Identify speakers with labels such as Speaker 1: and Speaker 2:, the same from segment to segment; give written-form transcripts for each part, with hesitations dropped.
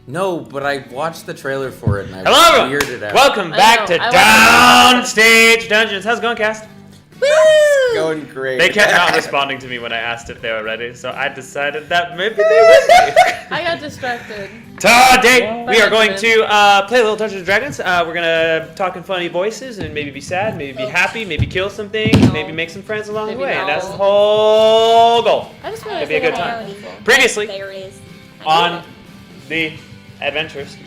Speaker 1: No, but I watched the trailer for it and I
Speaker 2: Hello,
Speaker 1: was weirded out.
Speaker 2: welcome back to Downstage Dungeons. How's it going, cast?
Speaker 1: Woo! It's going great.
Speaker 2: They kept not responding to me when I asked if they were ready, so I decided that maybe they would be.
Speaker 3: I got distracted.
Speaker 2: Today, we are going to play a little Dungeons & Dragons. We're going to talk in funny voices and maybe be sad, maybe be happy, maybe kill some things, maybe make some friends along the way. And that's the whole goal.
Speaker 3: I just
Speaker 2: It'll be a good time. Previously, on the adventures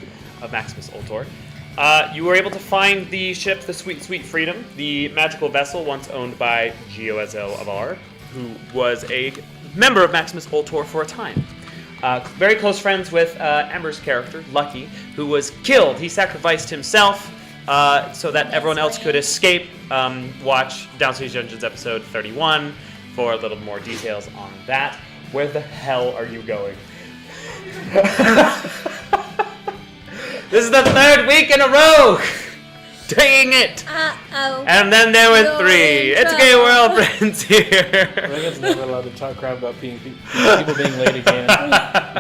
Speaker 2: of Maximus Ultor, you were able to find the ship, the Sweet Sweet Freedom, the magical vessel once owned by Gioazel Avar, who was a member of Maximus Ultor for a time. Very close friends with Ember's character, Lucky, who was killed. He sacrificed himself so that everyone else could escape. Watch Downstage Dungeons episode 31 for a little more details on that. Where the hell are you going? This is the third week in a row! Dang it!
Speaker 4: Uh-oh.
Speaker 2: And then there were three. It's okay, we're all friends here.
Speaker 5: Reagan's never allowed to talk crap about people being late again.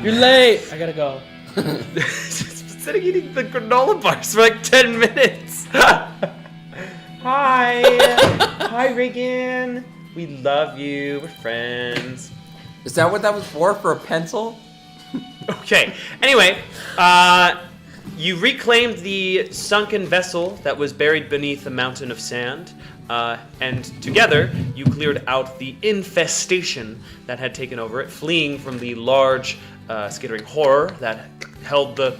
Speaker 5: You're late! I gotta go.
Speaker 2: Just sitting eating the granola bars for like 10 minutes. Hi! Hi, Reagan. We love you. We're friends.
Speaker 1: Is that what that was for a pencil?
Speaker 2: Okay. Anyway, you reclaimed the sunken vessel that was buried beneath a mountain of sand, and together you cleared out the infestation that had taken over it, fleeing from the large, skittering horror that held the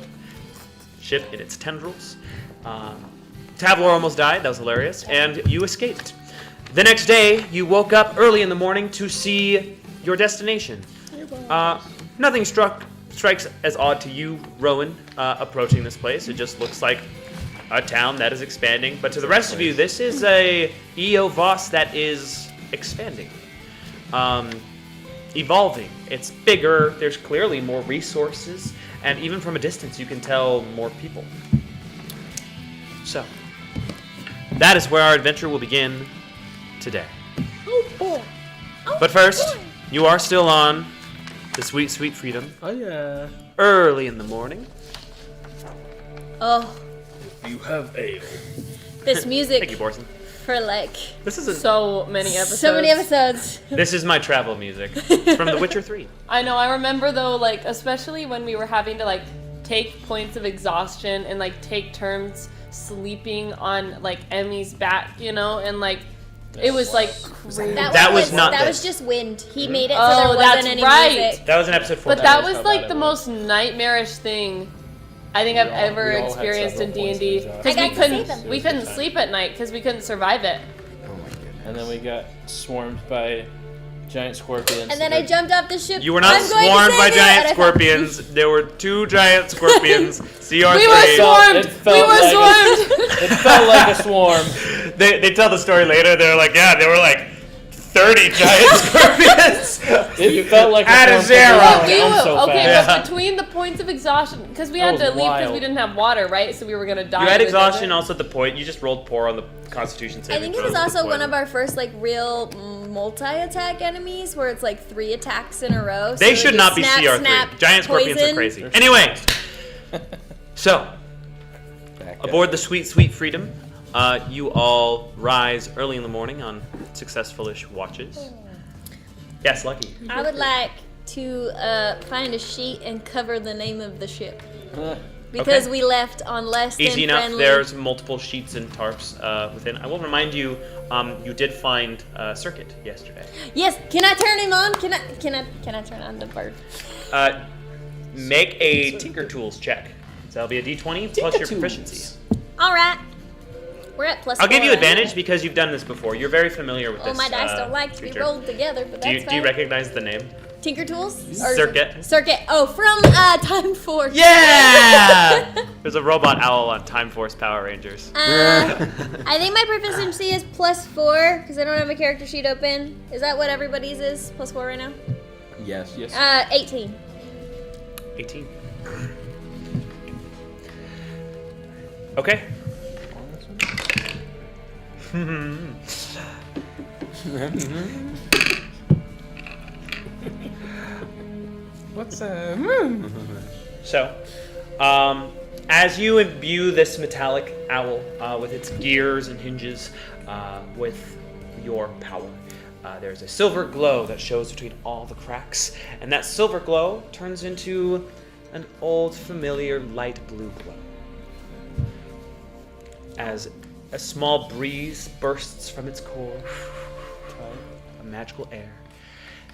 Speaker 2: ship in its tendrils. Tavlor almost died, that was hilarious, and you escaped. The next day, you woke up early in the morning to see your destination. Nothing strikes as odd to you, Rowan, approaching this place. It just looks like a town that is expanding. But to the rest of you, this is a EO Voss that is expanding, evolving. It's bigger. There's clearly more resources, and even from a distance, you can tell more people. So, that is where our adventure will begin today.
Speaker 4: Oh boy. Oh,
Speaker 2: But first,
Speaker 4: boy.
Speaker 2: you are still on the Sweet Sweet Freedom.
Speaker 5: Oh yeah.
Speaker 2: Early in the morning.
Speaker 4: Oh,
Speaker 5: You have ale.
Speaker 4: this music
Speaker 2: Thank you, Borson.
Speaker 4: for like
Speaker 2: This is
Speaker 3: So many episodes.
Speaker 4: so many episodes.
Speaker 2: This is my travel music. It's from The Witcher 3.
Speaker 3: I know. I remember though, like especially when we were having to like take points of exhaustion and like take turns sleeping on like Emmy's back, you know, and like it was like crazy.
Speaker 2: That was not
Speaker 4: That
Speaker 2: this.
Speaker 4: was just wind. He made it so
Speaker 3: Oh,
Speaker 4: there
Speaker 3: that's
Speaker 4: wasn't any
Speaker 3: right.
Speaker 4: music.
Speaker 2: That was in episode 4.
Speaker 3: But that
Speaker 5: is
Speaker 3: was
Speaker 5: how
Speaker 3: like
Speaker 5: bad
Speaker 3: the
Speaker 5: it
Speaker 3: most nightmarish thing I think I've ever
Speaker 5: we all had
Speaker 3: experienced in
Speaker 5: several points of
Speaker 3: D&D
Speaker 5: exhaustion.
Speaker 3: because
Speaker 4: I
Speaker 3: we
Speaker 4: got to save
Speaker 3: couldn't
Speaker 4: them.
Speaker 3: we couldn't sleep at night because we couldn't survive it.
Speaker 1: Oh my goodness.
Speaker 5: And then we got swarmed by giant scorpions.
Speaker 4: And then I jumped off the ship.
Speaker 2: You were not
Speaker 4: I'm going to
Speaker 2: swarmed by
Speaker 4: save it,
Speaker 2: giant
Speaker 4: and I fell.
Speaker 2: scorpions. There were 2 giant scorpions. CR3.
Speaker 3: We were swarmed.
Speaker 5: It felt
Speaker 3: We were
Speaker 5: like
Speaker 3: swarmed.
Speaker 5: It felt like a swarm.
Speaker 2: They tell the story later. They're like, yeah, there were like 30 giant scorpions.
Speaker 5: It felt like
Speaker 2: Add a
Speaker 5: a swarm.
Speaker 2: zero.
Speaker 5: But
Speaker 3: We
Speaker 5: I'm
Speaker 3: were,
Speaker 5: so
Speaker 3: okay,
Speaker 5: fast.
Speaker 3: but between the points of exhaustion, because we had
Speaker 5: That
Speaker 3: to
Speaker 5: was
Speaker 3: leave because we
Speaker 5: wild.
Speaker 3: didn't have water, right? So we were gonna die.
Speaker 2: You had
Speaker 3: in the
Speaker 2: exhaustion
Speaker 3: desert.
Speaker 2: also at the point. You just rolled poor on the Constitution saving
Speaker 4: I think it
Speaker 2: throws
Speaker 4: was
Speaker 2: at the
Speaker 4: also
Speaker 2: point.
Speaker 4: one of our first like real multi-attack enemies, where it's like 3 attacks in a row.
Speaker 2: They
Speaker 4: so
Speaker 2: should
Speaker 4: you
Speaker 2: not be
Speaker 4: snap,
Speaker 2: CR3.
Speaker 4: snap,
Speaker 2: Giant scorpions are
Speaker 4: poison.
Speaker 2: crazy. Anyway, so
Speaker 1: Back
Speaker 2: aboard the Sweet Sweet Freedom, you all rise early in the morning on successful-ish watches. Yes, Lucky.
Speaker 4: I would like to find a sheet and cover the name of the ship because
Speaker 2: Okay.
Speaker 4: we left on less
Speaker 2: Easy
Speaker 4: than
Speaker 2: enough.
Speaker 4: friendly.
Speaker 2: There's multiple sheets and tarps within. I will remind you, you did find Circuit yesterday.
Speaker 4: Yes. Can I turn him on? Can I turn on the bird?
Speaker 2: Make a Tinker Tools check. So that'll be a D20 plus your proficiency.
Speaker 4: All right. We're at plus.
Speaker 2: I'll give
Speaker 4: 4
Speaker 2: you
Speaker 4: right
Speaker 2: advantage
Speaker 4: now.
Speaker 2: because you've done this before. You're very familiar with
Speaker 4: Oh,
Speaker 2: this.
Speaker 4: my dice don't like to be
Speaker 2: feature.
Speaker 4: rolled together, but
Speaker 2: Do
Speaker 4: that's
Speaker 2: you, do you
Speaker 4: fine.
Speaker 2: recognize the name?
Speaker 4: Tinker Tools? Or
Speaker 2: Circuit.
Speaker 4: Circuit. Oh, from Time Force.
Speaker 2: Yeah! There's a robot owl on Time Force Power Rangers.
Speaker 4: I think my proficiency is plus 4 because I don't have a character sheet open. Is that what everybody's is? Plus 4 right now?
Speaker 1: Yes.
Speaker 4: 18.
Speaker 2: 18. Okay.
Speaker 1: What's
Speaker 2: So, As you imbue this metallic owl with its gears and hinges with your power, there's a silver glow that shows between all the cracks, and that silver glow turns into an old familiar light blue glow. As a small breeze bursts from its core, a magical air,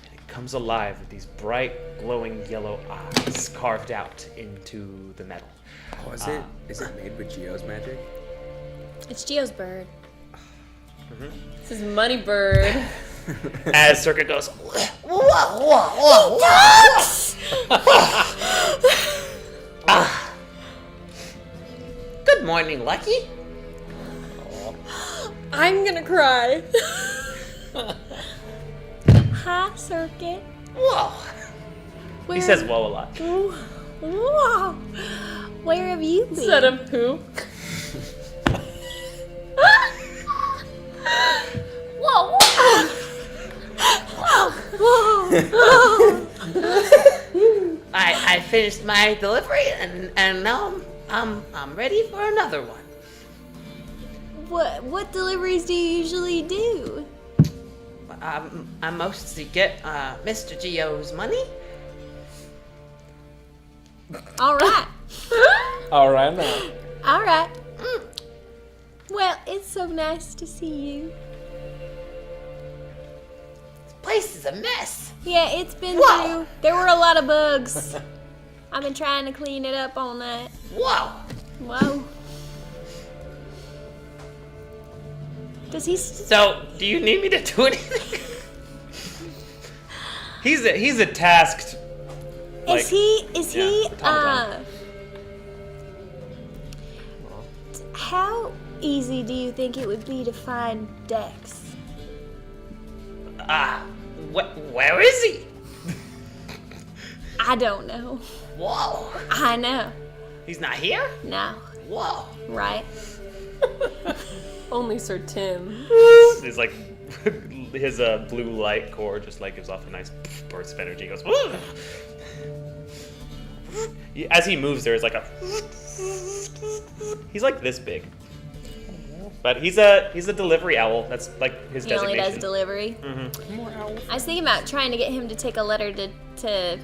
Speaker 2: and it comes alive with these bright, glowing yellow eyes carved out into the metal.
Speaker 1: Oh, is it made with Geo's magic?
Speaker 4: It's Geo's bird.
Speaker 3: This is Money Bird.
Speaker 2: As Circuit goes, good morning, Lucky.
Speaker 4: I'm gonna cry. Hi, Circuit.
Speaker 2: Whoa. He says whoa a lot.
Speaker 4: Whoa. Where have you been?
Speaker 3: Instead of poo.
Speaker 4: Whoa. Whoa.
Speaker 6: I finished my delivery and now I'm ready for another one.
Speaker 4: What deliveries do you usually do?
Speaker 6: I mostly get Mr. Geo's money.
Speaker 4: All right.
Speaker 5: All right now.
Speaker 4: All right. Well, it's so nice to see you.
Speaker 6: This place is a mess.
Speaker 4: Yeah, it's been
Speaker 6: Whoa.
Speaker 4: through. There were a lot of bugs. I've been trying to clean it up all night.
Speaker 6: Whoa.
Speaker 4: Whoa. Does he?
Speaker 2: So, do you need me to do anything? He's a tasked.
Speaker 4: Is he? Is
Speaker 2: yeah,
Speaker 4: he?
Speaker 2: automaton.
Speaker 4: How easy do you think it would be to find Dex?
Speaker 6: Where is he?
Speaker 4: I don't know.
Speaker 6: Whoa.
Speaker 4: I know.
Speaker 6: He's not here?
Speaker 4: No.
Speaker 6: Whoa.
Speaker 4: Right.
Speaker 3: Only Sir Tim.
Speaker 2: He's like, his blue light core just like gives off a nice burst of energy. He goes, "Woo!" As he moves, there's like a. He's like this big, but he's a delivery owl. That's like his
Speaker 4: He only
Speaker 2: designation.
Speaker 4: does delivery.
Speaker 2: Mm-hmm.
Speaker 4: I was thinking about trying to get him to take a letter to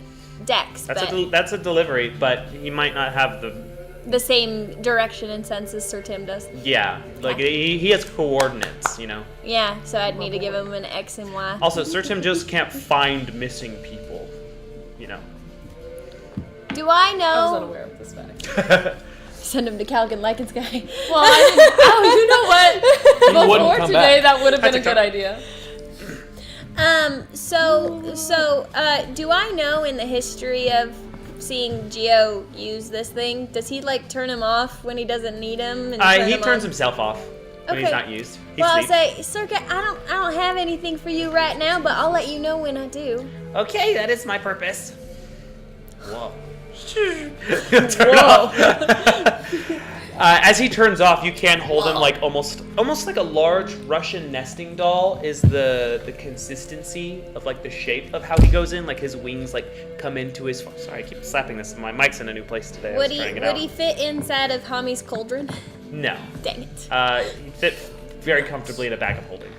Speaker 4: Dex, but
Speaker 2: That's a delivery, but he might not have
Speaker 4: the same direction and sense as Sir Tim does.
Speaker 2: Yeah, like he has coordinates, you know.
Speaker 4: Yeah, so I'd need to give him an X and Y.
Speaker 2: Also, Sir Tim just can't find missing people, you know.
Speaker 4: Do I
Speaker 3: I was
Speaker 4: know?
Speaker 3: unaware of this fact.
Speaker 4: Send him to Calgan Lycan's guy.
Speaker 3: Well, I didn't. Oh, you know what?
Speaker 5: wouldn't
Speaker 3: Before
Speaker 5: come
Speaker 3: today,
Speaker 5: back.
Speaker 3: that would have been a
Speaker 2: That's
Speaker 3: good
Speaker 2: a-
Speaker 3: idea.
Speaker 4: Do I know in the history of seeing Geo use this thing, does he like turn him off when he doesn't need him? And
Speaker 2: He
Speaker 4: him
Speaker 2: turns
Speaker 4: on?
Speaker 2: himself off when he's
Speaker 4: Okay.
Speaker 2: not used. He
Speaker 4: Well, I'll
Speaker 2: sleeps.
Speaker 4: say, Circuit, I don't have anything for you right now, but I'll let you know when I do.
Speaker 6: Okay, that is my purpose.
Speaker 2: Whoa. Turn off. As he turns off, you can hold him like almost like a large Russian nesting doll is the consistency of like the shape of how he goes in. Like his wings like come into his. Sorry, I keep slapping this. My mic's in a new place today. I was trying it out.
Speaker 4: Would he fit inside of Hami's cauldron?
Speaker 2: No.
Speaker 4: Dang it.
Speaker 2: He fit very comfortably in a bag of holding.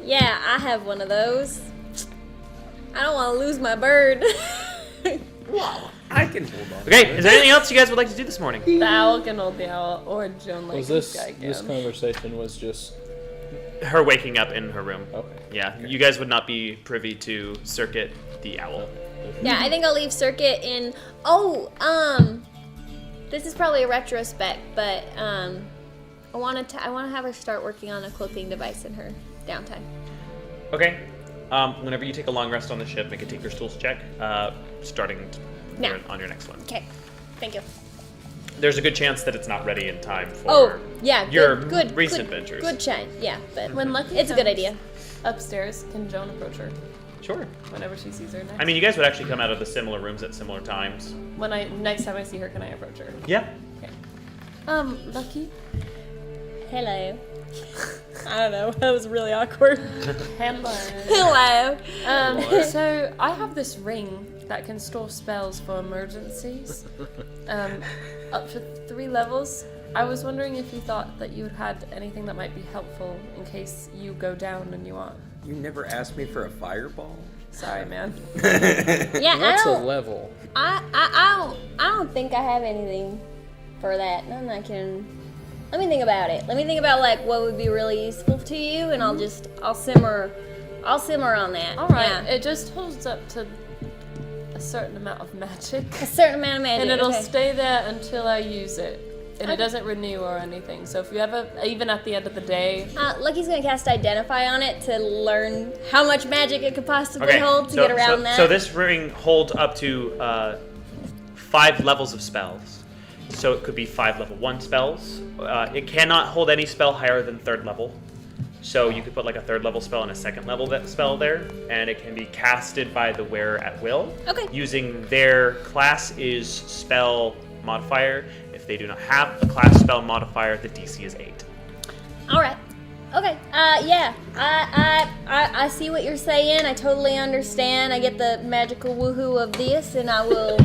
Speaker 4: Yeah, I have one of those. I don't want to lose my bird.
Speaker 6: Whoa.
Speaker 1: I can hold on.
Speaker 2: Okay, is there anything else you guys would like to do this morning?
Speaker 3: The owl can hold the owl, or Joan like
Speaker 5: Was
Speaker 3: this
Speaker 5: this
Speaker 3: guy
Speaker 5: this
Speaker 3: can.
Speaker 5: conversation was just
Speaker 2: Her waking up in her room.
Speaker 5: okay?
Speaker 2: Yeah, you guys would not be privy to Circuit the owl.
Speaker 4: Yeah, I think I'll leave Circuit in. This is probably a retrospect, but I want to have her start working on a cloaking device in her downtime.
Speaker 2: Okay. Whenever you take a long rest on the ship, make a Tinker's Tools check. Starting
Speaker 4: Now.
Speaker 2: on your next one.
Speaker 4: Okay, thank you.
Speaker 2: There's a good chance that it's not ready in time for your recent ventures.
Speaker 4: Good shine, yeah, but
Speaker 3: When Lucky
Speaker 4: it's a good
Speaker 3: comes
Speaker 4: idea.
Speaker 3: Upstairs, can Joan approach her
Speaker 2: Sure.
Speaker 3: whenever she sees her next?
Speaker 2: I mean, you guys would actually come out of the similar rooms at similar times.
Speaker 3: Next time I see her, can I approach her?
Speaker 2: Yeah.
Speaker 3: Lucky.
Speaker 4: Hello. I don't know. That was really awkward.
Speaker 3: Hello.
Speaker 4: Hello.
Speaker 3: So I have this ring that can store spells for emergencies. Up to 3 levels. I was wondering if you thought that you had anything that might be helpful in case you go down and you aren't.
Speaker 1: You never asked me for a fireball?
Speaker 3: Sorry, man.
Speaker 4: Yeah,
Speaker 5: What's a level?
Speaker 4: I don't think I have anything for that. I'm not kidding. Let me think about it. Let me think about like what would be really useful to you, and I'll simmer on that.
Speaker 3: All right.
Speaker 4: Yeah.
Speaker 3: It just holds up to a certain amount of magic.
Speaker 4: A certain amount of magic.
Speaker 3: And it'll
Speaker 4: okay.
Speaker 3: stay there until I use it. And it
Speaker 4: Okay.
Speaker 3: doesn't renew or anything. So if you ever, even at the end of the day,
Speaker 4: Lucky's gonna cast Identify on it to learn how much magic it could possibly hold to get around that.
Speaker 2: So this ring holds up to 5 levels of spells. So it could be 5 level 1 spells. It cannot hold any spell higher than 3rd level. So you could put like a 3rd level spell and a 2nd level spell there, and it can be casted by the wearer at will.
Speaker 4: Okay.
Speaker 2: Using their class is spell modifier. If they do not have a class spell modifier, the DC is 8.
Speaker 4: All right. Okay. Yeah. I see what you're saying. I totally understand. I get the magical woohoo of this, and I will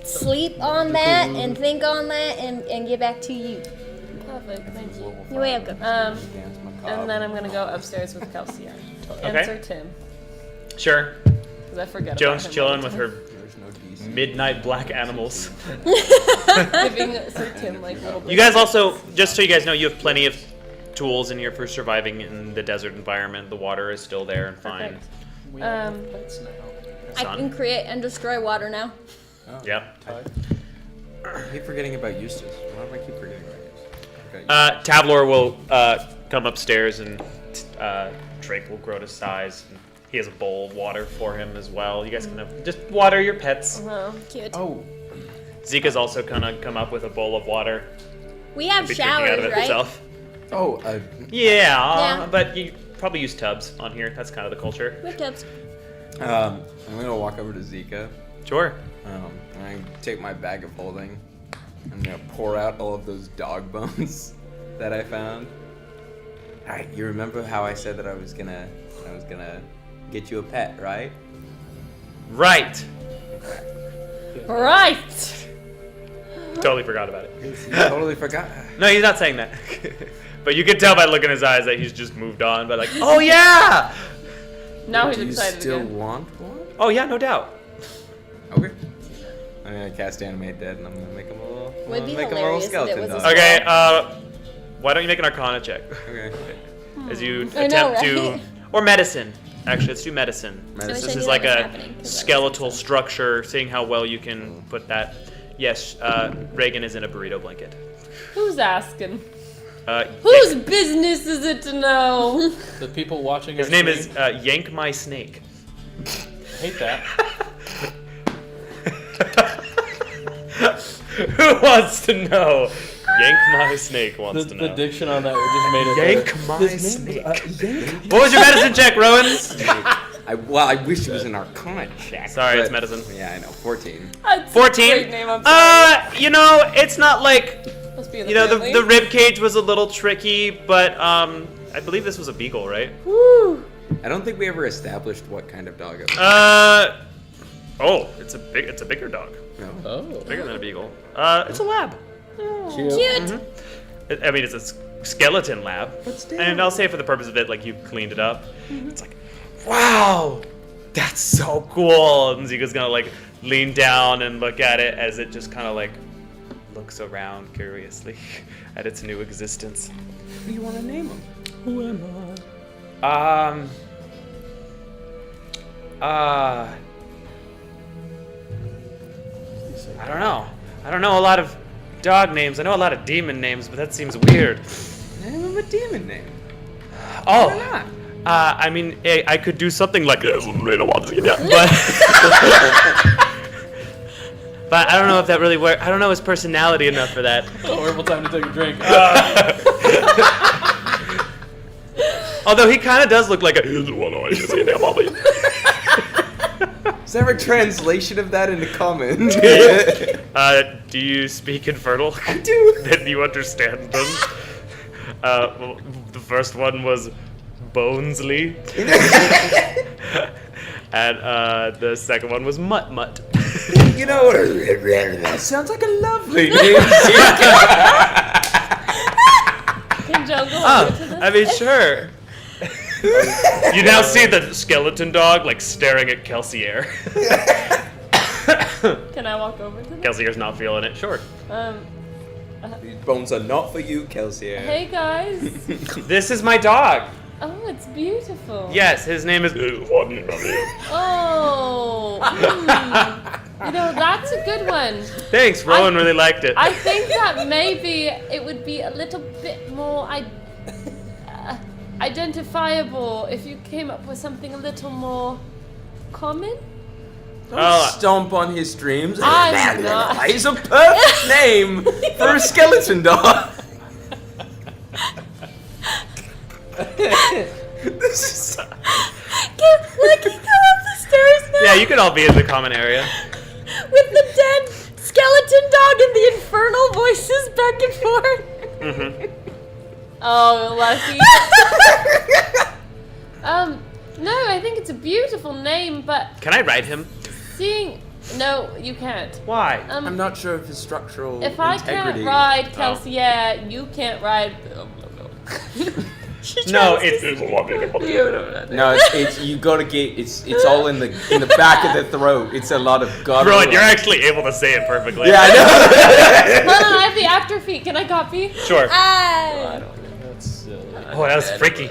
Speaker 4: sleep on that and think on that and get back to you.
Speaker 3: perfect, thank you.
Speaker 4: You're welcome.
Speaker 3: And then I'm gonna go upstairs with Kelsey to answer Tim.
Speaker 2: Sure.
Speaker 3: Because I forget
Speaker 2: Joan's
Speaker 3: about him
Speaker 2: chilling
Speaker 3: all
Speaker 2: with
Speaker 3: the
Speaker 2: her
Speaker 1: There's no DC.
Speaker 2: midnight black animals.
Speaker 3: time. Giving Sir Tim like little
Speaker 2: You guys also, just so you guys know, you have plenty of tools in here for surviving in the desert environment. The water is still there and fine.
Speaker 3: Perfect.
Speaker 5: We all have pets now.
Speaker 4: I can create and destroy water now.
Speaker 2: Yep.
Speaker 1: I keep forgetting about Eustace. Why do I keep forgetting about Eustace? Okay.
Speaker 2: Tavlor will come upstairs and Drake will grow to size. And he has a bowl of water for him as well. You guys can just water your pets.
Speaker 4: Cute.
Speaker 1: Oh,
Speaker 2: Zika's also gonna come up with a bowl of water.
Speaker 4: We have
Speaker 2: Be drinking out of
Speaker 4: showers,
Speaker 2: it
Speaker 4: right?
Speaker 2: herself.
Speaker 1: oh,
Speaker 4: Yeah.
Speaker 2: But you probably use tubs on here. That's kind of the culture.
Speaker 4: We have tubs.
Speaker 1: I'm gonna walk over to Zika.
Speaker 2: Sure.
Speaker 1: And I take my bag of holding. I'm gonna pour out all of those dog bones that I found. All right, you remember how I said that I was gonna get you a pet, right?
Speaker 2: Right.
Speaker 3: Right!
Speaker 2: Totally forgot about it.
Speaker 1: I totally forgot.
Speaker 2: No, he's not saying that. But you can tell by looking in his eyes that he's just moved on. But like, oh yeah,
Speaker 3: Now he's
Speaker 1: Do you
Speaker 3: excited
Speaker 1: still
Speaker 3: again.
Speaker 1: want one?
Speaker 2: oh yeah, no doubt.
Speaker 1: Okay. I'm gonna cast Animate Dead, and I'm gonna make him a little.
Speaker 4: Would be
Speaker 1: make him a little
Speaker 4: hilarious if it
Speaker 1: skeleton
Speaker 4: was a
Speaker 1: dog.
Speaker 2: Okay. Why don't you make an Arcana check
Speaker 1: Okay.
Speaker 2: as you
Speaker 4: I know,
Speaker 2: attempt to,
Speaker 4: right?
Speaker 2: or medicine. Actually, let's do medicine.
Speaker 1: Medicine.
Speaker 4: wish I
Speaker 2: This
Speaker 4: knew
Speaker 2: is
Speaker 4: that
Speaker 2: like
Speaker 4: was
Speaker 2: a
Speaker 4: happening, 'cause that
Speaker 2: skeletal
Speaker 4: was
Speaker 2: structure. Seeing how well you can put that. Yes, Reagan is in a burrito blanket.
Speaker 3: Who's asking?
Speaker 2: Uh,
Speaker 3: Whose business is it to know?
Speaker 5: The people watching
Speaker 2: His
Speaker 5: our
Speaker 2: name is
Speaker 5: stream
Speaker 2: Yank My Snake.
Speaker 5: hate that.
Speaker 2: Who wants to know? Yank My Snake wants to know.
Speaker 5: The diction on that just made it
Speaker 2: Yank
Speaker 5: better.
Speaker 2: My
Speaker 5: His
Speaker 2: Snake.
Speaker 5: name-
Speaker 2: What was your medicine check, Rowan?
Speaker 1: I wish it was an Arcana check.
Speaker 2: Sorry, it's
Speaker 1: but-
Speaker 2: medicine.
Speaker 1: Yeah, I know. 14.
Speaker 3: That's a
Speaker 2: 14.
Speaker 3: Great name, I'm sorry.
Speaker 2: You know, it's not like,
Speaker 3: Must be in
Speaker 2: you know,
Speaker 3: family.
Speaker 2: the rib cage was a little tricky, but I believe this was a beagle, right?
Speaker 4: Woo!
Speaker 1: I don't think we ever established what kind of dog it was.
Speaker 2: Oh, it's a bigger dog,
Speaker 1: No.
Speaker 5: Oh.
Speaker 2: bigger than a beagle. It's a lab.
Speaker 4: Cute.
Speaker 2: I mean, it's a skeleton lab, and I'll say for the purpose of it, like you cleaned it up. It's like, wow, that's so cool. And Zika's gonna like lean down and look at it as it just kind of like looks around curiously at its new existence.
Speaker 1: What do you want to name him?
Speaker 5: Who am I?
Speaker 2: I don't know. I don't know a lot of dog names. I know a lot of demon names, but that seems weird.
Speaker 1: Name him a demon name.
Speaker 2: Oh,
Speaker 1: Why not?
Speaker 2: I mean, I could do something like this, but but I don't know if that really works. I don't know his personality enough for that.
Speaker 5: Horrible time to take a drink.
Speaker 2: Although he kind of does look like a.
Speaker 1: Is there a translation of that in the comment?
Speaker 2: Do you speak Infernal?
Speaker 1: I do.
Speaker 2: Then you understand them. Well, the first one was Bonesley. And the second one was Mutt Mutt.
Speaker 1: You know, that sounds like a lovely name.
Speaker 3: Can Joe go
Speaker 2: Oh,
Speaker 3: over to this?
Speaker 2: I mean, sure. You now see the skeleton dog like staring at Kelsier.
Speaker 3: Can I walk over to this?
Speaker 2: Kelsier's not feeling it. Sure.
Speaker 1: These bones are not for you, Kelsey.
Speaker 3: Hey guys.
Speaker 2: This is my dog.
Speaker 3: Oh, it's beautiful.
Speaker 2: Yes, his name is.
Speaker 3: Oh. You know, that's a good one.
Speaker 2: Thanks, Rowan really liked it.
Speaker 3: I think that maybe it would be a little bit more identifiable if you came up with something a little more common.
Speaker 1: Don't stomp on his dreams.
Speaker 3: I'm not.
Speaker 1: It's a perfect name for a skeleton dog. This is...
Speaker 4: Look, he come up the stairs now
Speaker 2: Yeah, you could all be in the common area.
Speaker 4: with the dead skeleton dog and the infernal voices back and forth.
Speaker 2: Mm-hmm.
Speaker 3: Oh, lucky. No, I think it's a beautiful name, but
Speaker 2: Can I ride him?
Speaker 3: seeing... No, you can't.
Speaker 2: Why?
Speaker 1: I'm not sure of his structural
Speaker 3: If I
Speaker 1: integrity.
Speaker 3: can't ride Kelsey, yeah, you can't ride...
Speaker 2: No, it's.
Speaker 1: No, it's you gotta get it's all in the back of the throat. It's a lot of god.
Speaker 2: Rowan, you're actually able to say it perfectly.
Speaker 1: Yeah, I know.
Speaker 3: Hold on, I have the actor feet. Can I copy?
Speaker 2: Sure.
Speaker 5: That's silly.
Speaker 2: Oh, that was freaky.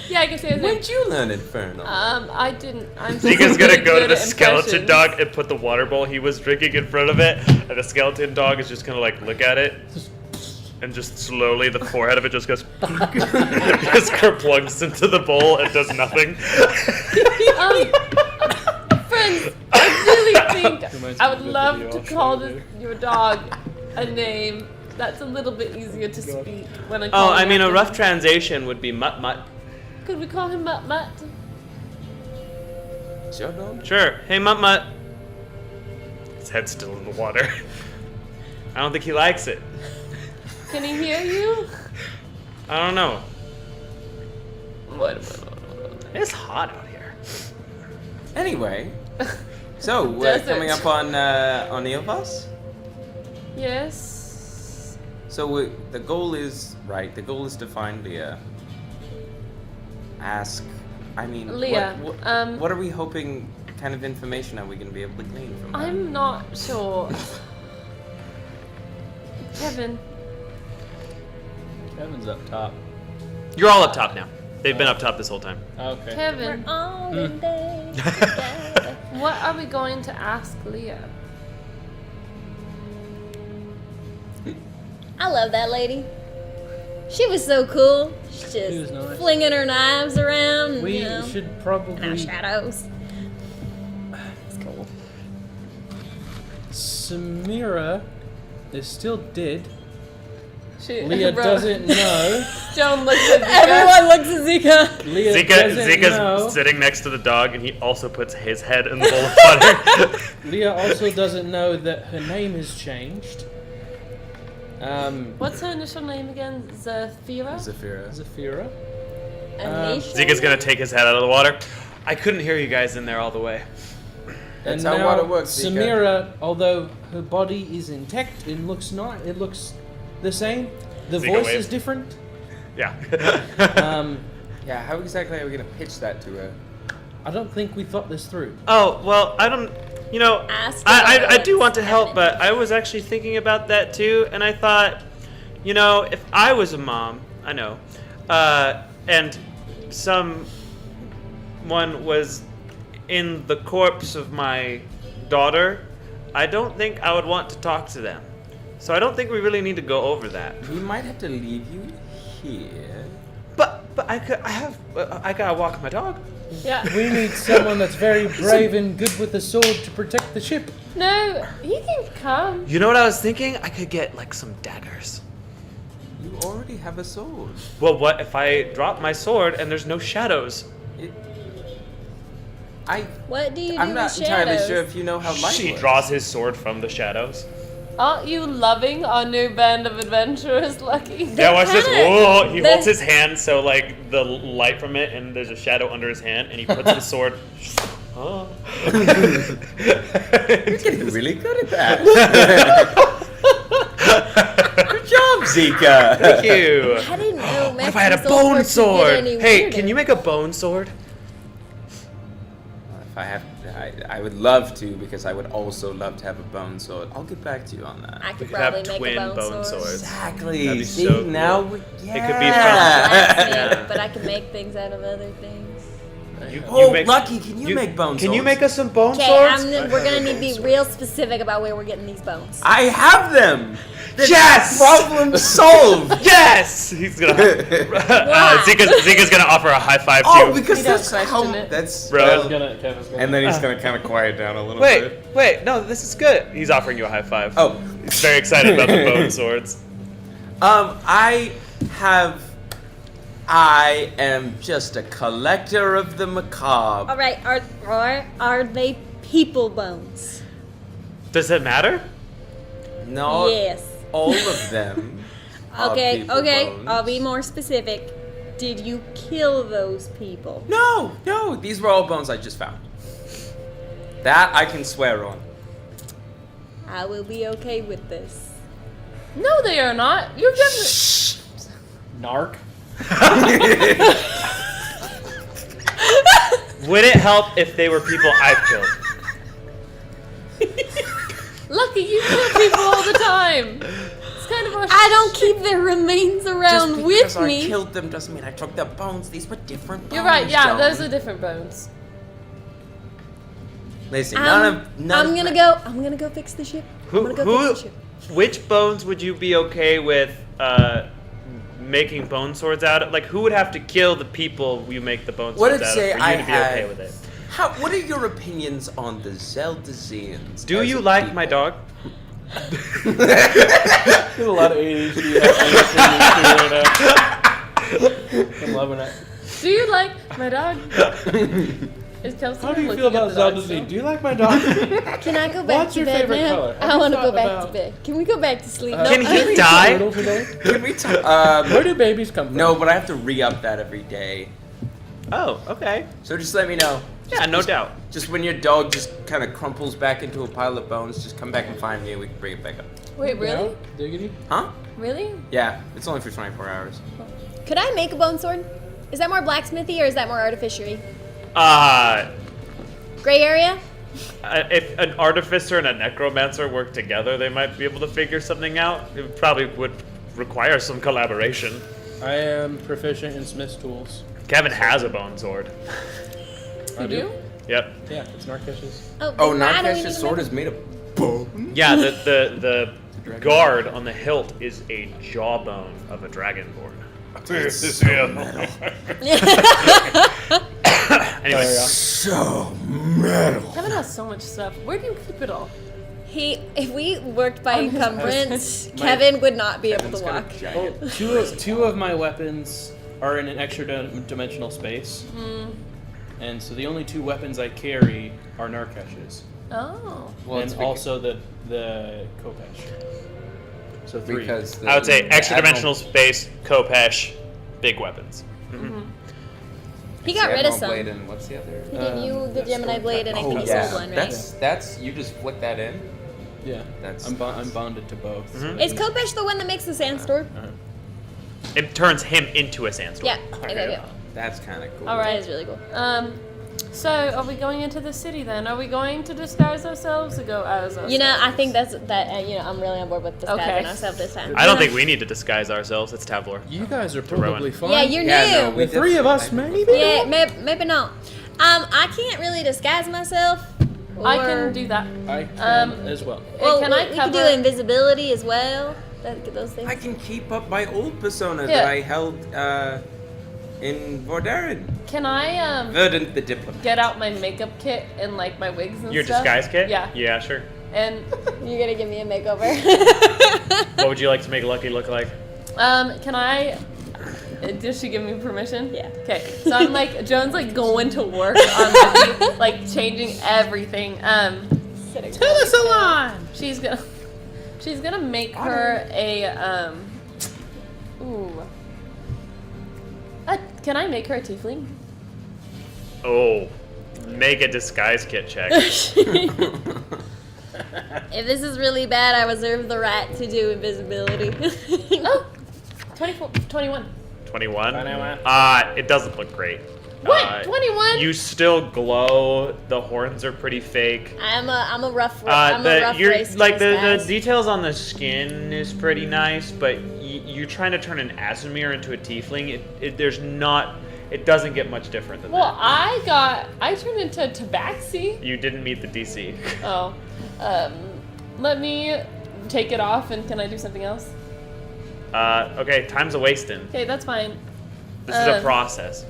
Speaker 3: Yeah, I can say his name.
Speaker 1: When'd you learn Infernal?
Speaker 3: I didn't. I'm
Speaker 2: Zika's gonna
Speaker 3: really
Speaker 2: go to
Speaker 3: good
Speaker 2: the
Speaker 3: at
Speaker 2: skeleton
Speaker 3: impressions.
Speaker 2: dog and put the water bowl he was drinking in front of it, and the skeleton dog is just gonna like look at it, and just slowly the forehead of it just goes, just kerplunks into the bowl and does nothing.
Speaker 3: Friends, I really think
Speaker 5: Reminds
Speaker 3: I
Speaker 5: me
Speaker 3: would
Speaker 5: of the
Speaker 3: love
Speaker 5: video
Speaker 3: to
Speaker 5: I'll
Speaker 3: call
Speaker 5: show you
Speaker 3: your dog a name that's a little bit easier to speak when I call
Speaker 2: Oh, I
Speaker 3: him
Speaker 2: mean, a
Speaker 3: after
Speaker 2: rough
Speaker 3: him.
Speaker 2: translation would be Mutt Mutt.
Speaker 3: Could we call him Mutt Mutt?
Speaker 1: It's your dog?
Speaker 2: Sure. Hey, Mutt Mutt. His head's still in the water. I don't think he likes it.
Speaker 3: Can he hear you?
Speaker 2: I don't know.
Speaker 3: What?
Speaker 2: It's hot out here.
Speaker 1: Anyway, so we're
Speaker 3: Desert.
Speaker 1: coming up on Eobos.
Speaker 3: Yes.
Speaker 1: So the goal is right. The goal is to find Leah. Ask. I mean,
Speaker 3: Leah,
Speaker 1: What are we hoping? Kind of information are we going to be able to glean from her?
Speaker 3: I'm not sure. Kevin.
Speaker 5: Kevin's up top.
Speaker 2: You're all up top now. They've been up top this whole time.
Speaker 5: Okay.
Speaker 3: Kevin,
Speaker 4: All in day together.
Speaker 3: what are we going to ask Leah?
Speaker 4: I love that lady. She was so cool. She's
Speaker 5: She
Speaker 4: just
Speaker 5: was nice.
Speaker 4: flinging her knives around.
Speaker 5: We
Speaker 4: you know,
Speaker 5: should
Speaker 4: in our
Speaker 5: probably.
Speaker 4: shadows. It's cool.
Speaker 5: Samira is still dead.
Speaker 3: She,
Speaker 5: Leah
Speaker 3: bro,
Speaker 5: doesn't know.
Speaker 3: Joan looks at Zika.
Speaker 4: Everyone looks at Zika.
Speaker 5: Leah
Speaker 2: Zika's
Speaker 5: doesn't know.
Speaker 2: sitting next to the dog, and he also puts his head in the bowl of butter.
Speaker 5: Leah also doesn't know that her name has changed.
Speaker 3: What's her initial name again? Zafira?
Speaker 1: Zafira.
Speaker 5: Zafira.
Speaker 4: Anisha?
Speaker 2: Zika's gonna take his head out of the water. I couldn't hear you guys in there all the way.
Speaker 1: That's
Speaker 5: And
Speaker 1: how
Speaker 5: now
Speaker 1: water works, Zika.
Speaker 5: Samira, although her body is intact and looks nice, it looks the same. The
Speaker 2: Zika
Speaker 5: voice
Speaker 2: wave.
Speaker 5: is different.
Speaker 2: Yeah.
Speaker 1: Yeah, how exactly are we going to pitch that to her?
Speaker 5: I don't think we thought this through.
Speaker 2: Oh, well, I don't. You know,
Speaker 4: Ask
Speaker 2: I
Speaker 4: about
Speaker 2: do want to
Speaker 4: what's
Speaker 2: help, but
Speaker 4: happening.
Speaker 2: I was actually thinking about that too, and I thought, you know, if I was a mom, I know, and someone was in the corpse of my daughter, I don't think I would want to talk to them. So I don't think we really need to go over that.
Speaker 1: We might have to leave you here.
Speaker 2: But I gotta walk my dog.
Speaker 3: Yeah.
Speaker 5: We need someone that's very brave and good with a sword to protect the ship.
Speaker 3: No, he can come.
Speaker 2: You know what I was thinking? I could get like some daggers.
Speaker 1: You already have a sword.
Speaker 2: Well, what if I drop my sword and there's no shadows?
Speaker 4: What do you do
Speaker 1: I'm not
Speaker 4: with
Speaker 1: entirely
Speaker 4: shadows?
Speaker 1: sure if you know how light
Speaker 2: She
Speaker 1: works.
Speaker 2: draws his sword from the shadows.
Speaker 3: Aren't you loving our new band of adventurers, Lucky?
Speaker 2: Yeah, watch this.
Speaker 4: kinda-
Speaker 2: Whoa! He
Speaker 4: they're-
Speaker 2: holds his hand so like the light from it, and there's a shadow under his hand, and he puts the sword. Oh.
Speaker 1: You're getting really good at that. Good job, Zika.
Speaker 2: Thank you.
Speaker 4: I didn't know
Speaker 2: What if I had a
Speaker 4: Maximus Ultor
Speaker 2: bone
Speaker 4: could
Speaker 2: sword?
Speaker 4: get any
Speaker 2: Hey,
Speaker 4: weirder.
Speaker 2: can you make a bone sword?
Speaker 1: If I have, I would love to because I would also love to have a bone sword. I'll get back to you on that.
Speaker 4: I
Speaker 2: We
Speaker 4: could
Speaker 2: could have
Speaker 4: probably make
Speaker 2: twin
Speaker 4: a
Speaker 2: bone
Speaker 4: sword.
Speaker 2: swords.
Speaker 1: Exactly.
Speaker 2: That'd be
Speaker 1: See,
Speaker 2: so
Speaker 1: now
Speaker 2: cool.
Speaker 1: we, yeah.
Speaker 2: It could be
Speaker 4: Blacksmith, but I can make things out of other things.
Speaker 1: Oh, Lucky, can you make bone
Speaker 2: Can you
Speaker 1: swords?
Speaker 2: make us some bone
Speaker 4: Okay,
Speaker 2: swords?
Speaker 4: we're gonna need to be real specific about where we're getting these bones.
Speaker 1: I have them.
Speaker 2: Yes!
Speaker 1: Problem solved.
Speaker 2: Yes! He's gonna. Zika's gonna offer a high five to
Speaker 1: Oh,
Speaker 2: you.
Speaker 1: because
Speaker 3: You don't
Speaker 1: that's
Speaker 3: question
Speaker 1: how.
Speaker 3: it.
Speaker 1: That's
Speaker 2: Bro.
Speaker 5: Kevin's gonna.
Speaker 1: And then he's gonna kind of quiet down a little bit.
Speaker 2: Wait, no, this is good. He's offering you a high five.
Speaker 1: Oh,
Speaker 2: He's very excited about the bone swords.
Speaker 1: I am just a collector of the macabre.
Speaker 4: All right, are they people bones?
Speaker 2: Does it matter?
Speaker 1: Not
Speaker 4: Yes.
Speaker 1: all of them. are
Speaker 4: Okay,
Speaker 1: people
Speaker 4: okay.
Speaker 1: bones.
Speaker 4: I'll be more specific. Did you kill those people?
Speaker 1: No, these were all bones I just found. That I can swear on.
Speaker 4: I will be okay with this.
Speaker 3: No, they are not. You've done.
Speaker 5: Narc.
Speaker 2: Would it help if they were people I've killed?
Speaker 3: Lucky, you kill people all the time. It's kind of a.
Speaker 4: I don't keep their remains
Speaker 1: Just
Speaker 4: around
Speaker 1: because
Speaker 4: with
Speaker 1: I
Speaker 4: me.
Speaker 1: killed them doesn't mean I took their bones. These were different bones.
Speaker 3: You're right. Yeah,
Speaker 1: Joan.
Speaker 3: those are different bones.
Speaker 1: Listen, none
Speaker 4: I'm
Speaker 1: of
Speaker 4: gonna go fix the ship. I'm gonna go fix the ship.
Speaker 2: Which bones would you be okay with making bone swords out of? Like, who would have to kill the people you make the bone
Speaker 1: What
Speaker 2: swords
Speaker 1: did
Speaker 2: out
Speaker 1: say
Speaker 2: of for you
Speaker 1: I
Speaker 2: to be
Speaker 1: had-
Speaker 2: okay with it?
Speaker 1: What are your opinions on the Zeldazians?
Speaker 2: Do
Speaker 1: as
Speaker 2: you
Speaker 1: a
Speaker 2: like my
Speaker 1: people?
Speaker 2: dog?
Speaker 5: There's a lot of ADHD happening right now. I'm loving it.
Speaker 3: Do you like my dog? Is Kelsey
Speaker 5: How do you
Speaker 3: looking
Speaker 5: feel
Speaker 3: at
Speaker 5: about
Speaker 3: the dog
Speaker 5: Zelda Z?
Speaker 3: still?
Speaker 5: Do you like my dog?
Speaker 4: Can I go back
Speaker 5: What's
Speaker 4: to
Speaker 5: your
Speaker 4: bed
Speaker 5: favorite
Speaker 4: now?
Speaker 5: color?
Speaker 4: I want to
Speaker 5: Have
Speaker 4: go
Speaker 5: you
Speaker 4: back
Speaker 5: thought
Speaker 4: to
Speaker 5: about-
Speaker 4: bed. Can we go back to sleep?
Speaker 2: Can
Speaker 4: No,
Speaker 2: he
Speaker 4: I'm-
Speaker 2: die?
Speaker 5: Turtle today?
Speaker 1: Can we talk?
Speaker 5: Where do babies come from?
Speaker 1: No, but I have to re-up that every day.
Speaker 2: Oh, okay.
Speaker 1: So just let me know.
Speaker 2: Yeah, no doubt.
Speaker 1: Just when your dog just kind of crumples back into a pile of bones, just come back and find me and we can bring it back up.
Speaker 3: Wait, really?
Speaker 5: Yeah, diggity.
Speaker 1: Huh?
Speaker 3: Really?
Speaker 1: Yeah, it's only for 24 hours.
Speaker 4: Could I make a bone sword? Is that more blacksmithy or is that more artificery? Gray area?
Speaker 2: If an artificer and a necromancer work together, they might be able to figure something out. It probably would require some collaboration.
Speaker 5: I am proficient in smith's tools.
Speaker 2: Kevin has a bone sword.
Speaker 5: I
Speaker 3: You do?
Speaker 2: Yep.
Speaker 5: Yeah, it's Narkish's.
Speaker 1: Oh,
Speaker 4: then why do we need
Speaker 1: Narkesh's
Speaker 4: to
Speaker 1: sword
Speaker 4: make
Speaker 1: is made of bone?
Speaker 2: Yeah, the guard on the hilt is a jawbone of a dragonborn. Anyway,
Speaker 1: So metal.
Speaker 3: Kevin has so much stuff. Where do you keep it all?
Speaker 4: If we worked by
Speaker 3: On his
Speaker 4: encumbrance, Kevin would not be able
Speaker 1: Kevin's
Speaker 4: to
Speaker 1: got
Speaker 4: walk.
Speaker 1: a giant.
Speaker 5: Well, two of my weapons are in an extra dimensional space. And so the only two weapons I carry are Narkesh's.
Speaker 3: Oh.
Speaker 1: Well, it's
Speaker 5: and
Speaker 1: because-
Speaker 5: also the Kopesh. So three.
Speaker 1: Because
Speaker 2: I would say
Speaker 1: the
Speaker 2: extra
Speaker 1: Admiral-
Speaker 2: dimensional space, Kopesh, big weapons.
Speaker 4: He got
Speaker 1: the
Speaker 4: rid of
Speaker 1: Admiral
Speaker 4: some.
Speaker 1: Blade and what's the other?
Speaker 4: He gave you the
Speaker 5: the
Speaker 4: Gemini
Speaker 5: sword
Speaker 4: blade and I
Speaker 1: Oh
Speaker 4: think
Speaker 1: yeah,
Speaker 4: the soul one, right?
Speaker 1: that's you just flick that in.
Speaker 5: Yeah,
Speaker 1: That's-
Speaker 5: I'm bonded to both. so
Speaker 2: Mhm.
Speaker 5: they
Speaker 4: Is
Speaker 5: can-
Speaker 4: Kopesh the one that makes the sandstorm?
Speaker 2: It turns him into a sandstorm.
Speaker 4: Yeah. Okay.
Speaker 1: That's kind of cool.
Speaker 3: All
Speaker 4: That
Speaker 3: right.
Speaker 4: is really cool.
Speaker 3: So are we going into the city then? Are we going to disguise ourselves or go as ourselves?
Speaker 4: You know, I think I'm really on board with disguising
Speaker 3: Okay.
Speaker 4: ourselves this time.
Speaker 2: I don't think we need to disguise ourselves. It's Tavlor.
Speaker 5: You guys are
Speaker 2: Rowan.
Speaker 5: probably fine.
Speaker 4: Yeah, you're
Speaker 1: Yeah, no,
Speaker 4: new.
Speaker 1: we
Speaker 5: The three of us, maybe.
Speaker 4: Yeah, maybe not. I can't really disguise myself.
Speaker 3: I
Speaker 4: or-
Speaker 3: can do that.
Speaker 5: I can
Speaker 3: Um,
Speaker 5: as well.
Speaker 4: Well,
Speaker 3: Can I
Speaker 4: we can do
Speaker 3: cover-
Speaker 4: invisibility as well. Those things.
Speaker 1: I can keep up my old persona
Speaker 3: Yeah.
Speaker 1: that I held in Vordarin.
Speaker 3: Can I
Speaker 1: Verdant the diplomat.
Speaker 3: get out my makeup kit and like my wigs and
Speaker 2: Your
Speaker 3: stuff?
Speaker 2: disguise kit?
Speaker 3: Yeah.
Speaker 2: Yeah, sure.
Speaker 3: And
Speaker 4: You're gonna give me a makeover.
Speaker 2: What would you like to make Lucky look like?
Speaker 3: can I? Does she give me permission?
Speaker 4: Yeah.
Speaker 3: Okay. So I'm like Joan's like going to work on Lucky, like changing everything.
Speaker 4: To the salon.
Speaker 3: She's gonna make her a can I make her a tiefling?
Speaker 2: Oh, make a disguise kit check.
Speaker 4: If this is really bad, I reserve the right to do invisibility.
Speaker 3: Oh, 21.
Speaker 2: 21.
Speaker 5: 21.
Speaker 2: It doesn't look great.
Speaker 3: What? 21?
Speaker 2: You still glow. The horns are pretty fake.
Speaker 4: I'm a rough race.
Speaker 2: Like the details on the skin is pretty nice, but you're trying to turn an Asimir into a tiefling. It doesn't get much different than
Speaker 3: Well,
Speaker 2: that.
Speaker 3: I turned into Tabaxi.
Speaker 2: You didn't meet the DC.
Speaker 3: Oh. Let me take it off, and can I do something else?
Speaker 2: Okay, time's a wasting.
Speaker 3: Okay, that's fine.
Speaker 2: This is a process.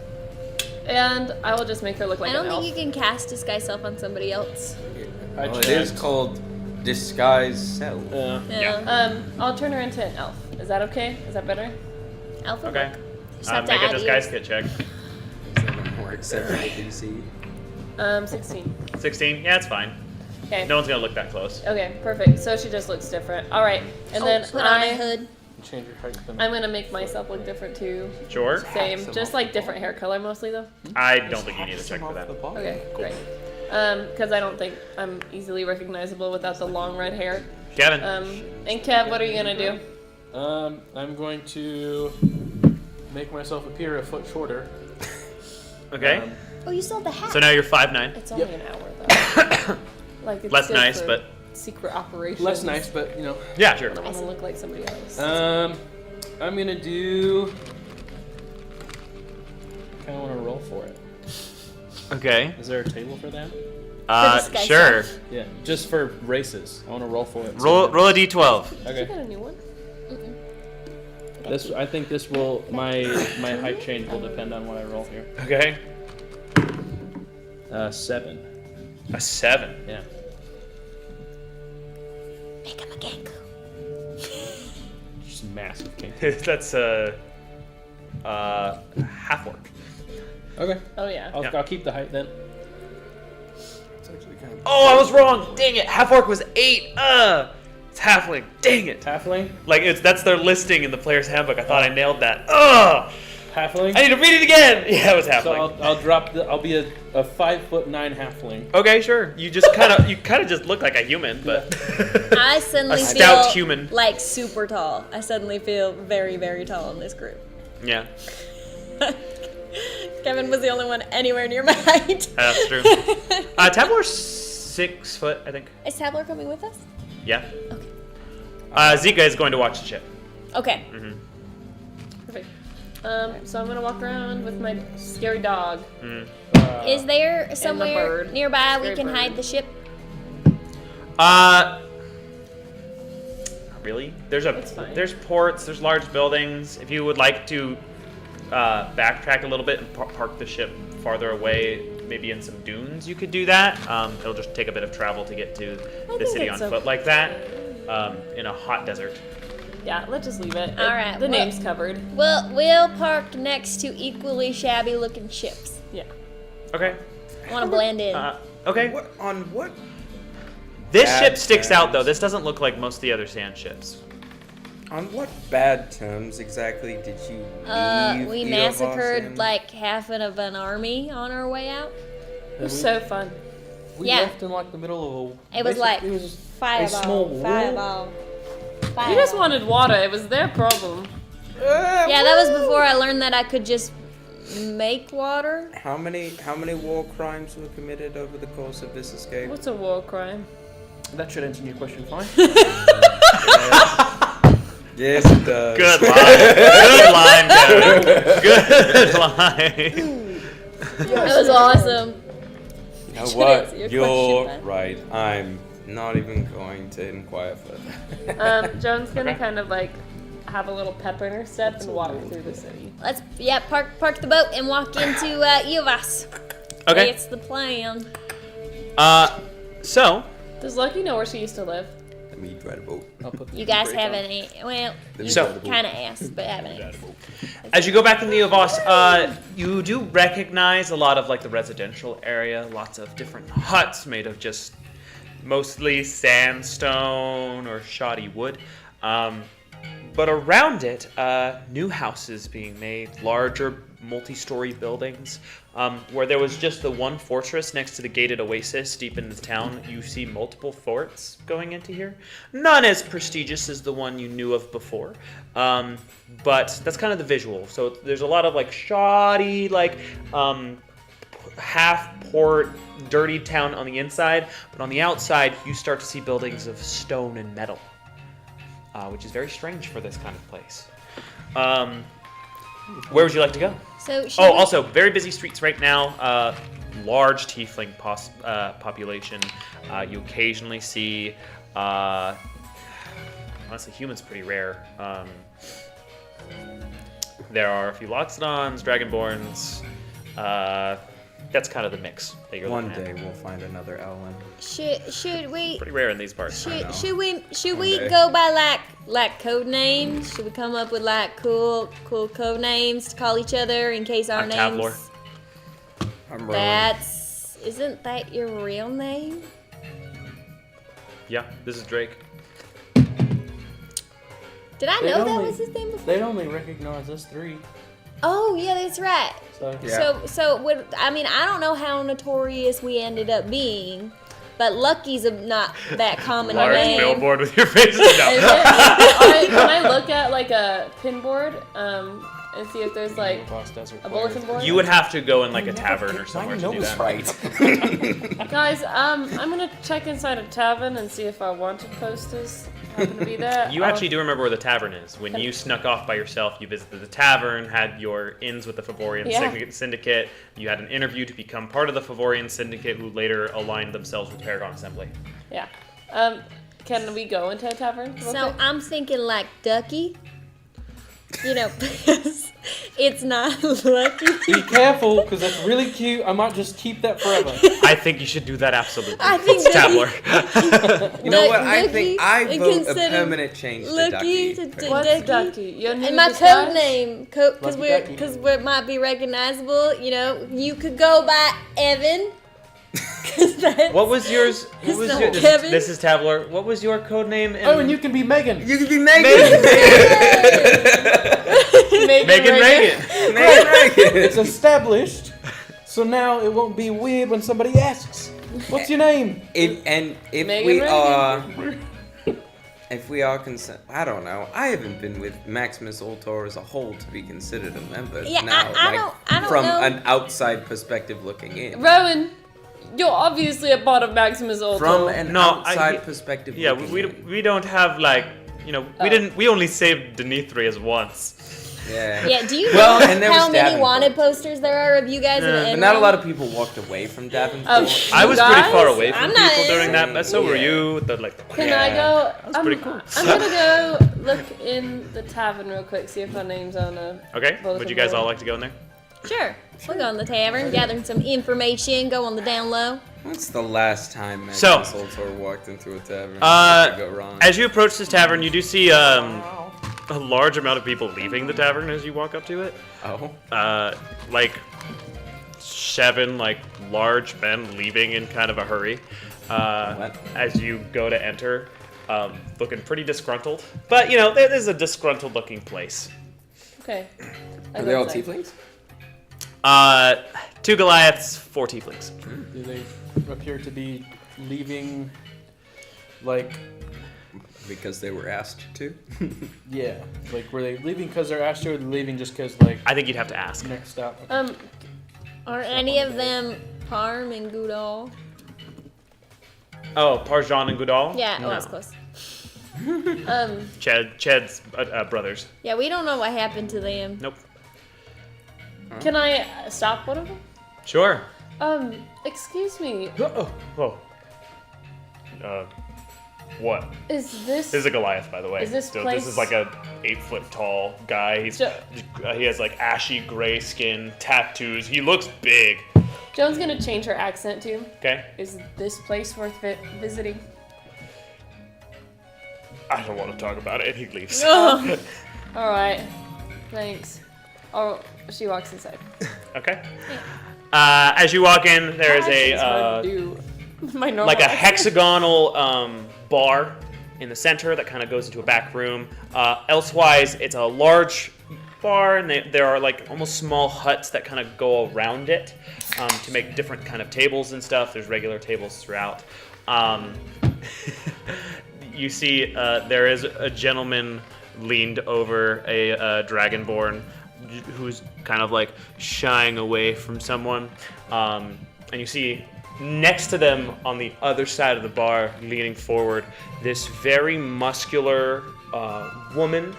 Speaker 3: And I will just make her look like
Speaker 4: I don't
Speaker 3: an elf.
Speaker 4: think you can cast disguise self on somebody else.
Speaker 1: Well, it is called disguise self.
Speaker 4: Yeah.
Speaker 3: I'll turn her into an elf. Is that okay? Is that better?
Speaker 4: Alpha.
Speaker 2: Okay.
Speaker 4: Just have to
Speaker 2: Make a
Speaker 4: add
Speaker 2: disguise
Speaker 4: ears.
Speaker 2: kit check.
Speaker 1: Is that more acceptable DC?
Speaker 3: 16.
Speaker 2: 16? Yeah, it's fine.
Speaker 3: Okay.
Speaker 2: No one's gonna look that close.
Speaker 3: Okay, perfect. So she just looks different. All right, and then
Speaker 4: Put on a hood.
Speaker 5: Change your height.
Speaker 3: I'm gonna make myself look different too.
Speaker 2: Sure.
Speaker 3: Same, just like different hair color mostly though.
Speaker 2: I don't think you need to check for that.
Speaker 3: Okay, great. Because I don't think I'm easily recognizable without the long red hair.
Speaker 2: Kevin.
Speaker 3: And Kev, what are you gonna do?
Speaker 5: I'm going to make myself appear a foot shorter.
Speaker 2: Okay.
Speaker 4: Oh, you still have the hat.
Speaker 2: So now you're 5'9".
Speaker 3: It's only an hour though. Like it's
Speaker 2: Less
Speaker 3: good
Speaker 2: nice,
Speaker 3: for
Speaker 2: but
Speaker 3: secret operations.
Speaker 5: Less nice, but you know.
Speaker 2: yeah, sure.
Speaker 3: I don't want to look like somebody else.
Speaker 5: I'm gonna do. Kind of want to roll for it.
Speaker 2: Okay.
Speaker 5: Is there a table for that?
Speaker 4: disguise
Speaker 2: Sure.
Speaker 4: self.
Speaker 5: Yeah, just for races. I want to roll for it.
Speaker 2: Roll a d12.
Speaker 3: Did you
Speaker 5: Okay.
Speaker 3: get a new one?
Speaker 5: I think this will my height change will depend on what I roll here.
Speaker 2: Okay.
Speaker 5: 7.
Speaker 2: A 7.
Speaker 5: Yeah.
Speaker 4: Make him a gank.
Speaker 5: Just massive king.
Speaker 2: That's a half orc.
Speaker 5: Okay.
Speaker 3: Oh yeah.
Speaker 5: I'll keep the height then.
Speaker 1: It's actually kind of.
Speaker 2: Oh, I was wrong. Dang it. Half orc was 8. It's halfling. Dang it.
Speaker 5: Halfling.
Speaker 2: Like that's their listing in the player's handbook. I thought I nailed that.
Speaker 5: Halfling.
Speaker 2: I need to read it again. Yeah, it was
Speaker 5: So
Speaker 2: halfling.
Speaker 5: I'll drop I'll be a 5'9" halfling.
Speaker 2: Okay, sure. You just kind of just look like a human, but
Speaker 4: I suddenly
Speaker 2: a stout
Speaker 4: feel
Speaker 2: human.
Speaker 4: like super tall. I suddenly feel very, very tall in this group.
Speaker 2: Yeah,
Speaker 4: Kevin was the only one anywhere near my height.
Speaker 2: that's true. Tabler's 6 foot, I think.
Speaker 4: Is Tabler coming with us?
Speaker 2: Yeah.
Speaker 4: Okay.
Speaker 2: Zika is going to watch the ship.
Speaker 4: Okay.
Speaker 3: Perfect. So I'm gonna walk around with my scary dog.
Speaker 4: Is there somewhere
Speaker 3: bird.
Speaker 4: nearby we
Speaker 3: Scary
Speaker 4: can
Speaker 3: bird.
Speaker 4: hide the ship?
Speaker 2: Really?
Speaker 3: It's fine.
Speaker 2: There's ports, there's large buildings. If you would like to backtrack a little bit and park the ship farther away, maybe in some dunes, you could do that. It'll just take a bit of travel to get to the
Speaker 3: think
Speaker 2: city on
Speaker 3: it's
Speaker 2: foot like that, in a hot desert.
Speaker 3: Yeah, let's just leave it.
Speaker 4: All right,
Speaker 3: The
Speaker 4: well-
Speaker 3: name's covered.
Speaker 4: We'll park next to equally shabby looking ships.
Speaker 3: Yeah.
Speaker 2: Okay.
Speaker 4: I want to blend in.
Speaker 2: Okay.
Speaker 1: What on what?
Speaker 2: This
Speaker 1: Bad
Speaker 2: ship sticks out though.
Speaker 1: terms.
Speaker 2: This doesn't look like most of the other sand ships.
Speaker 1: On what bad terms exactly did you leave?
Speaker 4: We
Speaker 1: the
Speaker 4: massacred
Speaker 1: Ovasian?
Speaker 4: like half of an army on our way out.
Speaker 3: It was so fun.
Speaker 5: We
Speaker 4: Yeah.
Speaker 5: left in like the middle of a.
Speaker 4: It was like
Speaker 5: it was
Speaker 4: fireball,
Speaker 5: a small war?
Speaker 4: fireball.
Speaker 3: You just wanted water. It was their problem.
Speaker 4: Yeah, that was before I learned that I could just make water.
Speaker 1: How many war crimes were committed over the course of this escape?
Speaker 3: What's a war crime?
Speaker 5: That should answer your question fine.
Speaker 1: Yes, it does.
Speaker 2: Good line. Good line, Kevin. Good line.
Speaker 4: That was awesome.
Speaker 1: You know
Speaker 4: Should
Speaker 1: what?
Speaker 4: answer your
Speaker 1: You're
Speaker 4: question,
Speaker 1: right. I'm not even going to inquire further.
Speaker 3: Joan's gonna
Speaker 2: Okay.
Speaker 3: kind of like have a little pep in her step and walk through the city.
Speaker 4: Let's park the boat and walk into Eovas.
Speaker 2: Okay.
Speaker 4: That's the plan.
Speaker 2: So
Speaker 3: Does Lucky know where she used to live?
Speaker 1: Let me try to vote.
Speaker 4: You guys haven't well, you
Speaker 2: So-
Speaker 4: kind of asked, but haven't.
Speaker 2: as you go back into the Avos, you do recognize a lot of like the residential area, lots of different huts made of just mostly sandstone or shoddy wood. But around it, new houses being made, larger multi-story buildings. Where there was just the one fortress next to the gated oasis deep in the town, you see multiple forts going into here. None as prestigious as the one you knew of before, but that's kind of the visual. So there's a lot of like shoddy, like half-port, dirty town on the inside, but on the outside you start to see buildings of stone and metal, which is very strange for this kind of place. Where would you like to go?
Speaker 4: So
Speaker 2: Also, very busy streets right now. Large tiefling population. You occasionally see, honestly, humans pretty rare. There are a few Loxodons, Dragonborns. That's kind of the mix that you're
Speaker 1: One
Speaker 2: looking at.
Speaker 1: day we'll find another Elwyn.
Speaker 4: should we
Speaker 2: Pretty rare in these parts.
Speaker 4: should we
Speaker 1: day.
Speaker 4: go by like code names? Should we come up with like cool code names to call each other in case our
Speaker 2: I'm
Speaker 4: names?
Speaker 2: Tavlor.
Speaker 1: I'm Rowan.
Speaker 4: Isn't that your real name?
Speaker 2: Yeah, this is Drake.
Speaker 4: Did I
Speaker 5: They'd
Speaker 4: know that
Speaker 5: only-
Speaker 4: was his name before?
Speaker 5: They'd only recognize us three.
Speaker 4: Oh yeah, that's right.
Speaker 5: So
Speaker 1: Yeah.
Speaker 4: I don't know how notorious we ended up being, but Lucky's not that common
Speaker 2: Large
Speaker 4: name.
Speaker 2: billboard with your face.
Speaker 3: Is it? Can I look at like a pinboard and see if there's like
Speaker 5: Lost Desert
Speaker 3: a bulletin board?
Speaker 2: You would have to go in like a tavern or somewhere to do
Speaker 5: knows
Speaker 2: that.
Speaker 1: Right.
Speaker 3: Guys, I'm gonna check inside a tavern and see if our wanted posters happen to be there.
Speaker 2: You actually do remember where the tavern is. When you snuck off by yourself, you visited the tavern, had your ins with the Favorian
Speaker 3: Yeah.
Speaker 2: Syndicate. You had an interview to become part of the Favorian Syndicate, who later aligned themselves with Paragon Assembly.
Speaker 3: Yeah. Can we go into a tavern? real
Speaker 4: So
Speaker 3: quick?
Speaker 4: I'm thinking like Ducky. You know, because it's not Lucky.
Speaker 5: be careful, because that's really cute. I might just keep that forever.
Speaker 2: I think you should do that absolutely.
Speaker 4: I think
Speaker 2: it's
Speaker 4: that-
Speaker 2: Tabler.
Speaker 1: You know what? I
Speaker 4: Lucky
Speaker 1: think I
Speaker 4: and
Speaker 1: vote a
Speaker 4: consider
Speaker 1: permanent change to
Speaker 4: Lucky
Speaker 1: Ducky.
Speaker 4: to
Speaker 3: What's
Speaker 4: Ducky.
Speaker 3: Ducky? Your name
Speaker 4: And my
Speaker 3: is
Speaker 4: code
Speaker 3: Ducky?
Speaker 4: name, because
Speaker 5: Lucky
Speaker 4: we're
Speaker 5: Ducky.
Speaker 4: because we might be recognizable. You know, you could go by Evan. 'Cause that's-
Speaker 2: What was yours? What
Speaker 4: It's
Speaker 2: was
Speaker 4: not
Speaker 2: your,
Speaker 4: Kevin.
Speaker 2: this is Tabler. What was your code name?
Speaker 5: Oh, and you can be Megan.
Speaker 1: You could be Megan.
Speaker 2: Megan Reagan.
Speaker 1: Megan.
Speaker 5: It's established, so now it won't be weird when somebody asks, "What's your name?"
Speaker 1: If
Speaker 3: Megan
Speaker 1: we
Speaker 3: Reagan.
Speaker 1: are, if we are I don't know. I haven't been with Maximus Ultor as a whole to be considered a member.
Speaker 4: Yeah,
Speaker 1: now,
Speaker 4: I don't
Speaker 1: from
Speaker 4: know.
Speaker 1: an outside perspective looking in.
Speaker 3: Rowan, you're obviously a part of Maximus Ultor.
Speaker 1: From an
Speaker 2: No,
Speaker 1: outside perspective.
Speaker 2: Yeah,
Speaker 1: looking in.
Speaker 2: we don't have like, you know, we only saved Denethrius once.
Speaker 1: Yeah.
Speaker 4: Yeah, do you
Speaker 1: Well,
Speaker 4: know
Speaker 1: and there
Speaker 4: how
Speaker 1: was
Speaker 4: many
Speaker 1: Davenport.
Speaker 4: wanted posters there are of you guys in the
Speaker 1: But
Speaker 4: end
Speaker 1: not a
Speaker 4: room?
Speaker 1: lot of people walked away from Davenport.
Speaker 2: I was pretty
Speaker 3: guys?
Speaker 2: far away from
Speaker 4: I'm not
Speaker 2: people during
Speaker 4: in.
Speaker 2: that, but so were
Speaker 1: Yeah.
Speaker 2: you. The, like,
Speaker 3: Can I go?
Speaker 2: was pretty cool.
Speaker 3: I'm gonna go look in the tavern real quick, see if our name's on a.
Speaker 2: Okay,
Speaker 3: Both
Speaker 2: would you
Speaker 3: of
Speaker 2: guys
Speaker 3: them.
Speaker 2: all like to go in there?
Speaker 4: Sure. We'll go in the tavern, gathering some information, go on the down low.
Speaker 1: What's the last time
Speaker 2: So-
Speaker 1: Maximus Ultor walked into a tavern?
Speaker 2: Uh,
Speaker 1: What could go wrong?
Speaker 2: As you approach this tavern, you do see a large amount of people leaving the tavern as you walk up to it.
Speaker 1: Oh.
Speaker 2: Like 7 like large men leaving in kind of a hurry.
Speaker 1: What?
Speaker 2: As you go to enter, looking pretty disgruntled. But you know, it is a disgruntled looking place.
Speaker 3: Okay. I
Speaker 1: Are
Speaker 3: go
Speaker 1: they all
Speaker 3: inside.
Speaker 1: tieflings?
Speaker 2: 2 Goliaths, 4 tieflings.
Speaker 5: Do they appear to be leaving, like,
Speaker 1: Because they were asked to.
Speaker 5: yeah, like were they leaving because they're asked to, or are they leaving just because like
Speaker 2: I think you'd have to ask.
Speaker 5: next stop?
Speaker 4: Are any of them Parm and Goodall?
Speaker 2: Oh, Parjan and Gudal?
Speaker 4: Yeah,
Speaker 2: No.
Speaker 4: oh, that's close.
Speaker 2: Chad's brothers.
Speaker 4: Yeah, we don't know what happened to them.
Speaker 2: Nope.
Speaker 3: Can I stop one of them?
Speaker 2: Sure.
Speaker 3: Excuse me.
Speaker 2: Oh. What?
Speaker 3: Is this?
Speaker 2: This is a Goliath, by the way.
Speaker 3: Is this
Speaker 2: This
Speaker 3: place-
Speaker 2: is like a 8-foot tall guy. He has like ashy gray skin, tattoos. He looks big.
Speaker 3: Joan's gonna change her accent to.
Speaker 2: Okay.
Speaker 3: Is this place worth visiting?
Speaker 2: I don't want to talk about it. And he leaves.
Speaker 4: Ugh.
Speaker 3: All right. Thanks. Oh, she walks inside.
Speaker 2: Okay. As you walk in, there is
Speaker 3: Actually, it's hard
Speaker 2: a
Speaker 3: to do. My normal
Speaker 2: like a
Speaker 3: accent.
Speaker 2: hexagonal bar in the center that kind of goes into a back room. Elsewise, it's a large bar, and there are like almost small huts that kind of go around it to make different kind of tables and stuff. There's regular tables throughout. You see there is a gentleman leaned over a dragonborn who's kind of like shying away from someone. And you see next to them on the other side of the bar, leaning forward, this very muscular woman.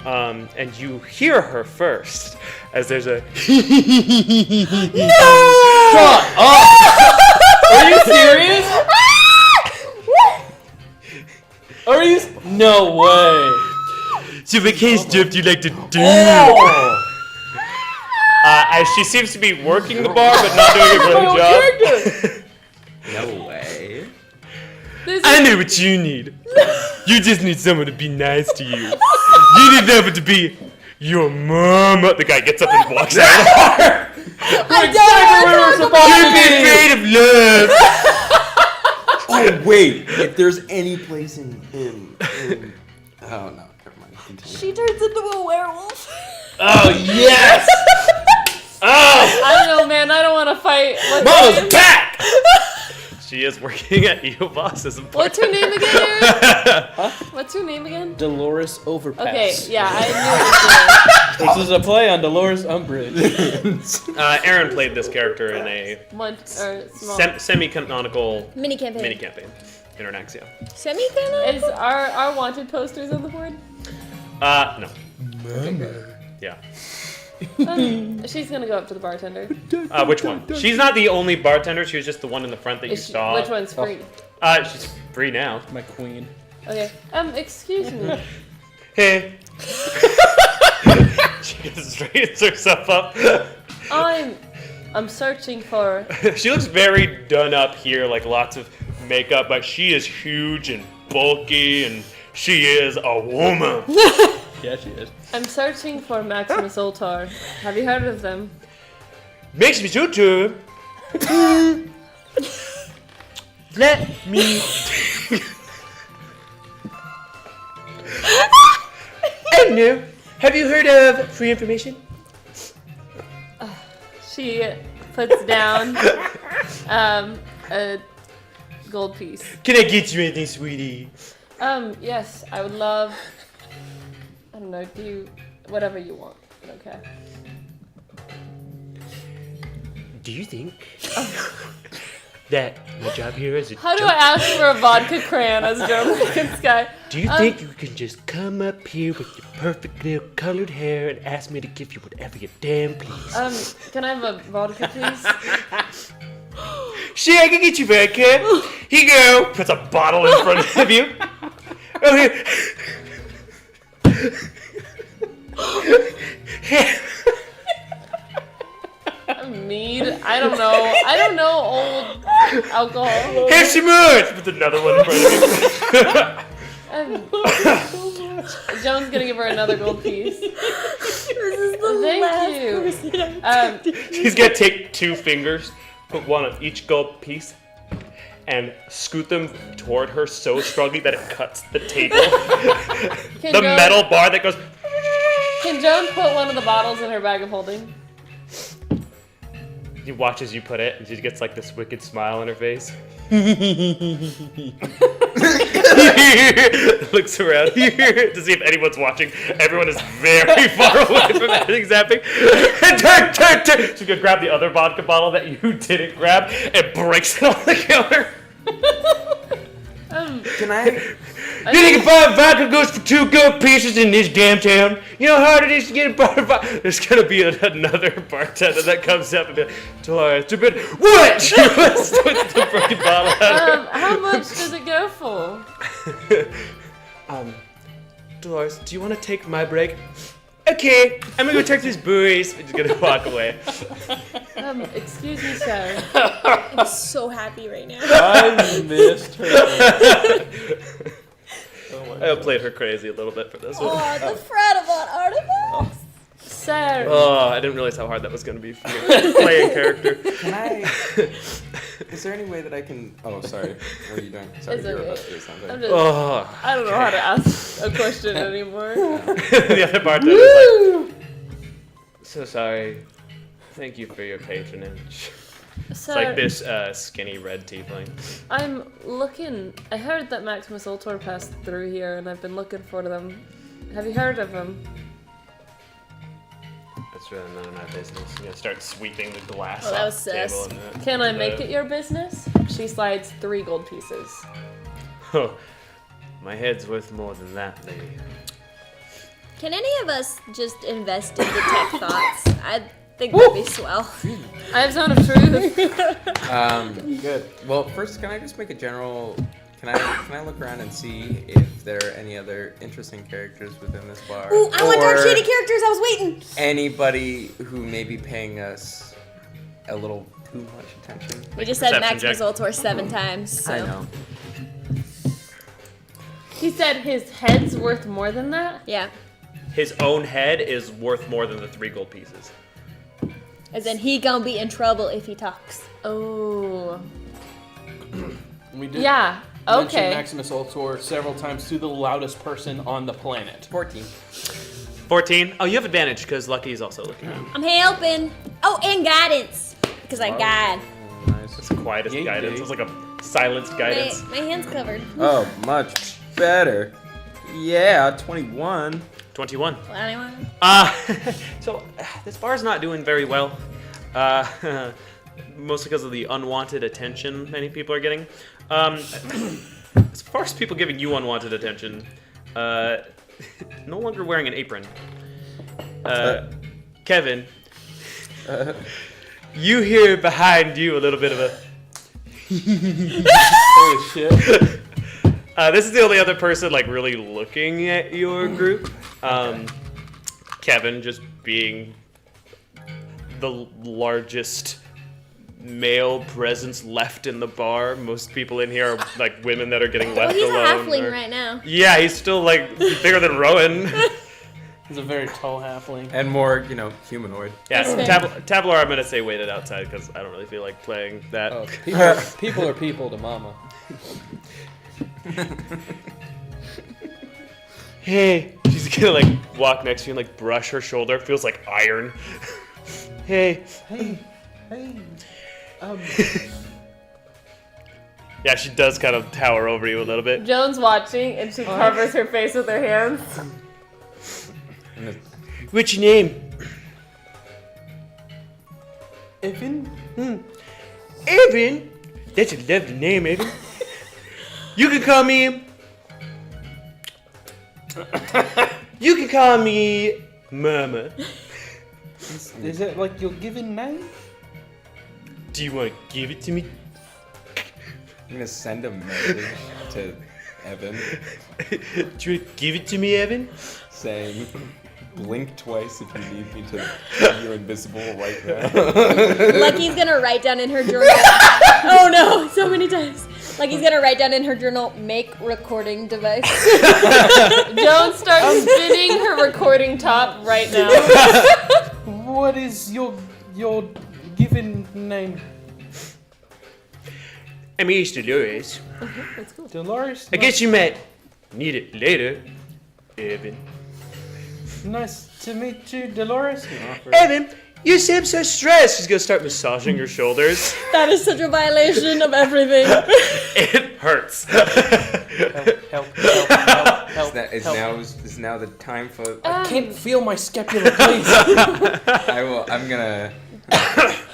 Speaker 2: And you hear her first as there's a
Speaker 5: No! Shut up! Are you serious? Are you? No way.
Speaker 2: So what kind of stuff do you like to do? As she seems to be working the bar but not doing a great job.
Speaker 1: No way.
Speaker 2: I know what you need. You just need someone to be nice to you. You need someone to be your mama. The guy gets up and walks out of the bar. You'd be afraid of love.
Speaker 1: Oh wait, if there's any place in oh no, never mind. Continue.
Speaker 4: She turns into a werewolf.
Speaker 2: Oh yes. Oh,
Speaker 3: I don't know, man. I don't want to fight.
Speaker 2: Mama's back. She is working at Eobos as a bartender.
Speaker 3: What's her name again, Aaron? What's her name again?
Speaker 5: Dolores Overpass.
Speaker 3: Okay, yeah, I knew
Speaker 5: This is a play on Dolores Umbridge.
Speaker 2: Aaron played this character in a
Speaker 3: it was small.
Speaker 2: semi-canonical
Speaker 4: Mini campaign.
Speaker 2: mini-campaign in Ernaxia.
Speaker 4: Semi-canon?
Speaker 3: Is our wanted posters on the board?
Speaker 2: No. Yeah.
Speaker 3: She's gonna go up to the bartender.
Speaker 2: Which one? She's not the only bartender. She was just the one in the front that you saw.
Speaker 3: Which one's free?
Speaker 2: She's free now.
Speaker 5: My queen.
Speaker 3: Okay. Excuse me.
Speaker 2: Hey. She just straightens herself up.
Speaker 3: I'm searching for.
Speaker 2: She looks very done up here, like lots of makeup, but she is huge and bulky, and she is a woman.
Speaker 5: Yeah, she is.
Speaker 3: I'm searching for Maximus Ultor. Have you heard of them?
Speaker 2: Maximus Ultor. Let me. I know. Have you heard of free information?
Speaker 3: She puts down a gold piece.
Speaker 2: Can I get you anything, sweetie?
Speaker 3: Yes, I would love. I don't know. Whatever you want? Okay.
Speaker 2: Do you think that my job here is a
Speaker 3: How do
Speaker 2: joke?
Speaker 3: I ask for a vodka crayon as Joe Lincoln's guy?
Speaker 2: Do you think you can just come up here with your perfect little colored hair and ask me to give you whatever you damn please?
Speaker 3: Can I have a vodka, please?
Speaker 2: Sure, I can get you vodka. Here you go. Puts a bottle in front of you. Oh, here.
Speaker 3: Mead? I don't know old alcohol.
Speaker 2: Have some more. Puts another one in front of you.
Speaker 3: Joan's gonna give her another gold piece.
Speaker 4: This is the
Speaker 3: Thank
Speaker 4: last
Speaker 3: you.
Speaker 4: person
Speaker 2: He's gonna take 2 fingers, put one on each gold piece, and scoot them toward her so strongly that it cuts the table. The metal bar that goes.
Speaker 3: Can Joan put one of the bottles in her bag of holding?
Speaker 2: He watches you put it, and she gets like this wicked smile on her face. Looks around to see if anyone's watching. Everyone is very far away from anything's happening. She's gonna grab the other vodka bottle that you didn't grab and breaks it on the counter.
Speaker 1: Can I?
Speaker 2: You think a bottle of vodka goes for 2 gold pieces in this damn town? You know how hard it is to get a bottle of vodka? There's gonna be another bartender that comes up and be like, Dolores, it's a bit. What? She wants to put the fucking bottle out.
Speaker 3: How much does it go for?
Speaker 2: Dolores, do you want to take my break? Okay, I'm gonna go check these buoys. I'm just gonna walk away.
Speaker 3: Excuse me, sir.
Speaker 4: I'm so happy right now.
Speaker 5: I missed her.
Speaker 2: I played her crazy a little bit for this one.
Speaker 4: Oh, the Fradabot artifacts.
Speaker 3: Sir.
Speaker 2: Oh, I didn't realize how hard that was gonna be for me. Playing character.
Speaker 1: Can I? Is there any way that I can? Oh, sorry. What are you doing? Sorry,
Speaker 3: It's
Speaker 1: you're
Speaker 3: okay.
Speaker 1: about to say something.
Speaker 3: I'm just,
Speaker 2: Oh.
Speaker 3: I don't know how to ask a question anymore.
Speaker 2: The other bartender's like, so sorry. Thank you for your patronage. It's
Speaker 3: So
Speaker 2: like this skinny red tiefling.
Speaker 3: I'm looking. I heard that Maximus Ultor passed through here, and I've been looking for them. Have you heard of him?
Speaker 2: That's really none of my business. You know, start sweeping the glass
Speaker 4: Oh, that
Speaker 2: off
Speaker 4: was
Speaker 2: the table.
Speaker 4: sus.
Speaker 2: And
Speaker 3: Can I make it your business? She slides 3 gold pieces.
Speaker 2: Oh, my head's worth more than that, lady.
Speaker 4: Can any of us just invest in Detect Thoughts? I think that'd be swell.
Speaker 3: I have Zone of Truth.
Speaker 1: Good. Well, first, can I just make a general? Can I look around and see if there are any other interesting characters within this bar?
Speaker 4: Ooh, I want dark
Speaker 1: Or
Speaker 4: shady characters. I was waiting.
Speaker 1: Anybody who may be paying us a little too much attention?
Speaker 4: We just said
Speaker 2: Perception
Speaker 4: Maximus
Speaker 2: check.
Speaker 4: Ultor 7 times. So.
Speaker 1: I know.
Speaker 3: He said his head's worth more than that?
Speaker 4: Yeah.
Speaker 2: His own head is worth more than the 3 gold pieces.
Speaker 4: As in, he gonna be in trouble if he talks.
Speaker 3: Oh.
Speaker 5: We did
Speaker 3: Yeah.
Speaker 5: mention
Speaker 3: Okay.
Speaker 5: Maximus Ultor several times to the loudest person on the planet.
Speaker 1: 14.
Speaker 2: 14. Oh, you have advantage because Lucky is also looking at him.
Speaker 4: I'm helping. Oh, and guidance. Because I guide.
Speaker 1: Nice.
Speaker 2: It's the quietest
Speaker 5: Yay,
Speaker 2: guidance.
Speaker 5: yay.
Speaker 2: It's like a silenced guidance.
Speaker 4: My hand's covered.
Speaker 1: Oh, much better. Yeah, 21.
Speaker 2: 21.
Speaker 4: Well, anyone?
Speaker 2: So this bar's not doing very well. Mostly because of the unwanted attention many people are getting. As far as people giving you unwanted attention, no longer wearing an apron. Kevin, you hear behind you a little bit of a.
Speaker 5: Holy shit.
Speaker 2: This is the only other person like really looking at your group. Kevin just being the largest male presence left in the bar. Most people in here are like women that are getting left
Speaker 4: Well, he's a
Speaker 2: alone.
Speaker 4: halfling
Speaker 2: or-
Speaker 4: right now.
Speaker 2: Yeah, he's still like bigger than Rowan.
Speaker 5: He's a very tall halfling.
Speaker 1: And more, humanoid.
Speaker 2: Yeah,
Speaker 4: That's fair.
Speaker 2: Tablar, I'm gonna say waited outside because I don't really feel like playing that.
Speaker 5: Oh, people are people to mama.
Speaker 2: Hey, she's gonna like walk next to you and like brush her shoulder. Feels like iron. Hey.
Speaker 5: Hey.
Speaker 2: Yeah, she does kind of tower over you a little bit.
Speaker 3: Joan's watching, and she covers her face with her hands.
Speaker 2: What's your name?
Speaker 5: Evan?
Speaker 2: Evan? That's a lovely name, Evan. You can call me... You can call me Mama.
Speaker 5: Is it like your given name?
Speaker 2: Do you want to give it to me?
Speaker 1: I'm gonna send a message to Evan
Speaker 2: Do you want to give it to me, Evan?
Speaker 1: saying, blink twice if you need me to you're invisible right now.
Speaker 4: Lucky's gonna write down in her journal. Oh no, so many times. Lucky's gonna write down in her journal, make recording device.
Speaker 3: Joan starts spinning her recording top right now.
Speaker 5: What is your given name?
Speaker 2: I'm East Dolores.
Speaker 5: Dolores?
Speaker 2: I guess you might need it later, Evan.
Speaker 5: Nice to meet you, Dolores.
Speaker 2: Evan, you seem so stressed. She's gonna start massaging your shoulders.
Speaker 4: That is such a violation of everything.
Speaker 2: It hurts.
Speaker 5: Help.
Speaker 1: Is now the time for
Speaker 5: I can't feel my scapula, please.
Speaker 1: I'm gonna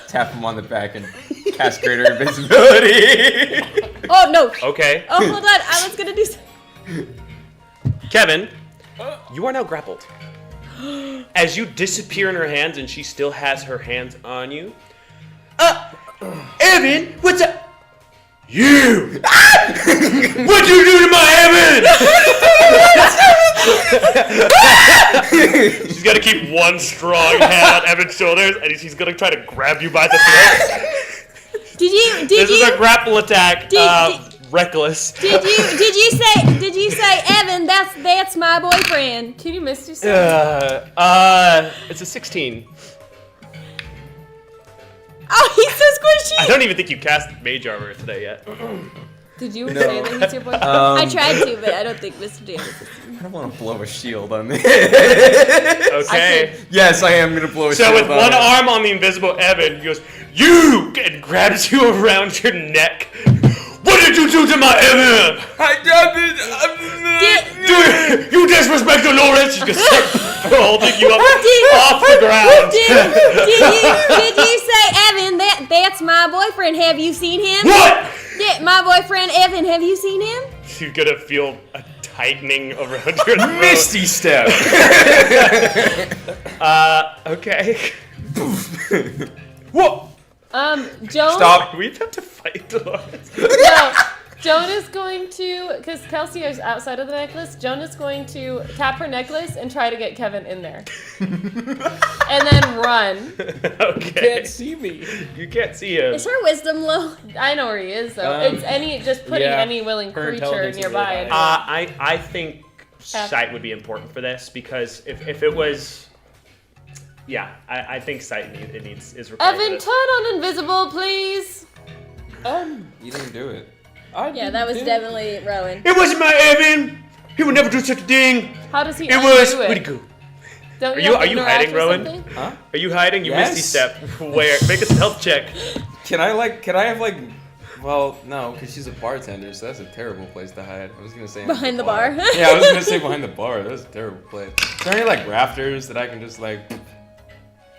Speaker 1: tap him on the back and cast greater invisibility.
Speaker 4: Oh no.
Speaker 2: Okay.
Speaker 4: Oh, hold on. I was gonna do something.
Speaker 2: Kevin, you are now grappled. As you disappear in her hands and she still has her hands on you. Evan, what's up? You! What'd you do to my Evan? She's gonna keep one strong hand on Evan's shoulders and she's gonna try to grab you by the throat.
Speaker 4: Did
Speaker 2: This
Speaker 4: you
Speaker 2: is a grapple attack.
Speaker 4: Did-
Speaker 2: Reckless.
Speaker 4: did you say Evan, that's my boyfriend.
Speaker 3: Can you misty step?
Speaker 2: It's a 16.
Speaker 4: Oh, he's so squishy.
Speaker 2: I don't even think you cast Mage Armor today yet.
Speaker 3: Did you say that he's your boyfriend?
Speaker 4: I tried to, but I don't think Mr. Dan is.
Speaker 1: I don't want to blow a shield on me.
Speaker 2: Okay.
Speaker 1: Yes, I am gonna blow a shield
Speaker 2: So with
Speaker 1: on
Speaker 2: one
Speaker 1: it.
Speaker 2: arm on the invisible Evan, he goes, "You!" and grabs you around your neck. What did you do to my Evan? You disrespect Dolores! She just starts holding you up off the ground.
Speaker 4: Did you say, Evan, that's my boyfriend? Have you seen him?
Speaker 2: What?
Speaker 4: Yeah, my boyfriend, Evan, have you seen him?
Speaker 2: You're gonna feel a tightening around your throat.
Speaker 1: Misty step.
Speaker 2: Okay. What?
Speaker 3: Joan.
Speaker 1: Stop.
Speaker 2: We have to fight Dolores.
Speaker 3: No. Joan is going to, because Kelsey is outside of the necklace, Joan is going to tap her necklace and try to get Kevin in there. And then run.
Speaker 2: Okay.
Speaker 5: Can't see me.
Speaker 2: You can't see him.
Speaker 4: Is her wisdom low?
Speaker 3: I know where he is, though. It's just putting
Speaker 5: yeah,
Speaker 3: any willing
Speaker 5: her
Speaker 3: creature
Speaker 5: intelligence is
Speaker 3: nearby.
Speaker 5: really
Speaker 3: and-
Speaker 2: I think sight would be important for this because if it was, yeah, I think sight is required. for
Speaker 3: Evan,
Speaker 2: this.
Speaker 3: turn on invisible, please.
Speaker 1: You didn't do it.
Speaker 4: Yeah, that was definitely Rowan.
Speaker 2: It wasn't my Evan. He would never do such a thing.
Speaker 3: How does he
Speaker 2: It was.
Speaker 3: undo
Speaker 2: Where'd
Speaker 3: it?
Speaker 2: he go?
Speaker 3: Don't
Speaker 2: Are you
Speaker 3: have to interact
Speaker 2: hiding,
Speaker 3: with
Speaker 2: Rowan?
Speaker 3: something?
Speaker 1: Huh?
Speaker 2: Are you hiding? You
Speaker 1: Yes.
Speaker 2: misty step. Where? Make a stealth check.
Speaker 1: Can I have like? Well, no, because she's a bartender, so that's a terrible place to hide. I was gonna say
Speaker 4: Behind the bar.
Speaker 1: Yeah, I was gonna say behind the bar. That's a terrible place. Is there any like rafters that I can just like?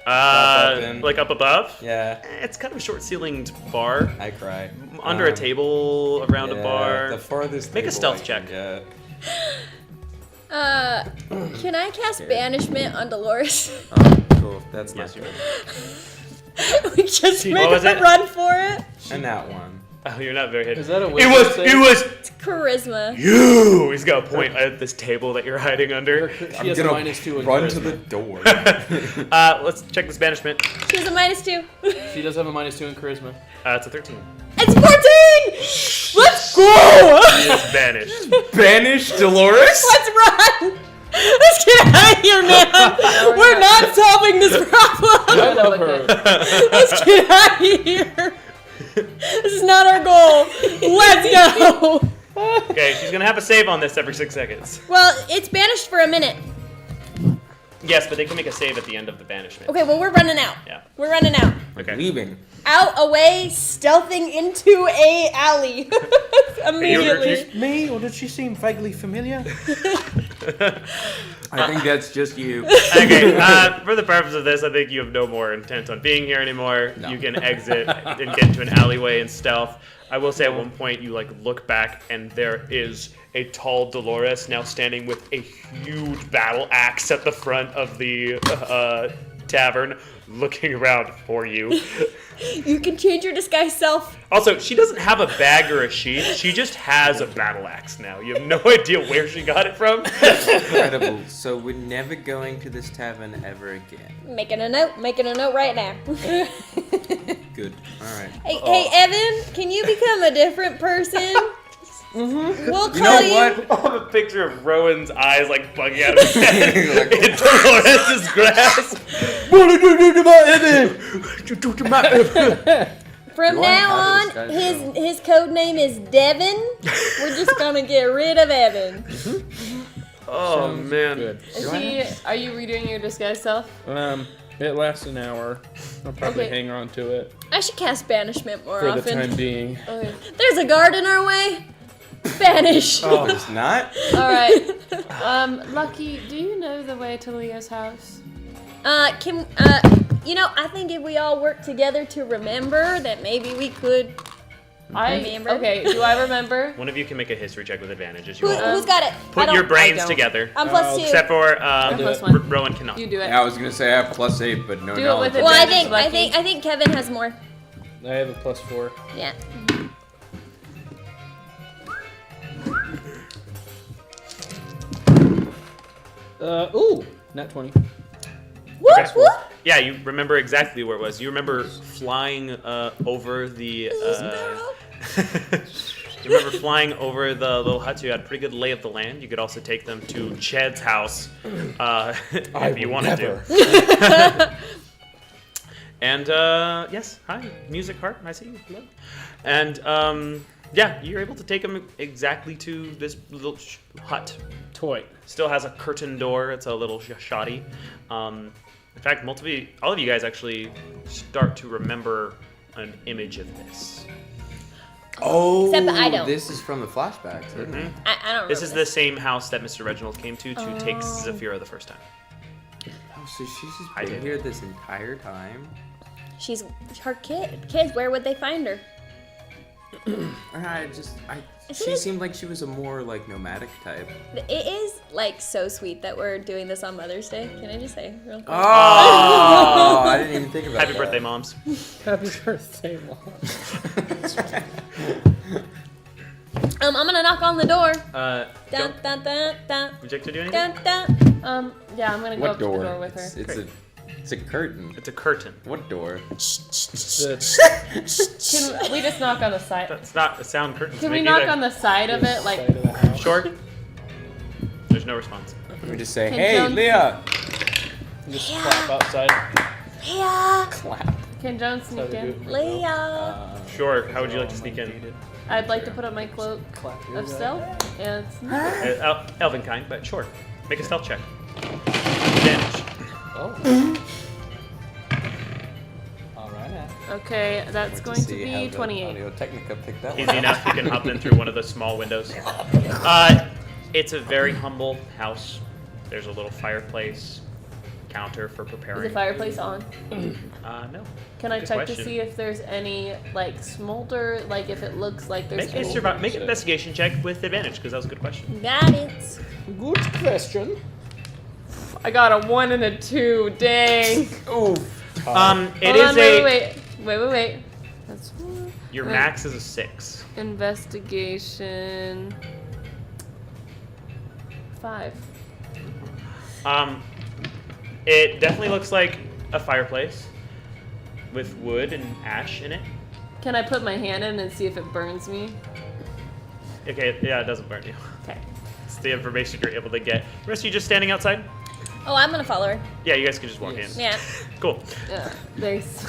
Speaker 1: up in?
Speaker 2: Like up above?
Speaker 1: Yeah,
Speaker 2: It's kind of a short-ceilinged bar.
Speaker 1: I cry.
Speaker 2: Under a table, around a
Speaker 1: Yeah,
Speaker 2: bar.
Speaker 1: The farthest.
Speaker 2: Make a
Speaker 1: table
Speaker 2: stealth
Speaker 1: I
Speaker 2: check.
Speaker 1: can get.
Speaker 4: Can I cast banishment on Dolores?
Speaker 1: Oh, cool. That's
Speaker 2: Yes,
Speaker 1: not
Speaker 2: you
Speaker 1: good.
Speaker 4: We just
Speaker 2: What
Speaker 4: make
Speaker 2: was
Speaker 4: a
Speaker 2: it?
Speaker 4: run for it.
Speaker 1: And that one.
Speaker 2: Oh, you're not very hidden.
Speaker 5: Is that a
Speaker 2: It
Speaker 5: wisdom
Speaker 2: was.
Speaker 5: save?
Speaker 2: It was
Speaker 4: It's charisma.
Speaker 2: you. He's got a point at this table that you're hiding under.
Speaker 5: She
Speaker 1: I'm
Speaker 5: has a
Speaker 1: gonna
Speaker 5: -2 in
Speaker 1: run
Speaker 5: charisma.
Speaker 1: to the door.
Speaker 2: Let's check this banishment.
Speaker 4: She has a -2.
Speaker 5: She does have a -2 in charisma.
Speaker 2: It's a 13.
Speaker 4: It's 14! Let's go!
Speaker 2: He is banished.
Speaker 1: Banish Dolores.
Speaker 4: Let's run! Let's get out of here, man! We're not solving this problem!
Speaker 5: I love her.
Speaker 4: Let's get out of here! This is not our goal! Let's go!
Speaker 2: Okay, she's gonna have a save on this every 6 seconds.
Speaker 4: Well, it's banished for a minute.
Speaker 2: Yes, but they can make a save at the end of the banishment.
Speaker 4: Okay, well, we're running out.
Speaker 2: Yeah.
Speaker 4: We're running out.
Speaker 2: Okay.
Speaker 1: Leaving.
Speaker 4: Out, away, stealthing into a alley. Immediately.
Speaker 5: Me, or did she seem vaguely familiar?
Speaker 1: I think that's just you.
Speaker 2: Okay, for the purpose of this, I think you have no more intent on being here anymore.
Speaker 1: No.
Speaker 2: You can exit and get into an alleyway in stealth. I will say at one point you look back and there is a tall Dolores now standing with a huge battle axe at the front of the tavern, looking around for you.
Speaker 4: You can change your disguise self.
Speaker 2: Also, she doesn't have a bag or a sheath. She just has a battle axe now. You have no idea where she got it from.
Speaker 1: Incredible. So we're never going to this tavern ever again.
Speaker 4: Making a note right now.
Speaker 1: Good. All right.
Speaker 4: Hey, Evan, can you become a different person? We'll call
Speaker 1: You know what?
Speaker 2: I have a picture of Rowan's eyes bugging out of his head in Dolores' grasp.
Speaker 5: What did you do to my Evan?
Speaker 4: From
Speaker 1: Do I
Speaker 4: now
Speaker 1: have
Speaker 4: on,
Speaker 1: a disguise self?
Speaker 4: his code name is Devin. We're just gonna get rid of Evan.
Speaker 2: Oh, man.
Speaker 5: Good.
Speaker 3: Are you redoing your disguise self?
Speaker 5: It lasts an hour. I'll probably
Speaker 3: Okay.
Speaker 5: hang on to it
Speaker 4: I should cast banishment more
Speaker 5: for
Speaker 4: often.
Speaker 5: the time being.
Speaker 3: Okay.
Speaker 4: There's a guard in our way. Banish.
Speaker 1: Oh, it's not?
Speaker 3: All right. Lucky, do you know the way to Leo's house?
Speaker 4: I think if we all work together to remember that maybe we could. Remember?
Speaker 3: Okay. Do I remember?
Speaker 2: One of you can make a history check with advantage as you roll.
Speaker 4: Who's got it? I
Speaker 2: Put
Speaker 4: don't-
Speaker 2: your brains
Speaker 3: don't.
Speaker 2: together.
Speaker 4: I'm +2.
Speaker 2: Except for
Speaker 3: plus one.
Speaker 2: Rowan cannot.
Speaker 3: You do it.
Speaker 1: Yeah, I was gonna say I have +8, but no
Speaker 3: Do it
Speaker 1: knowledge.
Speaker 3: with
Speaker 4: Well, I
Speaker 3: advantage,
Speaker 4: think
Speaker 3: Lucky.
Speaker 4: Kevin has more.
Speaker 5: I have a +4.
Speaker 4: Yeah.
Speaker 5: Nat 20.
Speaker 4: Whoop
Speaker 2: Okay.
Speaker 4: whoop.
Speaker 2: Yeah, you remember exactly where it was. You remember flying over the. You remember flying over the little huts. You had a pretty good lay of the land. You could also take them to Ched's house if you wanted to. And yes, hi, Music Heart. I see you. Hello. And yeah, you're able to take him exactly to this little hut.
Speaker 5: Toy.
Speaker 2: Still has a curtain door. It's a little shoddy. In fact, all of you guys actually start to remember an image of this.
Speaker 1: Oh,
Speaker 4: Except I don't.
Speaker 1: This is from the flashbacks, isn't it?
Speaker 4: I don't remember.
Speaker 2: This is the same house that Mr. Reginald came to take Zafira the first time.
Speaker 1: Oh, so she's just
Speaker 2: I
Speaker 1: been
Speaker 2: did.
Speaker 1: here this entire time?
Speaker 4: She's her kids. Where would they find her?
Speaker 1: She seemed like she was a more like nomadic type.
Speaker 4: It is like so sweet that we're doing this on Mother's Day. Can I just say real quick?
Speaker 1: Oh, I didn't even think about
Speaker 2: Happy
Speaker 1: that.
Speaker 2: birthday, moms.
Speaker 5: Happy birthday, Mom.
Speaker 4: I'm gonna knock on the door.
Speaker 2: Dun,
Speaker 4: Dun dun dun dun
Speaker 2: would you like to do anything?
Speaker 4: dun dun.
Speaker 3: Yeah, I'm gonna go
Speaker 1: What
Speaker 3: up to
Speaker 1: door?
Speaker 3: the door with her.
Speaker 1: It's a curtain.
Speaker 2: It's a curtain.
Speaker 1: What door?
Speaker 3: Can we just knock on the side?
Speaker 2: That's not a sound curtain.
Speaker 3: Can we knock on the side of it? Like,
Speaker 2: Short. There's no response.
Speaker 1: We just say,
Speaker 3: Can
Speaker 1: "Hey,
Speaker 3: Jones-
Speaker 1: Leah."
Speaker 5: Just clap outside.
Speaker 4: Leah,
Speaker 1: Clap.
Speaker 3: can Jones sneak in?
Speaker 4: Leah.
Speaker 2: Sure. How would you like to sneak in?
Speaker 3: I'd like to put up my cloak of stealth and sneak.
Speaker 2: Elven kind, but sure. Make a stealth check. Advantage.
Speaker 5: Oh. All right.
Speaker 3: Okay, that's going to be 28.
Speaker 1: Audio Technica picked that
Speaker 2: Easy
Speaker 1: one.
Speaker 2: enough. You can hop in through one of the small windows. It's a very humble house. There's a little fireplace, counter for
Speaker 3: Is
Speaker 2: preparing.
Speaker 3: the fireplace on?
Speaker 2: No.
Speaker 3: Can I
Speaker 2: Good
Speaker 3: check
Speaker 2: question.
Speaker 3: to see if there's any like smolder? Like if it looks like there's any.
Speaker 2: Make an investigation check with advantage because that was a good question.
Speaker 4: Got it.
Speaker 5: Good question.
Speaker 3: I got a 1 and a 2. Dang.
Speaker 2: It
Speaker 3: Hold
Speaker 2: is
Speaker 3: on, wait. That's
Speaker 2: your max is a 6.
Speaker 3: investigation. 5.
Speaker 2: It definitely looks like a fireplace with wood and ash in it.
Speaker 3: Can I put my hand in and see if it burns me?
Speaker 2: Okay, yeah, it doesn't burn you.
Speaker 3: Okay.
Speaker 2: It's the information you're able to get. The rest of you just standing outside?
Speaker 4: Oh, I'm gonna follow her.
Speaker 2: Yeah, you guys can just walk in.
Speaker 4: Yeah.
Speaker 2: Cool.
Speaker 3: Yeah. Thanks.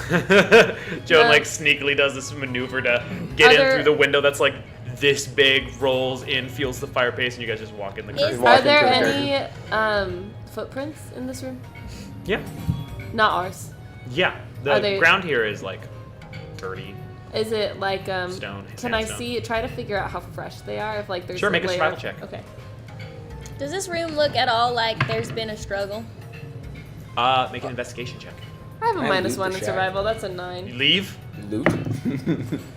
Speaker 2: Joan like sneakily does this maneuver to get in through the window that's like this big, rolls in, feels the fireplace, and you guys just walk in the curtain.
Speaker 3: Are there any footprints in this room?
Speaker 2: Yeah.
Speaker 3: Not ours.
Speaker 2: Yeah.
Speaker 3: Are
Speaker 2: The
Speaker 3: they-
Speaker 2: ground here is like dirty.
Speaker 3: Is it like
Speaker 2: Stone,
Speaker 3: Can I
Speaker 2: sandstone.
Speaker 3: try to figure out how fresh they are? If like there's
Speaker 2: Sure, make a
Speaker 3: layer
Speaker 2: survival
Speaker 3: of-
Speaker 2: check.
Speaker 3: Okay.
Speaker 4: Does this room look at all like there's been a struggle?
Speaker 2: Make an investigation check.
Speaker 3: I have a
Speaker 1: I
Speaker 3: minus
Speaker 1: loot
Speaker 3: 1
Speaker 1: the
Speaker 3: in
Speaker 1: shack.
Speaker 3: survival. That's a
Speaker 2: You
Speaker 3: 9.
Speaker 2: leave.
Speaker 1: Loot.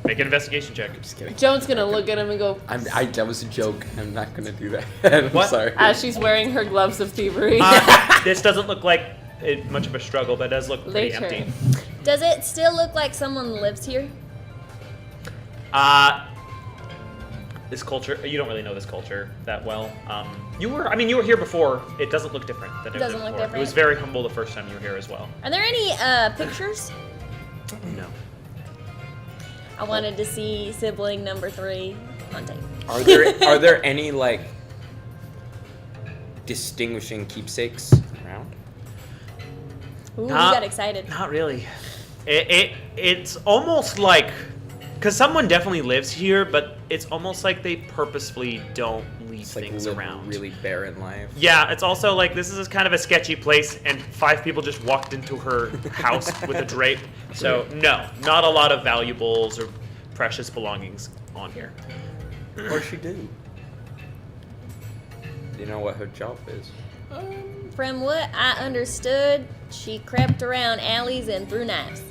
Speaker 2: Make an investigation check.
Speaker 1: Just kidding.
Speaker 3: Joan's gonna look at him and go
Speaker 1: That was a joke. I'm not gonna do that. I'm
Speaker 2: What?
Speaker 1: sorry.
Speaker 3: as she's wearing her gloves of thievery.
Speaker 2: This doesn't look like much of a struggle, but it does look pretty
Speaker 3: Later.
Speaker 2: empty.
Speaker 4: Does it still look like someone lives here?
Speaker 2: This culture, you don't really know this culture that well. You were here before. It doesn't look different than it
Speaker 4: Doesn't
Speaker 2: did
Speaker 4: look
Speaker 2: before. It was
Speaker 4: different.
Speaker 2: very humble the first time you were here as well.
Speaker 4: Are there any pictures?
Speaker 2: No.
Speaker 4: I wanted to see sibling number 3 on tape.
Speaker 1: Are there any like distinguishing keepsakes around?
Speaker 4: Ooh, you
Speaker 2: Not-
Speaker 4: got excited.
Speaker 2: Not really. It's almost like, because someone definitely lives here, but it's almost like they purposefully don't leave
Speaker 1: It's like
Speaker 2: things
Speaker 1: live a
Speaker 2: around.
Speaker 1: really barren life.
Speaker 2: Yeah, it's also like this is kind of a sketchy place, and 5 people just walked into her house with a drape. So no, not a lot of valuables or precious belongings on here.
Speaker 1: Or she do. Do you know what her job is?
Speaker 4: From what I understood, she crept around alleys and through knives.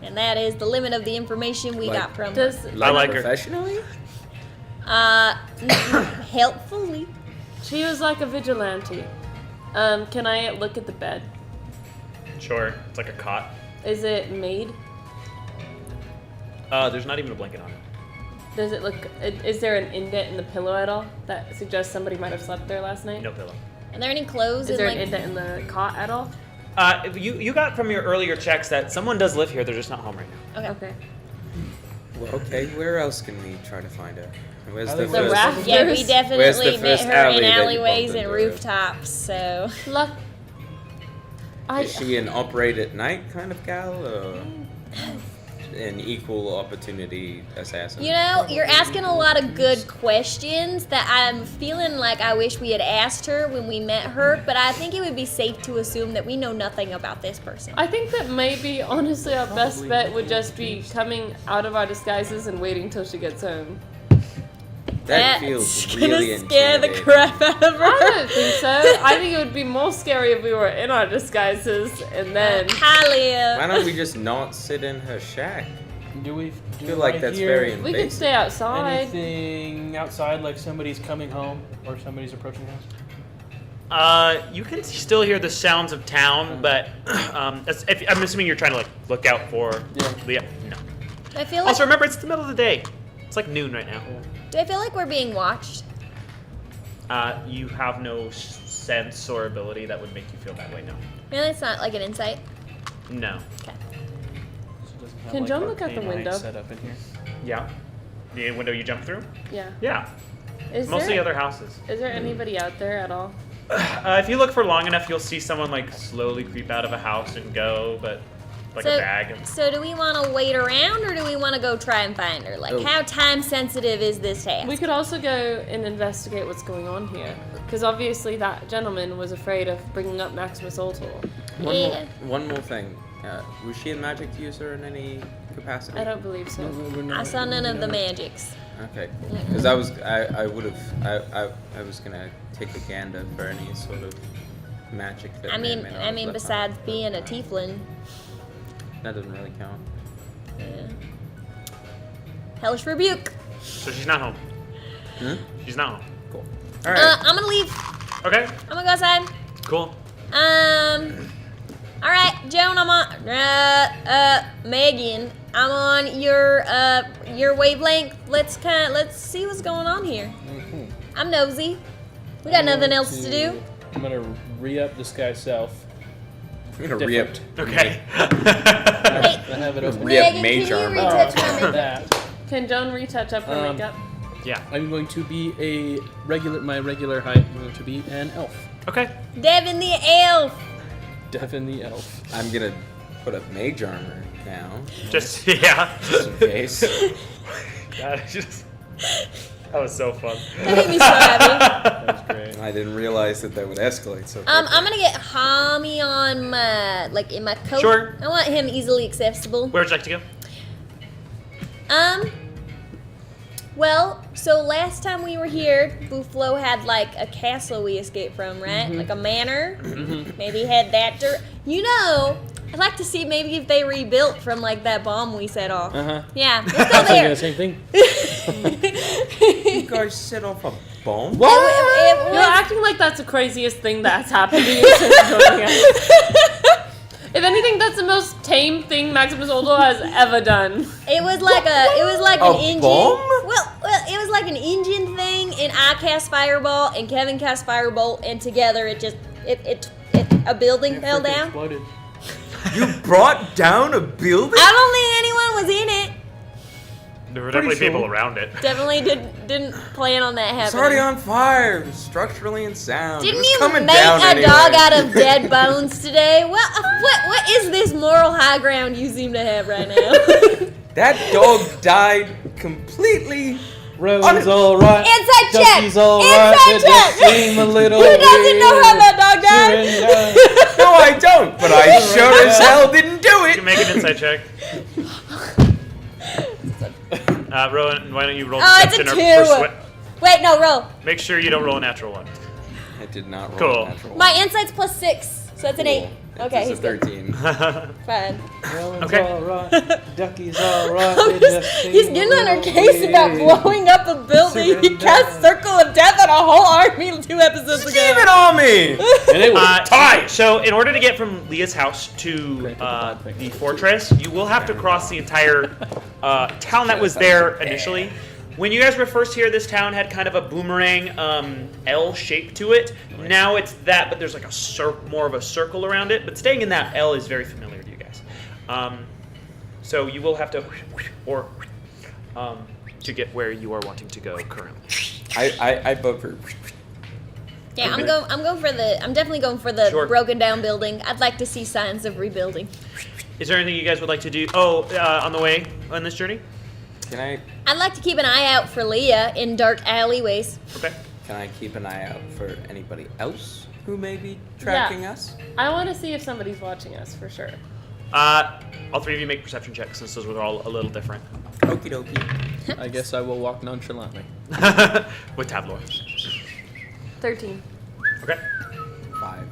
Speaker 4: And that is the limit of the information we
Speaker 1: Like-
Speaker 4: got from
Speaker 3: Does
Speaker 4: her.
Speaker 2: I like her.
Speaker 1: Professionally?
Speaker 4: Helpfully.
Speaker 3: she was like a vigilante? Can I look at the bed?
Speaker 2: Sure, it's like a cot.
Speaker 3: Is it made?
Speaker 2: There's not even a blanket on it.
Speaker 3: Does it look? Is there an indent in the pillow at all that suggests somebody might have slept there last night?
Speaker 2: No pillow.
Speaker 4: Are there any clothes
Speaker 3: Is
Speaker 4: in
Speaker 3: there
Speaker 4: like
Speaker 3: an indent in the cot at all?
Speaker 2: You got from your earlier checks that someone does live here. They're just not home right now.
Speaker 4: Okay.
Speaker 3: Okay.
Speaker 1: Well, okay, where else can we try to find her? Where's
Speaker 5: Alley-
Speaker 1: the
Speaker 3: The
Speaker 1: first?
Speaker 3: raft-
Speaker 4: Yeah, we
Speaker 3: Where's the
Speaker 4: definitely met
Speaker 1: first
Speaker 4: her
Speaker 1: alley
Speaker 4: in
Speaker 1: that you
Speaker 4: alleyways
Speaker 1: bumped
Speaker 4: and
Speaker 1: into her?
Speaker 4: rooftops, so
Speaker 3: Look.
Speaker 1: Is she an operate at night kind of gal, or an equal opportunity assassin?
Speaker 4: You know, you're asking a lot of good questions that I'm feeling like I wish we had asked her when we met her, but I think it would be safe to assume that we know nothing about this person.
Speaker 3: I think that maybe, honestly, our best bet would just be coming out of our disguises and waiting till she gets home.
Speaker 1: That
Speaker 4: That's
Speaker 1: feels
Speaker 4: gonna
Speaker 1: really
Speaker 4: scare the
Speaker 1: intimidating.
Speaker 4: crap out of her.
Speaker 3: I don't think so. I think it would be more scary if we were in our disguises and then.
Speaker 4: Hi,
Speaker 1: Why
Speaker 4: Leo.
Speaker 1: don't we just not sit in her shack?
Speaker 5: Do
Speaker 1: I feel like that's
Speaker 5: hear
Speaker 1: very
Speaker 3: We could stay outside.
Speaker 5: anything outside, like somebody's coming home or somebody's approaching the house?
Speaker 2: You can still hear the sounds of town, but I'm assuming you're trying to like look out for Leah. No.
Speaker 4: Do I feel like
Speaker 2: Also, remember it's the middle of the day. It's like noon right now.
Speaker 4: do I feel like we're being watched?
Speaker 2: You have no sense or ability that would make you feel that way. No.
Speaker 4: Really, it's not like an insight.
Speaker 2: No.
Speaker 4: Okay.
Speaker 3: Can John look out the
Speaker 5: arcane
Speaker 3: window?
Speaker 5: lights set up in here.
Speaker 2: Yeah. The window you jump through?
Speaker 3: Yeah.
Speaker 2: Yeah.
Speaker 3: Is
Speaker 2: Mostly
Speaker 3: there,
Speaker 2: other houses.
Speaker 3: is there anybody out there at all?
Speaker 2: If you look for long enough, you'll see someone like slowly creep out of a house and go, but like a bag.
Speaker 4: So do we want to wait around or do we want to go try and find her? Like,
Speaker 1: Oh.
Speaker 4: how time sensitive is this task?
Speaker 3: We could also go and investigate what's going on here. Because obviously that gentleman was afraid of bringing up Maximus Ultor.
Speaker 4: Yeah.
Speaker 1: One more thing. Was she a magic user in any capacity?
Speaker 3: I don't believe so.
Speaker 4: I saw none of the magics.
Speaker 1: Okay. Because I was gonna take a gander for any sort of magic that
Speaker 4: I
Speaker 1: may or
Speaker 4: mean,
Speaker 1: may not
Speaker 4: I
Speaker 1: have
Speaker 4: mean,
Speaker 1: left
Speaker 4: besides
Speaker 1: behind.
Speaker 4: being a tiefling,
Speaker 1: That doesn't really count.
Speaker 4: yeah. Hellish rebuke.
Speaker 2: So she's not home.
Speaker 1: Hmm?
Speaker 2: She's not home.
Speaker 1: Cool. All right.
Speaker 4: I'm gonna leave.
Speaker 2: Okay.
Speaker 4: I'm gonna go outside.
Speaker 2: Cool.
Speaker 4: All right, Joan. I'm on. Megan. I'm on your wavelength. Let's see what's going on here. I'm nosy. We got nothing else to do.
Speaker 5: I'm gonna re-up disguise self.
Speaker 1: I'm gonna re-up.
Speaker 2: Okay.
Speaker 4: Hey,
Speaker 5: I have it open.
Speaker 1: Re-up
Speaker 4: Megan,
Speaker 1: mage
Speaker 4: can you
Speaker 1: armor.
Speaker 4: retouch my makeup?
Speaker 5: That.
Speaker 3: Can Joan retouch up her makeup?
Speaker 2: Yeah.
Speaker 5: I'm going to be my regular height. I'm going to be an elf.
Speaker 2: Okay.
Speaker 4: Devin the elf.
Speaker 5: Devin the elf.
Speaker 1: I'm gonna put up mage armor now,
Speaker 2: Just yeah.
Speaker 1: just in case.
Speaker 2: That was so fun.
Speaker 4: That made me so happy.
Speaker 5: That was great.
Speaker 1: I didn't realize that would escalate so quickly.
Speaker 4: I'm gonna get Hami on my in my coat.
Speaker 2: Sure.
Speaker 4: I want him easily accessible.
Speaker 2: Where would you like to go?
Speaker 4: Well, so last time we were here, Buffalo had like a castle we escaped from, right? Like a manor. Maybe had that. You know, I'd like to see maybe if they rebuilt from like that bomb we set off. Yeah, let's go
Speaker 5: I'm thinking
Speaker 4: there.
Speaker 5: the same thing.
Speaker 1: You guys set off a bomb?
Speaker 4: It
Speaker 3: You're
Speaker 4: was-
Speaker 3: acting like that's the craziest thing that's happened to you since joining us. If anything, that's the most tame thing Maximus Ultor has ever done.
Speaker 4: It was like
Speaker 1: A
Speaker 4: an engine.
Speaker 1: bomb?
Speaker 4: Well, it was like an engine thing, and I cast Fireball, and Kevin cast Firebolt, and together it a building fell
Speaker 5: Freaking
Speaker 4: down.
Speaker 5: Exploded.
Speaker 1: You brought down a building?
Speaker 4: I don't think anyone was in it.
Speaker 2: There were definitely
Speaker 5: Pretty
Speaker 2: people
Speaker 5: sure.
Speaker 2: around it.
Speaker 4: Definitely didn't plan on that
Speaker 1: It's
Speaker 4: happening.
Speaker 1: already on fire. It was structurally unsound.
Speaker 4: Didn't
Speaker 1: it was
Speaker 4: you
Speaker 1: coming
Speaker 4: make
Speaker 1: down
Speaker 4: a
Speaker 1: anyway.
Speaker 4: dog out of dead bones today? What is this moral high ground you seem to have right now?
Speaker 1: That dog died completely.
Speaker 5: Rose
Speaker 1: Honest-
Speaker 5: alright.
Speaker 4: Inside check!
Speaker 5: Ducky's alright.
Speaker 4: Inside
Speaker 5: It
Speaker 4: check!
Speaker 5: just seem a little
Speaker 4: Who doesn't know how
Speaker 5: weird.
Speaker 4: that dog died?
Speaker 1: No, I don't, but I sure as hell didn't do
Speaker 2: You
Speaker 1: it.
Speaker 2: can make an insight check. Rowan, why don't you roll
Speaker 4: Oh, it's a
Speaker 2: deception
Speaker 4: 2.
Speaker 2: or persuade?
Speaker 4: Wait, no, roll.
Speaker 2: Make sure you don't roll a natural one.
Speaker 1: I did not roll
Speaker 2: Cool.
Speaker 1: a natural
Speaker 4: My
Speaker 1: one.
Speaker 4: insight's +6, so that's an 8. Okay,
Speaker 1: It's
Speaker 4: he's
Speaker 1: a
Speaker 4: good.
Speaker 1: 13.
Speaker 4: Fine.
Speaker 5: Rowan's
Speaker 2: Okay.
Speaker 5: alright. Ducky's alright. It just
Speaker 4: He's
Speaker 5: seem
Speaker 4: getting
Speaker 5: a
Speaker 4: on her
Speaker 5: little
Speaker 4: case about
Speaker 5: weird.
Speaker 4: blowing up a building. He
Speaker 5: Surrender.
Speaker 4: cast Circle of Death on a whole army 2 episodes ago.
Speaker 1: Keep it on me.
Speaker 5: And it was tight.
Speaker 2: So, in order to get from Leah's house to
Speaker 5: Great, bad thing.
Speaker 2: the fortress, you will have to cross the entire town that was there initially. When you guys were first here, this town had kind of a boomerang L shape to it. Now it's that, but there's like a more of a circle around it. But staying in that L is very familiar to you guys. So you will have to, to get where you are wanting to go currently.
Speaker 1: I vote for.
Speaker 4: Yeah, I'm definitely going for the
Speaker 2: Sure.
Speaker 4: broken down building. I'd like to see signs of rebuilding.
Speaker 2: Is there anything you guys would like to do? Oh, on the way on this journey?
Speaker 1: Can I
Speaker 4: I'd like to keep an eye out for Leah in dark alleyways.
Speaker 2: Okay.
Speaker 1: keep an eye out for anybody else who may be tracking us?
Speaker 3: I want to see if somebody's watching us for sure.
Speaker 2: All three of you make perception checks since those were all a little different.
Speaker 1: Okie dokie.
Speaker 5: I guess I will walk nonchalantly.
Speaker 2: With Tabloid.
Speaker 3: 13.
Speaker 2: Okay.
Speaker 1: 5.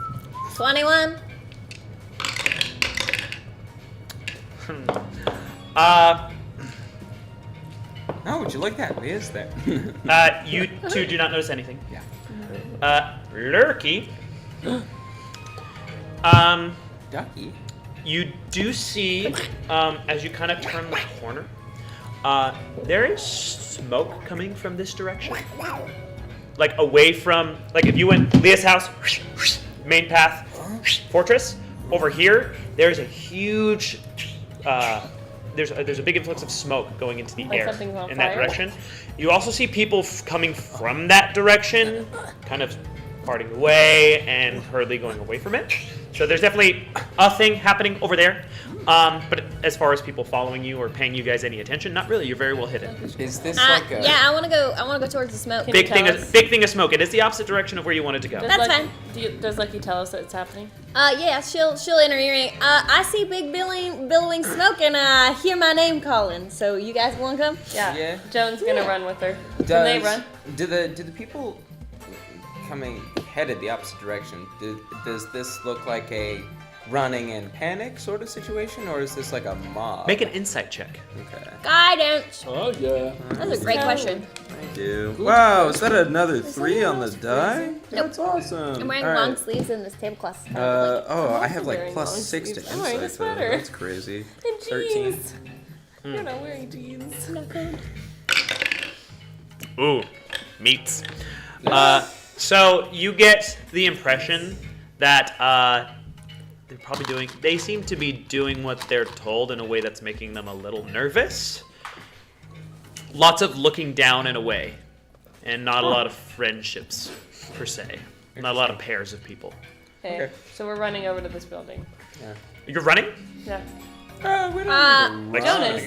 Speaker 4: 21.
Speaker 1: Oh, would you like that? Leah's there.
Speaker 2: You two do not notice anything.
Speaker 1: Yeah.
Speaker 2: Lurky.
Speaker 1: Ducky.
Speaker 2: You do see, as you kind of turn the corner, there is smoke coming from this direction. Like away from, like if you went Leah's house, main path, fortress. Over here, there's a huge, there's a big influx of smoke going into the
Speaker 3: Like
Speaker 2: air
Speaker 3: something's on
Speaker 2: in that
Speaker 3: fire?
Speaker 2: direction. You also see people coming from that direction, kind of parting away and hurriedly going away from it. So there's definitely a thing happening over there. But as far as people following you or paying you guys any attention, not really. You're very well hidden.
Speaker 1: Is this like a...
Speaker 4: Yeah, I want to go towards the smoke.
Speaker 3: Can
Speaker 2: Big
Speaker 3: you
Speaker 2: thing,
Speaker 3: tell us?
Speaker 2: big thing of smoke. It is the opposite direction of where you wanted to go.
Speaker 3: Does
Speaker 4: That's
Speaker 3: Lucky,
Speaker 4: fine.
Speaker 3: Does Lucky tell us that it's happening?
Speaker 4: Yeah, she'll enter hearing. I see big billowing smoke and I hear my name calling. So you guys want to come?
Speaker 3: Yeah. Joan's gonna
Speaker 4: Yeah.
Speaker 3: run with her. Can they run?
Speaker 1: Do the people coming headed the opposite direction? Does this look like a running in panic sort of situation, or is this like a mob?
Speaker 2: Make an insight check.
Speaker 1: Okay.
Speaker 4: Guidance.
Speaker 5: Oh yeah.
Speaker 4: That's a great question.
Speaker 1: Thank you. Wow, is that another 3 on the die? That's awesome.
Speaker 4: I'm wearing
Speaker 1: All
Speaker 4: long
Speaker 1: right.
Speaker 4: sleeves in this tablecloth.
Speaker 1: I have like
Speaker 3: wearing
Speaker 1: plus
Speaker 3: long
Speaker 1: 6 to
Speaker 3: sleeves. I'm wearing a
Speaker 1: insight though.
Speaker 3: sweater.
Speaker 1: That's crazy.
Speaker 3: And
Speaker 1: 13.
Speaker 3: jeans. You're not wearing jeans.
Speaker 2: Ooh, meats. So you get the impression that they seem to be doing what they're told in a way that's making them a little nervous. Lots of looking down and away, and not a lot of friendships, per se. Not a lot of pairs of people.
Speaker 3: Okay. So we're running over to this building.
Speaker 2: You're running?
Speaker 3: Yeah.
Speaker 1: We don't
Speaker 2: Like
Speaker 3: Jonas.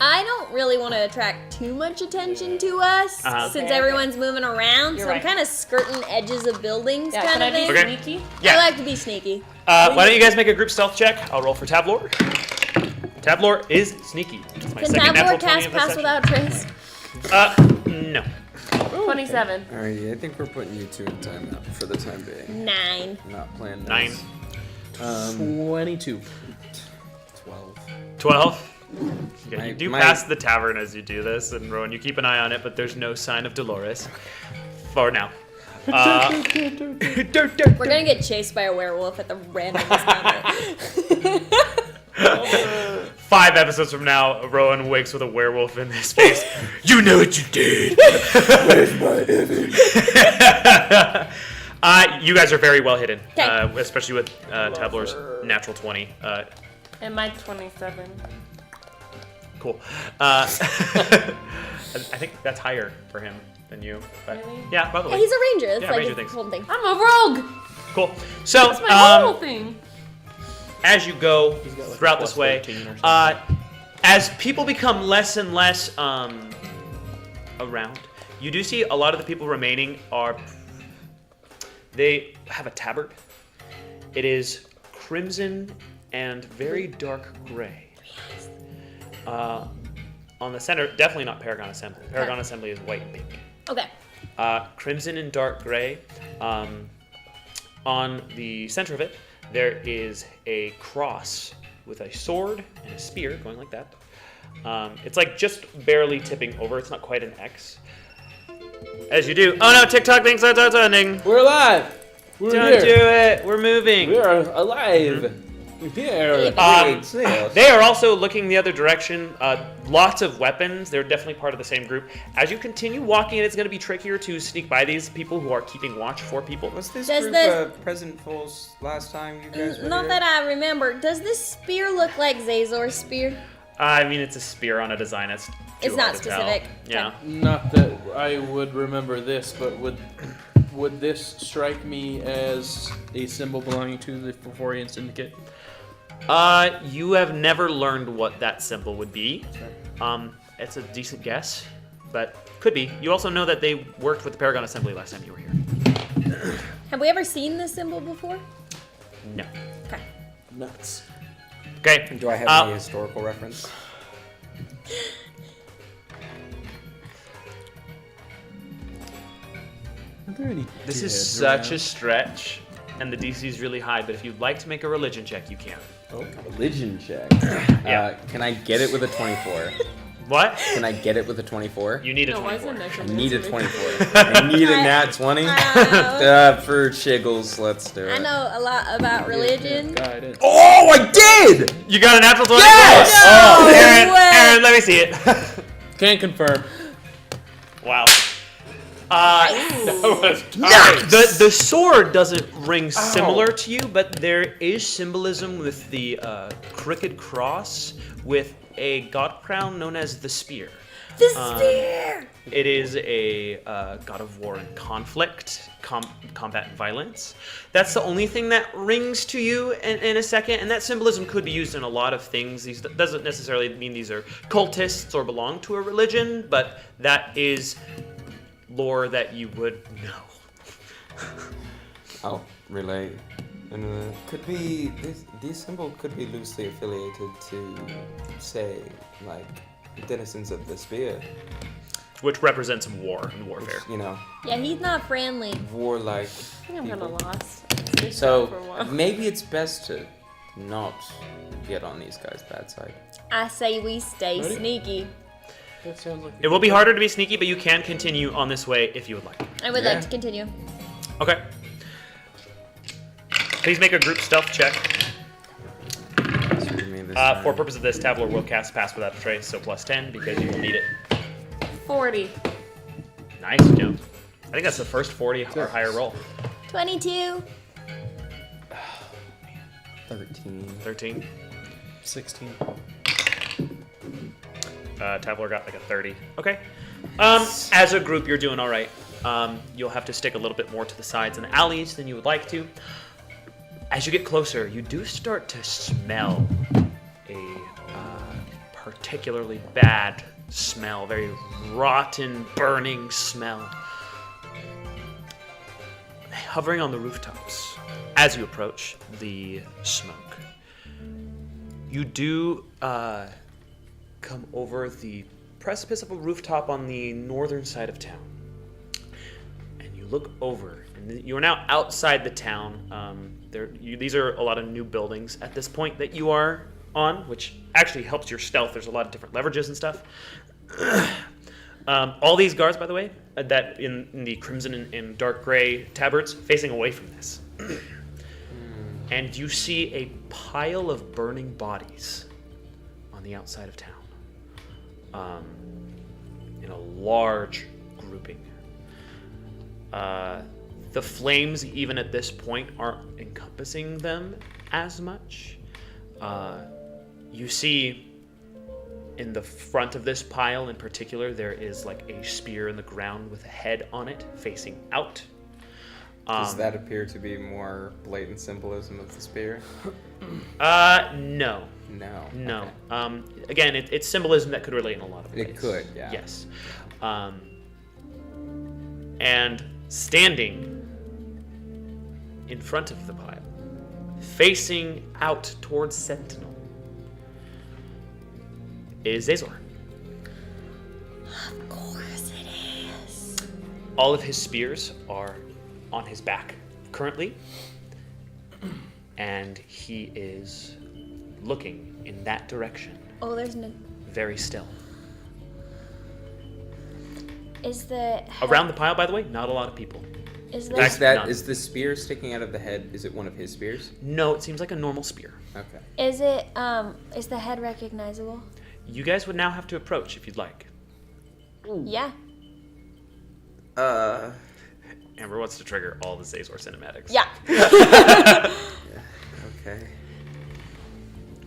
Speaker 4: I don't really want to attract too much attention to us since
Speaker 3: Okay.
Speaker 4: everyone's moving around.
Speaker 3: You're
Speaker 4: so
Speaker 3: right.
Speaker 4: I'm kind of skirting edges of buildings,
Speaker 3: Yeah.
Speaker 4: kind
Speaker 3: Can I
Speaker 4: of
Speaker 3: be
Speaker 4: thing.
Speaker 2: Okay.
Speaker 3: sneaky?
Speaker 2: Yeah.
Speaker 4: I like to be sneaky.
Speaker 2: Why don't you guys make a group stealth check? I'll roll for Tabloor. Tabloor is sneaky. It's my
Speaker 4: Can
Speaker 2: second natural
Speaker 4: Tabor
Speaker 2: 20
Speaker 4: cast
Speaker 2: of this
Speaker 4: Pass
Speaker 2: session.
Speaker 4: Without Trace?
Speaker 2: No.
Speaker 3: 27.
Speaker 1: Alrighty, I think we're putting you two in timeout for the time being.
Speaker 4: 9.
Speaker 1: Not playing
Speaker 2: 9.
Speaker 1: nice.
Speaker 5: 22.
Speaker 1: 12.
Speaker 2: 12. Yeah, you do
Speaker 1: My-
Speaker 2: pass the tavern as you do this, and Rowan, you keep an eye on it, but there's no sign of Dolores. For now.
Speaker 4: We're gonna get chased by a werewolf at the randomest moment.
Speaker 2: 5 episodes from now, Rowan wakes with a werewolf in his face. You know what you did!
Speaker 1: Where's my image?
Speaker 2: You guys are very well hidden,
Speaker 4: 'Kay.
Speaker 2: especially with Tabloor's natural 20.
Speaker 3: And my 27.
Speaker 2: Cool. I think that's higher for him than you. But
Speaker 3: Really?
Speaker 2: yeah, probably.
Speaker 4: Yeah, he's a ranger. It's
Speaker 2: Yeah,
Speaker 4: like
Speaker 2: ranger
Speaker 4: his
Speaker 2: things.
Speaker 4: whole thing.
Speaker 3: I'm a rogue!
Speaker 2: Cool. So,
Speaker 3: That's my whole thing.
Speaker 2: as you go
Speaker 5: got, like,
Speaker 2: throughout
Speaker 5: plus
Speaker 2: this way,
Speaker 5: 13 or something.
Speaker 2: as people become less and less around, you do see a lot of the people remaining they have a tabard. It is crimson and very dark gray. On the center, definitely not Paragon Assembly. Paragon Assembly is white and pink.
Speaker 4: Okay.
Speaker 2: Crimson and dark gray. On the center of it, there is a cross with a sword and a spear going like that. It's like just barely tipping over. It's not quite an X. As you do, oh no, TikTok thing starts ending.
Speaker 5: We're alive. We're
Speaker 2: Don't
Speaker 5: here.
Speaker 2: do it. We're moving.
Speaker 5: We are alive. We're here.
Speaker 2: They are also looking the other direction. Lots of weapons. They're definitely part of the same group. As you continue walking, it's going to be trickier to sneak by these people who are keeping watch for people.
Speaker 1: Was this
Speaker 4: Does
Speaker 1: group
Speaker 4: this-
Speaker 1: present fools last time you guys were
Speaker 4: Not
Speaker 1: here?
Speaker 4: that I remember. Does this spear look like Zazor's spear?
Speaker 2: I mean, it's a spear on a design. It's too
Speaker 4: It's not
Speaker 2: hard to tell.
Speaker 4: specific.
Speaker 2: Yeah.
Speaker 4: Okay.
Speaker 5: Not that I would remember this, but would Would this strike me as a symbol belonging to the Phosphorian Syndicate?
Speaker 2: You have never learned what that symbol would be.
Speaker 5: Sorry.
Speaker 2: It's a decent guess, but could be. You also know that they worked with the Paragon Assembly last time you were here.
Speaker 4: Have we ever seen this symbol before?
Speaker 2: No.
Speaker 4: Okay.
Speaker 5: Nuts.
Speaker 2: Okay.
Speaker 1: Do I have any historical reference?
Speaker 5: Are there any
Speaker 2: This is
Speaker 5: dead
Speaker 2: such a
Speaker 5: around?
Speaker 2: stretch, and the DC is really high, but if you'd like to make a religion check, you can.
Speaker 1: Oh, religion check.
Speaker 2: Yeah.
Speaker 1: Can I get it with a 24?
Speaker 2: What?
Speaker 1: Can I get it with a 24?
Speaker 2: You need a
Speaker 3: No, why is
Speaker 2: 24.
Speaker 3: it
Speaker 1: I need a
Speaker 3: necromancy?
Speaker 1: 24. I need a nat 20. For shiggles, let's do it.
Speaker 4: I know a lot about religion.
Speaker 5: Guidance.
Speaker 1: Oh, I did!
Speaker 2: You got a natural 20?
Speaker 1: Yes!
Speaker 2: Oh,
Speaker 4: No
Speaker 2: Aaron,
Speaker 4: way.
Speaker 2: Aaron, let me see it.
Speaker 5: Can't confirm.
Speaker 2: Wow.
Speaker 1: Nice!
Speaker 2: The sword doesn't ring similar to you, but there is symbolism with the crooked cross with a god crown known as the spear.
Speaker 4: The spear!
Speaker 2: It is a god of war and conflict, combat and violence. That's the only thing that rings to you in a second, and that symbolism could be used in a lot of things. These doesn't necessarily mean these are cultists or belong to a religion, but that is lore that you would know.
Speaker 1: I'll relay. And could be this symbol could be loosely affiliated to, say, like denizens of the spear.
Speaker 2: Which represents war and warfare.
Speaker 1: You know,
Speaker 4: Yeah, he's not friendly.
Speaker 1: warlike.
Speaker 3: I think I'm
Speaker 1: people.
Speaker 3: kinda lost. It's been
Speaker 1: So
Speaker 3: for a while.
Speaker 1: maybe it's best to not get on these guys' bad side.
Speaker 4: I say we stay
Speaker 5: Ready?
Speaker 4: sneaky.
Speaker 5: That sounds like
Speaker 2: It will be harder to be sneaky, but you can continue on this way if you would like.
Speaker 4: I would
Speaker 1: Yeah.
Speaker 4: like to continue.
Speaker 2: Okay. Please make a group stealth check.
Speaker 1: So give me this
Speaker 2: For
Speaker 1: time.
Speaker 2: purpose of this, Tabler will cast Pass Without a Trace, so plus 10 because you will need it.
Speaker 3: 40.
Speaker 2: Nice jump. I think that's the first 40 or higher roll.
Speaker 4: 22.
Speaker 1: 13.
Speaker 2: 13.
Speaker 5: 16.
Speaker 2: Tabler got like a 30. Okay. As a group, you're doing all right. You'll have to stick a little bit more to the sides and the alleys than you would like to. As you get closer, you do start to smell a particularly bad smell, very rotten, burning smell. Hovering on the rooftops as you approach the smoke. You do come over the precipice of a rooftop on the northern side of town. And you look over, and you are now outside the town. These are a lot of new buildings at this point that you are on, which actually helps your stealth. There's a lot of different leverages and stuff. All these guards, by the way, that in the crimson and dark gray tabards, facing away from this. And you see a pile of burning bodies on the outside of town, in a large grouping. The flames, even at this point, aren't encompassing them as much. You see in the front of this pile in particular, there is like a spear in the ground with a head on it facing out.
Speaker 1: Does that appear to be more blatant symbolism of the spear?
Speaker 2: No.
Speaker 1: No.
Speaker 2: No.
Speaker 1: Okay.
Speaker 2: Again, it's symbolism that could relate in a lot of ways.
Speaker 1: It could, yeah.
Speaker 2: Yes. And standing in front of the pile, facing out towards Sentinel, is Azor.
Speaker 4: Of course it is.
Speaker 2: All of his spears are on his back currently, and he is looking in that direction,
Speaker 4: Oh, there's no.
Speaker 2: very still.
Speaker 4: Is the
Speaker 2: Around the pile, by the way, not a lot of people.
Speaker 4: Is
Speaker 2: Back-
Speaker 1: Is that
Speaker 2: none.
Speaker 1: is the spear sticking out of the head? Is it one of his spears?
Speaker 2: No, it seems like a normal spear.
Speaker 1: Okay.
Speaker 4: Is it is the head recognizable?
Speaker 2: You guys would now have to approach if you'd like.
Speaker 4: Yeah.
Speaker 2: Amber wants to trigger all the Zazor cinematics.
Speaker 4: Yeah.
Speaker 1: Okay.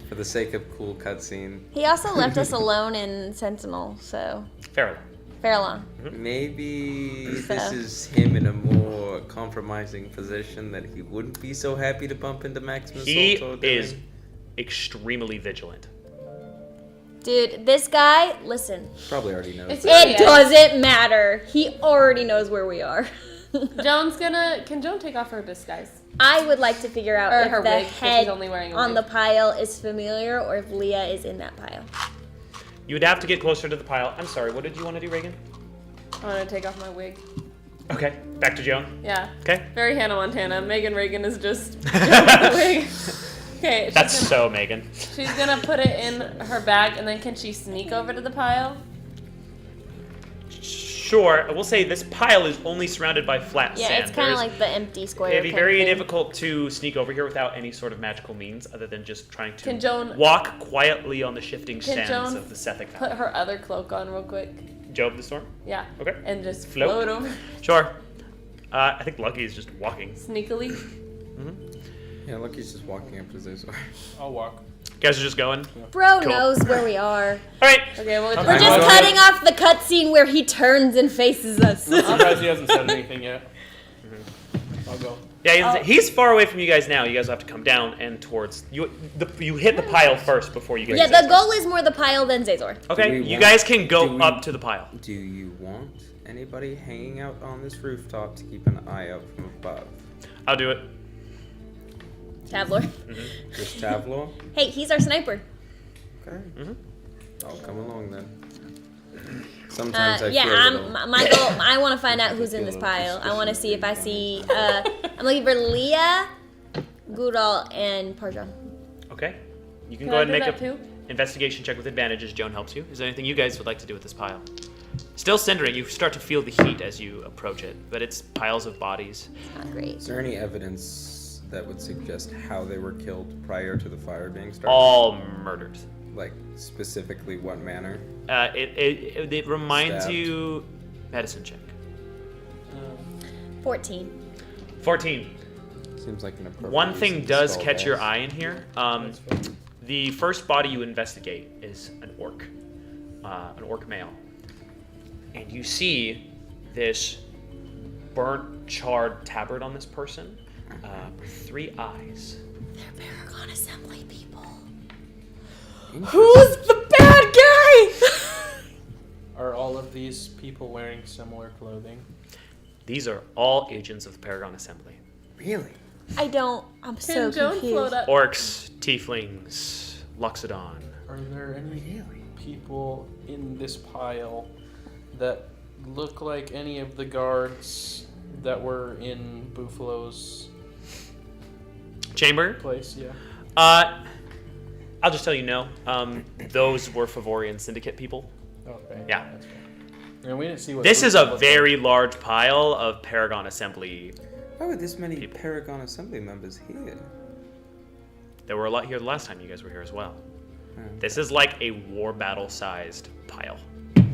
Speaker 1: For the sake of cool cutscene.
Speaker 4: He also left us alone in Sentinel, so
Speaker 2: Fair.
Speaker 4: Farallon.
Speaker 1: Maybe
Speaker 4: So-
Speaker 1: this is him in a more compromising position that he wouldn't be so happy to bump into Maximus
Speaker 2: He
Speaker 1: Ultor
Speaker 2: is
Speaker 1: doing.
Speaker 2: extremely vigilant.
Speaker 4: Dude, this guy, listen.
Speaker 1: Probably already knows.
Speaker 3: It's
Speaker 1: that.
Speaker 4: It doesn't matter. He already knows where we are.
Speaker 3: Can Joan take off her disguise?
Speaker 4: I would like to figure out
Speaker 3: Or
Speaker 4: if
Speaker 3: her
Speaker 4: the
Speaker 3: wig, 'cause she's
Speaker 4: head
Speaker 3: only wearing a
Speaker 4: on the
Speaker 3: wig.
Speaker 4: pile is familiar or if Leah is in that pile.
Speaker 2: You would have to get closer to the pile. I'm sorry, what did you want to do, Reagan?
Speaker 3: I want to take off my wig.
Speaker 2: Okay, back to Joan.
Speaker 3: Yeah.
Speaker 2: Okay.
Speaker 3: Very Hannah Montana. Megan Reagan is just the wig. Okay.
Speaker 2: That's so Megan.
Speaker 3: She's gonna put it in her bag, and then can she sneak over to the pile?
Speaker 2: Sure, I will say this pile is only surrounded by flat
Speaker 4: Yeah,
Speaker 2: sand.
Speaker 4: it's kind of
Speaker 2: There's-
Speaker 4: like the empty square.
Speaker 2: It'd be
Speaker 4: kind of
Speaker 2: very
Speaker 4: thing.
Speaker 2: difficult to sneak over here without any sort of magical means other than just trying to
Speaker 3: Can Joan-
Speaker 2: walk quietly on the shifting
Speaker 3: Can
Speaker 2: sands
Speaker 3: Joan
Speaker 2: of the Sethic
Speaker 3: Put
Speaker 2: Valley.
Speaker 3: her other cloak on real quick.
Speaker 2: Job the Storm?
Speaker 3: Yeah.
Speaker 2: Okay.
Speaker 3: And just
Speaker 2: Float.
Speaker 3: float over
Speaker 2: Sure. I think Lucky is just walking.
Speaker 3: sneakily.
Speaker 1: Yeah, Lucky's just walking up to Zazor.
Speaker 5: I'll walk.
Speaker 2: You guys are just going?
Speaker 4: Bro
Speaker 2: Cool.
Speaker 4: knows where we are.
Speaker 2: All right.
Speaker 3: Okay. Well,
Speaker 4: We're just
Speaker 1: Well,
Speaker 4: cutting off the cutscene where he turns and faces us.
Speaker 5: I'm surprised he hasn't said anything yet. I'll go.
Speaker 2: Yeah, he's far away from you guys now. You guys will have to come down and towards you. You hit the pile first before you get.
Speaker 4: Yeah,
Speaker 2: to
Speaker 4: the
Speaker 2: Zazor.
Speaker 4: goal is more the pile than Zazor.
Speaker 2: Okay,
Speaker 1: Do we
Speaker 2: you
Speaker 1: want-
Speaker 2: guys can go
Speaker 1: do we-
Speaker 2: up to the pile.
Speaker 1: Do you want anybody hanging out on this rooftop to keep an eye out from above?
Speaker 2: I'll do it.
Speaker 4: Tavlor.
Speaker 1: Just Tavlor?
Speaker 4: Hey, he's our sniper.
Speaker 1: Okay.
Speaker 2: Mhm.
Speaker 1: I'll come along then. Sometimes I
Speaker 4: Yeah,
Speaker 1: feel a little...
Speaker 4: my goal. I want to find out who's
Speaker 1: I
Speaker 4: in
Speaker 1: feel
Speaker 4: this
Speaker 1: a
Speaker 4: pile. I want to
Speaker 1: suspicious
Speaker 4: see if I
Speaker 1: thing
Speaker 4: see. I'm looking for Leah, Gudal, and Parjan.
Speaker 2: Okay. You can
Speaker 3: Can
Speaker 2: go
Speaker 3: I
Speaker 2: ahead and
Speaker 3: do
Speaker 2: make
Speaker 3: that
Speaker 2: a
Speaker 3: too?
Speaker 2: investigation check with advantage as Joan helps you. Is there anything you guys would like to do with this pile? Still cindering. You start to feel the heat as you approach it, but it's piles of bodies.
Speaker 4: Not great.
Speaker 1: Is there any evidence that would suggest how they were killed prior to the fire being started?
Speaker 2: All murdered.
Speaker 1: Like, specifically what manner?
Speaker 2: It reminds
Speaker 1: Stabbed.
Speaker 2: you. Medicine check.
Speaker 4: 14.
Speaker 2: 14.
Speaker 1: Seems like an appropriate
Speaker 2: One thing
Speaker 1: use of
Speaker 2: does
Speaker 1: skull
Speaker 2: catch your
Speaker 1: bash.
Speaker 2: eye in here.
Speaker 5: That's fine.
Speaker 2: The first body you investigate is an orc male. And you see this burnt, charred tabard on this person with 3 eyes.
Speaker 4: They're Paragon Assembly people.
Speaker 1: Who's
Speaker 4: the bad guy?
Speaker 5: Are all of these people wearing similar clothing?
Speaker 2: These are all agents of the Paragon Assembly.
Speaker 1: Really?
Speaker 4: I don't. I'm so
Speaker 3: Can Joan
Speaker 4: confused.
Speaker 3: float up?
Speaker 2: Orcs, tieflings, Luxodon.
Speaker 5: Are there any people in this pile that look like any of the guards that were in Buffalo's
Speaker 2: Chamber?
Speaker 5: place? Yeah.
Speaker 2: I'll just tell you no. Those were Favorian Syndicate people.
Speaker 5: Okay.
Speaker 2: Yeah.
Speaker 5: That's fine. And we didn't see what.
Speaker 2: This is
Speaker 5: Buffalo
Speaker 2: a
Speaker 5: looked
Speaker 2: very large pile of Paragon Assembly.
Speaker 1: Why were this many
Speaker 2: People.
Speaker 1: Paragon Assembly members here?
Speaker 2: There were a lot here the last time you guys were here as well.
Speaker 1: Hmm.
Speaker 2: This is like a war battle sized pile.
Speaker 5: like.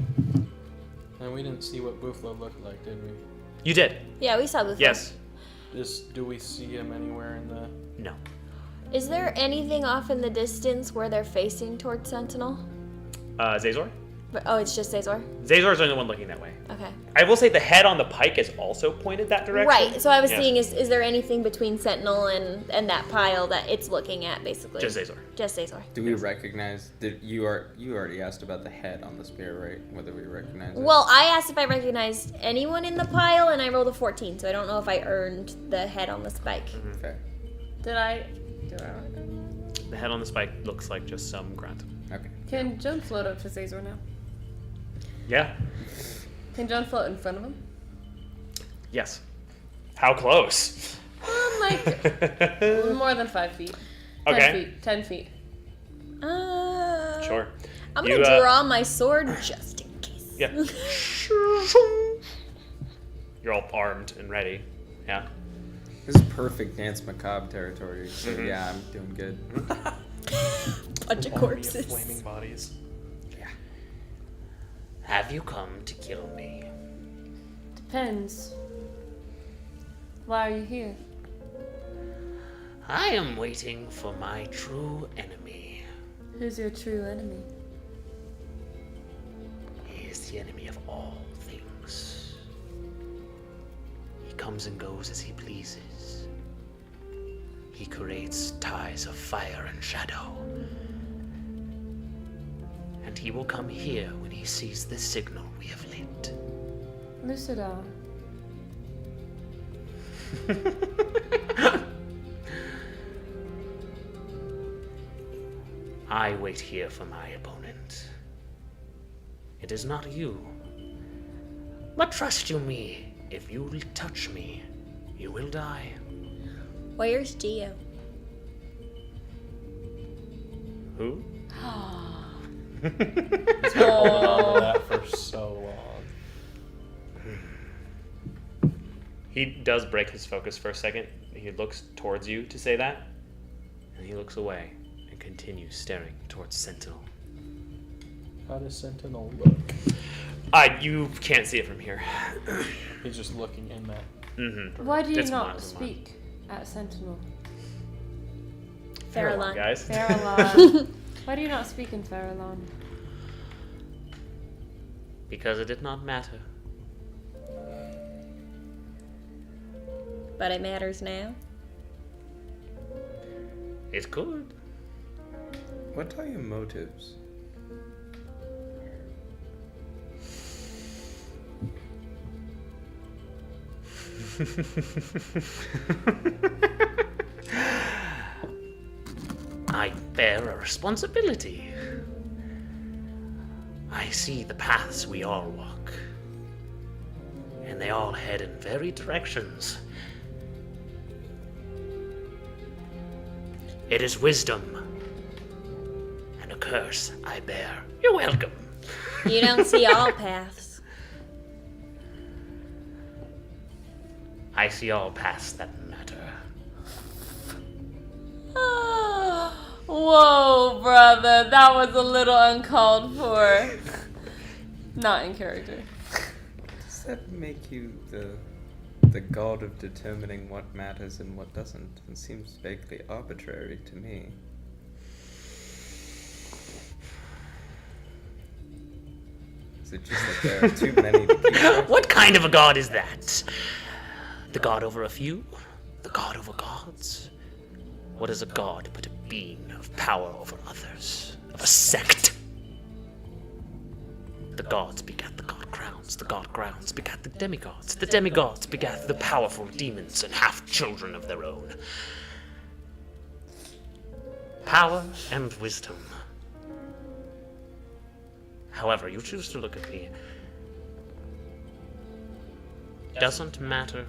Speaker 5: And we didn't see what Buffalo looked like, did we?
Speaker 2: You did.
Speaker 4: Yeah, we saw this.
Speaker 2: Yes.
Speaker 5: Do we see him anywhere in the?
Speaker 2: No.
Speaker 4: Is there anything off in the distance where they're facing towards Sentinel?
Speaker 2: Zazor?
Speaker 4: But, oh, it's just Zazor?
Speaker 2: Zazor's the only one looking that way.
Speaker 4: Okay.
Speaker 2: I will say the head on the pike is also pointed that direction.
Speaker 4: Right, so I was
Speaker 2: Yes.
Speaker 4: seeing is there anything between Sentinel and that pile that it's looking at, basically?
Speaker 2: Just Zazor.
Speaker 4: Just Zazor.
Speaker 1: Do we recognize? You already asked about the head on the spear, right? Whether we recognize it.
Speaker 4: Well, I asked if I recognized anyone in the pile, and I rolled a 14, so I don't know if I earned the head on the spike.
Speaker 1: Okay.
Speaker 3: Did I?
Speaker 2: The head on the spike looks like just some grunt.
Speaker 1: Okay.
Speaker 3: Can Joan float up to Zazor now?
Speaker 2: Yeah.
Speaker 3: Can Joan float in front of him?
Speaker 2: Yes. How close?
Speaker 3: Like more than 5 feet. 10
Speaker 2: Okay.
Speaker 3: feet. 10 feet.
Speaker 2: Sure.
Speaker 4: I'm
Speaker 2: You,
Speaker 4: gonna draw my sword just in case.
Speaker 2: Yeah. You're all armed and ready. Yeah.
Speaker 1: This is perfect Dance Macabre territory. So yeah, I'm doing good.
Speaker 4: Bunch of
Speaker 5: Army
Speaker 4: corpses.
Speaker 5: flaming bodies.
Speaker 6: Have you come to kill me?
Speaker 3: Depends. Why are you here?
Speaker 6: I am waiting for my true enemy.
Speaker 3: Who's your true enemy?
Speaker 6: He
Speaker 7: is the enemy of all things. He comes and goes as he pleases. He creates ties of fire and shadow. And he will come here when he sees the signal we have lit.
Speaker 3: Lucida.
Speaker 7: I wait here for my opponent. It is not you. But trust you me, if you touch me, you will die.
Speaker 4: Where's Geo?
Speaker 2: Who?
Speaker 5: He's been holding on to that for so long.
Speaker 2: He does break his focus for a second. He looks towards you to say that, and he looks away and continues staring towards Sentinel.
Speaker 5: How does Sentinel look?
Speaker 2: You can't see it from here.
Speaker 5: He's just looking in that.
Speaker 2: Mm-hmm.
Speaker 3: Why do you
Speaker 2: It's
Speaker 3: not
Speaker 2: miles and miles.
Speaker 3: speak at Sentinel?
Speaker 4: Farallon.
Speaker 2: Guys.
Speaker 3: Farallon. Why do you not speak in Farallon?
Speaker 7: Because it did not matter.
Speaker 4: But it matters now.
Speaker 7: It could.
Speaker 1: What are your motives?
Speaker 7: I bear a responsibility. I see the paths we all walk, and they all head in varied directions. It is wisdom and a curse I bear. You're welcome.
Speaker 4: You don't see all paths.
Speaker 7: I see all paths that matter.
Speaker 3: Whoa, brother, that was a little uncalled for. Not in character.
Speaker 1: Does that make you the god of determining what matters and what doesn't? It seems vaguely arbitrary to me. Is it just that there are too many to keep track of?
Speaker 7: What kind of a god is that? The god over a few? The god over gods? What is a god but a being of power over others? Of a sect? The gods begat the god crowns. The god crowns begat the demigods. The demigods begat the powerful demons and half-children of their own. Power and wisdom. However you choose to look at me doesn't matter.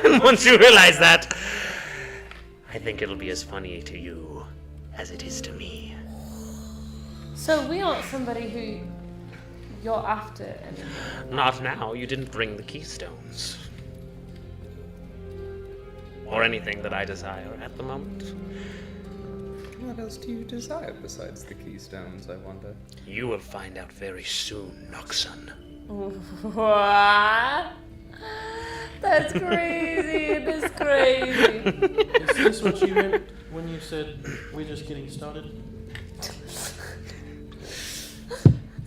Speaker 7: And once you realize that, I think it'll be as funny to you as it is to me.
Speaker 3: So we aren't somebody who you're after anymore.
Speaker 7: Not now. You didn't bring the keystones. Or anything that I desire at the moment.
Speaker 1: What else do you desire besides the keystones, I wonder?
Speaker 7: You will find out very soon, Noxon.
Speaker 3: What? That's crazy. That's crazy.
Speaker 5: Is this what you meant when you said we're just getting started?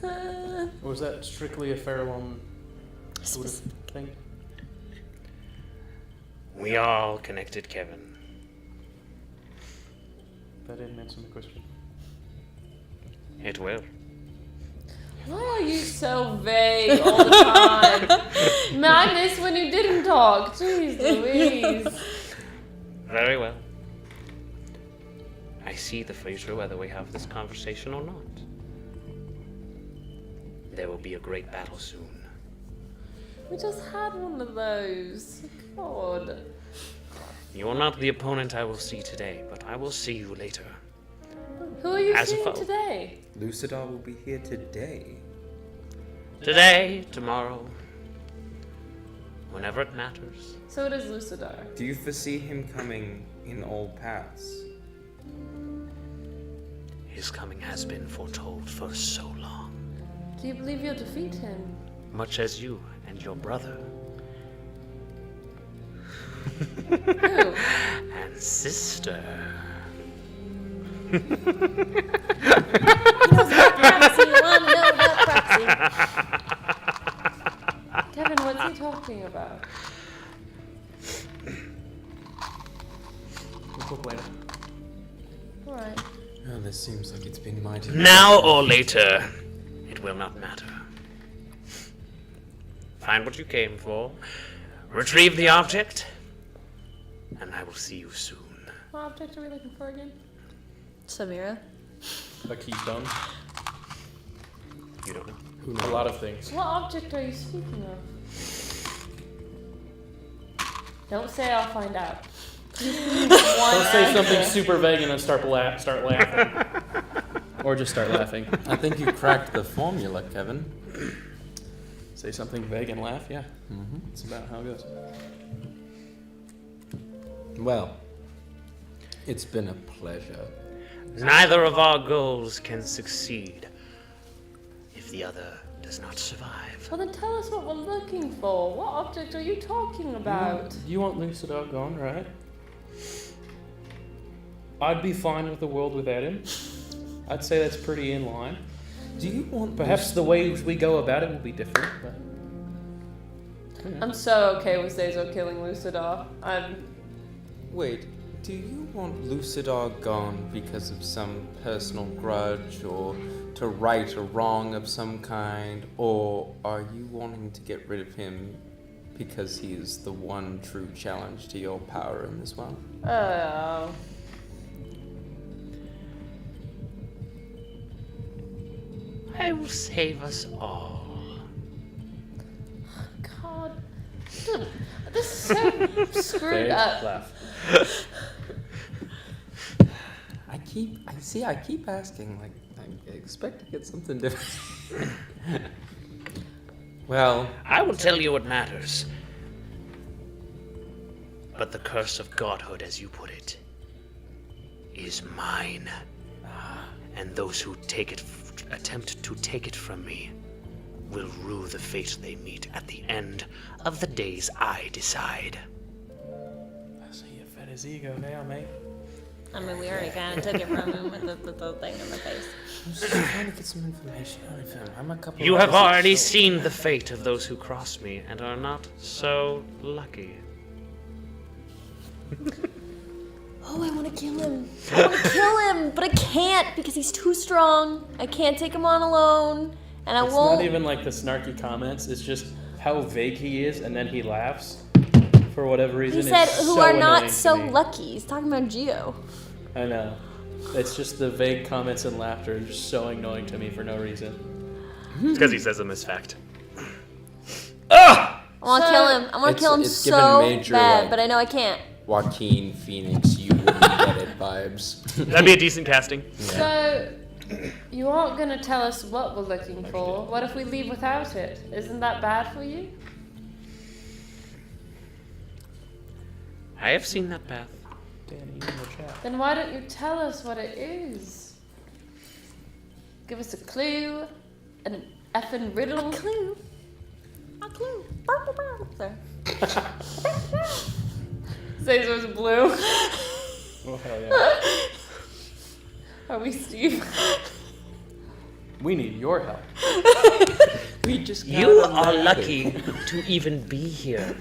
Speaker 5: Or was that strictly a Farallon sort of thing?
Speaker 7: We all connected, Kevin.
Speaker 5: That didn't answer my question.
Speaker 7: It will.
Speaker 3: Why are you so vague all the time? Man, I miss when you didn't talk. Jeez Louise.
Speaker 7: Very well. I see the future whether we have this conversation or not. There will be a great battle soon.
Speaker 3: We just had one of those. God.
Speaker 7: You are not the opponent I will see today, but I will see you later.
Speaker 3: Who are you
Speaker 7: As a
Speaker 3: seeing
Speaker 7: foe.
Speaker 3: today?
Speaker 1: Lucidar will be here today.
Speaker 7: Today, tomorrow, whenever it matters.
Speaker 3: So does Lucidar.
Speaker 1: Do you foresee him coming in all paths?
Speaker 7: His coming has been foretold for so long,
Speaker 3: Do you believe you'll defeat him?
Speaker 7: much as you and your brother
Speaker 3: Who?
Speaker 7: and sister.
Speaker 4: You know
Speaker 7: or later, it will not matter. Find what you came for, retrieve the object, and I will see you soon.
Speaker 3: What object are we looking for again?
Speaker 4: Samira.
Speaker 5: A keystone.
Speaker 7: You don't know.
Speaker 5: A lot of things.
Speaker 3: What object are you speaking of? Don't say I'll find out.
Speaker 5: Don't say something super vague and then start laughing. Or just start laughing.
Speaker 1: I think you cracked the formula, Kevin.
Speaker 5: Say something vague and laugh, yeah. That's about how it goes.
Speaker 1: Well, it's been a pleasure.
Speaker 7: Neither of our goals can succeed if the other does not survive.
Speaker 3: Well, then tell us what we're looking for. What object are you talking about?
Speaker 5: You want Lucidor gone, right? I'd be fine with the world without him. I'd say that's pretty in line.
Speaker 1: Do you want
Speaker 5: Perhaps the way we go about it will be different, but...
Speaker 3: I'm so okay with Zazo killing Lucidor.
Speaker 1: Wait, do you want Lucidor gone because of some personal grudge or to right a wrong of some kind? Or are you wanting to get rid of him because he is the one true challenge to your power in this world?
Speaker 3: Oh.
Speaker 7: I will save us all.
Speaker 3: God. Dude, this is so screwed up.
Speaker 5: Laugh.
Speaker 1: I keep asking, like, I expect to get something different. Well,
Speaker 7: I will tell you what matters. But the curse of godhood, as you put it, is mine. And those who attempt to take it from me will rue the fate they meet at the end of the days I decide.
Speaker 5: So you fed his ego now, mate.
Speaker 4: I mean, we already kind of took it from him with the thing in the face.
Speaker 1: I'm just trying to get some information out of him. I'm a couple
Speaker 7: You
Speaker 1: of
Speaker 7: have
Speaker 1: episodes
Speaker 7: already
Speaker 1: short.
Speaker 7: seen the fate of those who cross me and are not so lucky.
Speaker 4: Oh, I want to kill him. I want to kill him, but I can't because he's too strong. I can't take him on alone, and I
Speaker 5: It's
Speaker 4: won't.
Speaker 5: not even like the snarky comments, it's just how vague he is and then he laughs for whatever reason.
Speaker 4: He said,
Speaker 5: It's
Speaker 4: "Who
Speaker 5: so
Speaker 4: are
Speaker 5: annoying
Speaker 4: not
Speaker 5: to
Speaker 4: so
Speaker 5: me.
Speaker 4: lucky." He's talking about Geo.
Speaker 5: I know. It's just the vague comments and laughter is just so annoying to me for no reason.
Speaker 2: It's because he says them as fact.
Speaker 4: I want to kill him. I want to kill him
Speaker 1: It's given
Speaker 4: so
Speaker 1: major,
Speaker 4: bad,
Speaker 1: like-
Speaker 4: but I know I can't.
Speaker 1: Joaquin Phoenix, you wouldn't get it vibes.
Speaker 2: That'd be a decent casting.
Speaker 3: So, you aren't going to tell us what we're looking for. What if we leave without it? Isn't that bad for you?
Speaker 7: I have seen that path.
Speaker 5: Danny, in the chat.
Speaker 3: Then why don't you tell us what it is? Give us a clue, an effing riddle.
Speaker 4: A clue. A clue. Sorry.
Speaker 3: Zazor's blue.
Speaker 5: Oh, hell yeah.
Speaker 3: Are we Steve?
Speaker 5: We need your help.
Speaker 1: We just
Speaker 7: You
Speaker 1: got
Speaker 7: are
Speaker 1: unloaded.
Speaker 7: lucky to even be here,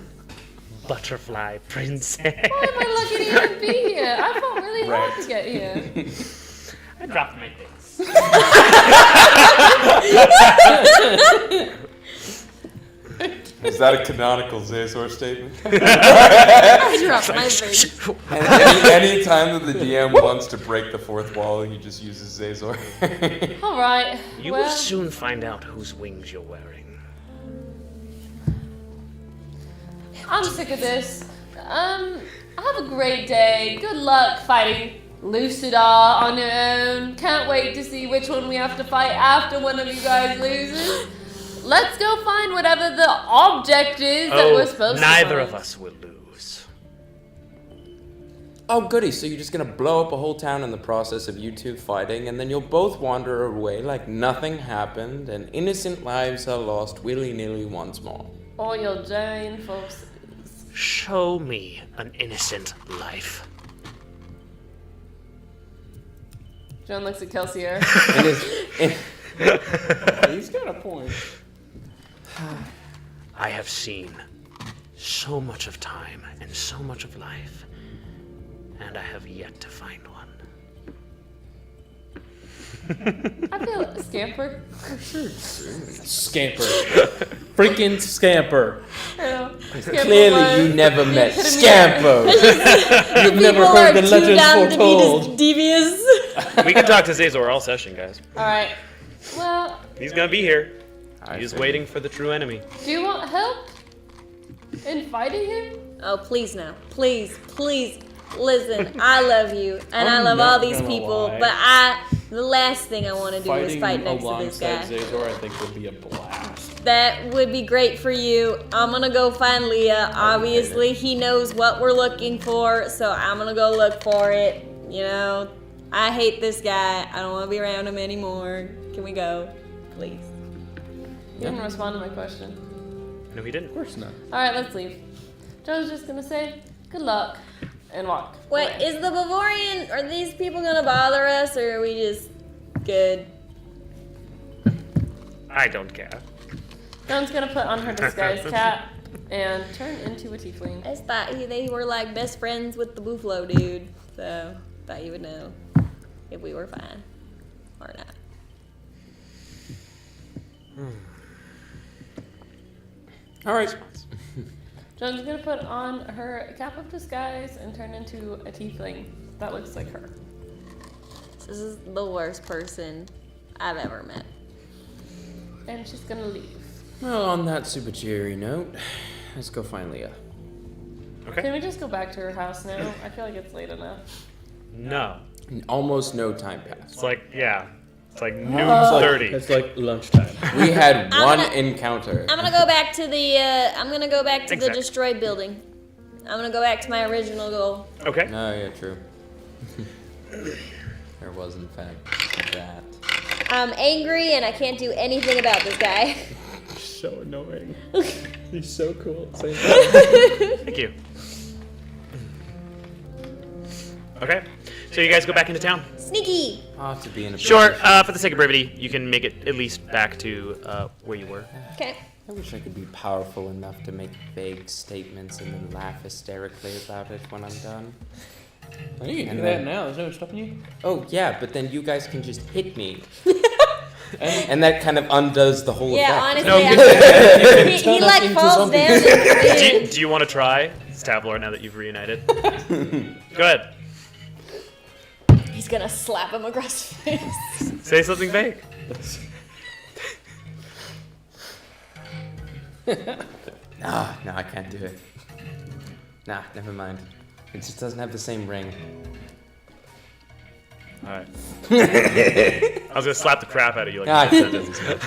Speaker 7: butterfly princess.
Speaker 3: Why am I lucky to even be here? I fought really hard to get here.
Speaker 7: I dropped my things.
Speaker 1: Is that a canonical Zazor statement?
Speaker 4: I dropped my face.
Speaker 1: Any time that the DM wants to break the fourth wall, he just uses Zazor.
Speaker 3: All right.
Speaker 7: You will
Speaker 3: well,
Speaker 7: soon find out whose wings you're wearing.
Speaker 3: I'm sick of this. Have a great day. Good luck fighting Lucidor on your own. Can't wait to see which one we have to fight after one of you guys loses. Let's go find whatever the object is that we're supposed to find.
Speaker 7: Neither of us will lose.
Speaker 1: Oh, goody. So you're just going to blow up a whole town in the process of you two fighting, and then you'll both wander away like nothing happened, and innocent lives are lost willy-nilly once more.
Speaker 3: Or you'll join forces.
Speaker 7: Show me an innocent life.
Speaker 3: John looks at Kelsier.
Speaker 5: He's got a point.
Speaker 7: I have seen so much of time and so much of life, and I have yet to find one.
Speaker 3: I feel a scamper.
Speaker 5: Scamper. Freaking scamper.
Speaker 3: I don't know. Scamper
Speaker 1: Clearly,
Speaker 3: was
Speaker 1: you never
Speaker 3: the
Speaker 1: met
Speaker 3: epitome
Speaker 1: Scampo.
Speaker 5: You've never
Speaker 4: People
Speaker 5: heard
Speaker 4: are
Speaker 5: the
Speaker 4: too
Speaker 5: legends
Speaker 4: dumb to
Speaker 5: foretold.
Speaker 4: be this devious.
Speaker 2: We can talk to Zazor all session, guys.
Speaker 3: All right. Well,
Speaker 2: He's gonna be here.
Speaker 1: I
Speaker 2: He's
Speaker 1: figured.
Speaker 2: waiting for the true enemy.
Speaker 3: do you want help in fighting him?
Speaker 4: Oh, please now. Please, please. Listen, I love you, and I
Speaker 5: I'm
Speaker 4: love
Speaker 5: not
Speaker 4: all these
Speaker 5: gonna
Speaker 4: people,
Speaker 5: lie.
Speaker 4: but the last thing I want to do is
Speaker 5: Fighting
Speaker 4: fight next to this
Speaker 5: alongside
Speaker 4: guy.
Speaker 5: Zazor, I think, would be a blast.
Speaker 4: That would be great for you. I'm gonna go find Leah. Obviously, he knows what we're looking for, so I'm gonna go look for it. You know, I hate this guy. I don't want to be around him anymore. Can we go, please?
Speaker 3: You didn't respond to my question.
Speaker 2: No, he didn't.
Speaker 5: Of course not.
Speaker 3: All right, let's leave. Joe's just gonna say good luck and walk.
Speaker 4: Wait,
Speaker 3: away.
Speaker 4: is the Bavarian? Are these people gonna bother us, or are we just good?
Speaker 2: I don't care.
Speaker 3: Joan's gonna put on her disguise cap and turn into a tiefling.
Speaker 4: I just thought they were like best friends with the buffalo dude, so thought you would know if we were fine or not.
Speaker 1: All right.
Speaker 3: Joan's gonna put on her cap of disguise and turn into a tiefling that looks like her.
Speaker 4: This is the worst person I've ever met.
Speaker 3: And she's gonna leave.
Speaker 1: Well, on that super cheery note, let's go find Leah.
Speaker 3: Can we just go back to her house now? I feel like it's late enough.
Speaker 2: No.
Speaker 1: Almost no time
Speaker 2: It's
Speaker 1: passed.
Speaker 2: like, yeah. It's like noon
Speaker 5: It's
Speaker 2: 30.
Speaker 5: like lunchtime.
Speaker 1: We had
Speaker 4: I'm
Speaker 1: one
Speaker 4: gonna-
Speaker 1: encounter.
Speaker 4: I'm gonna go back to the. I'm gonna go back to the
Speaker 2: Exactly.
Speaker 4: destroyed building. I'm gonna go back to my original goal.
Speaker 2: Okay.
Speaker 1: No, yeah, true. There was, in fact, that.
Speaker 4: I'm angry and I can't do anything about this guy.
Speaker 5: So annoying. He's so cool. At the same time.
Speaker 2: Thank you. Okay. So you guys go back into town.
Speaker 4: Sneaky.
Speaker 1: I'll have to be in a
Speaker 2: Sure.
Speaker 1: position-
Speaker 2: For the sake of brevity, you can make it at least back to where you were.
Speaker 4: Okay.
Speaker 1: I wish I could be powerful enough to make vague statements and then laugh hysterically about it when I'm done.
Speaker 5: I think you can
Speaker 1: And
Speaker 5: do
Speaker 1: then-
Speaker 5: that now. There's no one stopping you.
Speaker 1: Oh, yeah, but then you guys can just hit me. And that kind of undoes the whole
Speaker 4: Yeah,
Speaker 1: effect.
Speaker 4: honestly,
Speaker 2: No,
Speaker 4: he
Speaker 5: turn us
Speaker 4: like
Speaker 5: into
Speaker 4: falls
Speaker 5: zombies.
Speaker 4: down. And
Speaker 2: Do you want to try Stavlor now that you've reunited? Go ahead.
Speaker 4: he's gonna slap him across the face.
Speaker 2: Say something vague.
Speaker 1: No, I can't do it. Nah, never mind. It just doesn't have the same ring.
Speaker 2: Alright. I was gonna slap the crap out of you like
Speaker 1: Ah,
Speaker 2: you said.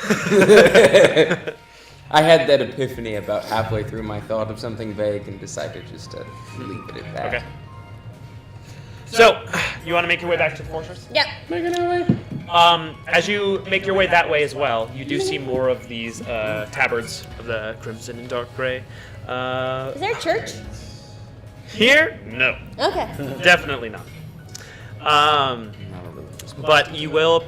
Speaker 1: I had that epiphany about halfway through my thought of something vague and decided just to leave it at that.
Speaker 2: Okay. So, you want to make your way back to the fortress?
Speaker 4: Yep.
Speaker 2: As you make your way that way as well, you do see more of these tabards of the crimson and dark gray.
Speaker 4: Is there a church?
Speaker 2: Here? No.
Speaker 4: Okay.
Speaker 2: Definitely not.
Speaker 1: Not a religious one.
Speaker 2: But you will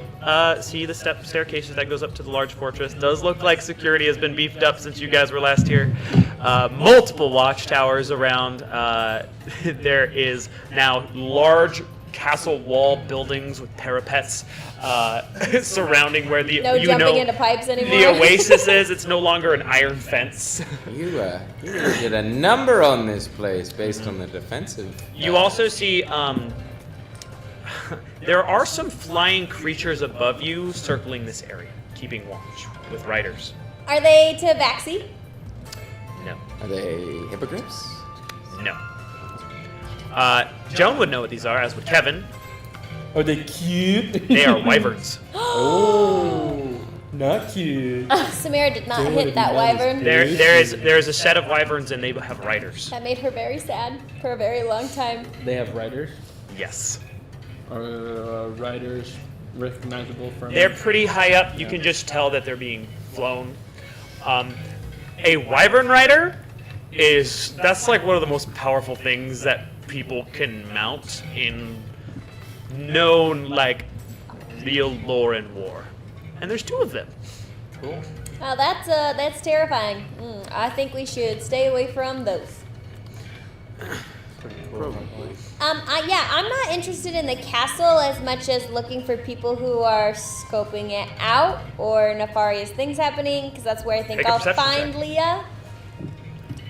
Speaker 2: see the staircases that goes up to the large fortress. Does look like security has been beefed up since you guys were last here. Multiple watchtowers around. There is now large castle wall buildings with parapets surrounding where the
Speaker 4: No jumping into pipes anymore.
Speaker 2: the oasis is. It's no longer an iron fence.
Speaker 1: You really did a number on this place based on the defensive.
Speaker 2: You also see there are some flying creatures above you circling this area, keeping watch with riders.
Speaker 4: Are they Tabaxi?
Speaker 2: No.
Speaker 1: Are they hippogriffs?
Speaker 2: No. Joan would know what these are, as would Kevin.
Speaker 5: Are they cute?
Speaker 2: They are wyverns.
Speaker 5: Oh, not cute.
Speaker 4: Samira did not
Speaker 5: Dude,
Speaker 4: hit that
Speaker 5: that is
Speaker 4: wyvern.
Speaker 2: There is a set of wyverns, and they have riders.
Speaker 4: That made her very sad for a very long time.
Speaker 5: They have riders.
Speaker 2: Yes.
Speaker 5: Are riders recognizable from?
Speaker 2: They're pretty high up. You can just tell that they're being flown. A wyvern rider that's like one of the most powerful things that people can mount in known like real lore and war. And there's two of them.
Speaker 5: Cool.
Speaker 4: Oh, that's terrifying. I think we should stay away from those.
Speaker 5: Pretty cool. Probably.
Speaker 4: I'm not interested in the castle as much as looking for people who are scoping it out or nefarious things happening, because that's where I think
Speaker 2: Make a
Speaker 4: I'll
Speaker 2: perception
Speaker 4: find
Speaker 2: check.
Speaker 4: Leah.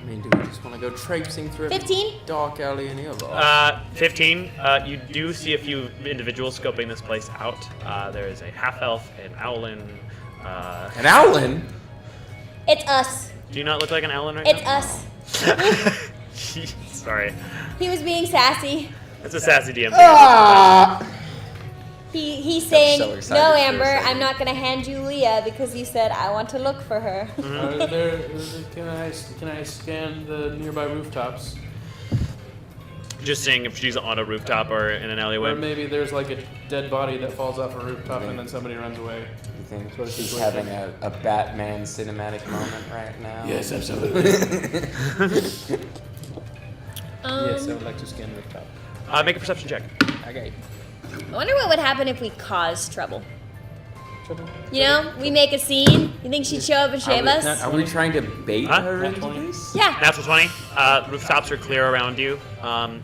Speaker 1: I mean, do we just want to go traipsing through every
Speaker 4: 15?
Speaker 1: dark alley in Eobos?
Speaker 2: 15. You do see a few individuals scoping this place out. There is a half-elf, an owlin.
Speaker 1: An owlin?
Speaker 4: It's us.
Speaker 2: Do you not look like an owlin right
Speaker 4: It's
Speaker 2: now?
Speaker 4: us.
Speaker 2: Sorry.
Speaker 4: He was being sassy.
Speaker 2: That's a sassy DM.
Speaker 4: He's
Speaker 1: so
Speaker 4: saying,
Speaker 1: excited
Speaker 4: no,
Speaker 1: for a
Speaker 4: Amber,
Speaker 1: second.
Speaker 4: I'm not going to hand you Leah because you said I want to look for her.
Speaker 5: Can I scan the nearby rooftops?
Speaker 2: Just seeing if she's on a rooftop or in an alleyway.
Speaker 5: Or maybe there's like a dead body that falls off a rooftop and then somebody runs away.
Speaker 1: You think
Speaker 5: what she's
Speaker 1: she's having a Batman cinematic moment right now?
Speaker 5: Yes, absolutely. Yes, I would like to scan the rooftop.
Speaker 2: Make a perception check.
Speaker 1: Okay.
Speaker 4: I wonder what would happen if we caused trouble. You know, we make a scene. You think she'd show up and shave us?
Speaker 1: Are we trying to bait
Speaker 2: Huh?
Speaker 1: her into
Speaker 5: 20?
Speaker 1: this?
Speaker 4: Yeah.
Speaker 2: Natural 20. Rooftops are clear around you,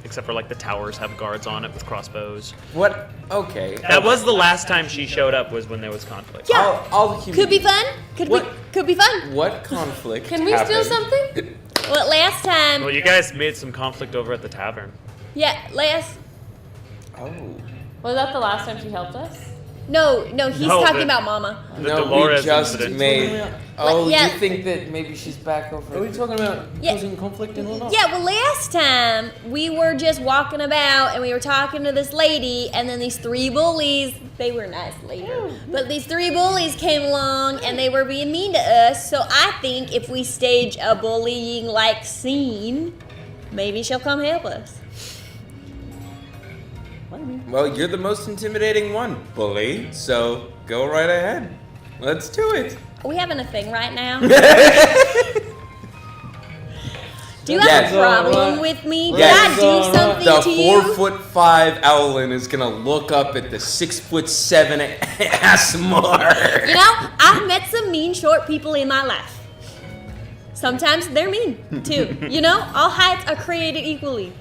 Speaker 2: except for like the towers have guards on it with crossbows.
Speaker 1: What? Okay.
Speaker 2: That was the last time she showed up, was when there was conflict.
Speaker 4: Yeah.
Speaker 1: I'll
Speaker 4: Could be fun. Could be fun.
Speaker 1: What conflict?
Speaker 3: Can we steal
Speaker 1: happened?
Speaker 3: something?
Speaker 4: Well, last time.
Speaker 2: Well, you guys made some conflict over at the tavern.
Speaker 4: Yeah, last.
Speaker 1: Oh.
Speaker 3: Was that the last time she helped us?
Speaker 4: No, he's
Speaker 2: No,
Speaker 4: talking
Speaker 2: the-
Speaker 4: about Mama.
Speaker 2: The
Speaker 1: No,
Speaker 2: Dolores
Speaker 1: we just
Speaker 2: incident.
Speaker 1: made. Oh,
Speaker 4: yeah.
Speaker 1: you think that maybe she's back over?
Speaker 5: Are we talking about
Speaker 4: Yeah.
Speaker 5: causing conflict and whatnot?
Speaker 4: Yeah, well, last time we were just walking about and we were talking to this lady, and then these three bullies, they were nice later, but these three bullies came along and they were being mean to us. So I think if we stage a bullying like scene, maybe she'll come help us.
Speaker 1: Well, you're the most intimidating one, bully. So go right ahead. Let's do it.
Speaker 4: Are we having a thing right now? Do you have
Speaker 1: Yes.
Speaker 4: a problem with me? Did
Speaker 1: Yes.
Speaker 4: I do something
Speaker 1: The
Speaker 4: to you?
Speaker 1: 4'5" Owlin is gonna look up at the 6'7" Asmar.
Speaker 4: You know, I've met some mean short people in my life. Sometimes they're mean too. You know, all heights are created equally.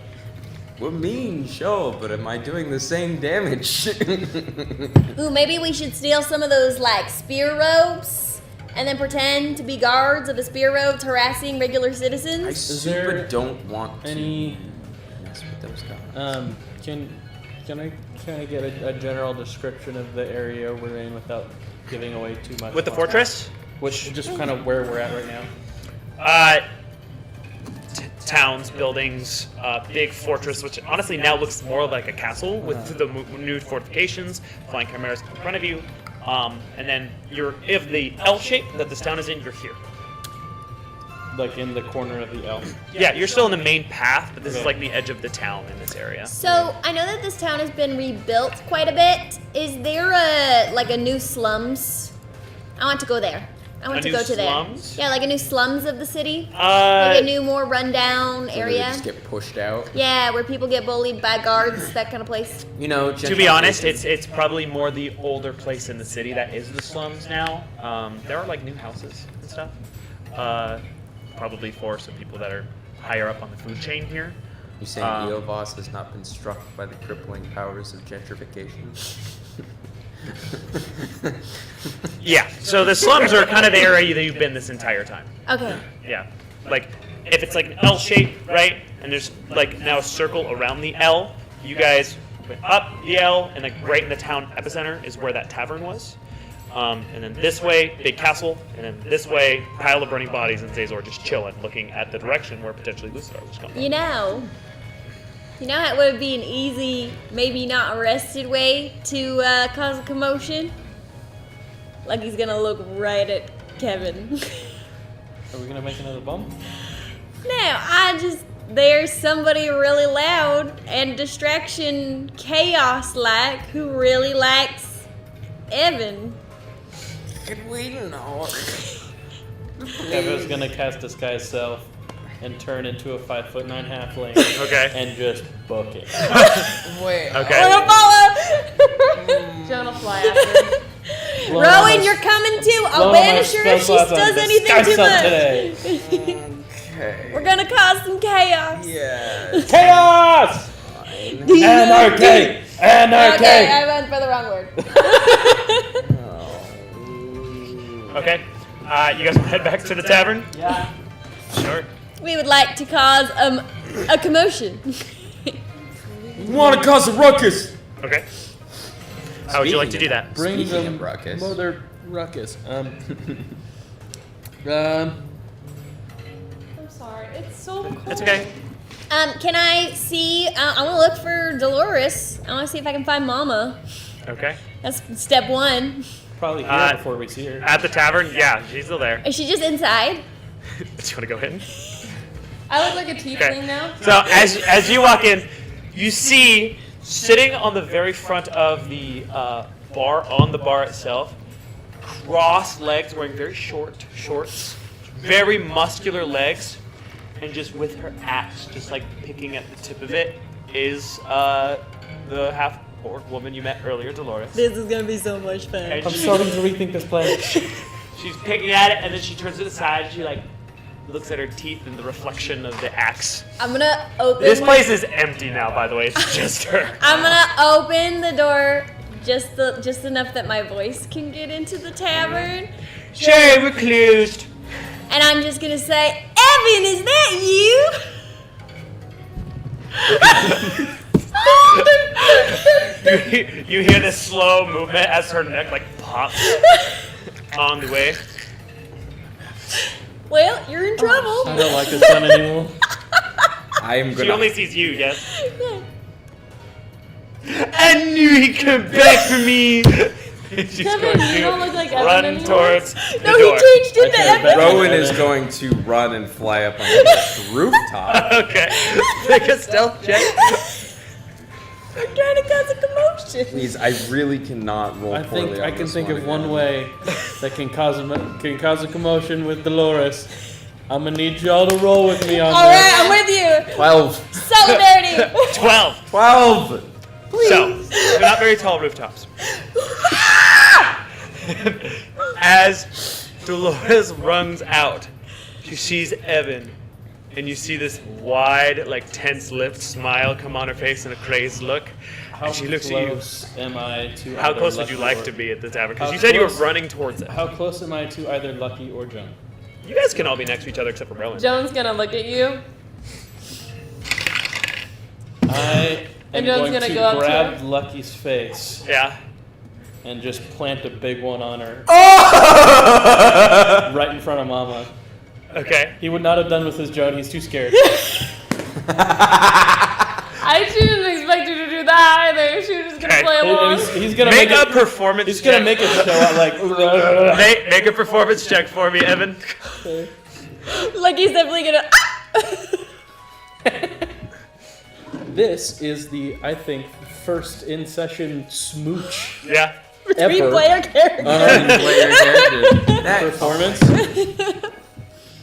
Speaker 1: We're mean, sure, but am I doing the same damage?
Speaker 4: Ooh, maybe we should steal some of those like spear ropes and then pretend to be guards of the spear ropes harassing regular
Speaker 1: I
Speaker 4: citizens.
Speaker 1: super
Speaker 5: there
Speaker 1: don't want to
Speaker 5: Any
Speaker 1: mess with those guys.
Speaker 5: can I get a general description of the area we're in without giving away too much?
Speaker 2: With the fortress?
Speaker 5: Which just kind of where we're at right now.
Speaker 2: Towns, buildings, big fortress, which honestly now looks more like a castle with the new fortifications, flying chimeras in front of you. And then if the L shape that this town is in, you're here.
Speaker 5: Like in the corner of the L.
Speaker 2: Yeah, you're still in the main path, but this is
Speaker 5: Okay.
Speaker 2: like the edge of the town in this area.
Speaker 4: So I know that this town has been rebuilt quite a bit. Is there a new slums? I want to go there. I want
Speaker 2: A
Speaker 4: to
Speaker 2: new
Speaker 4: go to
Speaker 2: slums?
Speaker 4: there. Yeah, like a new slums of the city. Like a
Speaker 2: Uh,
Speaker 4: new, more rundown
Speaker 1: So they
Speaker 4: area.
Speaker 1: just get pushed out.
Speaker 4: Yeah, where people get bullied by guards, that kind of place.
Speaker 1: You know,
Speaker 2: to be honest, it's probably more the older place in the city that is the slums now. There are like new houses and stuff. Probably for some people that are higher up on the food chain here.
Speaker 1: You're saying Eobos has not been struck by the crippling powers of gentrification?
Speaker 2: Yeah, so the slums are kind of the area that you've been this entire time.
Speaker 4: Okay.
Speaker 2: Yeah, like if it's like an L shape, right? And there's like now a circle around the L. You guys went up the L, and like right in the town epicenter is where that tavern was. And then this way, big castle, and then this way, pile of burning bodies, and Zazor just chilling, looking at the direction where potentially Lucidar was coming from.
Speaker 4: You know how it would be an easy, maybe not arrested way to cause a commotion? Like he's gonna look right at Kevin.
Speaker 5: Are we gonna make another bump?
Speaker 4: No, there's somebody really loud and distraction chaos-like who really likes Evan.
Speaker 1: Can we not?
Speaker 5: Eva's gonna cast Disguise Self and turn into a 5'9" halfling.
Speaker 2: Okay.
Speaker 5: And just book it.
Speaker 1: Wait.
Speaker 2: Okay.
Speaker 4: Wanna follow?
Speaker 3: Jonah will fly after.
Speaker 4: Rowan, you're coming too. I'll banish her if she does anything too much.
Speaker 5: Today.
Speaker 1: Okay.
Speaker 4: We're gonna cause some chaos.
Speaker 1: Yes.
Speaker 5: Chaos! Anarchy! Anarchy!
Speaker 4: Okay, I went for the wrong word.
Speaker 2: Okay. You guys want to head back to the tavern?
Speaker 5: Yeah.
Speaker 2: Sure.
Speaker 4: We would like to cause a commotion.
Speaker 5: We want to cause a ruckus!
Speaker 2: Okay. How would you like to do that?
Speaker 5: Bring
Speaker 1: Speaking
Speaker 5: them
Speaker 1: of ruckus.
Speaker 5: mother ruckus.
Speaker 3: I'm sorry. It's so cold.
Speaker 2: It's okay.
Speaker 4: Can I see? I want to look for Dolores. I want to see if I can find Mama.
Speaker 2: Okay.
Speaker 4: That's step one.
Speaker 5: Probably here before we see her.
Speaker 2: At the tavern? Yeah, she's still there.
Speaker 4: Is she just inside?
Speaker 2: Do you want to go in?
Speaker 3: I look like a tiefling
Speaker 2: Okay.
Speaker 3: now.
Speaker 2: So as you walk in, you see sitting on the very front of the bar, on the bar itself, crossed legs, wearing very short shorts, very muscular legs, and just with her axe, just like picking at the tip of it, is the half-orc woman you met earlier, Dolores.
Speaker 4: This is gonna be so much fun.
Speaker 2: And
Speaker 5: I'm starting to rethink this plan.
Speaker 2: she's picking at it, and then she turns to the side, and she like looks at her teeth in the reflection of the axe.
Speaker 4: I'm gonna open.
Speaker 2: This place is empty now, by the way. It's just her.
Speaker 4: I'm gonna open the door just enough that my voice can get into the tavern,
Speaker 2: Sure, we're closed.
Speaker 4: and I'm just gonna say, "Evan, is that you?"
Speaker 2: You hear this slow movement as her neck like pops on the way.
Speaker 4: Well, you're in trouble.
Speaker 5: I don't like this one anymore.
Speaker 1: I'm
Speaker 2: She
Speaker 1: gonna.
Speaker 2: only sees you, yes. I knew he'd come back for me. She's
Speaker 3: Kevin,
Speaker 2: going
Speaker 3: you
Speaker 2: to
Speaker 3: don't look like Evan
Speaker 2: run
Speaker 3: anymore.
Speaker 2: towards the
Speaker 4: No,
Speaker 2: door.
Speaker 4: he changed into
Speaker 5: I
Speaker 4: Evan.
Speaker 5: bet-
Speaker 1: Rowan is going to run and fly up on the rooftop.
Speaker 2: Okay. Make a stealth check.
Speaker 4: We're trying to cause a commotion.
Speaker 1: Please, I really cannot roll
Speaker 5: I
Speaker 1: poorly
Speaker 5: think
Speaker 1: on
Speaker 5: I can
Speaker 1: this
Speaker 5: think of
Speaker 1: again.
Speaker 5: one way that can cause a commotion with Dolores. I'm gonna need y'all to roll with me on
Speaker 4: All
Speaker 5: this.
Speaker 4: right, I'm with you.
Speaker 1: 12.
Speaker 4: Solidarity.
Speaker 2: 12.
Speaker 1: 12!
Speaker 2: So, they're not very tall rooftops. As Dolores runs out, she sees Evan, and you see this wide, like tense-lipped smile come on her face and a crazed look.
Speaker 5: How
Speaker 2: And she looks at you.
Speaker 5: close am I to
Speaker 2: How
Speaker 5: either
Speaker 2: close would you
Speaker 5: Lucky
Speaker 2: like
Speaker 5: or-
Speaker 2: to be at the tavern? Because
Speaker 5: How
Speaker 2: you said you were
Speaker 5: close?
Speaker 2: running towards it.
Speaker 5: How close am I to either Lucky or Joan?
Speaker 2: You guys can all be next to each other except for Rowan.
Speaker 3: Joan's gonna look at you.
Speaker 5: I am
Speaker 3: And Joan's
Speaker 5: going
Speaker 3: gonna
Speaker 5: to
Speaker 3: go up to
Speaker 5: grab
Speaker 3: her?
Speaker 5: Lucky's face
Speaker 2: Yeah.
Speaker 5: and just plant a big one on her. Right in front of Mama.
Speaker 2: Okay.
Speaker 5: He would not have done with his Joan, he's too scared.
Speaker 3: I didn't expect you to do that either. She was just gonna
Speaker 2: Okay.
Speaker 3: play along.
Speaker 5: He's gonna
Speaker 2: Make
Speaker 5: make
Speaker 2: a
Speaker 5: it.
Speaker 2: performance
Speaker 5: He's
Speaker 2: check.
Speaker 5: gonna make it show out like.
Speaker 2: Make a performance check for me, Evan.
Speaker 4: Like he's definitely gonna.
Speaker 5: This is the, I think, first in session smooch
Speaker 2: Yeah.
Speaker 4: Three
Speaker 5: ever.
Speaker 4: player character.
Speaker 1: Player characters. That-
Speaker 5: Performance.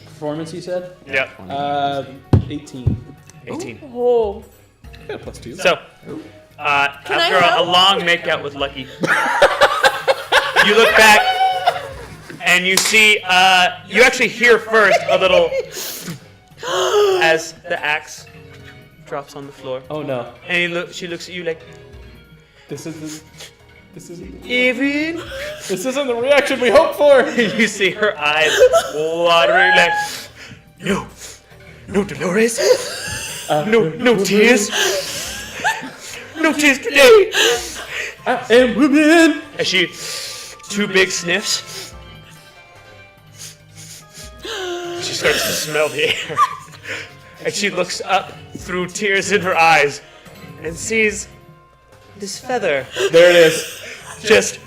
Speaker 5: Performance, you said?
Speaker 2: Yeah.
Speaker 5: 18.
Speaker 2: 18.
Speaker 4: Oh.
Speaker 5: Yeah, +2.
Speaker 2: So, after
Speaker 4: I
Speaker 2: a
Speaker 4: help?
Speaker 2: long makeout with Lucky, you look back and you see, you actually hear first a little as the axe drops on the floor.
Speaker 5: Oh no,
Speaker 2: And she looks at you like,
Speaker 5: this isn't
Speaker 2: Evan?
Speaker 5: this isn't the reaction we hoped for.
Speaker 2: You see her eyes watering like, no, no Dolores, no tears, no tears today.
Speaker 5: I am women.
Speaker 2: As she, two big sniffs, she starts to smell the air. And she looks up through tears in her eyes and sees this feather
Speaker 5: There it is.
Speaker 2: just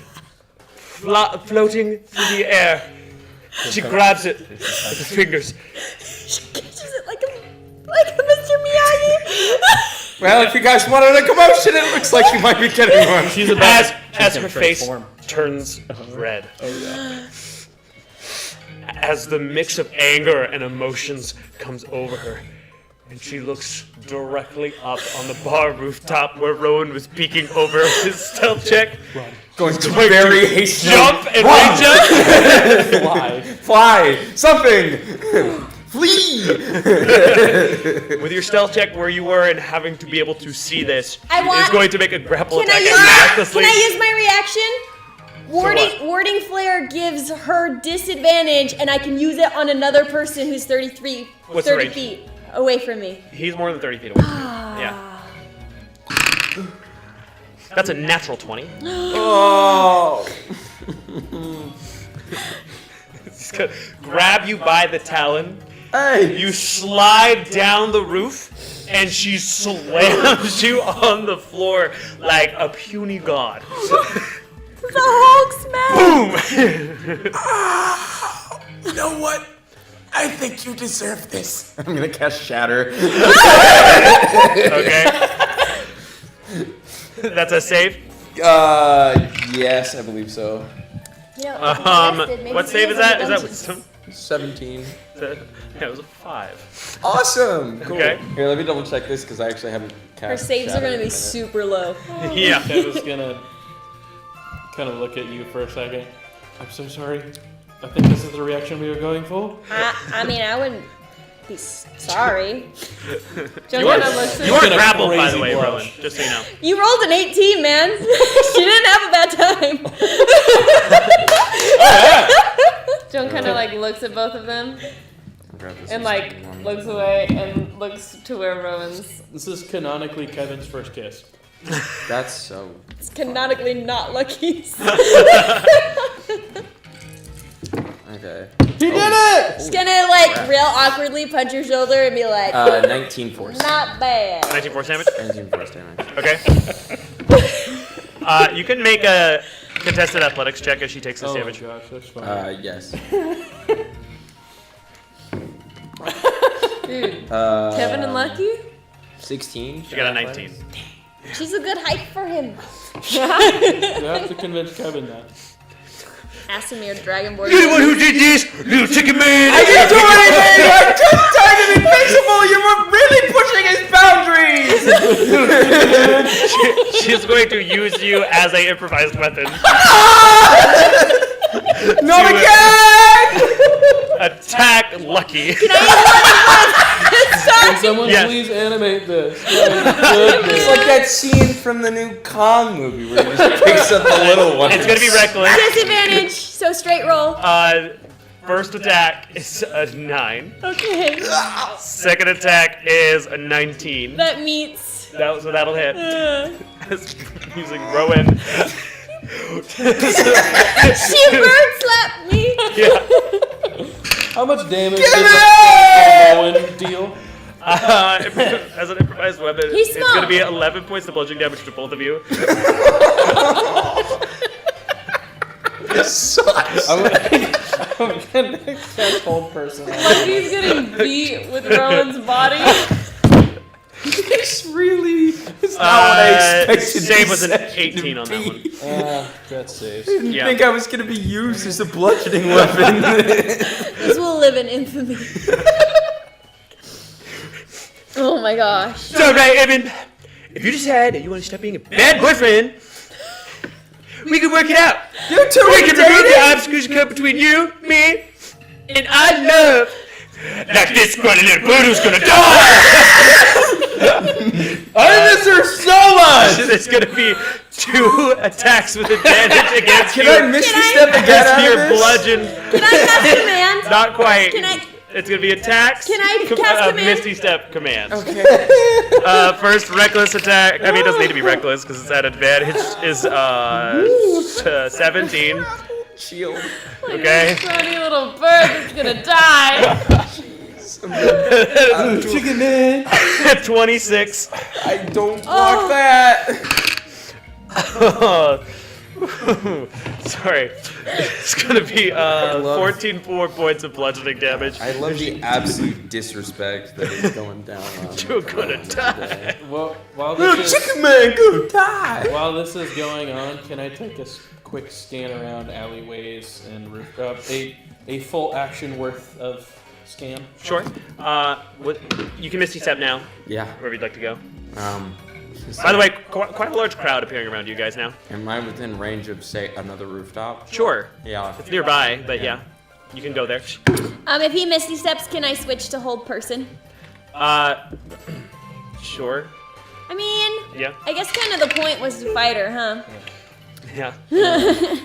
Speaker 2: floating through the air. She grabs it with her fingers.
Speaker 4: She catches it like a Mr. Miyagi.
Speaker 1: Well, if you guys wanted a commotion, it looks like you might be getting one.
Speaker 5: She's about
Speaker 2: As
Speaker 5: to
Speaker 2: her face
Speaker 5: transform.
Speaker 2: turns red.
Speaker 5: Oh yeah.
Speaker 2: As the mix of anger and emotions comes over her. And she looks directly up on the bar rooftop where Rowan was peeking over his stealth check.
Speaker 1: Going to very hastily
Speaker 2: Jump and run jump.
Speaker 5: Why?
Speaker 1: fly something. Flee!
Speaker 2: With your stealth check where you were and having to be able to see this,
Speaker 4: I
Speaker 2: is going to make a grapple
Speaker 4: Can I
Speaker 2: attack
Speaker 4: use
Speaker 2: at you
Speaker 4: can
Speaker 2: recklessly.
Speaker 4: I use my reaction?
Speaker 2: what?
Speaker 4: Warding flare gives her disadvantage, and I can use it on another person who's 30
Speaker 2: the range?
Speaker 4: feet away from me.
Speaker 2: He's more than 30 feet away. Yeah. That's a natural 20.
Speaker 1: Oh!
Speaker 2: He's gonna grab you by the talon.
Speaker 1: Hey!
Speaker 2: You slide down the roof, and she slams you on the floor like a puny god.
Speaker 4: The Hulk smash!
Speaker 2: Boom!
Speaker 1: You know what? I think you deserve this. I'm gonna cast Shatter.
Speaker 2: Okay. That's a save.
Speaker 1: Yes, I believe so.
Speaker 4: You know, maybe
Speaker 2: What save is that? Is that wisdom?
Speaker 1: 17.
Speaker 2: Yeah, it was a 5.
Speaker 1: Awesome! Cool.
Speaker 2: Okay.
Speaker 1: Here, let me double check this because I actually haven't cast
Speaker 4: Her saves are
Speaker 1: Shatter
Speaker 4: gonna
Speaker 1: in a
Speaker 4: be
Speaker 1: minute.
Speaker 4: super low.
Speaker 2: Yeah.
Speaker 5: Kevin's gonna kind of look at you for a second. I'm so sorry. I think this is the reaction we were going for.
Speaker 4: I mean, I wouldn't be sorry.
Speaker 3: Joe kind of looks at
Speaker 2: You are
Speaker 5: Gonna
Speaker 2: grappled, by
Speaker 5: crazy
Speaker 2: the way,
Speaker 5: blush.
Speaker 2: Rowan. Just so you know.
Speaker 4: You rolled an 18, man. She didn't have a bad time.
Speaker 3: Joan kind of like looks at both of them
Speaker 1: Grab this
Speaker 3: and
Speaker 1: one.
Speaker 3: like looks away and looks to where Rowan's.
Speaker 5: This is canonically Kevin's first kiss.
Speaker 1: That's so.
Speaker 4: It's canonically not lucky.
Speaker 1: Okay.
Speaker 5: He did it!
Speaker 4: Just gonna like real awkwardly punch your shoulder and be like,
Speaker 1: 19 force.
Speaker 4: not bad.
Speaker 2: 19 force damage?
Speaker 1: 19 force damage.
Speaker 2: Okay. You can make a contested athletics check as she takes this
Speaker 5: Oh
Speaker 2: damage.
Speaker 5: gosh, that's fine.
Speaker 1: Yes.
Speaker 3: Dude, Kevin and Lucky?
Speaker 1: 16.
Speaker 2: She got a 19.
Speaker 4: She's a good height for him.
Speaker 5: You have to convince Kevin that.
Speaker 4: Asimir Dragonborn.
Speaker 2: You're the one who did this, little chicken man!
Speaker 1: I didn't do anything! I just turned him invincible! You were really pushing his boundaries!
Speaker 2: She's going to use you as a improvised weapon.
Speaker 1: Not
Speaker 2: Do it.
Speaker 1: again!
Speaker 2: Attack Lucky.
Speaker 5: Can someone
Speaker 2: Yes.
Speaker 5: please animate this? My
Speaker 1: It's
Speaker 5: goodness.
Speaker 1: like that scene from the new Kong movie where he just picks up the little one.
Speaker 2: It's gonna be reckless.
Speaker 4: Disadvantage, so straight roll.
Speaker 2: First attack is a 9.
Speaker 4: Okay.
Speaker 2: Second attack is a 19.
Speaker 4: That meets.
Speaker 2: So that'll hit. Using Rowan.
Speaker 4: She bird slapped me.
Speaker 2: Yeah.
Speaker 5: How much damage does a Owen deal?
Speaker 2: As an improvised weapon,
Speaker 4: He's
Speaker 2: it's going to
Speaker 4: small.
Speaker 2: be 11 points of bludgeoning damage to both of you.
Speaker 1: This sucks.
Speaker 5: I'm gonna cast Hold Person.
Speaker 3: Lucky's getting beat with Rowan's body.
Speaker 1: This really is not what I expected.
Speaker 2: Save was an
Speaker 1: this
Speaker 2: 18 on that one.
Speaker 5: That saves.
Speaker 1: I didn't
Speaker 2: Yeah.
Speaker 1: think I was going to be used as a bludgeoning weapon.
Speaker 4: This will live in infamy. Oh my gosh.
Speaker 2: So, right, Evan, if you decide that you want to stop being a bad boyfriend, we can work it out.
Speaker 1: You two
Speaker 2: We
Speaker 1: are
Speaker 2: can remove the
Speaker 1: dating?
Speaker 2: obstacles that come between you, me, and I love. Like this scrawny little bird who's gonna die!
Speaker 1: I miss her so much!
Speaker 2: There's gonna be 2 attacks with advantage against
Speaker 1: Can
Speaker 2: you.
Speaker 1: I Misty Step again
Speaker 2: Against
Speaker 1: out
Speaker 2: your
Speaker 1: of this?
Speaker 2: bludgeon.
Speaker 4: Can I cast command?
Speaker 2: Not quite.
Speaker 4: Can I-
Speaker 2: It's gonna be attacks.
Speaker 4: Can I cast command?
Speaker 2: Misty Step command.
Speaker 1: Okay.
Speaker 2: First reckless attack. I mean, it doesn't need to be reckless because it's at advantage. Is 17.
Speaker 1: Shield.
Speaker 2: Okay.
Speaker 3: Scrawny little bird that's gonna die.
Speaker 1: Chicken man.
Speaker 2: 26.
Speaker 1: I don't block that.
Speaker 2: Sorry. It's gonna be 14 points of bludgeoning damage.
Speaker 1: I love the absolute disrespect that is going down on.
Speaker 2: You're gonna die.
Speaker 5: Well, while
Speaker 1: Little
Speaker 5: this is
Speaker 1: chicken man, go die.
Speaker 5: while this is going on, can I take a quick scan around alleyways and rooftops? A full action worth of scan.
Speaker 2: Sure. You can Misty Step now,
Speaker 1: Yeah.
Speaker 2: wherever you'd like to go. By the way, quite a large crowd appearing around you guys now.
Speaker 1: am I within range of, say, another rooftop?
Speaker 2: Sure.
Speaker 1: Yeah.
Speaker 2: It's nearby, but yeah, you can go there.
Speaker 4: If he misty steps, can I switch to hold person?
Speaker 2: Sure.
Speaker 4: I mean,
Speaker 2: Yeah.
Speaker 4: I guess kind of the point was to fight her, huh?
Speaker 2: Yeah.
Speaker 5: It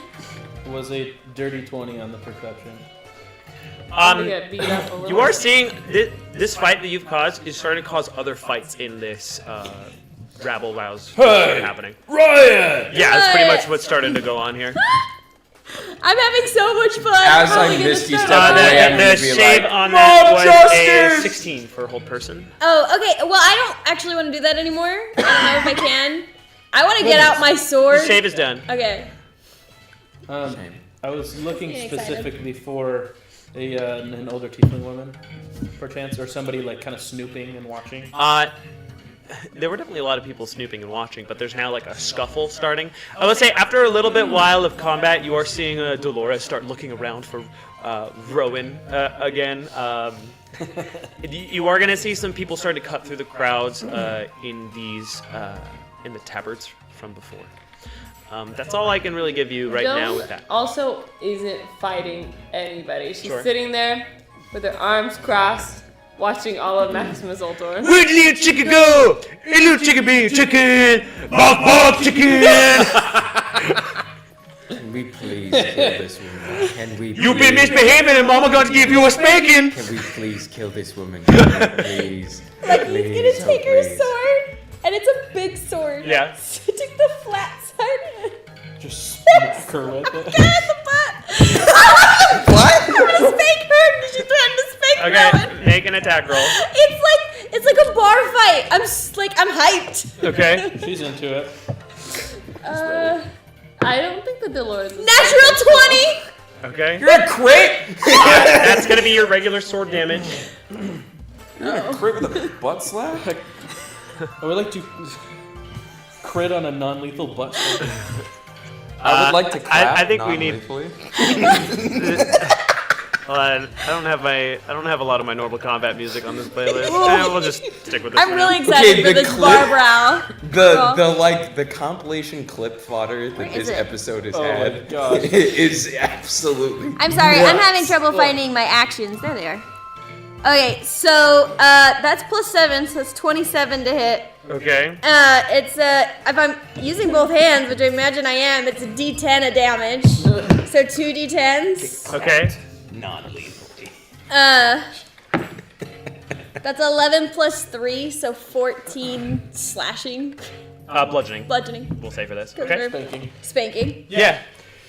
Speaker 5: was a dirty 20 on the perception.
Speaker 3: I'm gonna get beat up a little.
Speaker 2: You are seeing this fight that you've caused is starting to cause other fights in this rabble rouse happening.
Speaker 1: Riot!
Speaker 2: Yeah, that's pretty much what's starting to go on here.
Speaker 4: I'm having so much fun.
Speaker 1: As
Speaker 4: Probably
Speaker 1: I
Speaker 4: gonna
Speaker 1: misty
Speaker 4: start
Speaker 1: step
Speaker 4: a
Speaker 1: away,
Speaker 4: riot.
Speaker 1: I'm
Speaker 2: The
Speaker 1: gonna be
Speaker 2: shave
Speaker 1: like,
Speaker 2: on that was
Speaker 1: justice!
Speaker 2: a 16 for hold person.
Speaker 4: Oh, okay. Well, I don't actually want to do that anymore. I don't know if I can. I want to get out my sword.
Speaker 2: The shave is done.
Speaker 4: Okay.
Speaker 5: I was looking
Speaker 4: Getting excited.
Speaker 5: specifically for an older tiefling woman, perchance, or somebody like kind of snooping and watching.
Speaker 2: There were definitely a lot of people snooping and watching, but there's now like a scuffle starting. I would say after a little bit while of combat, you are seeing Dolores start looking around for Rowan again. You are going to see some people starting to cut through the crowds in the tabards from before. That's all I can really give you right now with that.
Speaker 3: Also isn't fighting anybody. She's
Speaker 2: Sure.
Speaker 3: sitting there with her arms crossed, watching all of Maximus Ultor.
Speaker 2: Where'd the little chicken go? Hey, little chicken bean, chicken! Bop, bop, chicken!
Speaker 1: Can we please kill this woman? Can we
Speaker 2: You've been
Speaker 1: please-
Speaker 2: misbehaving and Mama gonna give you a spanking!
Speaker 1: Can we please kill this woman? Please.
Speaker 4: Like he's
Speaker 1: Please,
Speaker 4: gonna
Speaker 1: oh,
Speaker 4: take her
Speaker 1: please.
Speaker 4: sword, and it's a big sword.
Speaker 2: Yeah.
Speaker 4: So take the flat side and
Speaker 5: Just smack her with it.
Speaker 4: get the butt.
Speaker 1: What?
Speaker 4: I'm gonna spank her because she threatened to spank Rowan.
Speaker 2: Okay, make an attack roll.
Speaker 4: It's like a bar fight. I'm hyped.
Speaker 2: Okay.
Speaker 5: She's into it.
Speaker 3: I don't think the Dolores is
Speaker 4: Natural 20.
Speaker 2: Okay.
Speaker 1: You're a crit!
Speaker 2: That's gonna be your regular sword damage.
Speaker 1: You're a crit with a butt slap?
Speaker 5: I would like to crit on a non-lethal butt slap.
Speaker 1: I would like to clap.
Speaker 2: I think we need-
Speaker 1: non-lethally.
Speaker 2: Hold on. I don't have a lot of my normal combat music on this playlist. We'll just stick with this.
Speaker 4: I'm
Speaker 2: for
Speaker 4: really
Speaker 2: now.
Speaker 4: excited
Speaker 1: Okay,
Speaker 4: for
Speaker 1: the
Speaker 4: this
Speaker 1: clip-
Speaker 4: bar brow.
Speaker 1: The compilation clip fodder that
Speaker 4: Where
Speaker 1: this
Speaker 4: is it?
Speaker 1: episode has
Speaker 5: Oh my
Speaker 1: had
Speaker 5: gosh.
Speaker 1: is absolutely.
Speaker 4: I'm sorry, I'm
Speaker 1: nuts.
Speaker 4: having trouble finding my actions. There they are. Okay, so that's +7, so it's 27 to hit.
Speaker 2: Okay.
Speaker 4: It's if I'm using both hands, which I imagine I am, it's a D10 of damage. So 2 D10s.
Speaker 2: Okay.
Speaker 1: Non-lethally.
Speaker 4: That's 11 plus 3, so 14 slashing,
Speaker 2: Bludgeoning.
Speaker 4: bludgeoning,
Speaker 2: We'll say for this.
Speaker 4: 'cause
Speaker 2: Okay.
Speaker 4: we're
Speaker 5: Spanking.
Speaker 4: spanking.
Speaker 2: Yeah.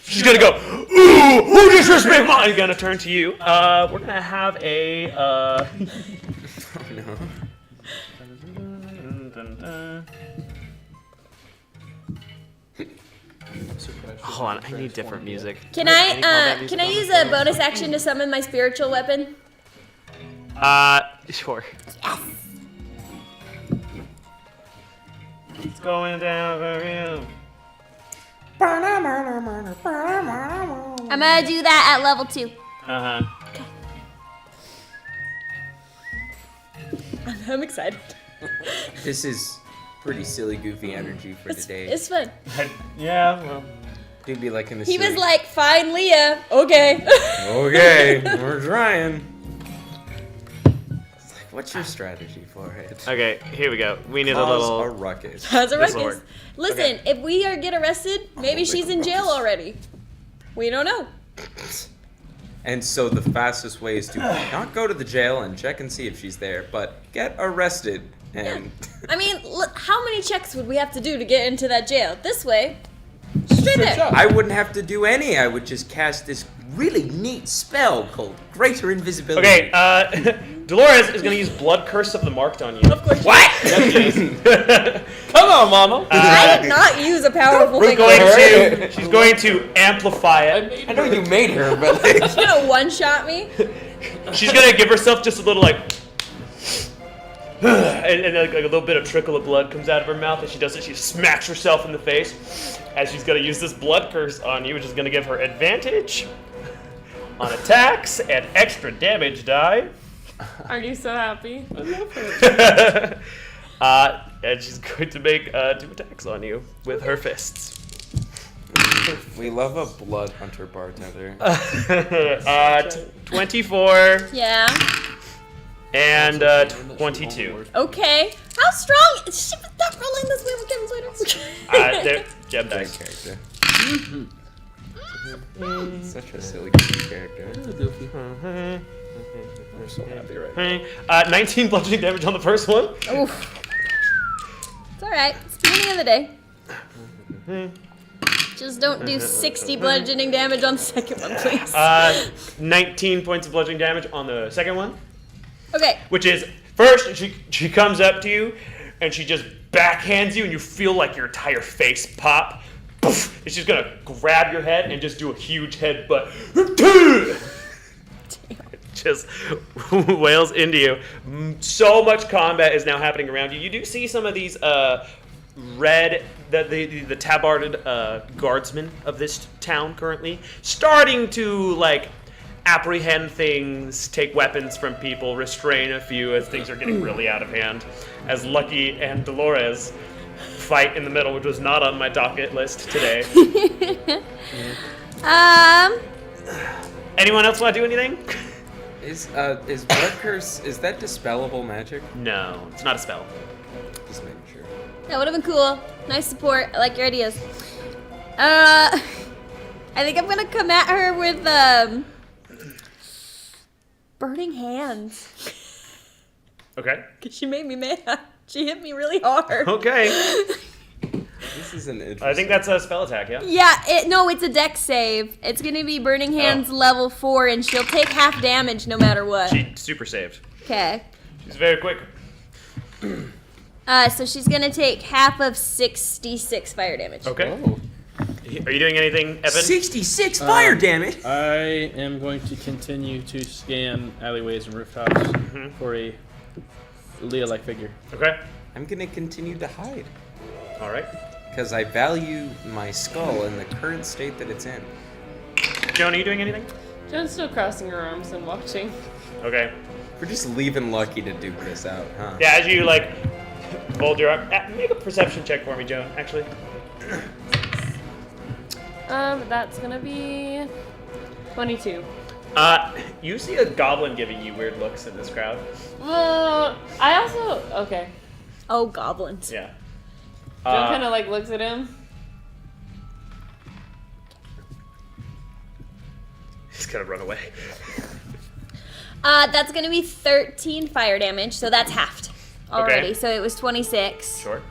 Speaker 2: She's gonna go. Ooh, who disrespect my? I'm gonna turn to you. We're gonna have a.
Speaker 1: Oh no.
Speaker 2: Hold on, I need different music.
Speaker 4: Can
Speaker 2: Any combat
Speaker 4: I
Speaker 2: music
Speaker 4: can I
Speaker 2: on
Speaker 4: use
Speaker 2: this
Speaker 4: a bonus action to summon my spiritual weapon?
Speaker 2: Sure. It's going down for you.
Speaker 4: I'm gonna do that at level 2.
Speaker 2: Uh huh.
Speaker 4: I'm excited.
Speaker 1: This is pretty silly, goofy energy for today.
Speaker 4: It's fun.
Speaker 2: Yeah. Well.
Speaker 1: You'd be like in the
Speaker 4: He was
Speaker 1: silly-
Speaker 4: like, "Fine, Leah. Okay."
Speaker 1: Okay, we're trying. It's like, what's your strategy for it?
Speaker 2: Okay. Here we go. We need a
Speaker 1: Cause
Speaker 2: little.
Speaker 1: a ruckus.
Speaker 4: How's a
Speaker 2: This'll
Speaker 4: ruckus?
Speaker 2: work.
Speaker 4: Listen, if we get arrested, maybe
Speaker 1: hold
Speaker 4: she's
Speaker 1: it,
Speaker 4: in jail
Speaker 1: ruckus.
Speaker 4: already. We don't know.
Speaker 1: And so the fastest way is to not go to the jail and check and see if she's there, but get arrested and
Speaker 4: I mean, how many checks would we have to do to get into that jail? This way, straight there.
Speaker 5: shot.
Speaker 1: I wouldn't have to do any. I would just cast this really neat spell called Greater Invisibility.
Speaker 2: Okay. Dolores is gonna use Blood Curse of the Marked on you.
Speaker 4: Of course.
Speaker 1: What?
Speaker 5: Come on, Mama.
Speaker 4: I did not use a powerful
Speaker 2: We're
Speaker 4: thing.
Speaker 2: going
Speaker 4: I'm
Speaker 2: to. She's going to amplify it.
Speaker 1: I know you made her, but like,
Speaker 4: gonna one-shot me.
Speaker 2: She's gonna give herself just a little like. And like a little bit of trickle of blood comes out of her mouth. As she does it, she smacks herself in the face. As she's gonna use this blood curse on you, which is gonna give her advantage on attacks and extra damage die.
Speaker 3: Are you so happy?
Speaker 2: And she's going to make 2 attacks on you with her fists.
Speaker 1: We love a blood hunter bartender.
Speaker 2: 24
Speaker 4: Yeah.
Speaker 2: and
Speaker 5: That's okay,
Speaker 2: 22.
Speaker 4: Okay. How strong? Stop rolling this way with Kevin's later.
Speaker 2: They're gem
Speaker 1: Great
Speaker 2: dice.
Speaker 1: character. Such a silly character.
Speaker 5: I'm so happy right now.
Speaker 2: 19 bludgeoning damage on the first one.
Speaker 4: Oof. It's alright. It's the beginning of the day. Just don't do 60 bludgeoning damage on the second one, please.
Speaker 2: 19 points of bludgeoning damage on the second one.
Speaker 4: Okay.
Speaker 2: Which is, first, she comes up to you, and she just backhands you, and you feel like your entire face pop. Poof, and she's gonna grab your head and just do a huge headbutt. Just wails into you. So much combat is now happening around you. You do see some of these the tabarded guardsmen of this town currently starting to like apprehend things, take weapons from people, restrain a few as things are getting really out of hand. As Lucky and Dolores fight in the middle, which was not on my docket list today. Anyone else want to do anything?
Speaker 1: Is blood curse, is that dispellable magic?
Speaker 2: No, it's not a spell.
Speaker 1: Just making sure.
Speaker 4: That would have been cool. Nice support. I like your ideas. I think I'm gonna come at her with burning hands.
Speaker 2: Okay.
Speaker 4: Cause she made me mad. She hit me really hard.
Speaker 2: Okay.
Speaker 1: This is an interesting.
Speaker 2: I think that's a spell attack, yeah?
Speaker 4: Yeah, it's a dex save. It's gonna be burning hands level 4, and she'll take half damage no matter what.
Speaker 2: She super saved.
Speaker 4: Okay.
Speaker 2: She's very quick.
Speaker 4: So she's gonna take half of 66 fire damage.
Speaker 2: Okay.
Speaker 5: Oh.
Speaker 2: Are you doing anything, Evan?
Speaker 1: 66 fire damage.
Speaker 5: I am going to continue to scan alleyways and rooftops for a Leah-like figure.
Speaker 2: Okay.
Speaker 1: I'm gonna continue to hide
Speaker 2: All right.
Speaker 1: because I value my skull in the current state that it's in.
Speaker 2: Joan, are you doing anything?
Speaker 3: Joan's still crossing her arms and watching.
Speaker 2: Okay.
Speaker 1: We're just leaving Lucky to duke this out, huh?
Speaker 2: Yeah, as you like hold your arm, make a perception check for me, Joan. Actually.
Speaker 3: That's gonna be 22.
Speaker 2: You see a goblin giving you weird looks in this crowd.
Speaker 3: I also okay.
Speaker 4: Oh, goblins.
Speaker 2: Yeah.
Speaker 3: Joan kind of like looks at him.
Speaker 2: He's gonna run away.
Speaker 4: That's gonna be 13 fire damage, so that's halved already.
Speaker 2: Okay.
Speaker 4: So it was 26.
Speaker 2: Sure.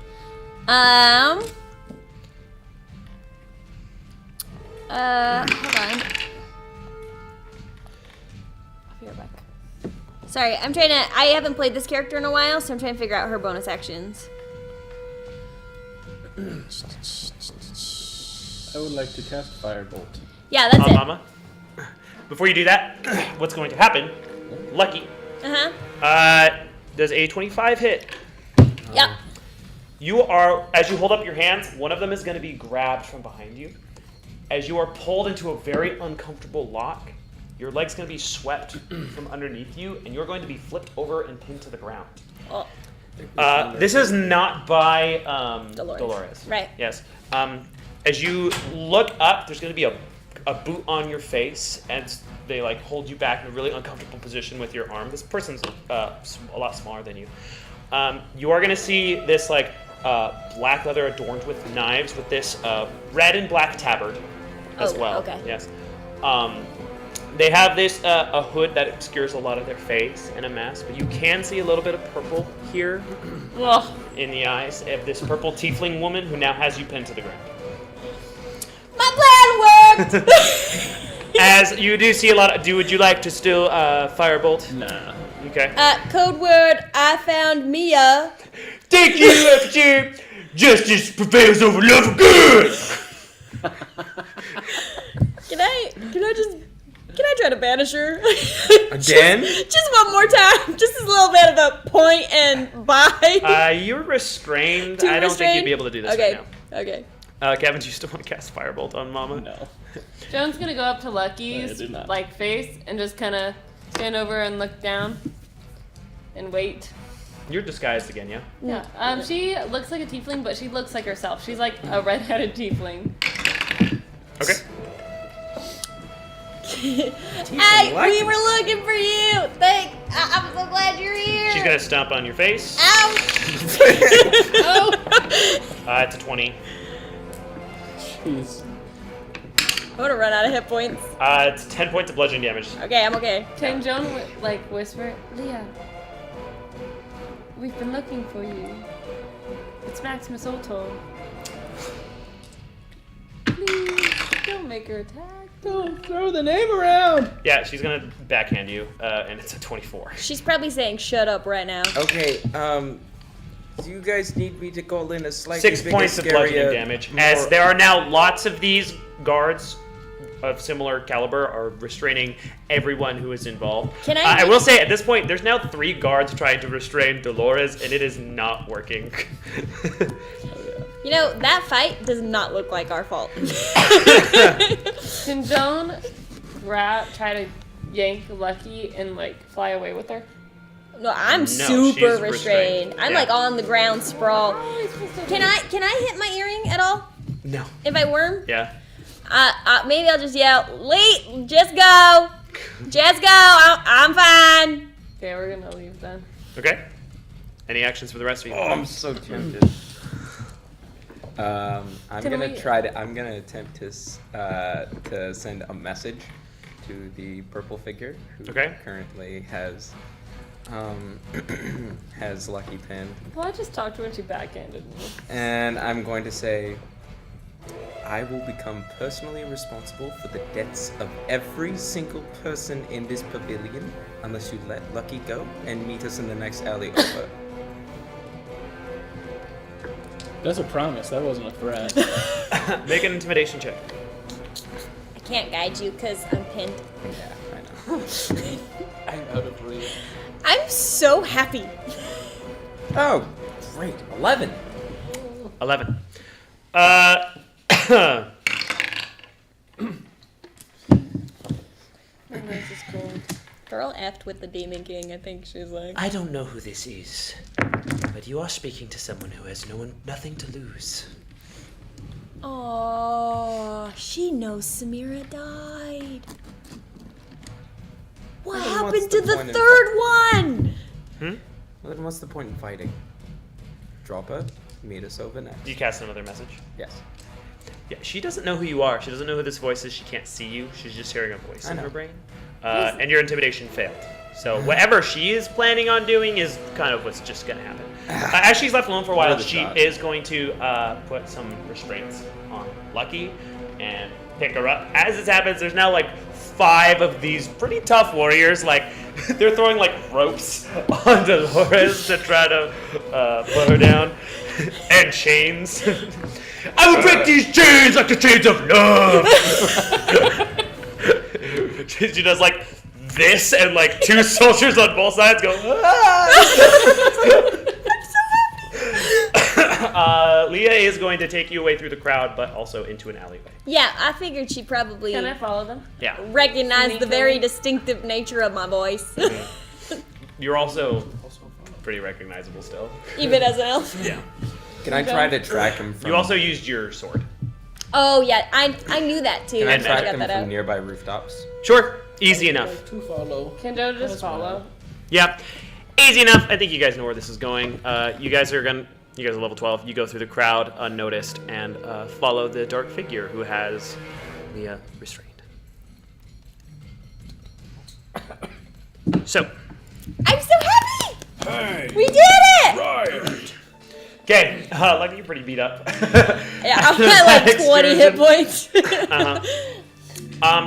Speaker 4: Hold on. I'll be right back. Sorry, I haven't played this character in a while, so I'm trying to figure out her bonus actions.
Speaker 5: I would like to cast Firebolt.
Speaker 4: Yeah, that's it.
Speaker 2: Mama. Before you do that, what's going to happen? Lucky. Does a 25 hit?
Speaker 4: Yep.
Speaker 2: You are, as you hold up your hands, one of them is going to be grabbed from behind you. As you are pulled into a very uncomfortable lock, your leg's going to be swept from underneath you, and you're going to be flipped over and pinned to the ground.
Speaker 4: Oh,
Speaker 2: This is not by
Speaker 4: Dolores. Right.
Speaker 2: Yes. As you look up, there's going to be a boot on your face, and they like hold you back in a really uncomfortable position with your arm. This person's a lot smaller than you. You are going to see this like black leather adorned with knives with this red and black tabard as well.
Speaker 4: Okay.
Speaker 2: Yes. They have this a hood that obscures a lot of their face and a mask, but you can see a little bit of purple here in the eyes of this purple tiefling woman who now has you pinned to the ground.
Speaker 4: my plan worked.
Speaker 2: As you do see a lot of, would you like to still firebolt?
Speaker 5: Nah.
Speaker 2: Okay.
Speaker 4: Code word, I found Mia.
Speaker 2: Thank you, FG. Justice prevails over love for good.
Speaker 4: Can I try to banish her?
Speaker 1: Again?
Speaker 4: just one more time. Just a little bit of a point and bye.
Speaker 2: You're restrained.
Speaker 4: Too
Speaker 2: I don't think
Speaker 4: restrained?
Speaker 2: you'd be able to do this
Speaker 4: Okay.
Speaker 2: right
Speaker 4: Okay.
Speaker 2: now. Kevin, do you still want to cast Firebolt on Mama?
Speaker 5: No.
Speaker 3: Joan's gonna go up to
Speaker 5: I
Speaker 3: Lucky's
Speaker 5: do not.
Speaker 3: like face and just kind of stand over and look down and wait.
Speaker 2: You're disguised again, yeah?
Speaker 3: Yeah. She looks like a tiefling, but she looks like herself. She's like a redheaded tiefling.
Speaker 2: Okay.
Speaker 4: Hey, we were looking for you. I'm so glad you're here.
Speaker 2: She's gonna stomp on your face.
Speaker 4: Ow.
Speaker 2: It's a 20.
Speaker 5: Jeez.
Speaker 4: I'm gonna run out of hit points.
Speaker 2: It's 10 points of bludgeoning damage.
Speaker 4: Okay, I'm okay.
Speaker 3: Can Joan whisper, Leah? We've been looking for you. It's Maximus Ultor. Please don't make her attack.
Speaker 5: Don't throw the name around.
Speaker 2: Yeah, she's gonna backhand you, and it's a 24.
Speaker 4: She's probably saying shut up right now.
Speaker 1: Okay, do you guys need me to call in a slightly
Speaker 2: 6
Speaker 1: bigger,
Speaker 2: points of bludgeoning
Speaker 1: scarier,
Speaker 2: damage.
Speaker 1: more-
Speaker 2: As there are now lots of these guards of similar caliber are restraining everyone who is involved.
Speaker 4: Can I
Speaker 2: I will say at this point, there's now 3 guards trying to restrain Dolores, and it is not working.
Speaker 4: You know, that fight does not look like our fault.
Speaker 3: Can Joan try to yank Lucky and fly away with her?
Speaker 4: No, I'm
Speaker 2: No,
Speaker 4: super
Speaker 2: she's
Speaker 4: restrained.
Speaker 2: restrained.
Speaker 4: I'm
Speaker 2: Yeah.
Speaker 4: on the ground sprawl. Can I hit my earring at all?
Speaker 2: No.
Speaker 4: If I worm?
Speaker 2: Yeah.
Speaker 4: Maybe I'll just yell, Lee, just go. Just go. I'm fine.
Speaker 3: Okay, we're gonna leave then.
Speaker 2: Okay. Any actions for the rest of you?
Speaker 1: Oh, I'm so tempted. I'm
Speaker 3: Can
Speaker 1: gonna
Speaker 3: we-
Speaker 1: I'm gonna attempt to send a message to the purple figure who
Speaker 2: Okay.
Speaker 1: currently has has Lucky pinned,
Speaker 3: Well, I just talked to her and she backhanded me.
Speaker 1: and I'm going to say, I will become personally responsible for the deaths of every single person in this pavilion unless you let Lucky go and meet us in the next alley over.
Speaker 5: That's a promise. That wasn't a threat.
Speaker 2: Make an intimidation check.
Speaker 4: I can't guide you because I'm pinned.
Speaker 1: Yeah, I know.
Speaker 5: I'm out of reach.
Speaker 4: I'm so happy.
Speaker 1: Oh, great. 11.
Speaker 2: 11.
Speaker 3: My nose is cold.
Speaker 4: Girl effed with the Demon King, I think she's like.
Speaker 7: I don't know who this is, but you are speaking to someone who has nothing to lose.
Speaker 4: Oh, she knows Samira died. What
Speaker 1: Well, then
Speaker 4: happened
Speaker 1: what's
Speaker 4: to
Speaker 1: the
Speaker 4: the
Speaker 1: point in
Speaker 4: third one?
Speaker 1: Well, then what's the point in fighting? Drop her, meet us over next.
Speaker 2: Do you cast another message?
Speaker 1: Yes.
Speaker 2: Yeah, she doesn't know who you are. She doesn't know who this voice is. She can't see you. She's just hearing a voice
Speaker 1: I
Speaker 2: in
Speaker 1: know.
Speaker 2: her brain. And your intimidation failed. So whatever she is planning on doing is kind of what's just going to happen. As she's left alone for a
Speaker 1: What
Speaker 2: while,
Speaker 1: are the
Speaker 2: she
Speaker 1: odds?
Speaker 2: is going to put some restraints on Lucky and pick her up. As this happens, there's now 5 of these pretty tough warriors. They're throwing ropes on Dolores to try to put her down. And chains. I will break these chains like the chains of love. She does this, and 2 soldiers on both sides go. Leah is going to take you away through the crowd, but also into an alleyway.
Speaker 4: Yeah, I figured she probably
Speaker 3: Can I follow them?
Speaker 2: Yeah,
Speaker 4: recognized the very
Speaker 3: Sneakily.
Speaker 4: distinctive nature of my voice,
Speaker 2: you're also pretty recognizable still.
Speaker 4: even as an elf.
Speaker 2: Yeah.
Speaker 1: Can I try to track him from?
Speaker 2: You also used your sword.
Speaker 4: Oh yeah, I knew that too.
Speaker 1: Can I
Speaker 4: I
Speaker 1: track
Speaker 4: got
Speaker 1: him
Speaker 4: that
Speaker 1: from
Speaker 4: out.
Speaker 1: nearby rooftops?
Speaker 2: Sure, easy enough.
Speaker 5: To follow.
Speaker 3: Can Joe just follow?
Speaker 2: Yeah, easy enough. I think you guys know where this is going. You guys are level 12. You go through the crowd unnoticed and follow the dark figure who has Leah restrained. So,
Speaker 4: I'm so happy!
Speaker 5: Hey,
Speaker 4: We did it!
Speaker 5: riot!
Speaker 2: okay, Lucky, you're pretty beat up.
Speaker 4: Yeah, I'm at 20 hit points.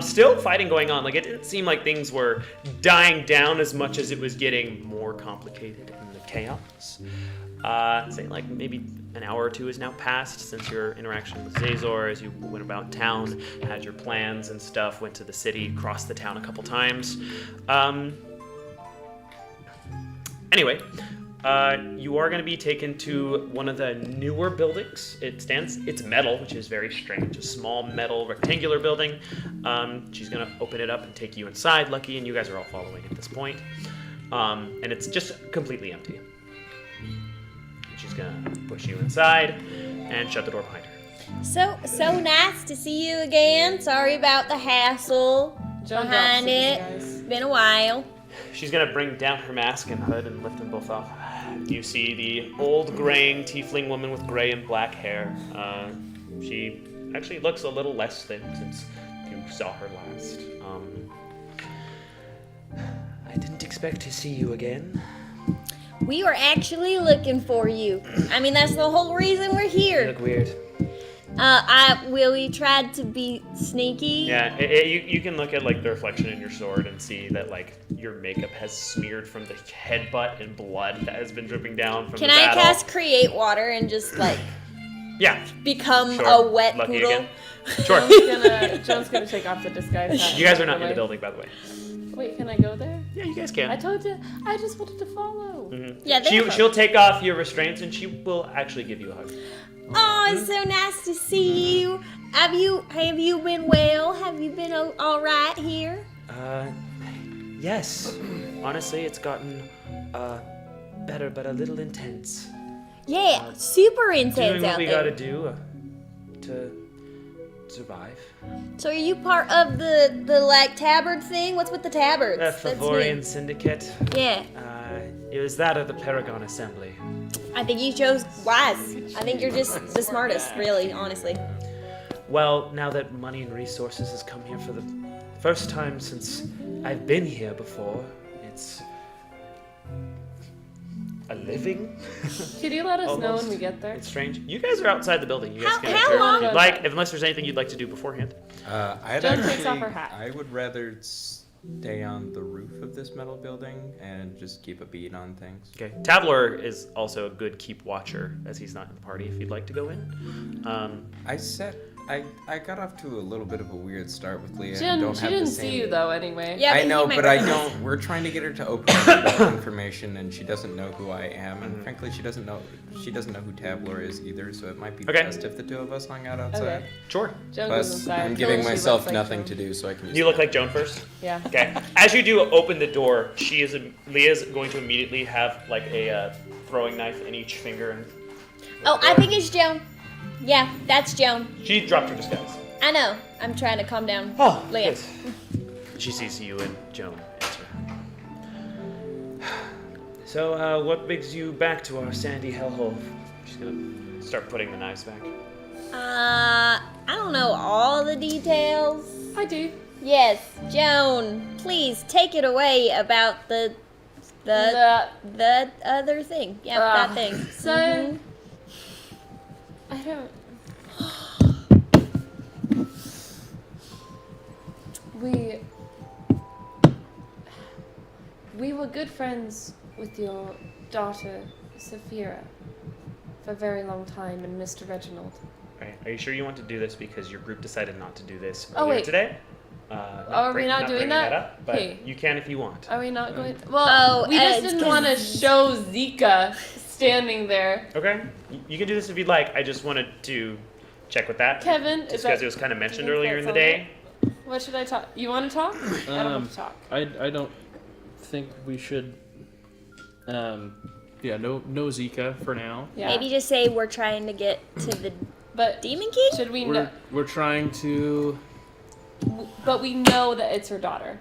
Speaker 2: Still fighting going on. It didn't seem like things were dying down as much as it was getting more complicated in the chaos. Say maybe an hour or 2 has now passed since your interaction with Zazor as you went about town, had your plans and stuff, went to the city, crossed the town a couple times. Anyway, you are going to be taken to one of the newer buildings. It's metal, which is very strange. A small metal rectangular building. She's going to open it up and take you inside, Lucky, and you guys are all following at this point. And it's just completely empty. She's going to push you inside and shut the door behind her.
Speaker 4: So nice to see you again. Sorry about the hassle
Speaker 3: Joan
Speaker 4: behind
Speaker 3: drops
Speaker 4: it.
Speaker 3: the disguise.
Speaker 4: Been a while.
Speaker 2: She's gonna bring down her mask and hood and lift them both off. You see the old graying tiefling woman with gray and black hair. She actually looks a little less thin since you saw her last. I didn't expect to see you again.
Speaker 4: We were actually looking for you. I mean, that's the whole reason we're
Speaker 2: You
Speaker 4: here.
Speaker 2: look weird.
Speaker 4: We tried to be sneaky.
Speaker 2: Yeah, you can look at like the reflection in your sword and see that like your makeup has smeared from the headbutt and blood that has been dripping down from
Speaker 4: Can
Speaker 2: the
Speaker 4: I
Speaker 2: battle.
Speaker 4: cast Create Water and just like
Speaker 2: Yeah,
Speaker 4: become
Speaker 2: sure.
Speaker 4: a wet
Speaker 2: Lucky
Speaker 4: poodle?
Speaker 2: again. Sure.
Speaker 3: Joan's gonna take off the disguise hat.
Speaker 2: You guys are not in the building, by the way.
Speaker 3: Wait, can I go there?
Speaker 2: Yeah, you guys
Speaker 3: I
Speaker 2: can.
Speaker 3: told you. I just wanted to follow.
Speaker 4: Yeah,
Speaker 2: She'll take off your restraints and she will actually give you a hug.
Speaker 4: Oh, it's so nice to see you. Have you been well? Have you been all right here?
Speaker 7: Yes. Honestly, it's gotten better, but a little intense.
Speaker 4: Yeah, super intense
Speaker 7: Doing what
Speaker 4: out
Speaker 7: we
Speaker 4: there.
Speaker 7: gotta do to survive.
Speaker 4: So are you part of the like tabard thing? What's with the tabards?
Speaker 7: The
Speaker 4: That's
Speaker 7: Favorian
Speaker 4: new.
Speaker 7: Syndicate.
Speaker 4: Yeah,
Speaker 7: It was that of the Paragon Assembly.
Speaker 4: I think you chose wise. I think you're just the smartest, really, honestly.
Speaker 7: Well, now that money and resources has come here for the first time since I've been here before, it's a living.
Speaker 3: Could you let us know
Speaker 7: Almost.
Speaker 3: when we get there?
Speaker 2: It's strange. You guys are outside the building. You guys can
Speaker 4: how
Speaker 2: enter
Speaker 4: long-
Speaker 2: if you'd like, unless there's anything you'd like to do beforehand.
Speaker 1: I'd
Speaker 3: Joan
Speaker 1: actually,
Speaker 3: takes off her hat.
Speaker 1: I would rather stay on the roof of this metal building and just keep a beat on things.
Speaker 2: Okay. Tavlor is also a good keep watcher, as he's not in the party if you'd like to go in.
Speaker 1: I got off to a little bit of a weird start with Leah.
Speaker 3: She
Speaker 1: and
Speaker 3: didn't,
Speaker 1: don't
Speaker 3: she
Speaker 1: have
Speaker 3: didn't
Speaker 1: the
Speaker 3: see
Speaker 1: same...
Speaker 3: you though anyway.
Speaker 4: Yeah,
Speaker 1: I
Speaker 4: he
Speaker 1: know,
Speaker 4: might
Speaker 1: but I
Speaker 4: recognize
Speaker 1: don't. We're trying to get her to open up that information, and she doesn't know who I am, and frankly, she doesn't know who Tavlor is either. So it might be
Speaker 2: Okay.
Speaker 1: best if the two of us hung out outside.
Speaker 3: Okay.
Speaker 2: Sure.
Speaker 3: Joan goes
Speaker 1: Plus,
Speaker 3: inside.
Speaker 1: I'm
Speaker 3: Tell her
Speaker 1: giving
Speaker 3: she
Speaker 1: myself
Speaker 3: looks like
Speaker 1: nothing
Speaker 3: Joan.
Speaker 1: to do, so I can. Just
Speaker 2: Do you look like Joan first?
Speaker 3: Yeah.
Speaker 2: Okay. As you do open the door, Leah's going to immediately have like a throwing knife in each finger, and
Speaker 4: Oh, I think it's Joan. Yeah, that's Joan.
Speaker 2: she dropped her disguise.
Speaker 4: I know. I'm trying to calm down.
Speaker 2: Oh,
Speaker 4: Leah.
Speaker 2: good. She sees you and Joan enter. So, what brings you back to our sandy hellhole? She's gonna start putting the knives back.
Speaker 4: I don't know all the details.
Speaker 3: I do.
Speaker 4: Yes, Joan, please take it away about the other thing. Yeah, that thing.
Speaker 3: So
Speaker 4: Mhm.
Speaker 3: I don't. We were good friends with your daughter, Saphira, for a very long time, and Mr. Reginald.
Speaker 2: Right. Are you sure you want to do this because your group decided not to do this
Speaker 3: Oh,
Speaker 2: earlier
Speaker 3: wait.
Speaker 2: today?
Speaker 3: Are we not doing
Speaker 2: bringing
Speaker 3: that?
Speaker 2: up, but
Speaker 3: Hey.
Speaker 2: you can if you want.
Speaker 3: Are we not going? Well,
Speaker 4: Oh,
Speaker 3: we just
Speaker 4: it's
Speaker 3: didn't want to show Zika standing there.
Speaker 2: Okay. You can do this if you'd like. I just wanted to check with that.
Speaker 3: Kevin, is
Speaker 2: Just
Speaker 3: that?
Speaker 2: because it was kind of mentioned
Speaker 3: do you think
Speaker 2: earlier in the
Speaker 3: that's
Speaker 2: day.
Speaker 3: What should I talk? You want to talk? I don't want to talk.
Speaker 5: I don't think we should. No Zika for now.
Speaker 3: Yeah.
Speaker 4: Maybe just say we're trying to get to the
Speaker 3: But
Speaker 4: demon key.
Speaker 3: should we know?
Speaker 5: We're trying to.
Speaker 3: But we know that it's her daughter.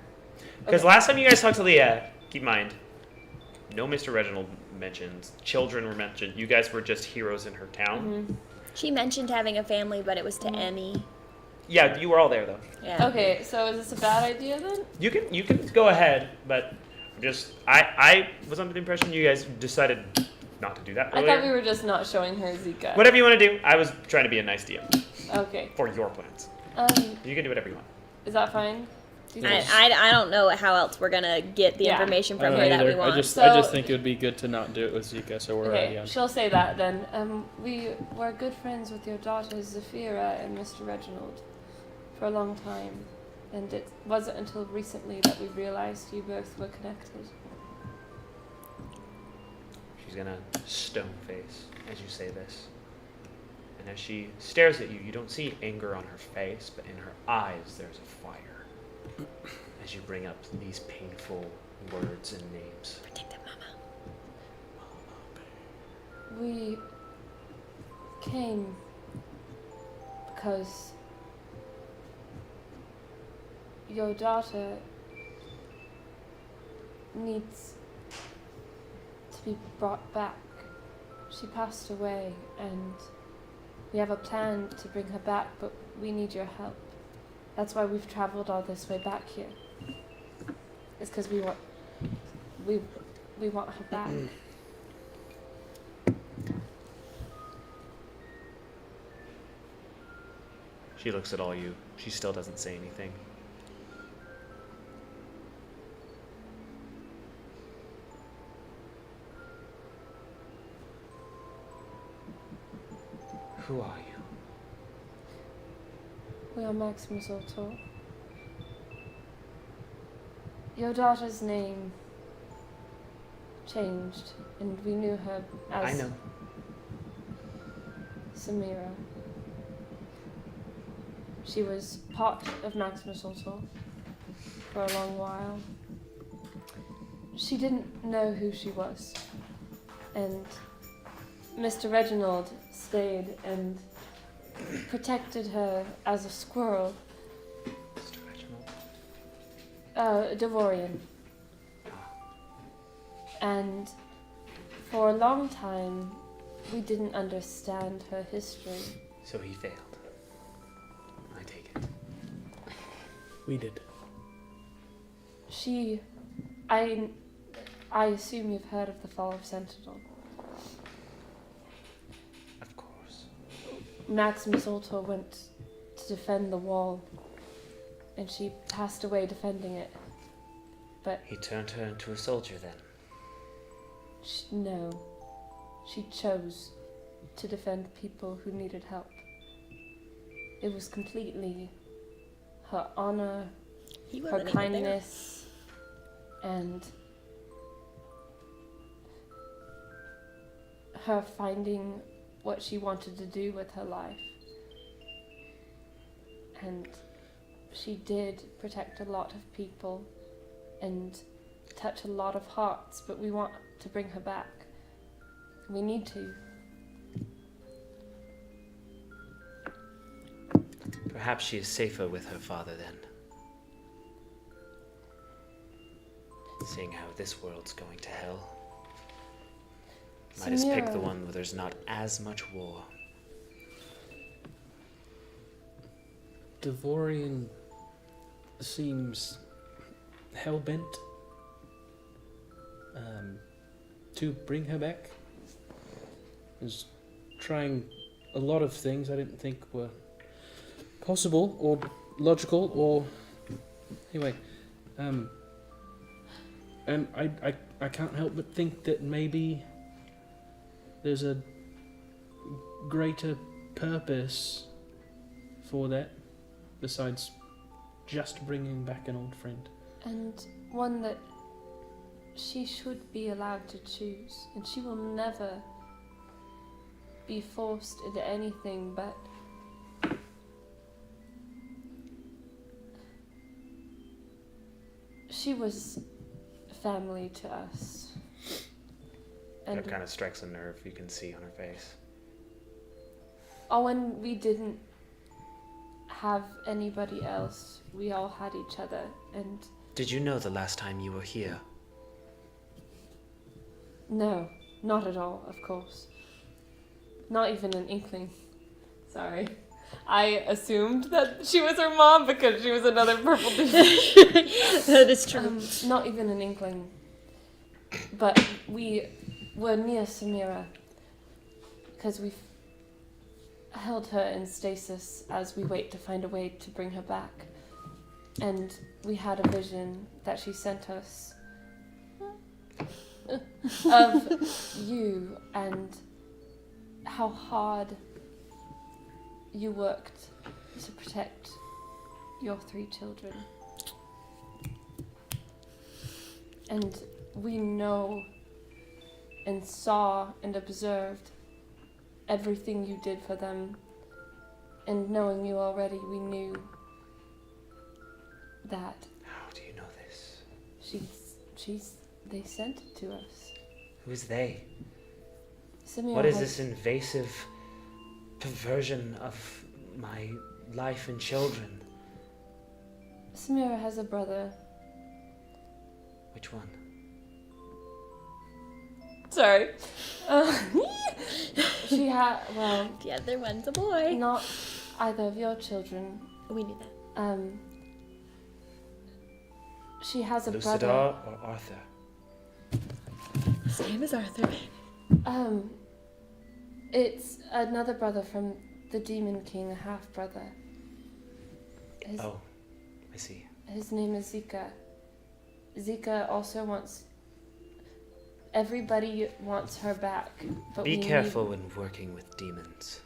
Speaker 2: Because last time you guys talked to Leah, keep in mind, no Mr. Reginald mentioned. Children were mentioned. You guys were just heroes in her town.
Speaker 4: She mentioned having a family, but it was to Emmy.
Speaker 2: Yeah, you were all there though.
Speaker 4: Yeah.
Speaker 3: Okay, so is this a bad idea then?
Speaker 2: You can go ahead, but just I was under the impression you guys decided not to do that
Speaker 3: I
Speaker 2: earlier.
Speaker 3: thought we were just not showing her Zika.
Speaker 2: Whatever you want to do. I was trying to be a nice DM
Speaker 3: Okay.
Speaker 2: for your plans. You can do whatever you want.
Speaker 3: Is that fine? Do you think-
Speaker 4: I don't know how else we're gonna get the
Speaker 3: Yeah.
Speaker 4: information
Speaker 5: I
Speaker 4: from
Speaker 5: don't
Speaker 4: her
Speaker 5: know
Speaker 4: that we
Speaker 5: either.
Speaker 4: want.
Speaker 5: I just
Speaker 3: So-
Speaker 5: think it would be good to not do it with Zika, so we're already
Speaker 3: Okay,
Speaker 5: on.
Speaker 3: she'll say that then. We were good friends with your daughter Zafira and Mr. Reginald for a long time, and it wasn't until recently that we realized you both were connected.
Speaker 2: She's gonna stone face as you say this. And as she stares at you, you don't see anger on her face, but in her eyes there's a fire. As you bring up these painful words and names.
Speaker 3: We came Because your daughter needs to be brought back. She passed away, and we have a plan to bring her back, but we need your help. That's why we've traveled all this way back here. It's because we want her back.
Speaker 2: She looks at all you. She still doesn't say anything.
Speaker 7: Who are you?
Speaker 3: We are Maximus Ultor. Your daughter's name changed, and we knew her
Speaker 7: I
Speaker 3: as
Speaker 7: know.
Speaker 3: Samira. She was part of Maximus Ultor for a long while. She didn't know who she was, and Mr. Reginald stayed and protected her as a squirrel.
Speaker 7: Mr. Reginald.
Speaker 3: Devorian. And for a long time, we didn't understand her history.
Speaker 7: So he failed. I take it.
Speaker 5: We did.
Speaker 3: I assume you've heard of the Fall of Sentinel.
Speaker 7: Of course.
Speaker 3: Maximus Ultor went to defend the wall, and she passed away defending it. But
Speaker 7: He turned her into a soldier then.
Speaker 3: no, she chose to defend people who needed help. It was completely her honor,
Speaker 4: He
Speaker 3: her
Speaker 4: wasn't even there.
Speaker 3: kindness, and her finding what she wanted to do with her life. And she did protect a lot of people and touch a lot of hearts, but we want to bring her back. We need to.
Speaker 7: Perhaps she is safer with her father then. Seeing how this world's going to hell. Might as pick the
Speaker 3: Samira.
Speaker 7: one where there's not as much war.
Speaker 5: Devorian seems hell-bent to bring her back. Is trying a lot of things I didn't think were possible or logical or anyway. And I can't help but think that maybe there's a greater purpose for that besides just bringing back an old friend.
Speaker 3: And one that she should be allowed to choose, and she will never be forced into anything, but she was family to us. And
Speaker 2: That kind of strikes a nerve you can see on her face.
Speaker 3: when we didn't have anybody else, we all had each other, and
Speaker 7: Did you know the last time you were here?
Speaker 3: no, not at all, of course. Not even an inkling. Sorry. I assumed that she was her mom because she was another purple dude.
Speaker 4: That is true.
Speaker 3: Not even an inkling. But we were near Samira because we held her in stasis as we wait to find a way to bring her back. And we had a vision that she sent us of you and how hard you worked to protect your 3 children. And we know and saw and observed everything you did for them. And knowing you already, we knew that
Speaker 7: How do you know this?
Speaker 3: they sent it to us.
Speaker 7: Who's they?
Speaker 3: Samira
Speaker 7: What is
Speaker 3: has-
Speaker 7: this invasive perversion of my life and children.
Speaker 3: Samira has a brother.
Speaker 7: Which one?
Speaker 3: Sorry. She had, well,
Speaker 4: The other one's a boy.
Speaker 3: not either of your children.
Speaker 4: We knew that.
Speaker 3: She has a
Speaker 7: Lucidar
Speaker 3: brother.
Speaker 7: or Arthur?
Speaker 4: Same as Arthur.
Speaker 3: It's another brother from the Demon King, a half brother.
Speaker 7: Oh, I see.
Speaker 3: His name is Zika. Zika also wants. Everybody wants her back, but
Speaker 7: Be
Speaker 3: we
Speaker 7: careful when working with demons.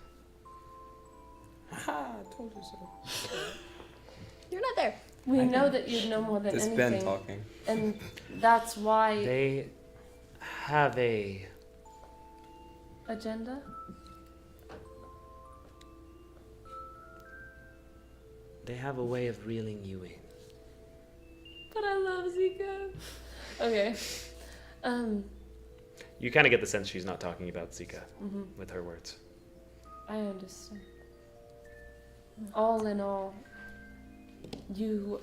Speaker 1: Haha, told you so.
Speaker 4: You're not there.
Speaker 3: We know that you know more than
Speaker 1: This
Speaker 3: anything,
Speaker 1: Ben talking.
Speaker 3: and that's why
Speaker 7: They have a
Speaker 3: agenda.
Speaker 7: way of reeling you in.
Speaker 3: But I love Zika. Okay.
Speaker 2: You kind of get the sense she's not talking about Zika with her words.
Speaker 3: I understand. All in all, you,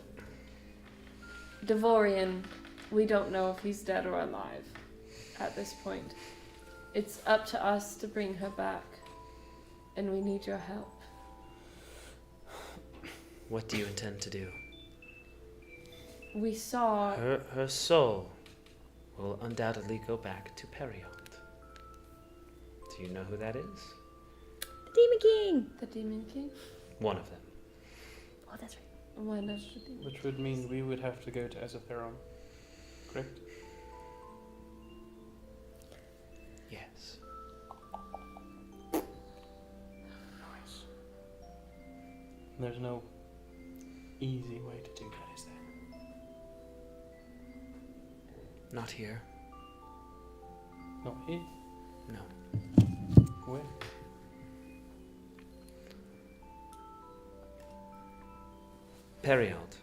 Speaker 3: Devorian, we don't know if he's dead or alive at this point. It's up to us to bring her back, and we need your help.
Speaker 7: What do you intend to do?
Speaker 3: We saw.
Speaker 7: Her soul will undoubtedly go back to Periant. Do you know who that is?
Speaker 4: The Demon King.
Speaker 3: The Demon King?
Speaker 7: One of them.
Speaker 4: Oh, that's right.
Speaker 3: One of the demons.
Speaker 5: Which would mean we would have to go to Azatheron, correct?
Speaker 7: Yes.
Speaker 5: Nice. There's no easy way to do that, is there?
Speaker 7: Not here.
Speaker 5: Not here.
Speaker 7: No.
Speaker 5: Where?
Speaker 7: Periald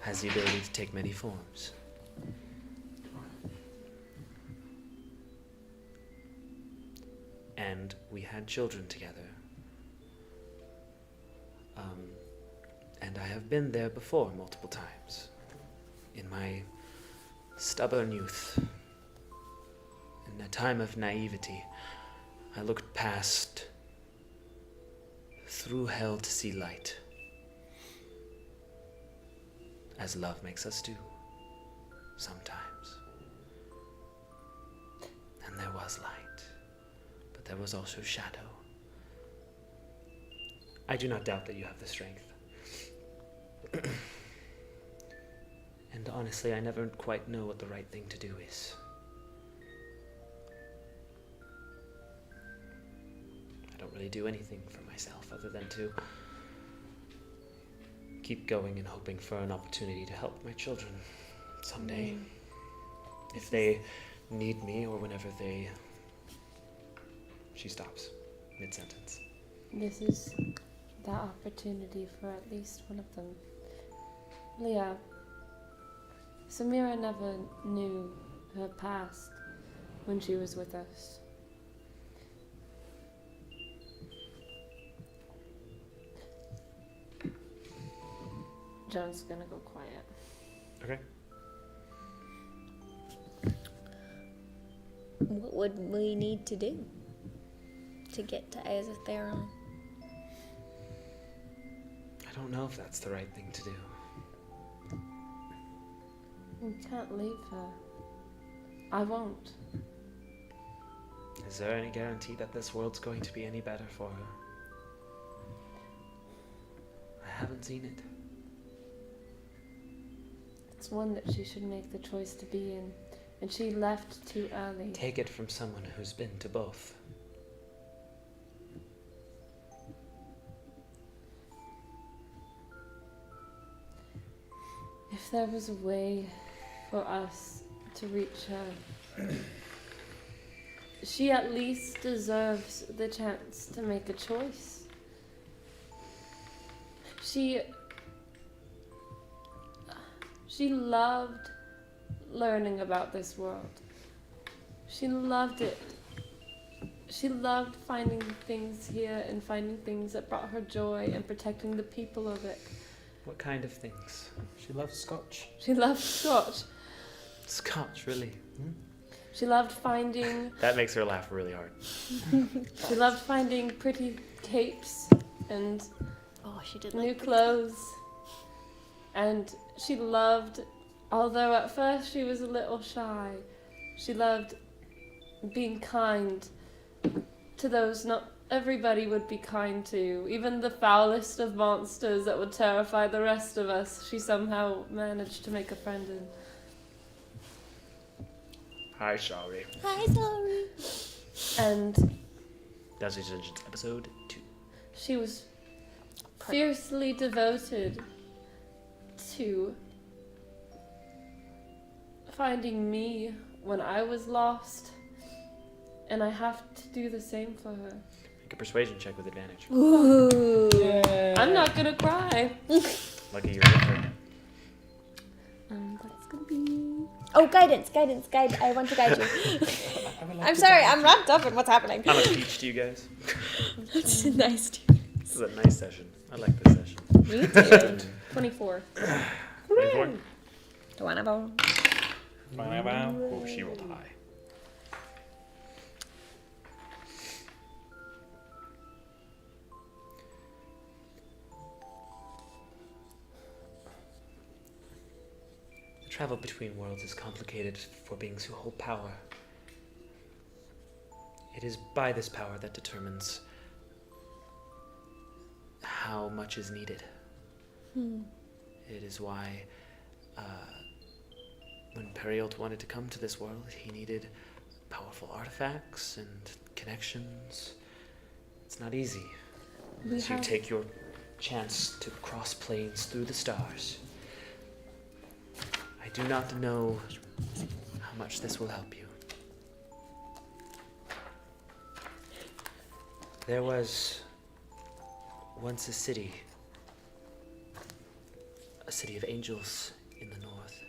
Speaker 7: has the ability to take many forms. And we had children together. And I have been there before multiple times. In my stubborn youth, in a time of naivety, I looked past, through hell to see light. As love makes us do, sometimes. And there was light, but there was also shadow. I do not doubt that you have the strength. And honestly, I never quite know what the right thing to do is. I don't really do anything for myself other than to keep going and hoping for an opportunity to help my children someday. If they need me or whenever they... She stops mid-sentence.
Speaker 3: This is that opportunity for at least one of them. Leah, Samira never knew her past when she was with us. John's gonna go quiet.
Speaker 2: Okay.
Speaker 4: What would we need to do to get to Azatheron?
Speaker 7: I don't know if that's the right thing to do.
Speaker 3: We can't leave her. I won't.
Speaker 7: Is there any guarantee that this world's going to be any better for her? I haven't seen it.
Speaker 3: It's one that she should make the choice to be in, and she left too early.
Speaker 7: Take it from someone who's been to both.
Speaker 3: If there was a way for us to reach her, she at least deserves the chance to make a choice. She loved learning about this world. She loved it. She loved finding things here and finding things that brought her joy and protecting the people of it.
Speaker 2: What kind of things?
Speaker 5: She loves scotch.
Speaker 3: She loved Scotch.
Speaker 2: Scotch, really?
Speaker 3: She loved finding
Speaker 2: That makes her laugh really hard.
Speaker 3: she loved finding pretty capes and
Speaker 4: Oh, she did
Speaker 3: new
Speaker 4: like
Speaker 3: clothes. And she loved, although at first she was a little shy, she loved being kind to those not everybody would be kind to. Even the foulest of monsters that would terrify the rest of us, she somehow managed to make a friend in.
Speaker 2: Hi, sorry.
Speaker 4: Hi, sorry.
Speaker 3: And
Speaker 2: Downstage Dungeons episode 2.
Speaker 3: she was fiercely devoted to finding me when I was lost, and I have to do the same for her.
Speaker 2: Make a persuasion check with advantage.
Speaker 4: Ooh.
Speaker 3: I'm not gonna cry.
Speaker 2: Lucky you're with her.
Speaker 3: That's gonna be.
Speaker 4: Oh, guidance. I want to guide you. I'm sorry, I'm wrapped up in what's happening.
Speaker 2: How much peach do you guys?
Speaker 4: That's nice, dude.
Speaker 2: This is a nice session. I like this session.
Speaker 4: Me too.
Speaker 3: 24.
Speaker 2: 24?
Speaker 4: Do I know?
Speaker 2: Oh, she rolled high. The travel between worlds is complicated for beings who hold power. It is by this power that determines how much is needed. It is why when Periolt wanted to come to this world, he needed powerful artifacts and connections. It's not easy.
Speaker 3: We
Speaker 2: So you
Speaker 3: have-
Speaker 2: take your chance to cross planes through the stars. I do not know how much this will help you. There was once a city of angels in the north.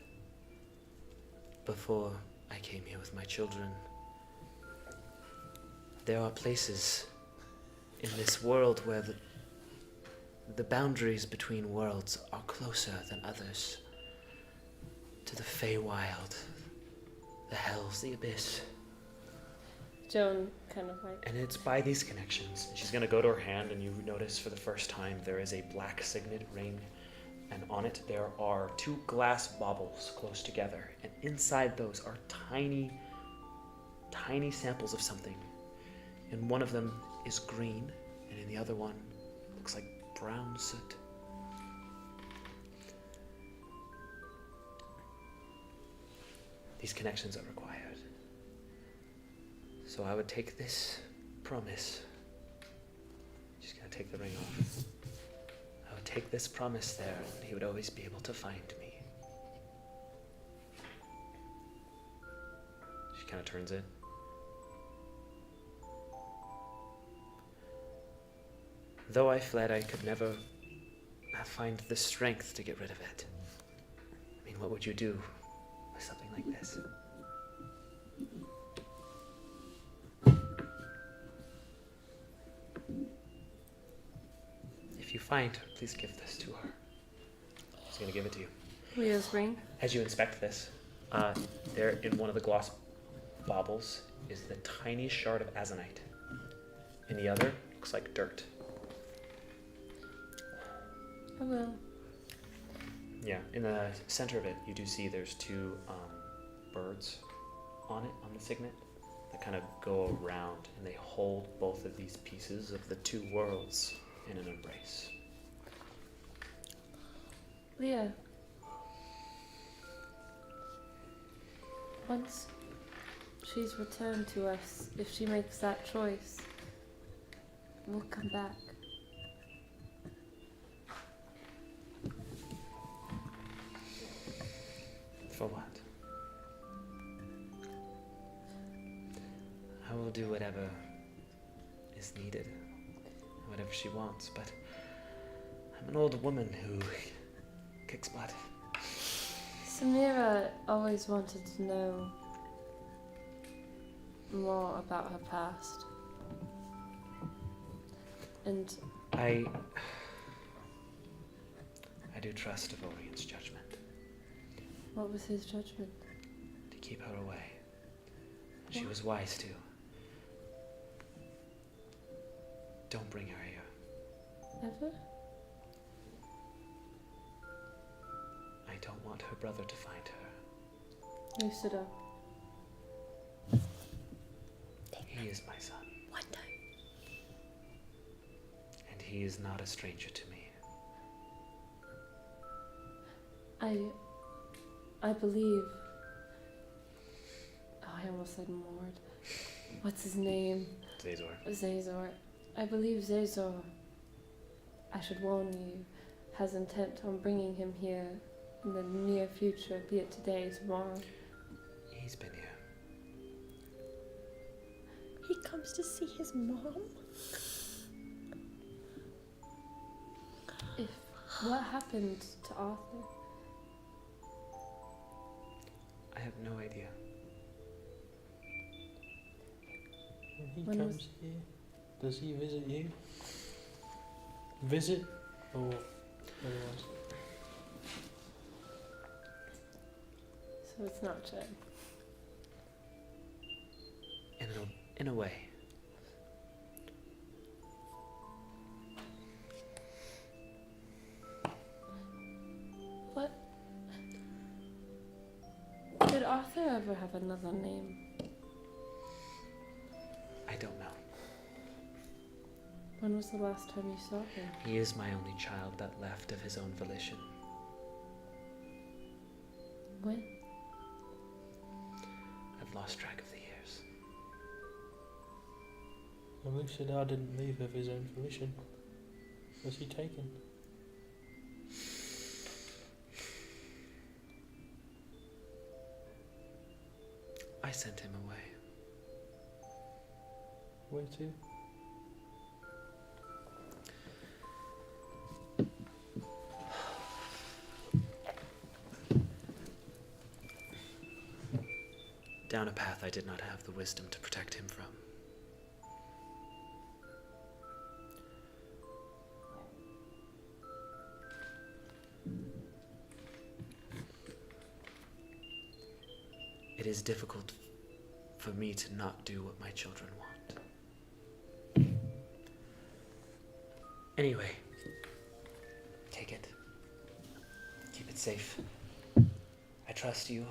Speaker 2: Before I came here with my children, there are places in this world where the boundaries between worlds are closer than others. To the Feywild, the Hells, the Abyss.
Speaker 3: Joan kind of like.
Speaker 2: And it's by these connections. She's gonna go to her hand, and you notice for the first time there is a black signet ring, and on it there are 2 glass baubles close together, and inside those are tiny, tiny samples of something. And one of them is green, and in the other one looks like brown soot. These connections are required. So I would take this promise. She's gonna take the ring off. I would take this promise there, and he would always be able to find me. She kind of turns it. Though I fled, I could never find the strength to get rid of it. I mean, what would you do with something like this? If you find her, please give this to her. She's gonna give it to you.
Speaker 3: Leo's ring.
Speaker 2: As you inspect this, there in one of the gloss baubles is the tiny shard of azonite. In the other, looks like dirt.
Speaker 3: I will.
Speaker 2: Yeah, in the center of it, you do see there's 2 birds on it, on the signet, that kind of go around, and they hold both of these pieces of the 2 worlds in an embrace.
Speaker 3: Leah. Once she's returned to us, if she makes that choice, we'll come back.
Speaker 2: For what? I will do whatever is needed, whatever she wants, but I'm an old woman who kicks butt.
Speaker 3: Samira always wanted to know more about her past. And
Speaker 7: I do trust Devorian's judgment
Speaker 3: what was his judgment?
Speaker 7: to keep her away. She was wise too. Don't bring her here.
Speaker 3: Ever?
Speaker 7: I don't want her brother to find her.
Speaker 3: You stood up.
Speaker 7: He is my son,
Speaker 4: One time.
Speaker 7: and he is not a stranger to me.
Speaker 3: I believe. Oh, I almost said Mord. What's his name?
Speaker 7: Zazor.
Speaker 3: Zazor. I believe Zazor, I should warn you, has intent on bringing him here in the near future, be it today, tomorrow.
Speaker 7: He's been here.
Speaker 4: He comes to see his mom.
Speaker 3: What happened to Arthur?
Speaker 7: I have no idea.
Speaker 5: When he
Speaker 3: When
Speaker 5: comes
Speaker 3: was-
Speaker 5: here, does he visit you? Visit or otherwise?
Speaker 3: So it's not Jed.
Speaker 7: In a way.
Speaker 3: What? Did Arthur ever have another name?
Speaker 7: I don't know.
Speaker 3: When was the last time you saw him?
Speaker 7: He is my only child that left of his own volition.
Speaker 3: When?
Speaker 7: I've lost track of the years.
Speaker 5: Elucidar didn't leave of his own volition. Was he taken?
Speaker 7: I sent him away.
Speaker 5: Where to?
Speaker 7: Down a path I did not have the wisdom to protect him from. It is difficult for me to not do what my children want. Anyway, take it. Keep it safe. I trust you.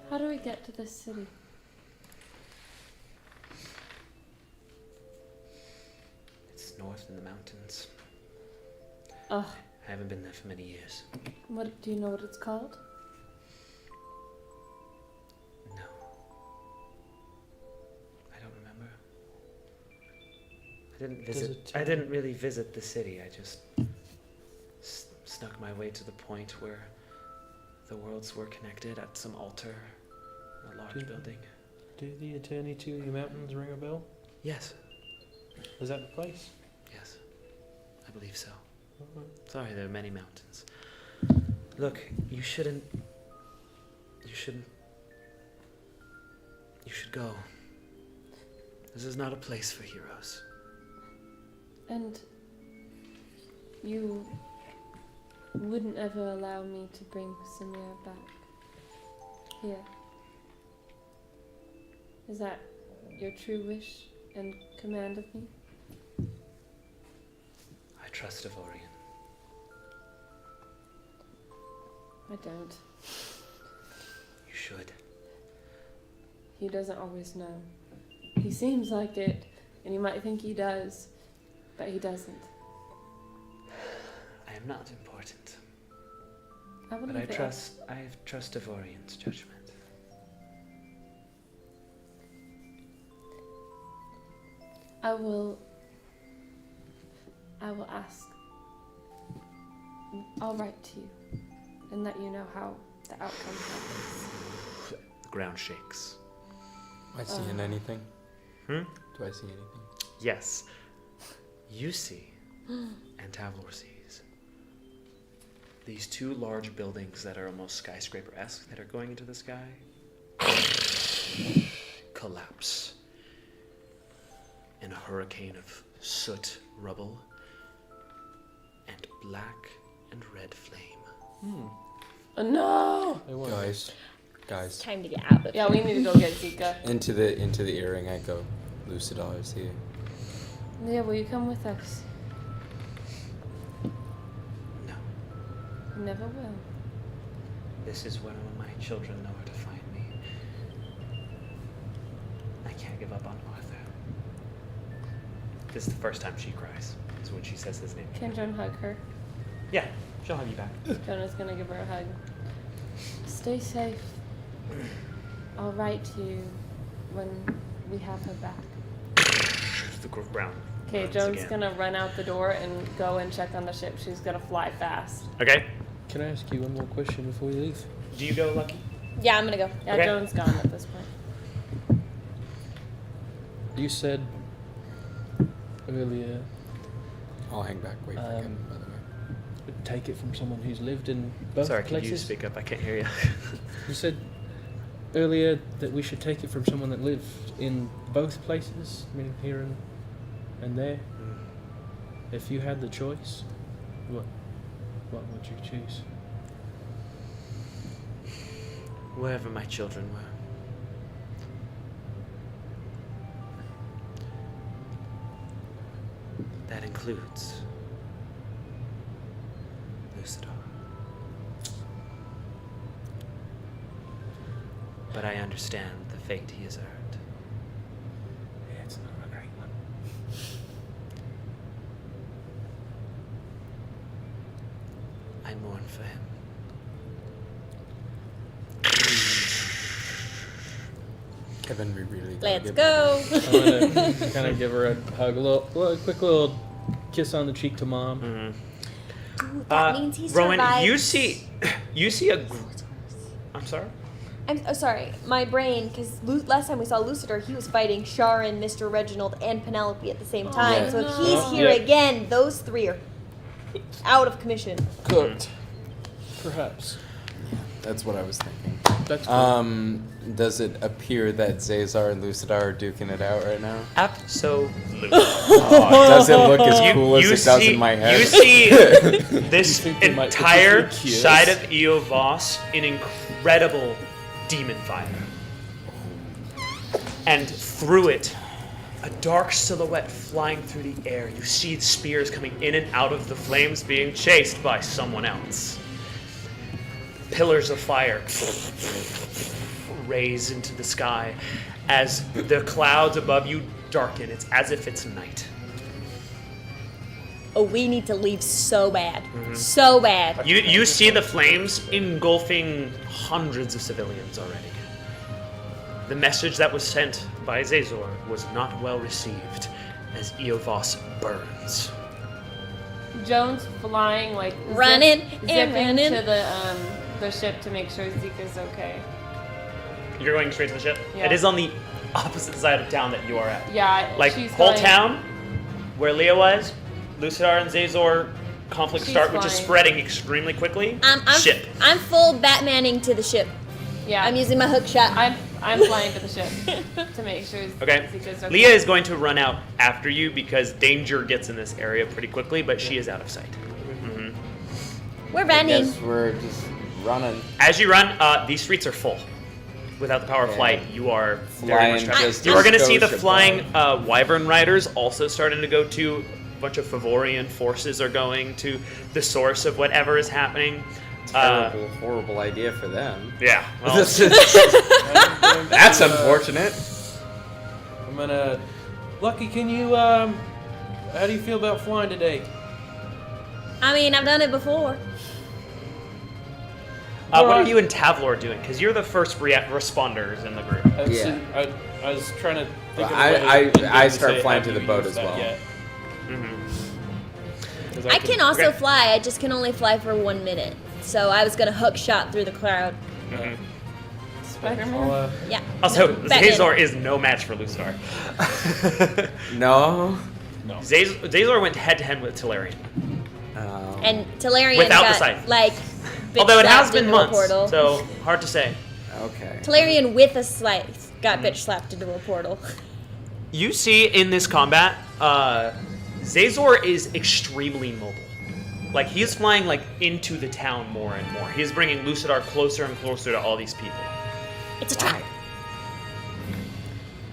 Speaker 3: How do we get to this city?
Speaker 7: It's north in the mountains.
Speaker 3: Ugh.
Speaker 7: I haven't been there for many years.
Speaker 3: What do you know what it's called?
Speaker 7: No. I don't remember. I didn't really visit the city. I just snuck my way to the point where the worlds were connected at some altar in a large building.
Speaker 5: Do the Attorney to the Mountains ring a bell?
Speaker 7: Yes.
Speaker 5: Is that the place?
Speaker 7: Yes. I believe so.
Speaker 5: Alright.
Speaker 7: Sorry, there are many mountains. Look, you should go. This is not a place for heroes.
Speaker 3: And you wouldn't ever allow me to bring Samir back here. Is that your true wish and command of me?
Speaker 7: I trust Devorian.
Speaker 3: I don't.
Speaker 7: You should.
Speaker 3: He doesn't always know. He seems like it, and you might think he does, but he doesn't.
Speaker 7: I am not important.
Speaker 3: I
Speaker 7: But I trust Devorian's judgment.
Speaker 3: I will ask. I'll write to you and let you know how the outcome happens.
Speaker 7: The ground shakes.
Speaker 1: Am I seeing anything?
Speaker 2: Hmm?
Speaker 1: Do I see anything?
Speaker 2: Yes.
Speaker 7: You see, and Tavlor sees, these two large buildings that are almost skyscraper-esque that are going into the sky collapse in a hurricane of soot, rubble, and black and red flame.
Speaker 3: Oh, no.
Speaker 5: I wonder.
Speaker 1: Guys,
Speaker 4: Time to get out of
Speaker 3: Yeah,
Speaker 4: here.
Speaker 3: we need to go get Zika.
Speaker 1: into the earring I go. Lucidar is here.
Speaker 3: Leah, will you come with us?
Speaker 7: No.
Speaker 3: You never will.
Speaker 7: This is when all my children know where to find me. I can't give up on Arthur.
Speaker 2: This is the first time she cries. Is when she says his name.
Speaker 3: Can Joan hug her?
Speaker 2: Yeah, she'll hug you back.
Speaker 3: Jonah's gonna give her a hug. Stay safe. I'll write to you when we have her back.
Speaker 2: The ground.
Speaker 3: Okay,
Speaker 2: runs
Speaker 3: Joan's
Speaker 2: again.
Speaker 3: gonna run out the door and go and check on the ship. She's gonna fly fast.
Speaker 2: Okay.
Speaker 5: Can I ask you one more question before we leave?
Speaker 2: Do you go, Lucky?
Speaker 4: Yeah, I'm gonna go.
Speaker 3: Yeah,
Speaker 2: Okay.
Speaker 3: Joan's gone at this point.
Speaker 5: You said earlier,
Speaker 1: I'll hang back. Wait for him, by the way.
Speaker 5: take it from someone who's lived in both
Speaker 2: Sorry,
Speaker 5: places.
Speaker 2: could you speak up? I can't hear you.
Speaker 5: You said earlier that we should take it from someone that lived in both places, meaning here and there. If you had the choice, what would you choose?
Speaker 2: Wherever my children were. That includes Lucidar. But I understand the fate he has earned.
Speaker 5: Yeah, it's not a great one.
Speaker 7: I mourn for him.
Speaker 1: Kevin, we really gotta
Speaker 4: Let's
Speaker 1: get
Speaker 4: go.
Speaker 5: I'm gonna kind of give her a hug, a quick little kiss on the cheek to mom.
Speaker 4: Ooh, that means he
Speaker 2: Rowan,
Speaker 4: survived.
Speaker 2: you see a. I'm sorry.
Speaker 4: I'm oh, sorry, my brain, because last time we saw Lucidor, he was fighting Sharon, Mr. Reginald, and Penelope at the same time.
Speaker 1: yeah.
Speaker 4: So if he's here
Speaker 5: Yeah.
Speaker 4: again, those three are out of commission.
Speaker 5: Cooked. Perhaps.
Speaker 1: That's what I was thinking.
Speaker 5: That's cool.
Speaker 1: Does it appear that Zazar and Lucidar are duking it out right now?
Speaker 2: Absolutely.
Speaker 1: Does it look as cool as it does in my head?
Speaker 2: You see this
Speaker 5: You think they might
Speaker 2: entire
Speaker 5: potentially kiss?
Speaker 2: side of Eovos in incredible demon fire. And through it, a dark silhouette flying through the air. You see spears coming in and out of the flames being chased by someone else. Pillars of fire raise into the sky as the clouds above you darken. It's as if it's night.
Speaker 4: Oh, we need to leave so bad. So bad.
Speaker 2: You see the flames engulfing hundreds of civilians already. The message that was sent by Zazor was not well received as Eovos burns.
Speaker 3: Joan's flying like
Speaker 4: Running and
Speaker 3: zipping
Speaker 4: running.
Speaker 3: to the ship to make sure Zika's okay.
Speaker 2: You're going straight to the ship?
Speaker 3: Yeah.
Speaker 2: It is on the opposite side of town that you are at.
Speaker 3: Yeah,
Speaker 2: Like,
Speaker 3: she's
Speaker 2: whole
Speaker 3: going-
Speaker 2: town, where Leah was, Lucidar and Zazor conflict
Speaker 3: She's
Speaker 2: start, which is
Speaker 3: flying.
Speaker 2: spreading extremely quickly. Ship.
Speaker 4: I'm full Batmaning to the ship.
Speaker 3: Yeah,
Speaker 4: I'm using my hook shot.
Speaker 3: I'm flying to the ship to make sure
Speaker 2: Okay.
Speaker 3: Zika's okay.
Speaker 2: Leah is going to run out after you because danger gets in this area pretty quickly, but she is out of sight.
Speaker 4: We're
Speaker 1: I
Speaker 4: running.
Speaker 1: guess we're just running.
Speaker 2: As you run, these streets are full. Without the power of
Speaker 1: Yeah.
Speaker 2: flight, you are very
Speaker 1: Flying
Speaker 2: much trapped.
Speaker 1: just
Speaker 2: You are going to see the
Speaker 1: Scotia
Speaker 2: flying wyvern riders also starting to go to. A bunch of Favorian forces are going to the source of whatever is happening.
Speaker 1: Terrible, horrible idea for them.
Speaker 2: Yeah. Well,
Speaker 1: This is- That's unfortunate.
Speaker 5: I'm gonna. Lucky, can you? How do you feel about flying today?
Speaker 4: I mean, I've done it before.
Speaker 2: what are you and Tavlor doing? Because you're the first responders in the group.
Speaker 1: Yeah.
Speaker 5: I was trying to think
Speaker 1: Well,
Speaker 5: of a way
Speaker 1: I
Speaker 5: to maybe
Speaker 1: start
Speaker 5: say,
Speaker 1: flying
Speaker 5: have
Speaker 1: to the
Speaker 5: you
Speaker 1: boat
Speaker 5: used
Speaker 1: as
Speaker 5: that
Speaker 1: well.
Speaker 5: yet?
Speaker 2: Mm-hmm.
Speaker 5: 'Cause
Speaker 4: I can also
Speaker 2: okay.
Speaker 4: fly. I just can only fly for 1 minute. So I was gonna hook shot through the crowd.
Speaker 3: Spider-Man.
Speaker 5: I'll,
Speaker 4: Yeah.
Speaker 2: Also,
Speaker 4: Batman.
Speaker 2: Zazor is no match for Lucidar.
Speaker 1: No.
Speaker 5: no.
Speaker 2: Zazor went head-to-head with Talarian.
Speaker 4: And Talarian
Speaker 2: Without the
Speaker 4: got
Speaker 2: scythe.
Speaker 4: like.
Speaker 2: Although it has
Speaker 4: bitch-slapped
Speaker 2: been
Speaker 4: into a
Speaker 2: months,
Speaker 4: portal.
Speaker 2: so hard to say.
Speaker 1: Okay.
Speaker 4: Talarian with a scythe got bitch slapped into a portal.
Speaker 2: You see in this combat, Zazor is extremely mobile. Like, he's flying, like, into the town more and more. He's bringing Lucidar closer and closer to all these people.
Speaker 4: It's a trap.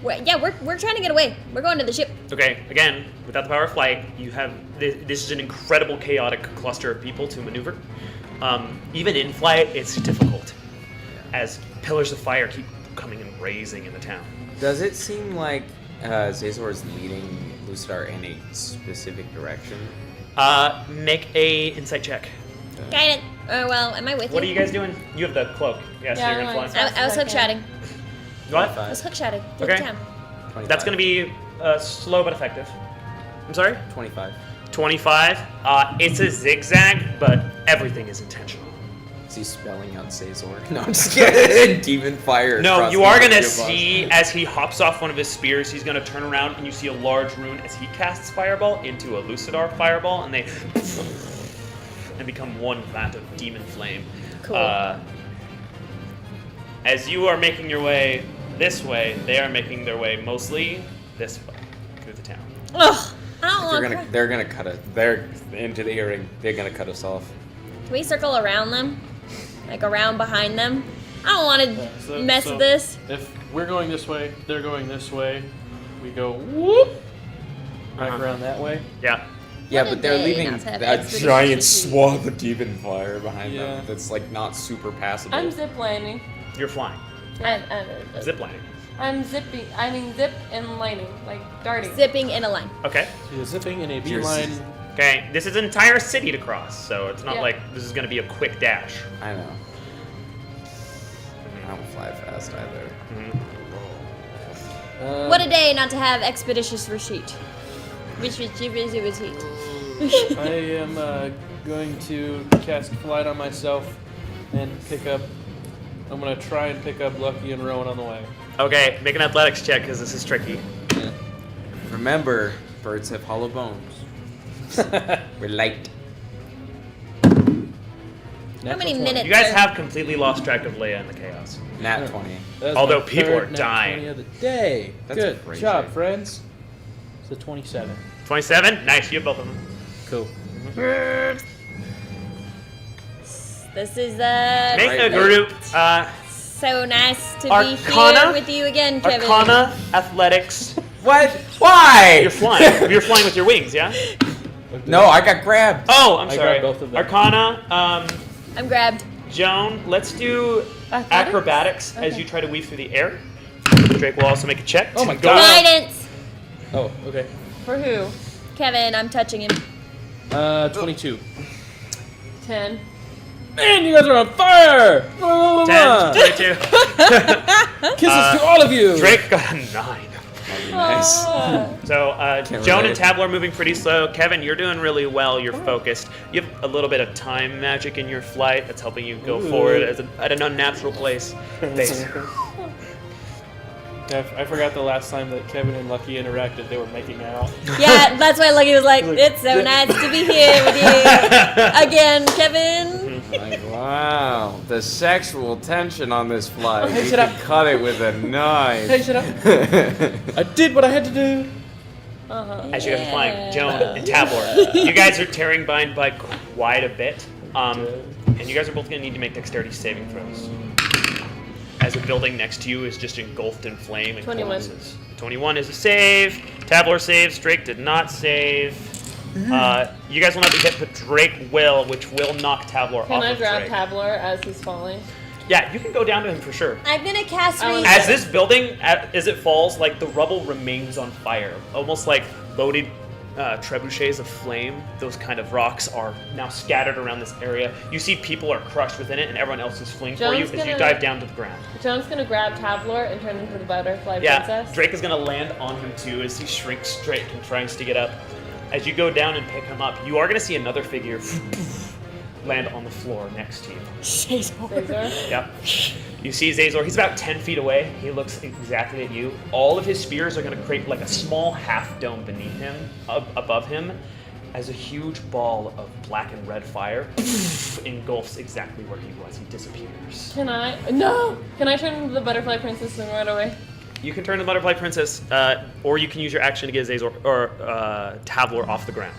Speaker 4: We're trying to get away. We're going to the ship.
Speaker 2: Okay, again, without the power of flight, you have... This is an incredible chaotic cluster of people to maneuver. Even in flight, it's difficult. As pillars of fire keep coming and raising in the town.
Speaker 1: Does it seem like Zazor is leading Lucidar in a specific direction?
Speaker 2: Make a insight check.
Speaker 4: Got it. Well, am I with you?
Speaker 2: What are you guys doing? You have the cloak. Yeah, so
Speaker 3: Yeah,
Speaker 2: you're
Speaker 3: I'm
Speaker 2: gonna
Speaker 3: like-
Speaker 2: fly.
Speaker 4: I was hook shotting.
Speaker 2: What?
Speaker 4: I was hook shotting.
Speaker 2: Okay.
Speaker 4: Town.
Speaker 1: 25.
Speaker 2: That's gonna be slow but effective. I'm sorry?
Speaker 1: 25.
Speaker 2: 25. It's a zigzag, but everything is intentional.
Speaker 1: Is he spelling out Zazor? No, I'm just kidding. Demon fire.
Speaker 2: No,
Speaker 1: across
Speaker 2: you
Speaker 1: the
Speaker 2: are gonna
Speaker 1: Imperial
Speaker 2: see as he hops off one of his spears, he's gonna turn around and you see a large rune as he casts Fireball into a Lucidar Fireball, and they and become one vat of demon flame.
Speaker 4: Cool.
Speaker 2: As you are making your way this way, they are making their way mostly this way through the town.
Speaker 4: Ugh. I don't want to.
Speaker 1: They're gonna cut it. They're into the earring. They're gonna cut us off.
Speaker 4: Can we circle around them? Like around behind them? I don't want to mess with this.
Speaker 5: If we're going this way, they're going this way. We go whoop back around that way.
Speaker 2: Yeah.
Speaker 1: Yeah,
Speaker 4: What
Speaker 1: but
Speaker 4: did
Speaker 1: they're
Speaker 4: they
Speaker 1: leaving
Speaker 4: not have
Speaker 1: that
Speaker 4: expedition
Speaker 1: giant
Speaker 4: suit?
Speaker 1: swath of demon fire behind
Speaker 5: Yeah.
Speaker 1: them. That's like not super passable.
Speaker 3: I'm ziplining.
Speaker 2: You're flying. Ziplining.
Speaker 3: I'm zipping. I mean, zip and lining, like darting.
Speaker 4: Zipping in a line.
Speaker 2: Okay.
Speaker 5: You're zipping in a
Speaker 1: You're
Speaker 5: beeline.
Speaker 2: Okay. This is an entire city to cross, so it's not
Speaker 3: Yeah.
Speaker 2: like this is gonna be a quick dash.
Speaker 1: I know. I don't fly fast either.
Speaker 4: What a day not to have expeditious receipt. Receipt.
Speaker 5: I am going to cast Flight on myself and pick up. I'm going to try and pick up Lucky and Rowan on the way.
Speaker 2: Okay, make an athletics check because this is tricky.
Speaker 1: Remember, birds have hollow bones. We're light.
Speaker 4: How many minutes?
Speaker 2: You guys
Speaker 4: are-
Speaker 2: have completely lost track of Leia in the chaos.
Speaker 1: Nat 20.
Speaker 5: That's
Speaker 2: Although
Speaker 5: my
Speaker 2: people
Speaker 5: third
Speaker 2: are
Speaker 5: nat
Speaker 2: dying.
Speaker 5: 20 of the day.
Speaker 1: That's
Speaker 5: Good
Speaker 1: crazy.
Speaker 5: job, friends. It's a 27.
Speaker 2: 27? Nice, you have both of them.
Speaker 5: Cool.
Speaker 4: This is
Speaker 2: Make
Speaker 1: Right,
Speaker 2: a group.
Speaker 4: so nice to be
Speaker 2: Arcana?
Speaker 4: here with you again, Kevin.
Speaker 2: Arcana, athletics.
Speaker 1: What? Why?
Speaker 2: You're flying. You're flying with your wings, yeah?
Speaker 1: No, I got grabbed.
Speaker 2: Oh, I'm
Speaker 5: I
Speaker 2: sorry.
Speaker 5: grabbed both of them.
Speaker 2: Arcana,
Speaker 4: I'm grabbed.
Speaker 2: Joan, let's do
Speaker 3: Athletics?
Speaker 2: acrobatics as
Speaker 3: Okay.
Speaker 2: you try to weave through the air. Drake will also make a check.
Speaker 5: Oh my
Speaker 2: to
Speaker 5: God.
Speaker 2: go up.
Speaker 4: Guidance.
Speaker 5: Oh, okay.
Speaker 3: For who?
Speaker 4: Kevin, I'm touching him.
Speaker 5: 22.
Speaker 3: 10.
Speaker 5: Man, you guys are on fire!
Speaker 2: 10, 22.
Speaker 5: Kisses to all of you!
Speaker 2: Drake got a 9.
Speaker 1: That'd be nice.
Speaker 2: So,
Speaker 1: Can't
Speaker 2: Joan
Speaker 1: relate.
Speaker 2: and Tablo are moving pretty slow. Kevin, you're doing really well. You're focused. You have a little bit of time magic in your flight that's helping you go forward at an unnatural place.
Speaker 5: I forgot the last time that Kevin and Lucky interacted, they were making out.
Speaker 4: Yeah, that's why Lucky was like, it's so nice to be here with you again, Kevin.
Speaker 1: Like, wow, the sexual tension on this flight.
Speaker 5: Hey,
Speaker 1: You
Speaker 5: shut
Speaker 1: could
Speaker 5: up.
Speaker 1: cut it with a knife.
Speaker 5: Hey, shut up. I did what I had to do.
Speaker 2: As you guys are flying, Joan and Tabor, you guys are tearing by quite a bit. And you guys are both going to need to make dexterity saving throws. As a building next to you is just engulfed in flame and
Speaker 3: 21.
Speaker 2: corpses. 21 is a save. Tabor saves. Drake did not save. You guys will not be hit, but Drake will, which will knock Tabor
Speaker 3: Can
Speaker 2: off
Speaker 3: I
Speaker 2: of
Speaker 3: grab
Speaker 2: Drake.
Speaker 3: Tabler as he's falling?
Speaker 2: Yeah, you can go down to him for sure.
Speaker 4: I'm gonna cast
Speaker 3: I
Speaker 4: re-
Speaker 3: was-
Speaker 2: As this building, as it falls, like the rubble remains on fire, almost like loaded trebuchets of flame. Those kind of rocks are now scattered around this area. You see people are crushed within it, and everyone else is fleeing for you
Speaker 3: Joan's
Speaker 2: as you
Speaker 3: gonna-
Speaker 2: dive down to the ground.
Speaker 3: Joan's gonna grab Tabler and turn into the butterfly
Speaker 2: Yeah,
Speaker 3: princess.
Speaker 2: Drake is gonna land on him too as he shrinks Drake and tries to get up. As you go down and pick him up, you are gonna see another figure land on the floor next to you.
Speaker 3: Caesar.
Speaker 2: Yep. You see Zazor, he's about 10 feet away. He looks exactly at you. All of his spears are going to create like a small half dome beneath him, above him, as a huge ball of black and red fire engulfs exactly where he was. He disappears.
Speaker 3: Can I? No! Can I turn into the butterfly princess and run away?
Speaker 2: You can turn the Butterfly Princess, or you can use your action to get Zazor or Tavlor off the ground.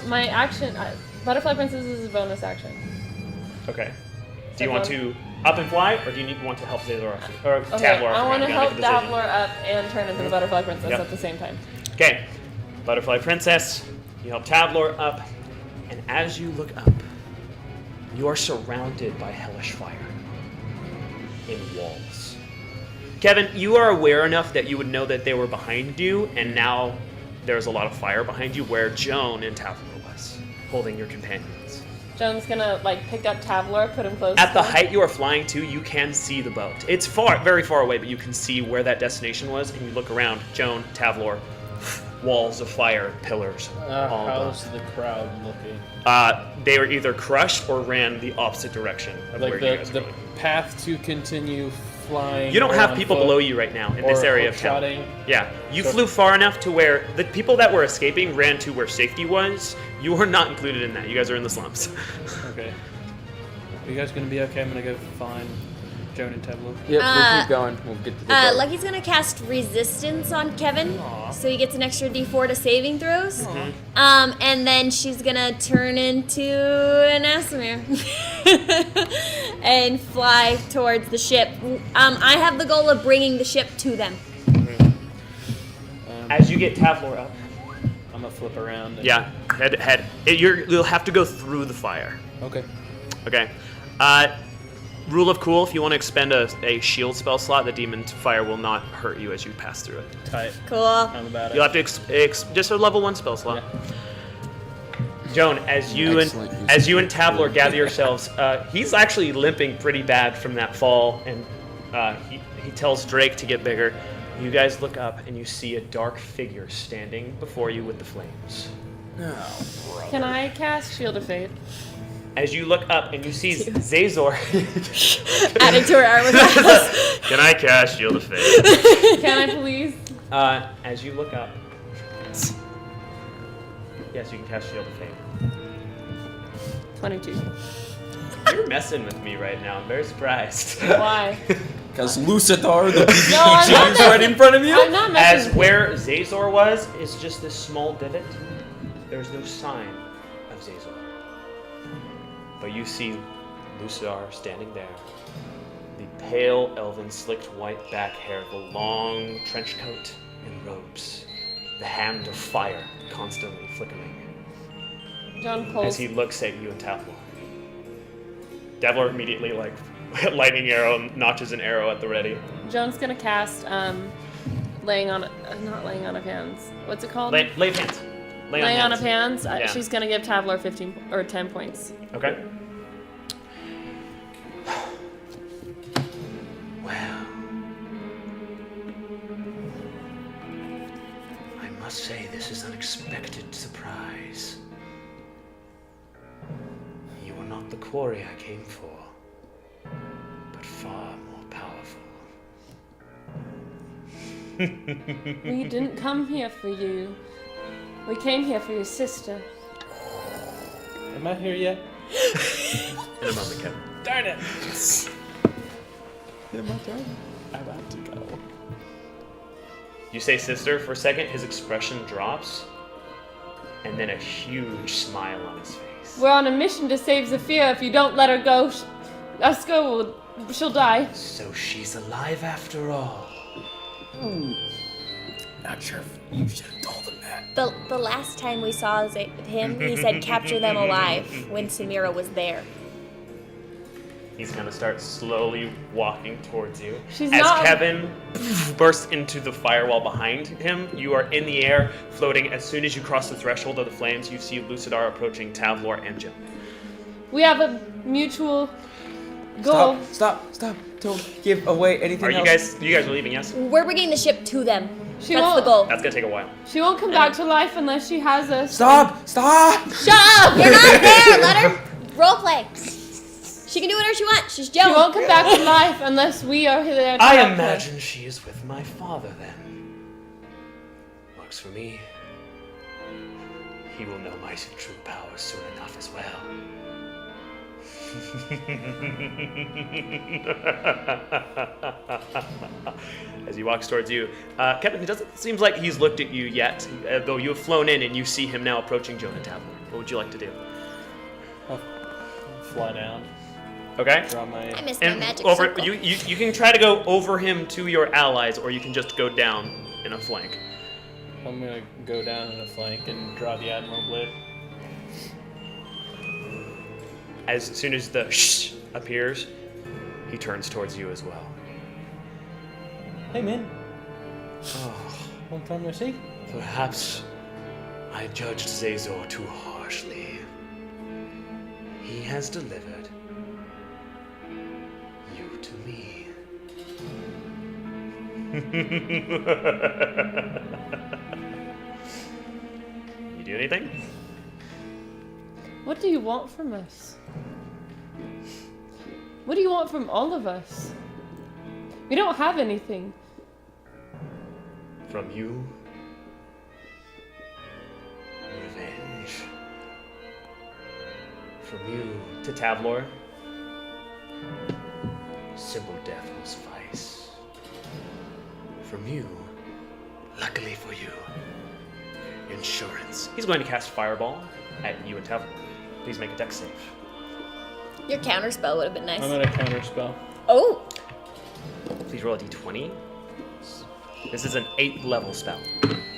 Speaker 3: My action, Butterfly Princess is a bonus action.
Speaker 2: Okay. Do you want to up and fly, or do you want to help Zazor or
Speaker 3: Okay,
Speaker 2: Tavlor off
Speaker 3: I
Speaker 2: the
Speaker 3: want
Speaker 2: ground?
Speaker 3: to
Speaker 2: You gotta
Speaker 3: help
Speaker 2: make a decision.
Speaker 3: Tavlor up and turn into the Butterfly Princess
Speaker 2: Yep.
Speaker 3: at the same time.
Speaker 2: Okay. Butterfly Princess, you help Tavlor up, and as you look up, you are surrounded by hellish fire in walls. Kevin, you are aware enough that you would know that they were behind you, and now there's a lot of fire behind you where Joan and Tavlor was, holding your companions.
Speaker 3: Joan's gonna like pick up Tavlor, put him close.
Speaker 2: At the
Speaker 3: to him.
Speaker 2: height you are flying to, you can see the boat. It's very far away, but you can see where that destination was, and you look around, Joan, Tavlor, walls of fire, pillars, all
Speaker 5: How's
Speaker 2: above.
Speaker 5: the crowd looking?
Speaker 2: They were either crushed or ran the opposite direction of
Speaker 5: Like
Speaker 2: where you guys
Speaker 5: the
Speaker 2: were going.
Speaker 5: path to continue flying.
Speaker 2: You don't
Speaker 5: or
Speaker 2: have
Speaker 5: on
Speaker 2: people
Speaker 5: foot,
Speaker 2: below you right now in this
Speaker 5: or
Speaker 2: area of town.
Speaker 5: hook-shotting.
Speaker 2: Yeah, you
Speaker 5: So-
Speaker 2: flew far enough to where the people that were escaping ran to where safety was. You were not included in that. You guys are in the slums.
Speaker 5: Okay. Are you guys gonna be okay? I'm gonna go find Joan and Tavlor.
Speaker 1: Yep, we'll keep going. We'll get to the boat.
Speaker 4: Lucky's gonna cast resistance on Kevin, so he gets an extra D4 to saving throws. And then she's gonna turn into an Asimir and fly towards the ship. I have the goal of bringing the ship to them.
Speaker 2: As you get Tavlor up,
Speaker 5: I'm gonna flip around. And...
Speaker 2: yeah, head. You'll have to go through the fire.
Speaker 5: Okay.
Speaker 2: Okay. Rule of cool: if you want to expend a shield spell slot, the demon fire will not hurt you as you pass through it.
Speaker 5: Tight.
Speaker 4: Cool.
Speaker 5: I'm about it.
Speaker 2: You'll have to just a level 1 spell slot. Joan, as you
Speaker 1: Excellent use
Speaker 2: and
Speaker 1: of
Speaker 2: Tavlor gather yourselves, he's actually limping pretty bad from that fall, and he tells Drake to get bigger. You guys look up and you see a dark figure standing before you with the flames.
Speaker 3: Can I cast Shield of Fate?
Speaker 2: As you look up and you see Zazor.
Speaker 4: Added to her armor class.
Speaker 2: Can I cast Shield of Fate?
Speaker 3: Can I please?
Speaker 2: As you look up. Yes, you can cast Shield of Fate.
Speaker 3: 22.
Speaker 2: You're messing with me right now. I'm very surprised.
Speaker 3: Why?
Speaker 1: Because Lucidar, the BBG,
Speaker 3: No, I'm not
Speaker 1: is right in front of you.
Speaker 3: I'm not messing
Speaker 2: As
Speaker 3: with you.
Speaker 2: where Zazor was is just this small divot. There's no sign of Zazor. But you see Lucidar standing there. The pale, elven, slicked white back hair, the long trench coat and robes. The hand of fire constantly flickering.
Speaker 3: John
Speaker 2: As
Speaker 3: pulls.
Speaker 2: he looks at you and Tavlor. Tavlor immediately, like, lightning arrow, notches an arrow at the ready.
Speaker 3: Joan's gonna cast not laying on of hands. What's it called?
Speaker 2: Lay of hands.
Speaker 3: Laying on of hands.
Speaker 2: Yeah.
Speaker 3: She's gonna give Tavlor 15 or 10 points.
Speaker 2: Okay.
Speaker 7: Well, I must say this is an unexpected surprise. You are not the quarry I came for, but far more powerful.
Speaker 3: We didn't come here for you. We came here for your sister.
Speaker 5: Am I here yet?
Speaker 2: In a moment, Kevin.
Speaker 5: Darn it!
Speaker 1: Yeah, my turn.
Speaker 5: I'm about to go.
Speaker 2: You say sister for a second, his expression drops, and then a huge smile on his face.
Speaker 3: We're on a mission to save Zafira. If you don't let her go, she'll die.
Speaker 7: So she's alive after all.
Speaker 1: Not sure if you should have told him that.
Speaker 4: The last time we saw him, he said capture them alive when Samira was there.
Speaker 2: He's gonna start slowly walking towards you.
Speaker 3: She's
Speaker 2: As
Speaker 3: not-
Speaker 2: Kevin bursts into the firewall behind him, you are in the air, floating. As soon as you cross the threshold of the flames, you see Lucidar approaching Tavlor and Jim.
Speaker 3: We have a mutual goal.
Speaker 1: Stop. Don't give away anything
Speaker 2: Are you
Speaker 1: else.
Speaker 2: guys are leaving, yes?
Speaker 4: We're bringing the ship to them.
Speaker 3: She
Speaker 4: That's the
Speaker 3: won't-
Speaker 4: goal.
Speaker 2: That's gonna take a while.
Speaker 3: She won't come back to life unless she has us.
Speaker 1: Stop!
Speaker 4: Shut up! You're not there. Let her roleplay. She can do whatever she wants. She's
Speaker 3: She
Speaker 4: Joan.
Speaker 3: won't come back to life unless we are there to
Speaker 7: I
Speaker 3: help her.
Speaker 7: imagine she is with my father then. Works for me. He will know my true power soon enough as well.
Speaker 2: As he walks towards you, Kevin, it doesn't seem like he's looked at you yet, though you have flown in and you see him now approaching Jonah Tavler. What would you like to do?
Speaker 5: I'll fly down.
Speaker 2: Okay.
Speaker 5: Draw my.
Speaker 4: I missed my
Speaker 2: And
Speaker 4: magic
Speaker 2: over,
Speaker 4: circle.
Speaker 2: you can try to go over him to your allies, or you can just go down in a flank.
Speaker 5: I'm gonna go down in a flank and draw the Admiral Blade.
Speaker 2: As soon as the shh appears, he turns towards you as well.
Speaker 5: Hey, man.
Speaker 2: Oh,
Speaker 5: Long time no see.
Speaker 7: Perhaps I judged Zazor too harshly. He has delivered you to me.
Speaker 2: You do anything?
Speaker 3: What do you want from us? What do you want from all of us? We don't have anything.
Speaker 7: From you, revenge. From you,
Speaker 2: To Tavlor.
Speaker 7: simple death will suffice. From you, luckily for you, insurance.
Speaker 2: He's going to cast Fireball at you and Tavlor. Please make a dex save.
Speaker 4: Your counter spell would have been nice.
Speaker 5: I'm gonna counter spell.
Speaker 4: Oh,
Speaker 2: Please roll a d20. This is an 8th level spell.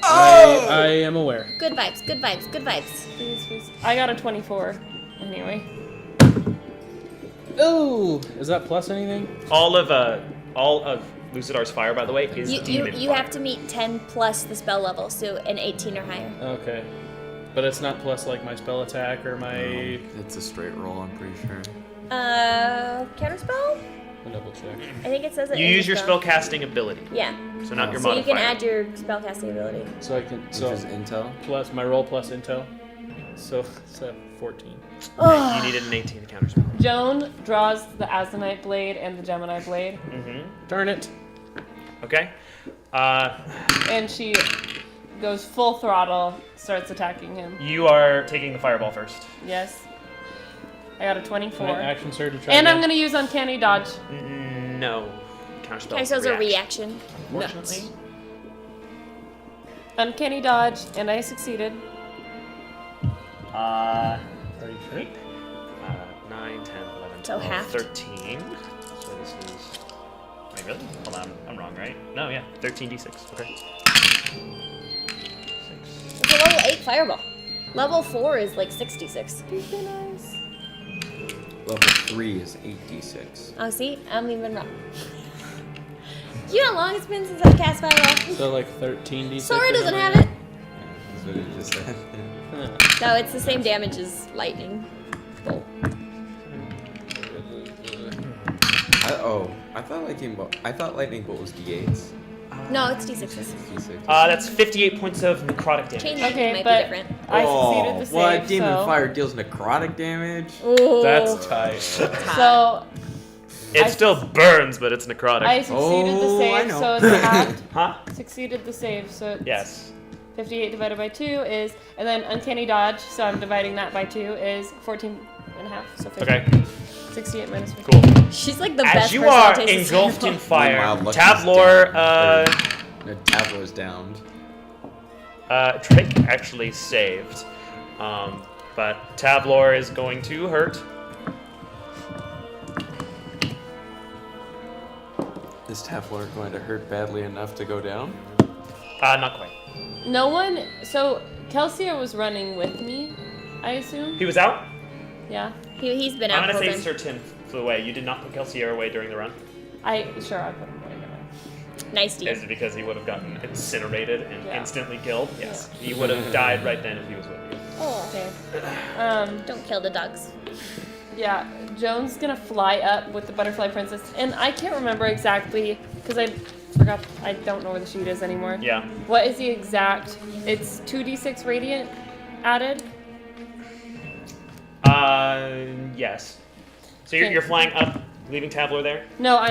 Speaker 5: I am aware.
Speaker 4: good vibes, good vibes, good vibes.
Speaker 3: Please, please. I got a 24. Anyway.
Speaker 5: Oh, is that plus anything?
Speaker 2: All of Lucidar's fire, by the way, is
Speaker 4: You
Speaker 2: demon
Speaker 4: you
Speaker 2: fire.
Speaker 4: have to meet 10 plus the spell level, so an 18 or higher.
Speaker 5: Okay, but it's not plus like my spell attack or my.
Speaker 1: It's a straight roll, I'm pretty sure.
Speaker 4: Counter spell?
Speaker 5: I'll double check.
Speaker 4: I think it says it.
Speaker 2: You
Speaker 4: in
Speaker 2: use
Speaker 4: the
Speaker 2: your spell casting ability,
Speaker 4: Yeah.
Speaker 2: so not your
Speaker 4: So you
Speaker 2: modifier.
Speaker 4: can add your spellcasting ability.
Speaker 5: So I can
Speaker 1: Which
Speaker 5: so
Speaker 1: is intel.
Speaker 5: plus my roll plus intel. So 14.
Speaker 2: You needed an 18 to counterspell.
Speaker 3: Joan draws the Azanite blade and the Gemini blade,
Speaker 2: Mm-hmm.
Speaker 5: Darn it.
Speaker 2: Okay.
Speaker 3: and she goes full throttle, starts attacking him.
Speaker 2: You are taking the fireball first.
Speaker 3: Yes. I got a 24.
Speaker 5: Can I action surge to try
Speaker 3: And I'm
Speaker 5: again?
Speaker 3: gonna use Uncanny Dodge.
Speaker 2: No. Counterspell.
Speaker 4: Okay, so it's a reaction.
Speaker 2: Fortunately.
Speaker 3: Uncanny Dodge, and I succeeded.
Speaker 5: Are you sure?
Speaker 2: 9, 10, 11,
Speaker 4: So
Speaker 2: 12,
Speaker 4: half.
Speaker 2: 13. So this is... Wait, really? Hold on. I'm wrong, right? No, yeah. 13d6. Okay. 6.
Speaker 4: It's a level 8 fireball. Level 4 is like 66.
Speaker 3: Nice.
Speaker 1: Level 3 is 8d6.
Speaker 4: Oh, see? I'm even wrong. You know how long it's been since I cast fireball?
Speaker 5: So like 13d6.
Speaker 4: Sora
Speaker 5: or
Speaker 4: doesn't
Speaker 5: something?
Speaker 4: have it.
Speaker 1: That's what it just said.
Speaker 5: Huh.
Speaker 4: No, it's the same damage as lightning bolt.
Speaker 1: I thought lightning bolt was d8s.
Speaker 4: No, it's d6s.
Speaker 1: D6.
Speaker 2: That's 58 points of necrotic damage.
Speaker 4: Chain
Speaker 3: Okay,
Speaker 4: lightning might
Speaker 3: but
Speaker 4: be different.
Speaker 3: I succeeded the save.
Speaker 1: What? Demon
Speaker 3: so,
Speaker 1: fire deals necrotic damage?
Speaker 4: Ooh.
Speaker 5: That's tight.
Speaker 3: So
Speaker 2: It still burns, but it's necrotic.
Speaker 3: I succeeded the
Speaker 1: Oh, I
Speaker 3: save,
Speaker 1: know.
Speaker 3: so it's halved.
Speaker 2: Huh?
Speaker 3: Succeeded the save, so it's
Speaker 2: Yes.
Speaker 3: 58 divided by 2 is, and then Uncanny Dodge, so I'm dividing that by 2, is 14 and a half, so 50.
Speaker 2: Okay.
Speaker 3: 68 minus 50.
Speaker 2: Cool.
Speaker 4: She's like the
Speaker 2: As
Speaker 4: best
Speaker 2: you
Speaker 4: person
Speaker 2: are
Speaker 4: to taste
Speaker 2: engulfed in fire,
Speaker 1: Meanwhile, Lucky's
Speaker 2: Tavlor,
Speaker 1: down. No, Tavlor's downed.
Speaker 2: Drake actually saved. But Tavlor is going to hurt.
Speaker 1: Is Tavlor going to hurt badly enough to go down?
Speaker 2: Not quite.
Speaker 3: No one, so Kelsier was running with me, I assume?
Speaker 2: He was out.
Speaker 3: Yeah.
Speaker 4: He's been
Speaker 2: I'm
Speaker 4: out
Speaker 2: gonna say
Speaker 4: for
Speaker 2: Sir Tim flew away. You did not put Kelsier away during the run.
Speaker 3: I put him away. didn't I?
Speaker 4: Nice deal.
Speaker 2: Is it because he would have gotten incinerated and
Speaker 3: Yeah.
Speaker 2: instantly killed? Yes. He would have died right then if he was with you.
Speaker 4: Oh,
Speaker 3: Okay.
Speaker 4: don't kill the dogs.
Speaker 3: Yeah, Joan's gonna fly up with the Butterfly Princess, and I can't remember exactly, because I forgot, I don't know where the sheet is anymore.
Speaker 2: Yeah.
Speaker 3: What is the exact, it's 2d6 radiant added?
Speaker 2: Yes. So you're,
Speaker 3: Okay.
Speaker 2: you're flying up, leaving Tavlor there?
Speaker 3: No,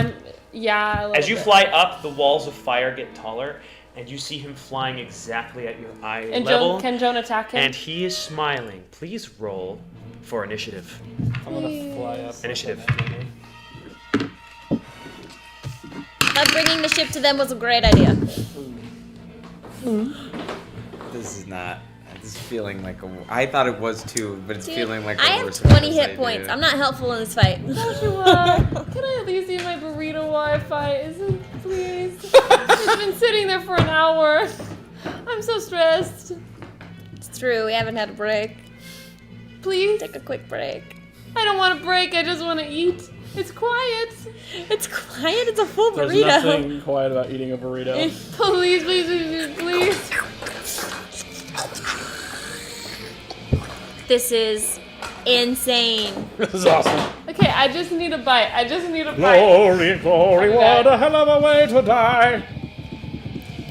Speaker 3: yeah, a little
Speaker 2: As you
Speaker 3: bit.
Speaker 2: fly up, the walls of fire get taller, and you see him flying exactly at your eye
Speaker 3: And
Speaker 2: level.
Speaker 3: can Joan attack him?
Speaker 2: And he is smiling. Please roll for initiative.
Speaker 5: I'm gonna fly up.
Speaker 2: Initiative.
Speaker 4: But bringing the ship to them was a great idea.
Speaker 1: This is not. This is feeling like a. I thought it was too, but it's
Speaker 4: Dude,
Speaker 1: feeling like.
Speaker 4: I
Speaker 1: a
Speaker 4: have
Speaker 1: worse
Speaker 4: 20
Speaker 1: worse
Speaker 4: hit points.
Speaker 1: idea.
Speaker 4: I'm not helpful in this fight.
Speaker 3: Joshua, can I at least use my burrito Wi-Fi? Please? It's been sitting there for an hour. I'm so stressed.
Speaker 4: It's true, we haven't had a break.
Speaker 3: Please?
Speaker 4: Take a quick break.
Speaker 3: I don't want a break. I just want to eat. It's quiet.
Speaker 4: It's quiet, it's a full
Speaker 5: There's
Speaker 4: burrito.
Speaker 5: nothing quiet about eating a burrito.
Speaker 3: Please, please, please, please.
Speaker 4: This is insane.
Speaker 5: This is awesome.
Speaker 3: Okay, I just need a bite. I just need a bite.
Speaker 5: Glory, glory,
Speaker 3: Okay.
Speaker 5: what a hell of a way to die.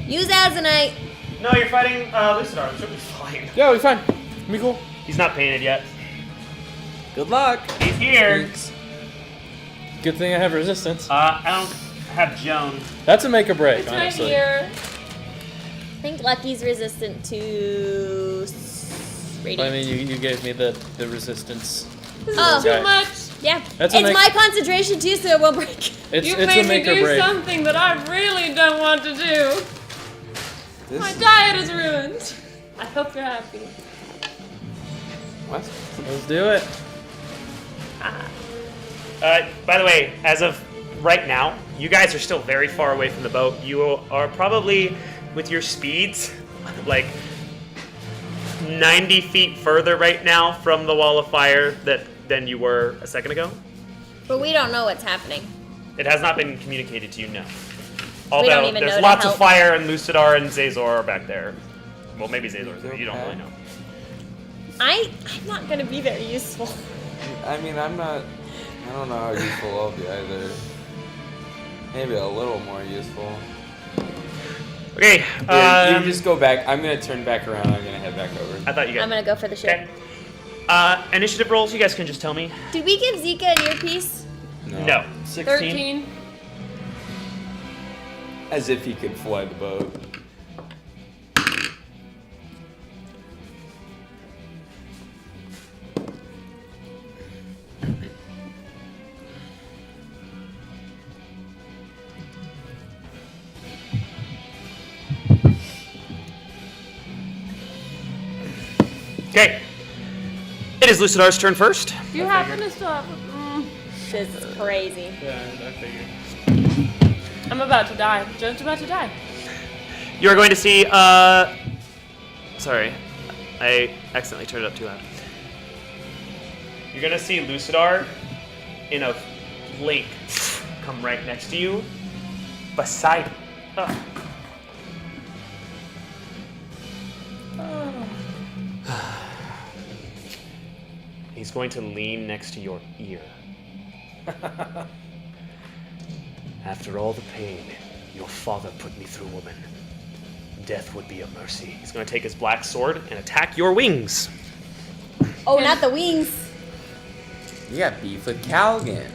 Speaker 4: Use Azanite.
Speaker 2: No, you're fighting Lucidar. Should be fine.
Speaker 5: Yeah, we fine. Me cool.
Speaker 2: He's not painted yet.
Speaker 1: Good luck.
Speaker 2: He's here.
Speaker 5: Good thing I have resistance.
Speaker 2: I don't have Joan.
Speaker 5: That's a make or break,
Speaker 3: It's right
Speaker 5: honestly.
Speaker 3: here.
Speaker 4: I think Lucky's resistant to
Speaker 5: I mean, you gave me the resistance.
Speaker 3: This
Speaker 4: Oh.
Speaker 3: is too
Speaker 5: Okay.
Speaker 3: much.
Speaker 4: Yeah.
Speaker 5: That's a
Speaker 4: It's
Speaker 5: make-
Speaker 4: my concentration too, so it won't break.
Speaker 5: It's
Speaker 3: You
Speaker 5: a
Speaker 3: made me
Speaker 5: make or
Speaker 3: do
Speaker 5: break.
Speaker 3: something that I really don't want to do.
Speaker 1: This
Speaker 3: My diet is ruined. I hope you're happy.
Speaker 1: What?
Speaker 5: Let's do it.
Speaker 2: By the way, as of right now, you guys are still very far away from the boat. You are probably, with your speeds, like 90 feet further right now from the wall of fire than you were a second ago.
Speaker 4: But we don't know what's happening.
Speaker 2: It has not been communicated to you, no.
Speaker 4: don't
Speaker 2: Although
Speaker 4: even know
Speaker 2: there's
Speaker 4: to
Speaker 2: lots of
Speaker 4: help.
Speaker 2: fire and Lucidar and Zazor are back there. Well, maybe Zazor, but you don't really know.
Speaker 4: I'm not gonna be very useful.
Speaker 1: I mean, I don't know how useful I'll be either. Maybe a little more useful.
Speaker 2: Okay,
Speaker 1: Yeah, you just go back. I'm gonna turn back around. I'm gonna head back over.
Speaker 2: I thought you guys.
Speaker 4: I'm gonna go for the ship.
Speaker 2: Okay. Initiative rolls, you guys can just tell me.
Speaker 4: Did we give Zika an earpiece?
Speaker 2: No.
Speaker 5: 16.
Speaker 3: 13.
Speaker 1: As if he could fly the boat.
Speaker 2: Okay. It is Lucidar's turn first.
Speaker 3: You happen to still have.
Speaker 4: This is crazy.
Speaker 5: Yeah, I figured.
Speaker 3: I'm about to die. Joan's about to die.
Speaker 2: You are going to see, sorry. I accidentally turned it up too loud. You're going to see Lucidar in a blink come right next to you, beside you. Oh. He's going to lean next to your ear. After all the pain your father put me through, woman, death would be a mercy. He's going to take his black sword and attack your wings.
Speaker 4: Oh, not the wings.
Speaker 1: You got beef with Calgan.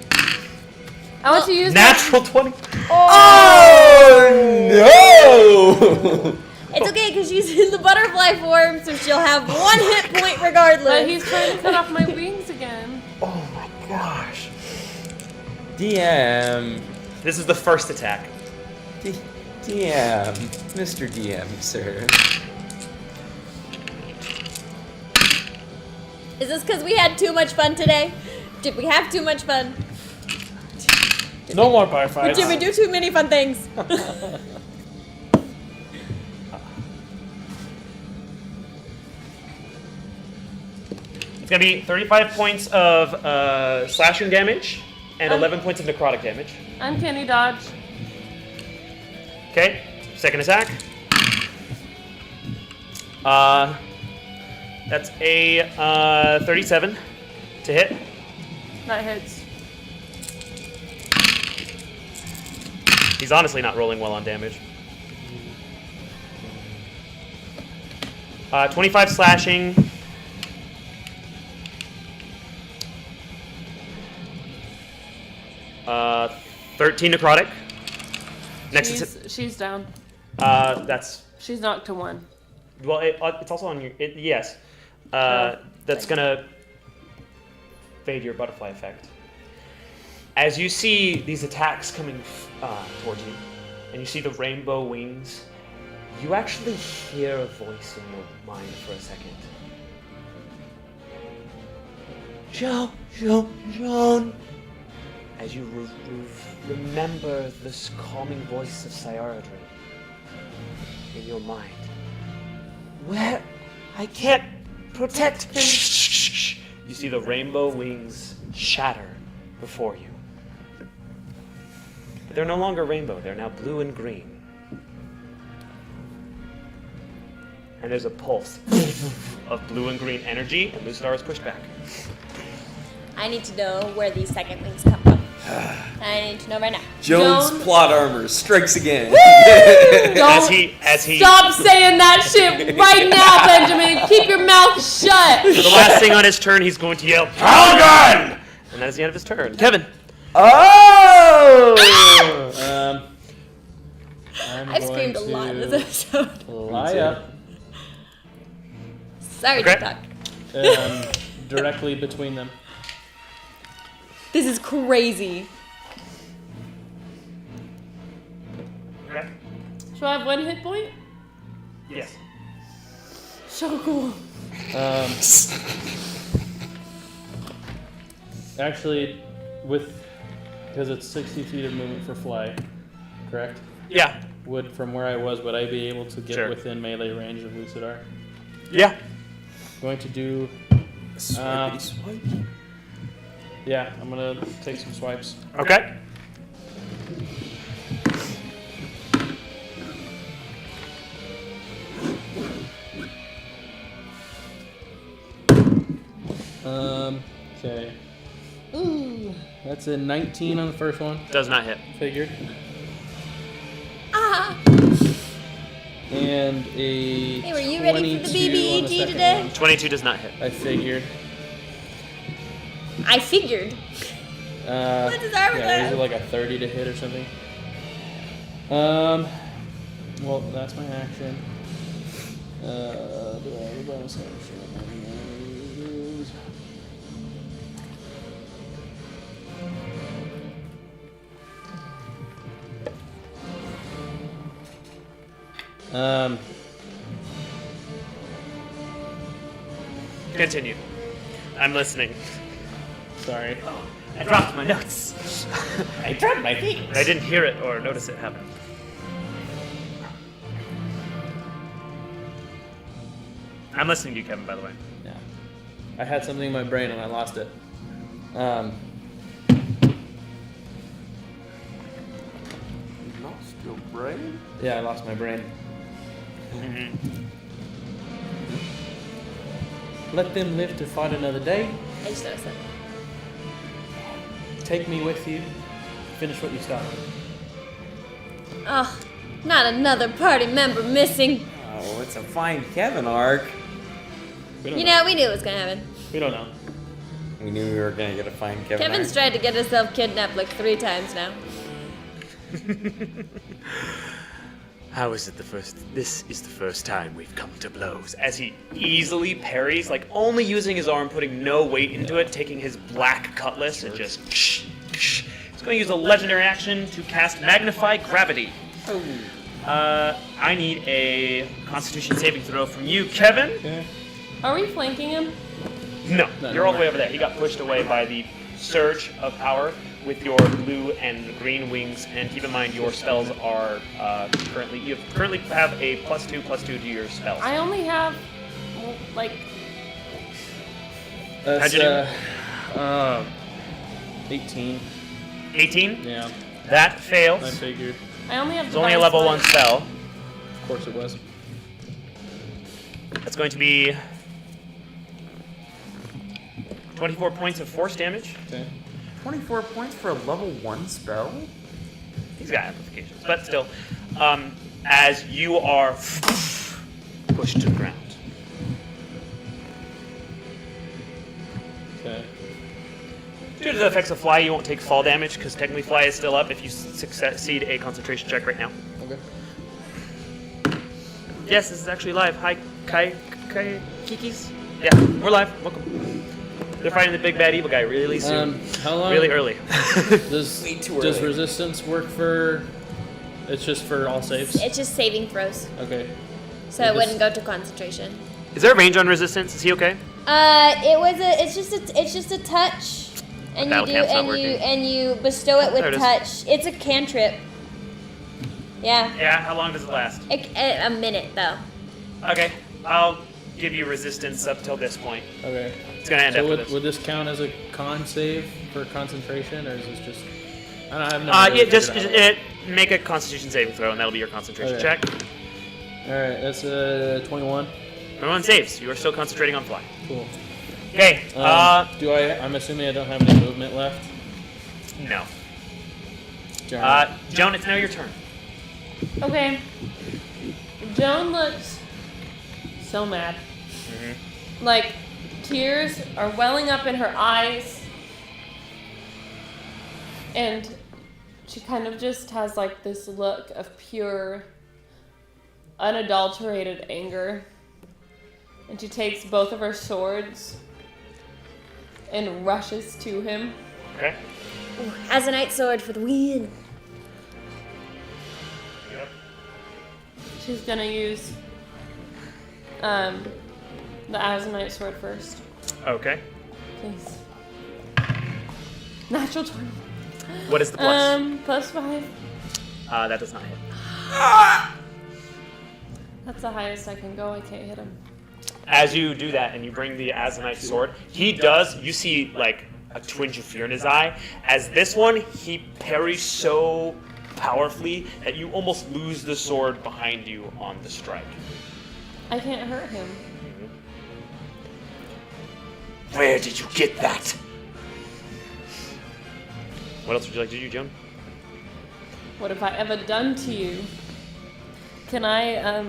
Speaker 3: I want to use
Speaker 2: Natural 20.
Speaker 1: Oh no!
Speaker 4: It's okay because she's in the butterfly form, so she'll have 1 hit point regardless.
Speaker 3: But he's trying to cut off my wings again.
Speaker 2: Oh my gosh.
Speaker 1: DM.
Speaker 2: This is the first attack.
Speaker 1: DM. Mr. DM, sir.
Speaker 4: Is this because we had too much fun today? Did we have too much fun?
Speaker 5: No more bar fights.
Speaker 4: Did we do too many fun things?
Speaker 2: It's going to be 35 points of slashing damage and 11 points of necrotic damage.
Speaker 3: Uncanny dodge.
Speaker 2: Okay, second attack. That's a 37 to hit.
Speaker 3: That hits.
Speaker 2: He's honestly not rolling well on damage. 25 slashing. Uh, 13 necrotic. Next,
Speaker 3: She's down.
Speaker 2: that's
Speaker 3: She's knocked to 1.
Speaker 2: well. It's also on your. Yes. That's gonna. evade your butterfly effect. As you see these attacks coming towards you, and you see the rainbow wings, you actually hear a voice in your mind for a second. Joan. As you remember this calming voice of Syaradrin in your mind. Where? I can't protect him. You see the rainbow wings shatter before you. But they're no longer rainbow, they're now blue and green. And there's a pulse of blue and green energy, and Lucidar is pushed back.
Speaker 4: I need to know where these second wings come from. I need to know right now.
Speaker 1: Jones'
Speaker 3: Joan-
Speaker 1: plot armor strikes again.
Speaker 2: As he
Speaker 3: Stop saying that shit right now, Benjamin. Keep your mouth shut.
Speaker 2: for the last thing on his turn, he's going to yell, Calgon! And that is the end of his turn. Kevin.
Speaker 1: Oh!
Speaker 4: I've screamed a lot in this episode.
Speaker 5: Lie up.
Speaker 4: Sorry,
Speaker 2: Okay.
Speaker 4: TikTok.
Speaker 5: Directly between them.
Speaker 4: This is crazy.
Speaker 2: Okay.
Speaker 3: So I have 1 hit point?
Speaker 2: Yes.
Speaker 3: So cool.
Speaker 5: Actually, because it's 60 feet of movement for fly, correct?
Speaker 2: Yeah.
Speaker 5: From where I was, would I be able to get
Speaker 2: Sure.
Speaker 5: within melee range of Lucidar?
Speaker 2: Yeah.
Speaker 5: Going to do.
Speaker 1: Swipey swipe.
Speaker 5: Yeah, I'm gonna take some swipes.
Speaker 2: Okay.
Speaker 5: Okay. Ooh, that's a 19 on the first one.
Speaker 2: Does not hit.
Speaker 5: Figured.
Speaker 4: Ah.
Speaker 5: And a.
Speaker 4: Hey, were you ready for the
Speaker 5: 22 on the
Speaker 4: BBEG
Speaker 5: second
Speaker 4: today?
Speaker 5: one.
Speaker 2: 22 does not hit.
Speaker 5: I figured.
Speaker 4: I figured.
Speaker 5: What
Speaker 4: does armor
Speaker 5: yeah,
Speaker 4: do?
Speaker 5: was it like a 30 to hit or something? Well, that's my action. Do I have a bonus action?
Speaker 2: Continue. I'm listening.
Speaker 5: Sorry.
Speaker 2: I dropped my notes.
Speaker 6: I dropped my feet.
Speaker 2: I didn't hear it or notice it happen. I'm listening to you, Kevin, by the way.
Speaker 5: Yeah. I had something in my brain and I lost it.
Speaker 1: Lost your brain?
Speaker 5: Yeah, I lost my brain. Let them live to fight another day.
Speaker 4: I just noticed that.
Speaker 5: Take me with you. Finish what you started.
Speaker 4: Oh, not another party member missing.
Speaker 1: Oh, it's a fine Kevin arc.
Speaker 5: We don't
Speaker 4: You
Speaker 5: know.
Speaker 4: know, we knew it was gonna happen.
Speaker 5: We don't know.
Speaker 1: We knew we were gonna get a fine Kevin
Speaker 4: Kevin's
Speaker 1: arc.
Speaker 4: tried to get himself kidnapped like 3 times now.
Speaker 7: How is it this is the first time we've come to blows?
Speaker 2: As he easily parries, like only using his arm, putting no weight into it, taking his black cutlass and just. He's going to use a legendary action to cast Magnify Gravity. I need a Constitution saving throw from you, Kevin.
Speaker 5: Okay.
Speaker 3: Are we flanking him?
Speaker 2: No,
Speaker 5: No,
Speaker 2: you're all
Speaker 5: no.
Speaker 2: the way over there. He got pushed away by the surge of power with your blue and green wings. And keep in mind, your spells are currently have a +2/+2 to your spells.
Speaker 3: I only have, well, like,
Speaker 5: That's,
Speaker 2: How'd you
Speaker 5: 18.
Speaker 2: 18.
Speaker 5: Yeah,
Speaker 2: That
Speaker 5: I
Speaker 2: fails.
Speaker 5: figured.
Speaker 3: I only have.
Speaker 2: It's only a
Speaker 3: Divine
Speaker 2: level 1
Speaker 3: Smite.
Speaker 2: spell.
Speaker 5: Of course it was.
Speaker 2: That's going to be 24 points of force damage.
Speaker 5: Okay.
Speaker 1: 24 points for a level 1 spell?
Speaker 2: He's got amplifications, but still, as you are pushed to the ground.
Speaker 5: Okay.
Speaker 2: Due to the effects of fly, you won't take fall damage because technically fly is still up if you succeed a concentration check right now.
Speaker 5: Okay.
Speaker 2: Yes, this is actually live. Hi, Kikis. Yeah, we're live. Welcome. They're fighting the big bad evil guy really soon.
Speaker 5: How long?
Speaker 2: Really early.
Speaker 5: Does
Speaker 1: Way too
Speaker 5: does
Speaker 1: early.
Speaker 5: resistance work for? It's just for all saves.
Speaker 4: It's just saving throws,
Speaker 5: Okay.
Speaker 4: so it wouldn't go to concentration.
Speaker 2: Is there a range on resistance? Is he okay?
Speaker 4: It's just a touch, and
Speaker 2: Battle camp's not working.
Speaker 4: and you bestow it with
Speaker 2: There it is.
Speaker 4: touch. It's a cantrip. Yeah,
Speaker 2: Yeah. How long does it last?
Speaker 4: a minute though.
Speaker 2: Okay. I'll give you resistance up till this point.
Speaker 5: Okay.
Speaker 2: It's gonna end
Speaker 5: So
Speaker 2: after
Speaker 5: would,
Speaker 2: this.
Speaker 5: would this count as a con save for concentration, or is this just? I don't know. I've never
Speaker 2: Yeah,
Speaker 5: really
Speaker 2: just
Speaker 5: figured it
Speaker 2: make a Constitution saving throw, and that'll be your concentration
Speaker 5: Okay.
Speaker 2: check.
Speaker 5: out. All right, that's 21.
Speaker 2: Everyone saves. You are still concentrating on fly.
Speaker 5: Cool.
Speaker 2: Okay.
Speaker 5: Do I? I'm assuming I don't have any movement left.
Speaker 2: No.
Speaker 5: Darn.
Speaker 2: Joan, it's now your turn.
Speaker 3: Okay. Joan looks so mad. Like, tears are welling up in her eyes. And she kind of just has like this look of pure, unadulterated anger. And she takes both of her swords and rushes to him.
Speaker 2: Okay.
Speaker 4: Azanite sword for the win.
Speaker 3: She's gonna use the Azanite sword first.
Speaker 2: Okay.
Speaker 3: Please. Natural 20.
Speaker 2: What is the plus?
Speaker 3: +5.
Speaker 2: That does not hit.
Speaker 3: That's the highest I can go. I can't hit him.
Speaker 2: As you do that and you bring the Azanite sword, you see like a twinge of fear in his eye. As this one, he parries so powerfully that you almost lose the sword behind you on the strike.
Speaker 3: I can't hurt him.
Speaker 7: Where did you get that?
Speaker 2: What else would you like to do, Joan?
Speaker 3: What have I ever done to you? Can I,
Speaker 4: I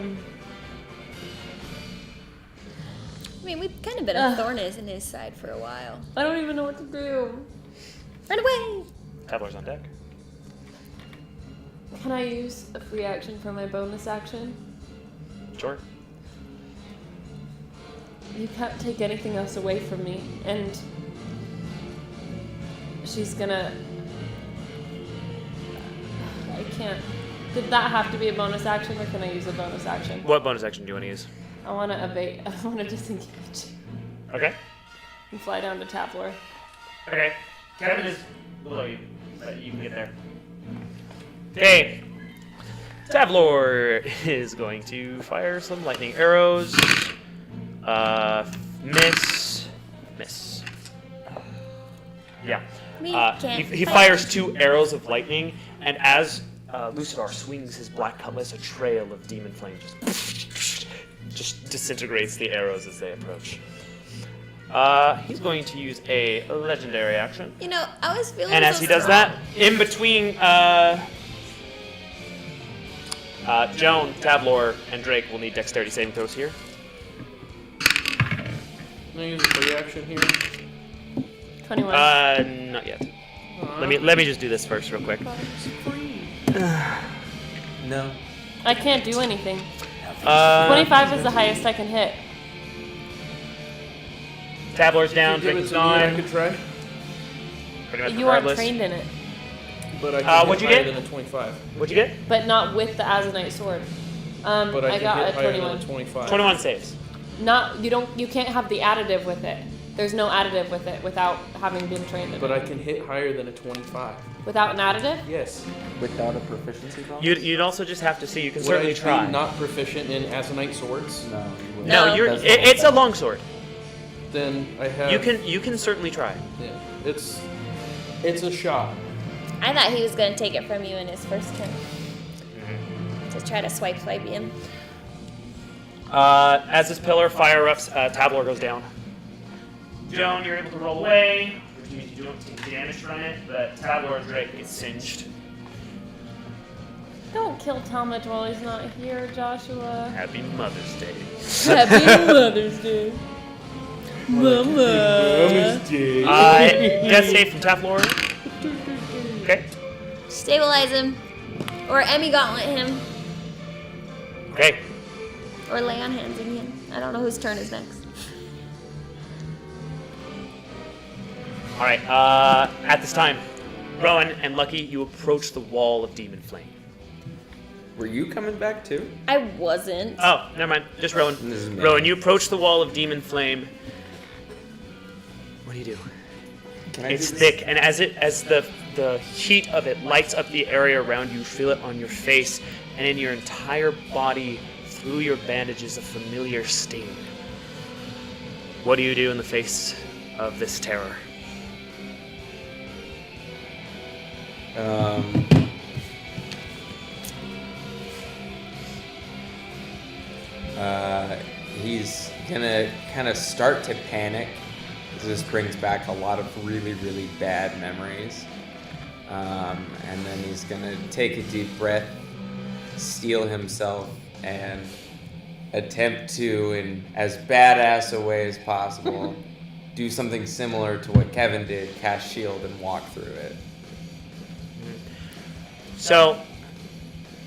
Speaker 4: mean, we've kind of been a thorn in his side for a while.
Speaker 3: I don't even know what to do.
Speaker 4: Run away!
Speaker 2: Traveler's on deck.
Speaker 3: Can I use a free action for my bonus action?
Speaker 2: Sure.
Speaker 3: You can't take anything else away from me, and she's gonna... I can't... Did that have to be a bonus action, or can I use a bonus action?
Speaker 2: What bonus action do you want to use?
Speaker 3: I want to evade. I want to disengage
Speaker 2: Okay.
Speaker 3: and fly down to Tapler.
Speaker 2: Okay. Kevin is below you, but you can get there. Okay. Tavlor is going to fire some lightning arrows. Miss. Yeah.
Speaker 4: We can't
Speaker 2: He
Speaker 4: fight.
Speaker 2: fires 2 arrows of lightning, and as Lucidar swings his black cutlass, a trail of demon flame just disintegrates the arrows as they approach. He's going to use a legendary action.
Speaker 4: You know, I was feeling
Speaker 2: And
Speaker 4: so
Speaker 2: as he does
Speaker 4: strong.
Speaker 2: that, in between Joan, Tavlor, and Drake will need dexterity saving throws here.
Speaker 5: Can I use a free action here?
Speaker 3: 21.
Speaker 2: Not yet. Let me just do this first real quick.
Speaker 1: No.
Speaker 3: I can't do anything.
Speaker 2: 25
Speaker 3: 25 is the highest I can hit.
Speaker 2: Tavlor's down,
Speaker 5: Give
Speaker 2: Drake
Speaker 5: it
Speaker 2: is
Speaker 5: to me and I
Speaker 2: gone.
Speaker 5: could try,
Speaker 2: Pretty much
Speaker 3: You aren't
Speaker 2: regardless.
Speaker 3: trained in it,
Speaker 5: but I can
Speaker 2: what'd
Speaker 5: hit
Speaker 2: you
Speaker 5: higher
Speaker 2: get?
Speaker 5: than a 25.
Speaker 2: What'd you get?
Speaker 3: but not with the Azanite sword.
Speaker 5: But I
Speaker 3: I
Speaker 5: can
Speaker 3: got
Speaker 5: hit
Speaker 3: a
Speaker 5: higher
Speaker 3: 21.
Speaker 5: than a 25.
Speaker 2: 21 saves.
Speaker 3: You can't have the additive with it. There's no additive with it without having been trained in
Speaker 5: But
Speaker 3: it.
Speaker 5: I can hit higher than a 25.
Speaker 3: Without an additive?
Speaker 5: Yes.
Speaker 1: Without a proficiency bonus?
Speaker 2: You'd also just have to see. You can
Speaker 5: Would
Speaker 2: certainly
Speaker 5: I be
Speaker 2: try.
Speaker 5: not proficient in Azanite swords?
Speaker 1: No, you wouldn't.
Speaker 2: No,
Speaker 4: No.
Speaker 2: you're.
Speaker 1: That's the whole
Speaker 2: It's a
Speaker 1: thing.
Speaker 2: longsword.
Speaker 5: Then I have.
Speaker 2: You can certainly try.
Speaker 5: Yeah. It's a shot.
Speaker 4: I thought he was going to take it from you in his first turn. To try to swipe him.
Speaker 2: As this pillar fire erupts, Tavlor goes down. Joan, you're able to roll away, which means you don't take damage from it, but Tavlor and Drake get singed.
Speaker 3: Don't kill Talmadge while he's not here, Joshua.
Speaker 2: Happy Mother's Day.
Speaker 3: Happy Mother's Day. Mama.
Speaker 2: Death save from Tavlor. Okay.
Speaker 4: Stabilize him. Or Emmy Gauntlet him.
Speaker 2: Okay.
Speaker 4: Or lay on hands again. I don't know whose turn is next.
Speaker 2: All right. At this time, Rowan and Lucky, you approach the wall of demon flame.
Speaker 1: Were you coming back too?
Speaker 4: I wasn't.
Speaker 2: Oh, never mind. Just Rowan.
Speaker 1: This is me.
Speaker 2: Rowan, you approach the wall of demon flame. What do you do?
Speaker 1: Can I
Speaker 2: It's
Speaker 1: do this?
Speaker 2: thick, and as the heat of it lights up the area around you, feel it on your face and in your entire body. Through your bandages, a familiar sting. What do you do in the face of this terror?
Speaker 1: He's gonna kind of start to panic. This brings back a lot of really, really bad memories. And then he's gonna take a deep breath, steel himself, and attempt to, in as badass a way as possible, do something similar to what Kevin did, cast shield and walk through it.
Speaker 2: So,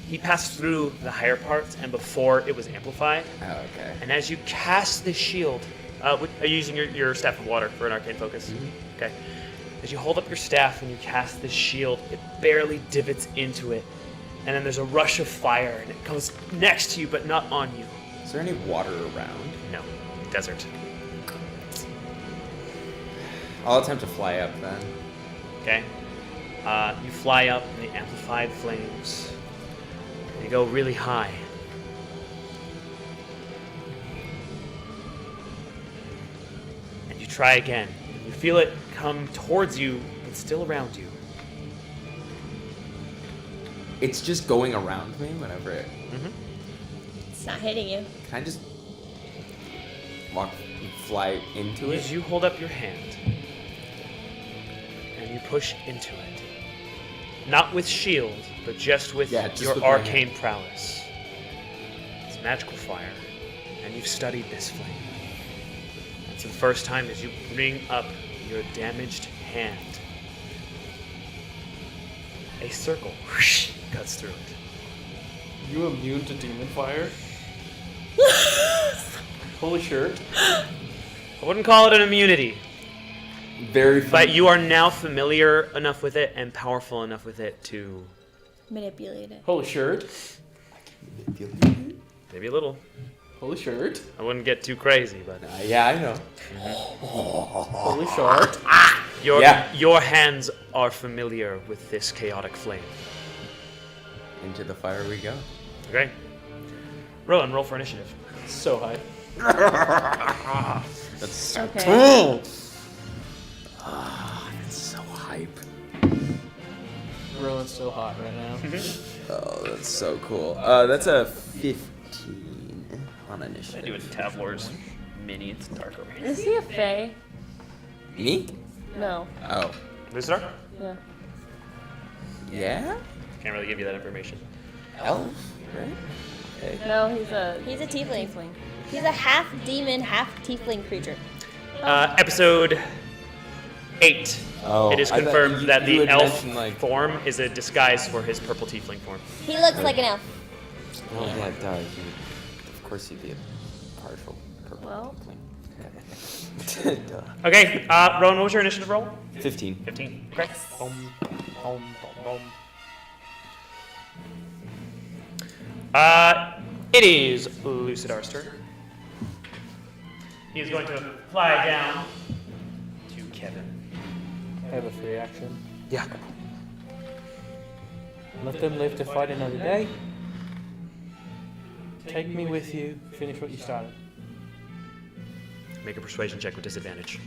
Speaker 2: he passed through the higher parts and before it was amplified.
Speaker 1: Oh, okay.
Speaker 2: And as you cast this shield, are you using your staff of water for an arcane focus?
Speaker 1: Mm-hmm.
Speaker 2: Okay. As you hold up your staff and you cast this shield, it barely divots into it. And then there's a rush of fire and it comes next to you but not on you.
Speaker 1: Is there any water around?
Speaker 2: No. Desert.
Speaker 1: I'll attempt to fly up then.
Speaker 2: Okay? You fly up in the amplified flames. You go really high. And you try again. You feel it come towards you, but still around you.
Speaker 1: It's just going around me whenever it...
Speaker 4: It's not hitting you.
Speaker 1: Can I just fly into it?
Speaker 2: As you hold up your hand and you push into it, not with shield, but just with
Speaker 1: just
Speaker 2: your
Speaker 1: with my
Speaker 2: arcane
Speaker 1: hand.
Speaker 2: prowess. It's magical fire, and you've studied this flame. And for the first time, as you bring up your damaged hand, a circle cuts through it.
Speaker 5: You immune to demon fire? Holy shirt.
Speaker 2: I wouldn't call it an immunity,
Speaker 1: Very
Speaker 2: but you are now familiar enough with it and powerful enough with it to
Speaker 4: Manipulate it.
Speaker 5: Holy shirt.
Speaker 2: maybe a little.
Speaker 5: Holy shirt.
Speaker 2: I wouldn't get too crazy, but
Speaker 1: Yeah, I know.
Speaker 5: Holy shirt.
Speaker 2: your hands are familiar with this chaotic flame.
Speaker 1: Into the fire we go.
Speaker 2: Okay. Rowan, roll for initiative.
Speaker 5: So high.
Speaker 1: That's so
Speaker 3: Okay.
Speaker 1: cool. That's so hype.
Speaker 5: Rowan's so hot right now.
Speaker 1: Oh, that's so cool. That's a 15 on initiative.
Speaker 2: I do a Tavlor's mini. It's dark over here.
Speaker 3: Is he a fae?
Speaker 1: Me?
Speaker 3: No.
Speaker 1: Oh.
Speaker 2: Lucidar?
Speaker 3: Yeah.
Speaker 1: Yeah?
Speaker 2: Can't really give you that information.
Speaker 1: Elf, right? Okay.
Speaker 3: No,
Speaker 4: He's a tiefling. He's a half demon, half tiefling creature.
Speaker 2: Episode 8.
Speaker 1: Oh,
Speaker 2: It is
Speaker 1: I thought
Speaker 2: confirmed
Speaker 1: you-
Speaker 2: that
Speaker 1: you
Speaker 2: the
Speaker 1: had
Speaker 2: elf
Speaker 1: mentioned, like-
Speaker 2: form is a disguise for his purple tiefling form.
Speaker 4: He looks like an elf.
Speaker 1: Oh, yeah, duh. Of course you'd be a partial purple.
Speaker 3: Well.
Speaker 1: Duh.
Speaker 2: Okay, Rowan, what was your initiative roll?
Speaker 1: 15.
Speaker 2: 15. Okay. It is Lucidar's turn. He is going to fly down to Kevin.
Speaker 5: I have a free action.
Speaker 1: Yeah.
Speaker 5: Let them live to fight another day. Take me with you. Finish what you started.
Speaker 2: Make a persuasion check with disadvantage.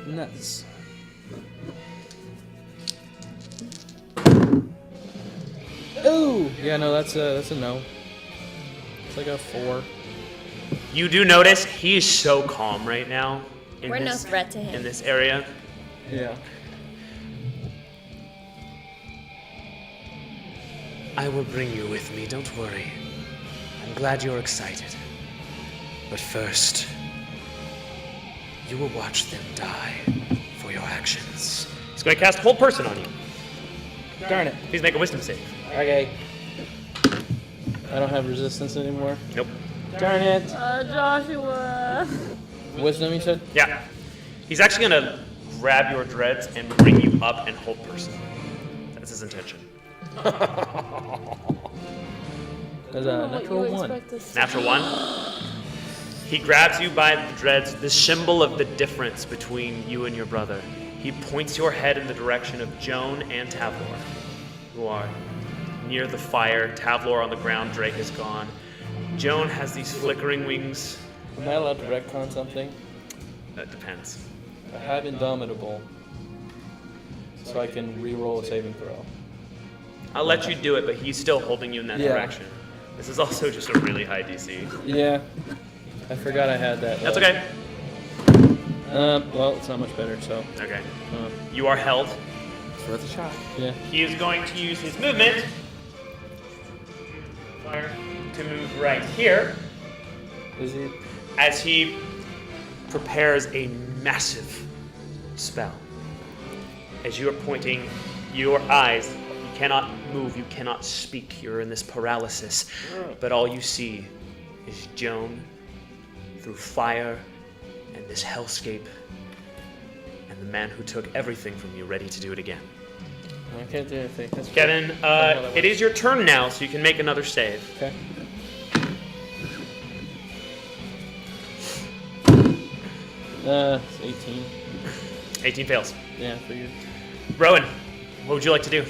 Speaker 5: Nuts. Ooh! Yeah, no, that's a no. It's like a 4.
Speaker 2: You do notice he is so calm right now in
Speaker 4: We're no
Speaker 2: this
Speaker 4: threat to him.
Speaker 2: in this area.
Speaker 5: Yeah.
Speaker 7: I will bring you with me, don't worry. I'm glad you're excited. But first, you will watch them die for your actions.
Speaker 2: He's going to cast Hold Person on you.
Speaker 5: Darn it.
Speaker 2: Please make a Wisdom save.
Speaker 5: Okay. I don't have resistance anymore.
Speaker 2: Nope.
Speaker 5: Darn it.
Speaker 3: Joshua.
Speaker 5: Wisdom, you said?
Speaker 2: Yeah. He's actually gonna grab your dreads and bring you up and hold person. That's his intention.
Speaker 5: There's a natural one.
Speaker 2: Natural 1. He grabs you by the dreads, the symbol of the difference between you and your brother. He points your head in the direction of Joan and Tavlor, who are near the fire. Tavlor on the ground, Drake is gone. Joan has these flickering wings.
Speaker 8: Am I allowed to retcon something?
Speaker 2: That depends.
Speaker 8: I have Indomitable, so I can re-roll a saving throw.
Speaker 2: I'll let you do it, but he's still holding you in that
Speaker 8: Yeah.
Speaker 2: direction. This is also just a really high DC.
Speaker 8: Yeah, I forgot I had that.
Speaker 2: That's okay.
Speaker 5: Well, it's not much better, so.
Speaker 2: Okay. You are held.
Speaker 1: It's worth a shot.
Speaker 5: Yeah.
Speaker 2: He is going to use his movement to move right here
Speaker 8: Is he?
Speaker 2: as he prepares a massive spell. As you are pointing your eyes, you cannot move, you cannot speak, you're in this paralysis. But all you see is Joan through fire and this hellscape, and the man who took everything from you ready to do it again.
Speaker 8: I can't do anything. That's
Speaker 2: Kevin, it is your turn now, so you can make another save.
Speaker 8: Okay.
Speaker 5: It's 18.
Speaker 2: 18 fails.
Speaker 5: Yeah, figured.
Speaker 2: Rowan, what would you like to do?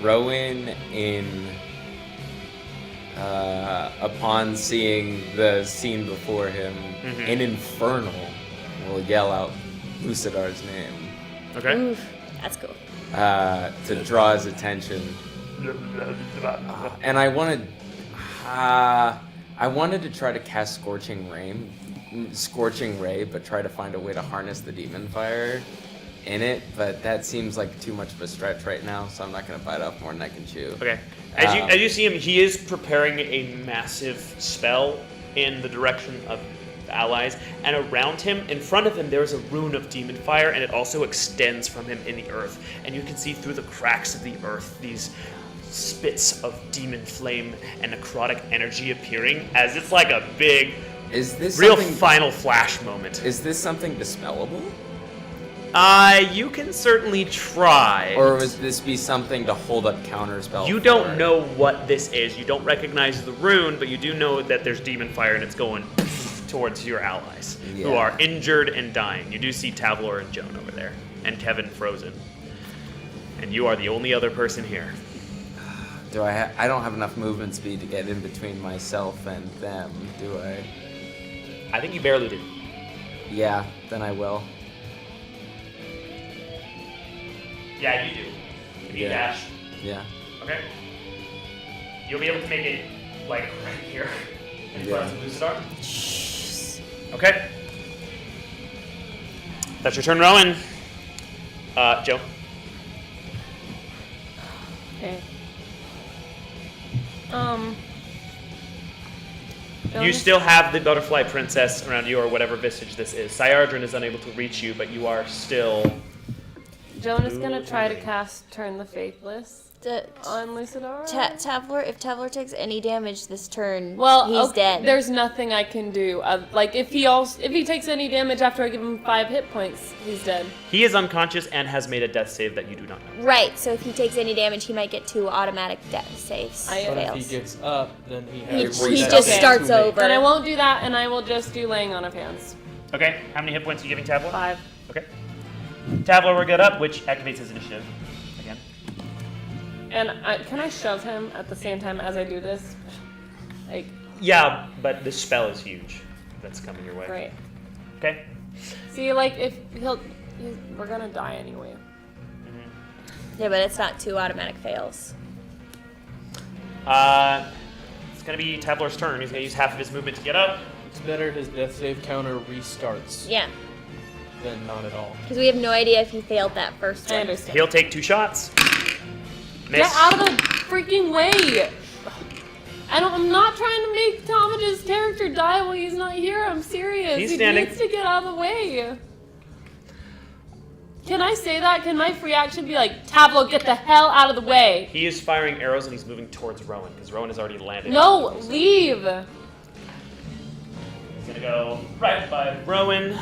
Speaker 1: Rowan upon seeing the scene before him in Infernal will yell out Lucidar's name
Speaker 2: Okay.
Speaker 4: Oof, that's cool.
Speaker 1: to draw his attention. And I wanted to try to cast Scorching Ray, but try to find a way to harness the demon fire in it. But that seems like too much of a stretch right now, so I'm not gonna bite off more than I can chew.
Speaker 2: Okay. As you see him, he is preparing a massive spell in the direction of the allies, and around him, in front of him, there is a rune of demon fire, and it also extends from him in the earth. And you can see through the cracks of the earth these spits of demon flame and necrotic energy appearing, as it's like a big,
Speaker 1: Is this
Speaker 2: real
Speaker 1: something,
Speaker 2: final flash moment.
Speaker 1: Is this something dispellable?
Speaker 2: You can certainly try.
Speaker 1: Or would this be something to hold up counterspell?
Speaker 2: You don't know what this is. You don't recognize the rune, but you do know that there's demon fire and it's going towards your allies who
Speaker 1: Yeah.
Speaker 2: are injured and dying. You do see Tavlor and Joan over there, and Kevin frozen. And you are the only other person here.
Speaker 1: Do I don't have enough movement speed to get in between myself and them, do I?
Speaker 2: I think you barely do.
Speaker 1: Yeah, then I will.
Speaker 2: Yeah, you do. Can you
Speaker 1: Yeah.
Speaker 2: dash?
Speaker 1: Yeah.
Speaker 2: Okay. You'll be able to make it, like, right here in front of Lucidar. Okay. That's your turn, Rowan. Joe.
Speaker 3: Okay.
Speaker 2: You still have the butterfly princess around you, or whatever visage this is. Syardrin is unable to reach you, but you are still.
Speaker 3: Joan is gonna try to cast Turn the Faithless
Speaker 4: D-
Speaker 3: on Lucidar.
Speaker 4: Tavlor, if Tavlor takes any damage this turn,
Speaker 3: Well,
Speaker 4: he's
Speaker 3: okay,
Speaker 4: dead.
Speaker 3: There's nothing I can do. Like if he takes any damage after I give him 5 hit points, he's dead.
Speaker 2: He is unconscious and has made a death save that you do not know.
Speaker 4: Right, so if he takes any damage, he might get 2 automatic death saves.
Speaker 3: I-
Speaker 8: But if
Speaker 4: fails.
Speaker 8: he gets up, then he
Speaker 4: He
Speaker 8: has.
Speaker 4: just
Speaker 3: Okay.
Speaker 4: starts over.
Speaker 3: And I won't do that, and I will just do Laying on of Hands.
Speaker 2: Okay, how many hit points are you giving Tavlor?
Speaker 3: 5.
Speaker 2: Okay. Tavlor will get up, which activates his initiative. Again.
Speaker 3: And can I shove him at the same time as I do this? Like,
Speaker 2: Yeah, but the spell is huge. That's coming your way.
Speaker 3: great.
Speaker 2: Okay.
Speaker 3: See, like if we're gonna die anyway.
Speaker 4: Yeah, but it's not 2 automatic fails.
Speaker 2: It's gonna be Tavlor's turn. He's gonna use half of his movement to get up.
Speaker 8: It's better his death save counter restarts
Speaker 4: Yeah,
Speaker 8: than not at all.
Speaker 4: because we have no idea if he failed that first
Speaker 3: I
Speaker 4: one.
Speaker 3: understand.
Speaker 2: He'll take 2 shots. Miss.
Speaker 3: Get out of the freaking way! I'm not trying to make Talmadge's character die while he's not here. I'm serious.
Speaker 2: He's
Speaker 3: he
Speaker 2: standing.
Speaker 3: needs to get out of the way. Can I say that? Can my free action be like, Tavlo, get the hell out of the way?
Speaker 2: He is firing arrows and he's moving towards Rowan because Rowan has already landed.
Speaker 3: No, leave.
Speaker 2: gonna go right by Rowan.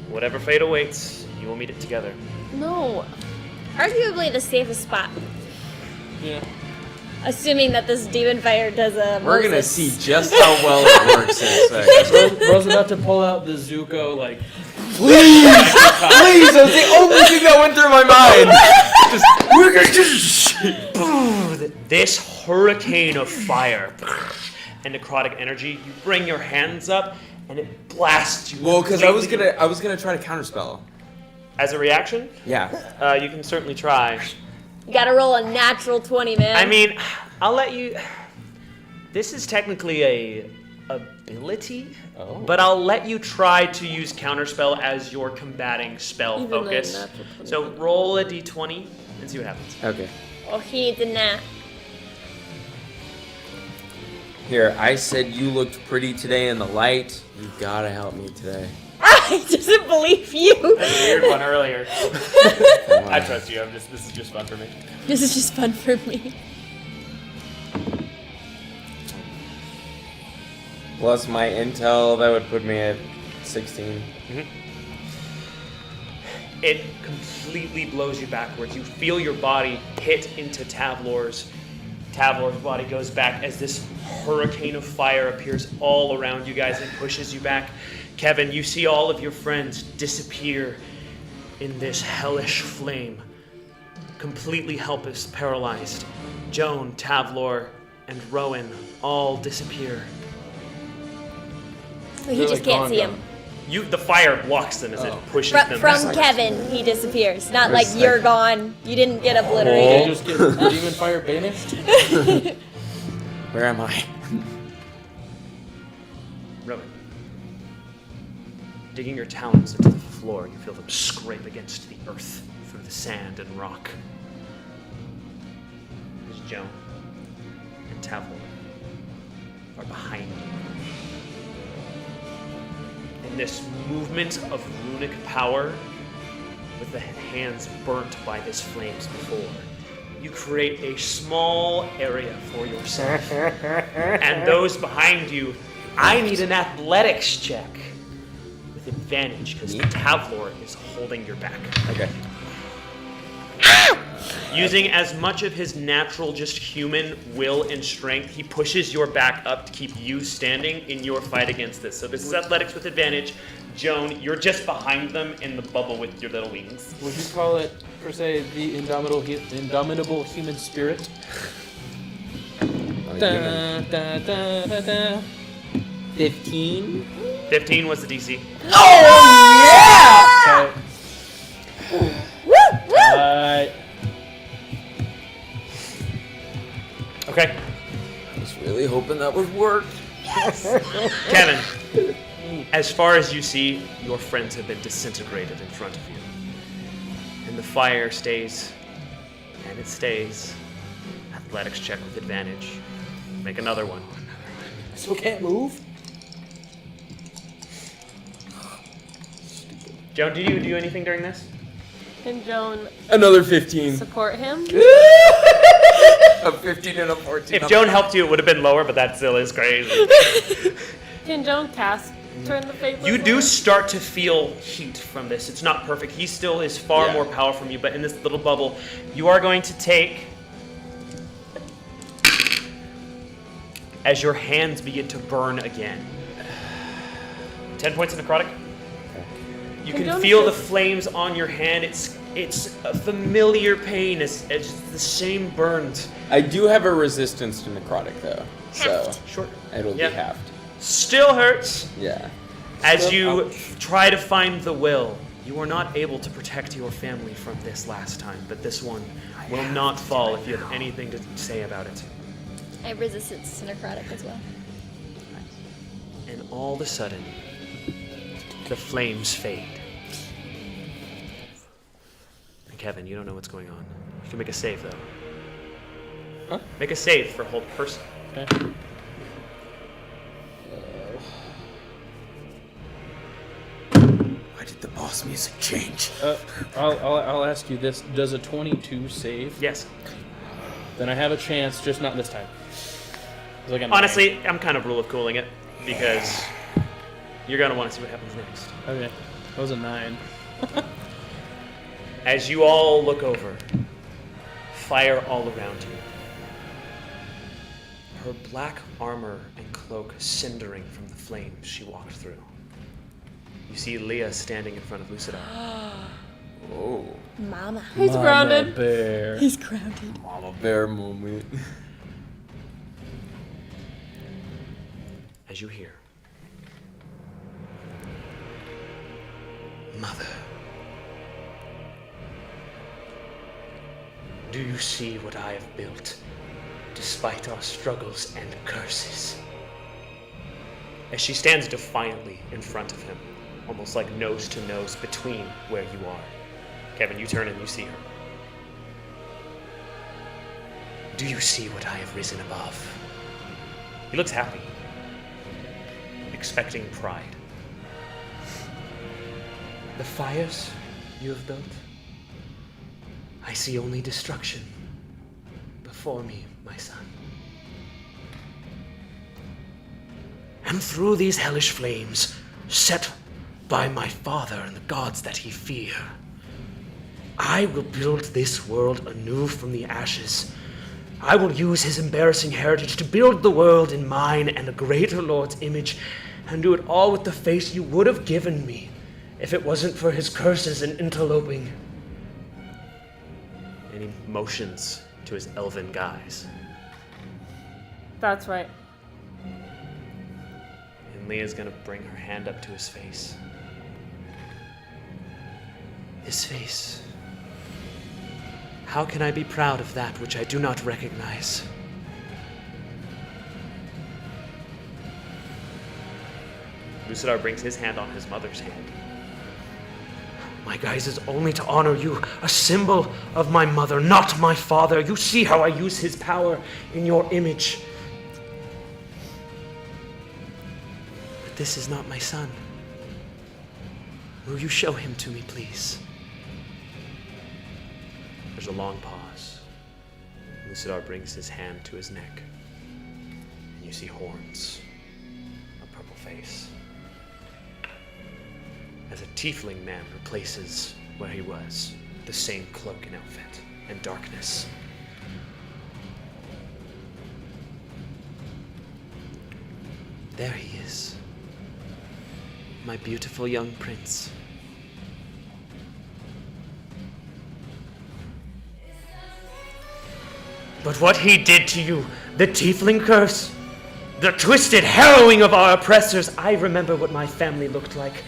Speaker 2: Whatever fate awaits, you will meet it together.
Speaker 3: No.
Speaker 4: Arguably the safest spot.
Speaker 5: Yeah.
Speaker 4: Assuming that this demon fire does a.
Speaker 1: We're gonna
Speaker 4: Moses.
Speaker 1: see just how well it works in a second.
Speaker 5: Rose about to pull out the Zuko, like,
Speaker 1: Please! Please! That was the only thing that went through my mind! We're gonna just...
Speaker 2: This hurricane of fire and necrotic energy, you bring your hands up and it blasts you.
Speaker 1: Well, because I was gonna try to counterspell.
Speaker 2: As a reaction,
Speaker 1: Yeah.
Speaker 2: you can certainly try.
Speaker 4: You gotta roll a natural 20, man.
Speaker 2: I mean, I'll let you. This is technically a ability, but I'll let you try to use counterspell as your combating spell
Speaker 3: Even though
Speaker 2: focus.
Speaker 3: natural 20.
Speaker 2: So roll a d20 and see what happens.
Speaker 1: Okay.
Speaker 4: Oh, he needs a nap.
Speaker 1: Here, I said you looked pretty today in the light. You gotta help me today.
Speaker 4: I doesn't believe you.
Speaker 2: That's a weird one earlier. I trust you. This is just fun for me.
Speaker 4: This is just fun for me.
Speaker 1: Plus my intel, that would put me at 16.
Speaker 2: It completely blows you backwards. You feel your body hit into Tavlor's. Tavlor's body goes back as this hurricane of fire appears all around you guys and pushes you back. Kevin, you see all of your friends disappear in this hellish flame. Completely helpless, paralyzed. Joan, Tavlor, and Rowan all disappear.
Speaker 4: So he just can't see him.
Speaker 2: The fire blocks them as it pushes them
Speaker 4: From
Speaker 2: back.
Speaker 4: Kevin, he disappears. Not like you're gone. You didn't get
Speaker 5: Did
Speaker 4: obliterated.
Speaker 5: you just get demon fire banished?
Speaker 1: Where am I?
Speaker 2: Rowan. Digging your talons into the floor, you feel them scrape against the earth through the sand and rock. There's Joan and Tavlor are behind you. In this movement of runic power, with the hands burnt by this flames before, you create a small area for yourself. And those behind you, I need an athletics check with advantage because Tavlor is holding your back.
Speaker 1: Okay.
Speaker 2: Using as much of his natural, just human will and strength, he pushes your back up to keep you standing in your fight against this. So this is athletics with advantage. Joan, you're just behind them in the bubble with your little wings.
Speaker 5: Would you call it, per se, the indomitable human spirit? Da, da, da, da, da.
Speaker 1: 15?
Speaker 2: 15 was the DC.
Speaker 5: Okay.
Speaker 2: Okay.
Speaker 1: I was really hoping that would work.
Speaker 2: Kevin, as far as you see, your friends have been disintegrated in front of you. And the fire stays, and it stays. Athletics check with advantage. Make another one.
Speaker 5: Still can't move?
Speaker 2: Joan, did you do anything during this?
Speaker 3: Can Joan
Speaker 1: Another 15.
Speaker 3: support him?
Speaker 1: A 15 and a 14.
Speaker 2: If Joan helped you, it would have been lower, but that still is crazy.
Speaker 3: Can Joan cast Turn the Faithless?
Speaker 2: You do
Speaker 3: Light?
Speaker 2: start to feel heat from this. It's not perfect. He still is far more powerful from you, but in this little bubble, you are going to take, as your hands begin to burn again, 10 points of necrotic. You can feel the flames on your hand. It's a familiar pain. It's the same burns.
Speaker 1: I do have a resistance to necrotic though, so
Speaker 2: Sure.
Speaker 1: it'll be halved.
Speaker 2: Still hurts.
Speaker 1: Yeah.
Speaker 2: As you try to find the will, you are not able to protect your family from this last time, but this one will not fall if you have anything to say about it.
Speaker 4: I have resistance to necrotic as well.
Speaker 2: And all of a sudden, the flames fade. And Kevin, you don't know what's going on. You can make a save, though.
Speaker 5: Huh?
Speaker 2: Make a save for hold person.
Speaker 5: Okay.
Speaker 1: Why did the boss music change?
Speaker 5: I'll ask you this. Does a 22 save?
Speaker 2: Yes.
Speaker 5: Then I have a chance, just not this time. Like
Speaker 2: Honestly, I'm kind of rule of cooling it. because you're gonna want to see what happens next.
Speaker 5: Okay. That was a 9.
Speaker 2: As you all look over, fire all around you. Her black armor and cloak cindering from the flames she walked through. You see Leah standing in front of Lucidar.
Speaker 1: Oh.
Speaker 4: Mama.
Speaker 3: He's grounded.
Speaker 5: Bear.
Speaker 4: He's grounded.
Speaker 1: Mama bear moment.
Speaker 2: As you hear,
Speaker 7: Mother, do you see what I have built, despite our struggles and curses?
Speaker 2: as she stands defiantly in front of him, almost like nose to nose between where you are. Kevin, you turn and you see her.
Speaker 7: Do you see what I have risen above?
Speaker 2: He looks happy, expecting pride.
Speaker 7: The fires you have built? I see only destruction before me, my son. And through these hellish flames, set by my father and the gods that he fear, I will build this world anew from the ashes. I will use his embarrassing heritage to build the world in mine and a greater Lord's image, and do it all with the face you would have given me if it wasn't for his curses and interloping.
Speaker 2: And he motions to his elven guise.
Speaker 3: That's right.
Speaker 2: And Leah's gonna bring her hand up to his face.
Speaker 7: His face. How can I be proud of that which I do not recognize?
Speaker 2: Lucidar brings his hand on his mother's hand.
Speaker 7: My guise is only to honor you, a symbol of my mother, not my father. You see how I use his power in your image. But this is not my son. Will you show him to me, please?
Speaker 2: There's a long pause. Lucidar brings his hand to his neck. And you see horns, a purple face. As a tiefling man replaces where he was, the same cloak and outfit, and darkness.
Speaker 7: There he is. My beautiful young prince. But what he did to you, the tiefling curse, the twisted harrowing of our oppressors, I remember what my family looked like,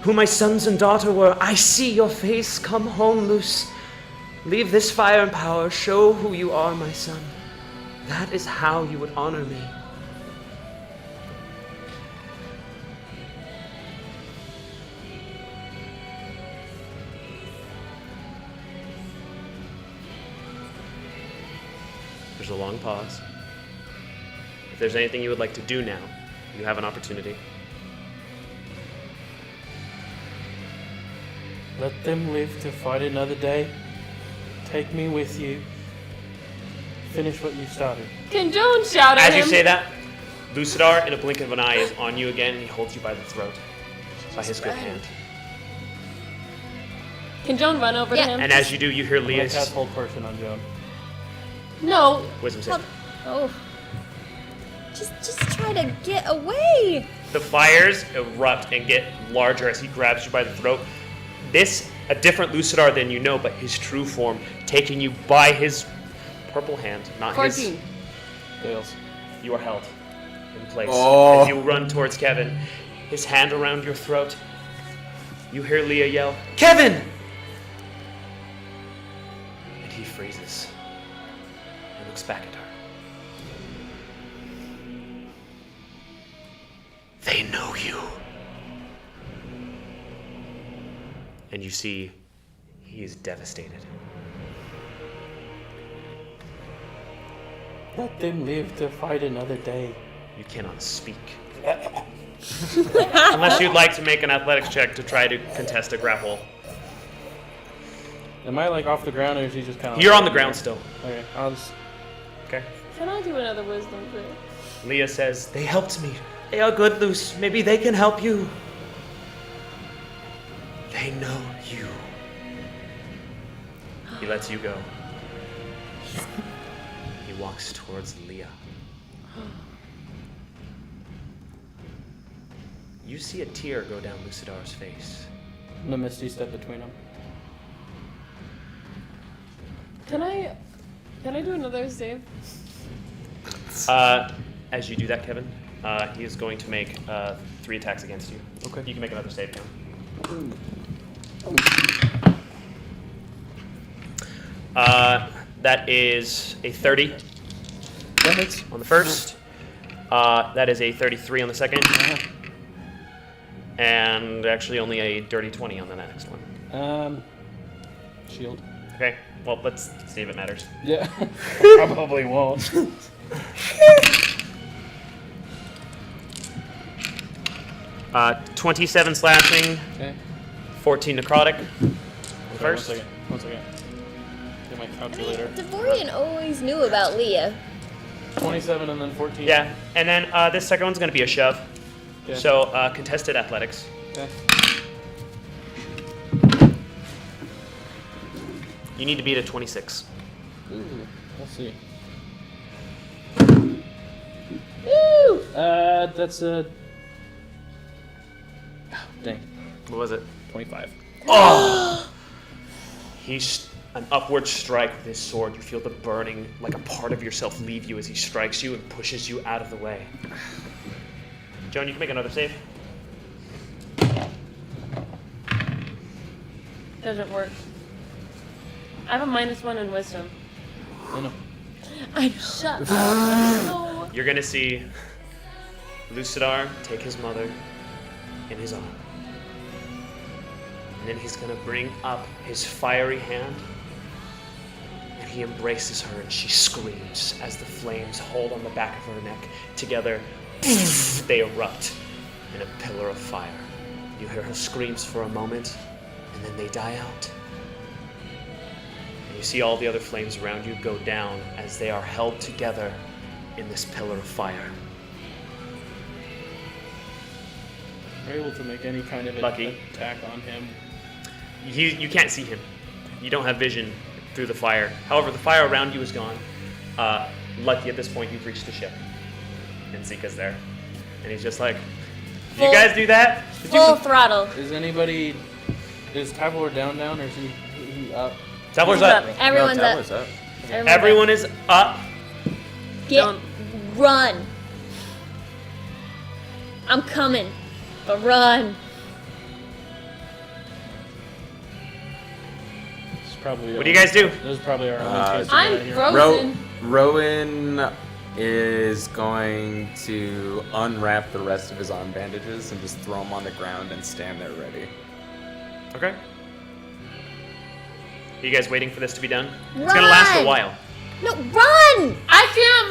Speaker 7: who my sons and daughter were. I see your face. Come home, Luce. Leave this fire and power. Show who you are, my son. That is how you would honor me.
Speaker 2: There's a long pause. If there's anything you would like to do now, you have an opportunity.
Speaker 5: Let them live to fight another day. Take me with you. Finish what you started.
Speaker 3: Can Jones shout at
Speaker 2: As you
Speaker 3: him?
Speaker 2: say that, Lucidar, in a blink of an eye, is on you again, and he holds you by the throat, by his good hand.
Speaker 3: Can Joan run over to him?
Speaker 2: And as you do, you hear
Speaker 5: I'm gonna
Speaker 2: Leah's
Speaker 5: cast hold person on Joan.
Speaker 3: No.
Speaker 2: wisdom save.
Speaker 4: Oh. Just try to get away.
Speaker 2: The fires erupt and get larger as he grabs you by the throat. This, a different Lucidar than you know, but his true form, taking you by his purple hand, not
Speaker 3: 14.
Speaker 2: his.
Speaker 5: Fails.
Speaker 2: You are held in place.
Speaker 1: Oh.
Speaker 2: As you run towards Kevin, his hand around your throat. You hear Leah yell, "Kevin!" And he freezes and looks back at her.
Speaker 7: They know you.
Speaker 2: And you see he is devastated.
Speaker 5: Let them live to fight another day.
Speaker 2: You cannot speak. Unless you'd like to make an athletics check to try to contest a grapple.
Speaker 5: Am I like off the ground or is he just kind of?
Speaker 2: You're on the ground still.
Speaker 5: Okay, I'll just.
Speaker 2: Okay.
Speaker 3: Can I do another wisdom save?
Speaker 2: Leah says,
Speaker 7: They helped me They are good, Luce. Maybe they can help you. They know you.
Speaker 2: He lets you go. He walks towards Leah. You see a tear go down Lucidar's face.
Speaker 8: The Misty step between them.
Speaker 3: Can I do another save?
Speaker 2: As you do that, Kevin, he is going to make 3 attacks against you.
Speaker 8: Okay.
Speaker 2: You can make another save now. That is a 30
Speaker 8: That hits.
Speaker 2: on the first. That is a 33 on the second. And actually only a dirty 20 on the next one.
Speaker 8: Shield.
Speaker 2: Okay, well, let's see if it matters.
Speaker 8: Yeah. Probably won't.
Speaker 2: 27 slashing,
Speaker 8: Okay.
Speaker 2: 14 necrotic.
Speaker 8: Sorry,
Speaker 2: First.
Speaker 8: One second. Get my calculator.
Speaker 4: Devorian always knew about Leah.
Speaker 8: 27 and then 14.
Speaker 2: Yeah, and then this second one's going to be a shove.
Speaker 8: Okay.
Speaker 2: So contested athletics.
Speaker 8: Okay.
Speaker 2: You need to beat a 26.
Speaker 8: Ooh, let's see.
Speaker 4: Woo!
Speaker 8: That's a. Oh, dang.
Speaker 2: What was it?
Speaker 8: 25.
Speaker 2: He's an upward strike with his sword. You feel the burning, like a part of yourself leave you as he strikes you and pushes you out of the way. Joan, you can make another save.
Speaker 3: Doesn't work. I have a -1 in wisdom.
Speaker 8: I know.
Speaker 4: I know.
Speaker 3: Shut up. No.
Speaker 2: You're gonna see Lucidar take his mother in his arm. And then he's gonna bring up his fiery hand and he embraces her and she screams as the flames hold on the back of her neck. Together, they erupt in a pillar of fire. You hear her screams for a moment and then they die out. And you see all the other flames around you go down as they are held together in this pillar of fire.
Speaker 8: Are you able to make any kind of
Speaker 2: Lucky.
Speaker 8: attack on him?
Speaker 2: You can't see him. You don't have vision through the fire. However, the fire around you is gone. Lucky at this point you've reached the ship. And Zika's there. And he's just like, did you guys do that? Did
Speaker 4: Full
Speaker 2: you...
Speaker 4: throttle.
Speaker 8: Is Tavlor down or is he up?
Speaker 2: Tabler's up.
Speaker 4: Everyone's
Speaker 1: no,
Speaker 4: up.
Speaker 1: up.
Speaker 2: Everyone is up.
Speaker 4: Get, run. I'm coming, but run.
Speaker 8: This is probably
Speaker 2: What do you guys do?
Speaker 8: This is probably our only chance to get out
Speaker 3: I'm
Speaker 8: of here.
Speaker 3: frozen.
Speaker 1: Rowan is going to unwrap the rest of his arm bandages and just throw them on the ground and stand there ready.
Speaker 2: Okay. Are you guys waiting for this to be done? It's gonna last a
Speaker 4: Run!
Speaker 2: while.
Speaker 4: No, run!
Speaker 3: I can't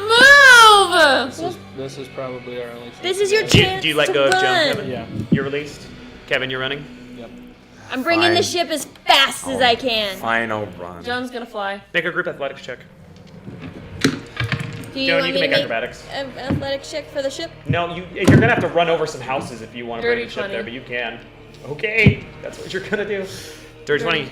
Speaker 3: move.
Speaker 8: This is probably our only chance.
Speaker 4: This
Speaker 8: to
Speaker 4: is your
Speaker 8: get out of
Speaker 4: chance
Speaker 2: Do you let
Speaker 4: to
Speaker 2: go of Joan,
Speaker 4: run.
Speaker 2: Kevin?
Speaker 8: Yeah.
Speaker 2: You're released. Kevin, you're running.
Speaker 8: here. Yep.
Speaker 4: I'm bringing the
Speaker 1: Fine.
Speaker 4: ship as fast as I can.
Speaker 1: Final run.
Speaker 3: Joan's gonna fly.
Speaker 2: Make a group athletics check.
Speaker 4: Do you
Speaker 2: Joan,
Speaker 4: want
Speaker 2: you
Speaker 4: me
Speaker 2: can
Speaker 4: to
Speaker 2: make
Speaker 4: make
Speaker 2: acrobatics.
Speaker 4: an athletic check for the ship?
Speaker 2: No, you're gonna have to run over some houses if you want to bring
Speaker 3: Dirty
Speaker 2: the ship
Speaker 3: 20.
Speaker 2: there, but you can. Okay, that's what you're gonna do. Dirty 20.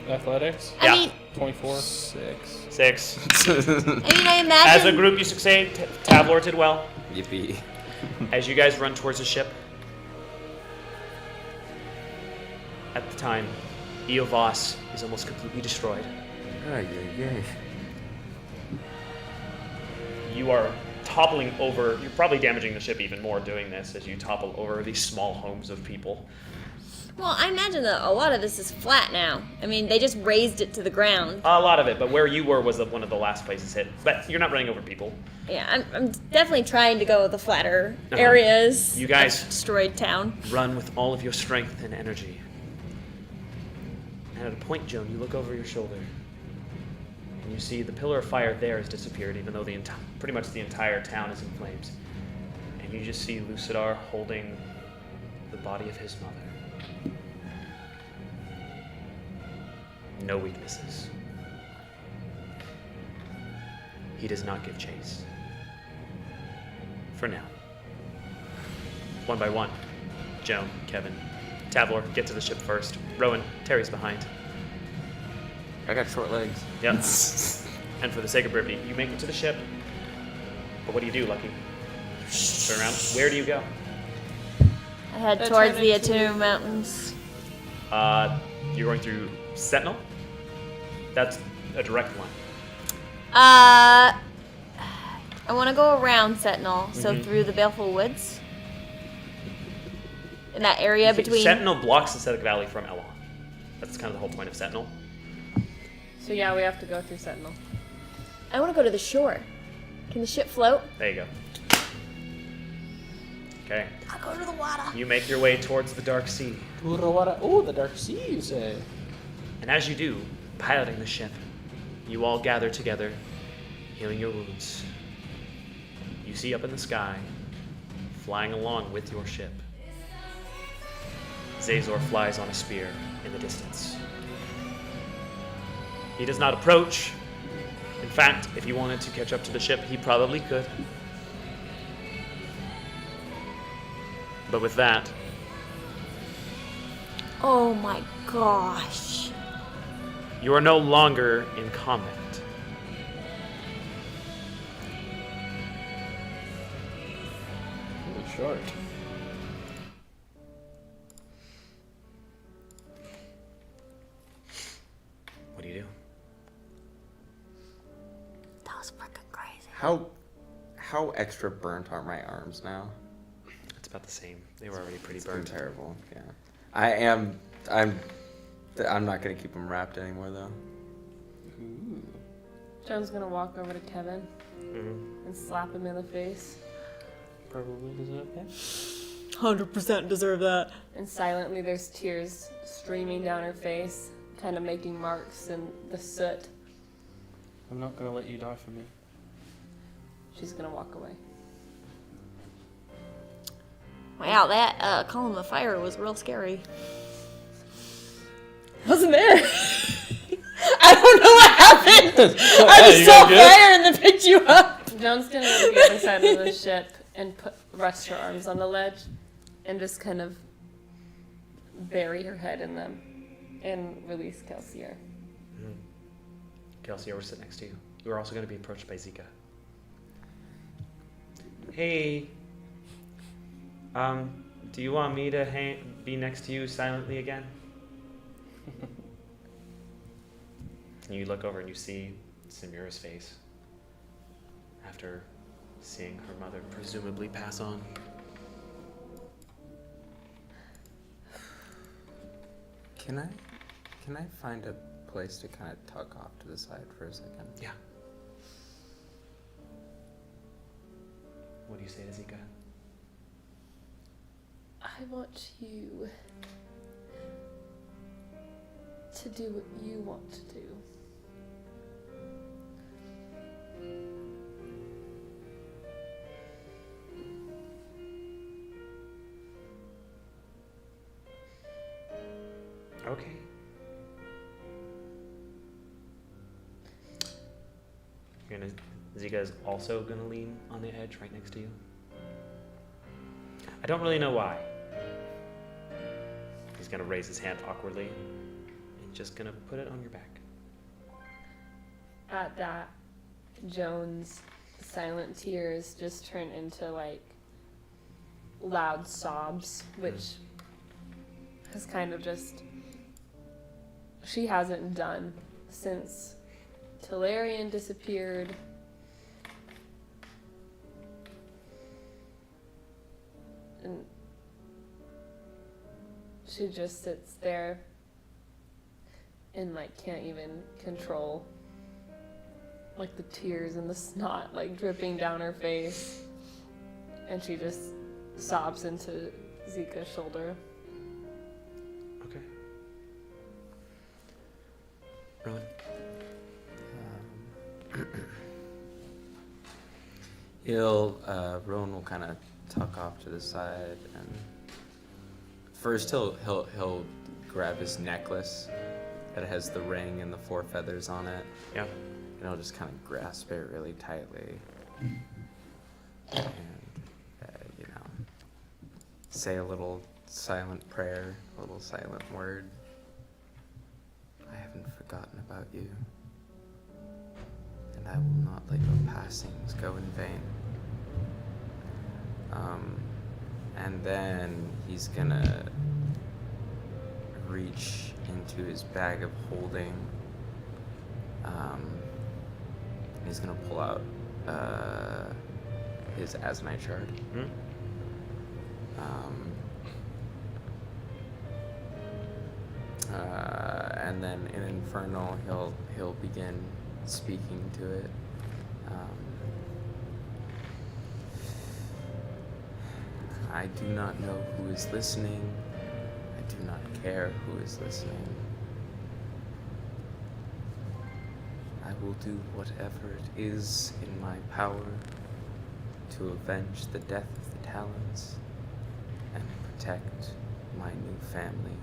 Speaker 8: Athletics.
Speaker 2: Yeah.
Speaker 4: I mean,
Speaker 8: 24.
Speaker 2: 6.
Speaker 4: I imagine.
Speaker 2: As a group, you succeed. Tavlor did well.
Speaker 1: Yippee.
Speaker 2: As you guys run towards the ship, at the time, Eovas is almost completely destroyed. You are toppling over. You're probably damaging the ship even more doing this as you topple over these small homes of people.
Speaker 4: Well, I imagine that a lot of this is flat now. I mean, they just raised it to the ground.
Speaker 2: A lot of it, but where you were was one of the last places hit. But you're not running over people.
Speaker 4: Yeah, I'm definitely trying to go with the flatter
Speaker 2: Uh-huh.
Speaker 4: areas.
Speaker 2: You guys-
Speaker 4: of destroyed town.
Speaker 2: Run with all of your strength and energy. And at a point, Joan, you look over your shoulder. And you see the pillar of fire there has disappeared, even though pretty much the entire town is in flames. And you just see Lucidar holding the body of his mother. No weaknesses. He does not give chase. For now. one by one. Joan, Kevin, Tavlor, get to the ship first. Rowan, Terry's behind.
Speaker 1: I got short legs.
Speaker 2: Yep. And for the sake of brevity, you make it to the ship. But what do you do, Lucky? Turn around. Where do you go?
Speaker 4: I head
Speaker 3: They're
Speaker 4: towards
Speaker 3: turning
Speaker 4: the
Speaker 3: to-
Speaker 4: Atunu Mountains.
Speaker 2: You're going through Sentinel. That's a direct line.
Speaker 4: I want to go around Sentinel, so through the Baleful Woods. In that area between.
Speaker 2: Sentinel blocks the Aesthetic Valley from Elon. That's kind of the whole point of Sentinel.
Speaker 3: So yeah, we have to go through Sentinel.
Speaker 4: I want to go to the shore. Can the ship float?
Speaker 2: There you go. Okay.
Speaker 4: I'll go to the water.
Speaker 2: You make your way towards the Dark Sea.
Speaker 8: Oh, the Dark Sea, you say?
Speaker 2: And as you do, piloting the ship, you all gather together, healing your wounds. You see up in the sky, flying along with your ship, Zazor flies on a spear in the distance. He does not approach. In fact, if he wanted to catch up to the ship, he probably could. But with that,
Speaker 4: Oh my gosh.
Speaker 2: you are no longer in combat.
Speaker 8: Really short.
Speaker 2: What do you do?
Speaker 4: That was freaking crazy.
Speaker 1: How extra burnt are my arms now?
Speaker 2: It's about the same. They were already pretty
Speaker 1: It's been
Speaker 2: burnt.
Speaker 1: terrible. Yeah. I'm not gonna keep them wrapped anymore though.
Speaker 3: Joan's gonna walk over to Kevin
Speaker 2: Mhm.
Speaker 3: and slap him in the face.
Speaker 8: Probably deserve that.
Speaker 4: 100% deserve that.
Speaker 3: And silently, there's tears streaming down her face, kind of making marks in the soot.
Speaker 8: I'm not gonna let you die for me.
Speaker 3: She's gonna walk away.
Speaker 4: Wow, that column of fire was real scary. Wasn't there? I don't know what happened. I
Speaker 8: you
Speaker 4: saw
Speaker 8: got good?
Speaker 4: fire and then picked you up.
Speaker 3: Joan's gonna go to the other side of the ship and rest her arms on the ledge and just kind of bury her head in them and release Kelsier.
Speaker 2: Kelsey, we're sitting next to you. You are also going to be approached by Zika. Hey. Do you want me to be next to you silently again? And you look over and you see Samira's face after seeing her mother presumably pass on.
Speaker 1: Can I find a place to kind of tuck off to the side for a second?
Speaker 2: Yeah. What do you say to Zika?
Speaker 3: I want you to do what you want to do.
Speaker 2: Okay. Zika is also gonna lean on the edge right next to you. I don't really know why. He's gonna raise his hand awkwardly and just gonna put it on your back.
Speaker 3: At that, Joan's silent tears just turn into like loud sobs, which has kind of just she hasn't done since Talarian disappeared. And she just sits there and like can't even control like the tears and the snot like dripping down her face, and she just sobs into Zika's shoulder.
Speaker 2: Okay. Rowan?
Speaker 1: Rowan will kind of tuck off to the side, and first he'll grab his necklace that has the ring and the 4 feathers on it.
Speaker 2: Yeah.
Speaker 1: And he'll just kind of grasp it really tightly, and say a little silent prayer, a little silent word. I haven't forgotten about you, and I will not let your passings go in vain. And then he's gonna reach into his bag of holding. He's gonna pull out his Asnite shard. And then in Infernal, he'll begin speaking to it. I do not know who is listening. I do not care who is listening. I will do whatever it is in my power to avenge the death of the Talons and protect my new family.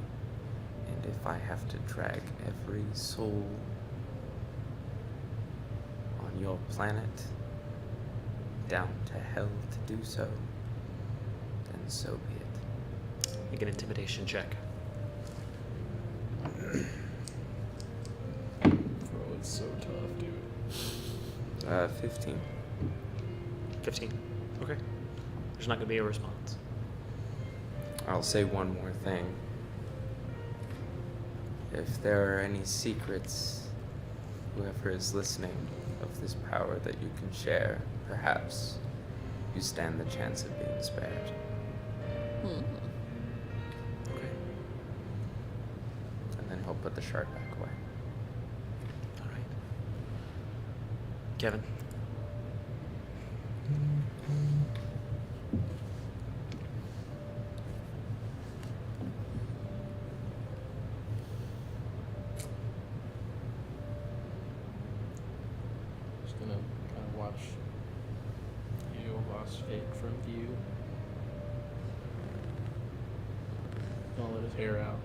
Speaker 1: And if I have to drag every soul on your planet down to hell to do so, then so be it.
Speaker 2: Make an intimidation check.
Speaker 8: Bro, it's so tough, dude.
Speaker 1: 15.
Speaker 2: 15. Okay. There's not going to be a response.
Speaker 1: I'll say one more thing. If there are any secrets, whoever is listening, of this power that you can share, perhaps you stand the chance of being spared.
Speaker 2: Okay.
Speaker 1: And then he'll put the shard back away.
Speaker 2: All right. Kevin.
Speaker 8: Just gonna kind of watch Eobos fade from view. Gonna let his hair out.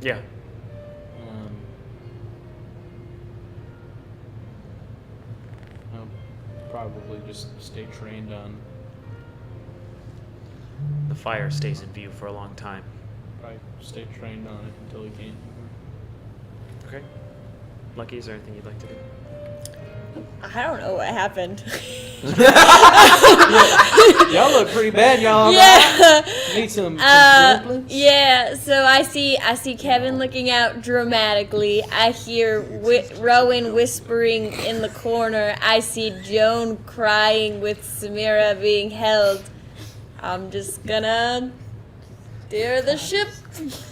Speaker 2: Yeah.
Speaker 8: I'll probably just stay trained on.
Speaker 2: The fire stays in view for a long time.
Speaker 8: Probably stay trained on it until he can't anymore.
Speaker 2: Okay. Lucky, is there anything you'd like to do?
Speaker 4: I don't know what happened.
Speaker 8: Y'all look pretty bad, y'all.
Speaker 4: Yeah.
Speaker 8: Need some triplets?
Speaker 4: Yeah, so I see Kevin looking out dramatically. I hear Rowan whispering in the corner. I see Joan crying with Samira being held. I'm just gonna steer the ship. Gently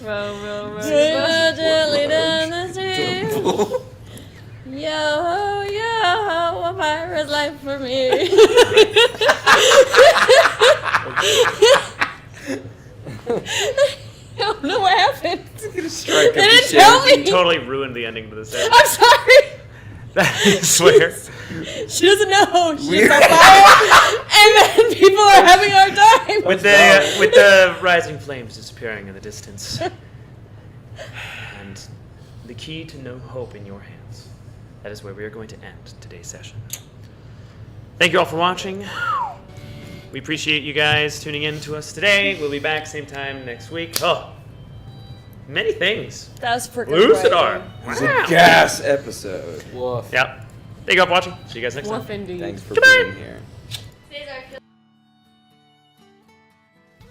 Speaker 4: down the stream. Yo ho, yo ho, a pirate's life for me. I don't know what happened.
Speaker 1: Strike
Speaker 4: They didn't tell me.
Speaker 2: Totally ruined the ending to this episode.
Speaker 4: I'm sorry.
Speaker 2: I swear.
Speaker 4: She doesn't know. She's on fire, and then people are having a hard time.
Speaker 2: With the rising flames disappearing in the distance, and the key to no hope in your hands. That is where we are going to end today's session. Thank you all for watching. We appreciate you guys tuning in to us today. We'll be back same time next week. Oh, many things.
Speaker 4: That was freaking
Speaker 2: Lucidar.
Speaker 1: It was a gas episode.
Speaker 8: Woof.
Speaker 2: Yep. Thank you all for watching. See you guys next time.
Speaker 3: Wolf indeed.
Speaker 1: Thanks for
Speaker 2: Goodbye.
Speaker 1: being here.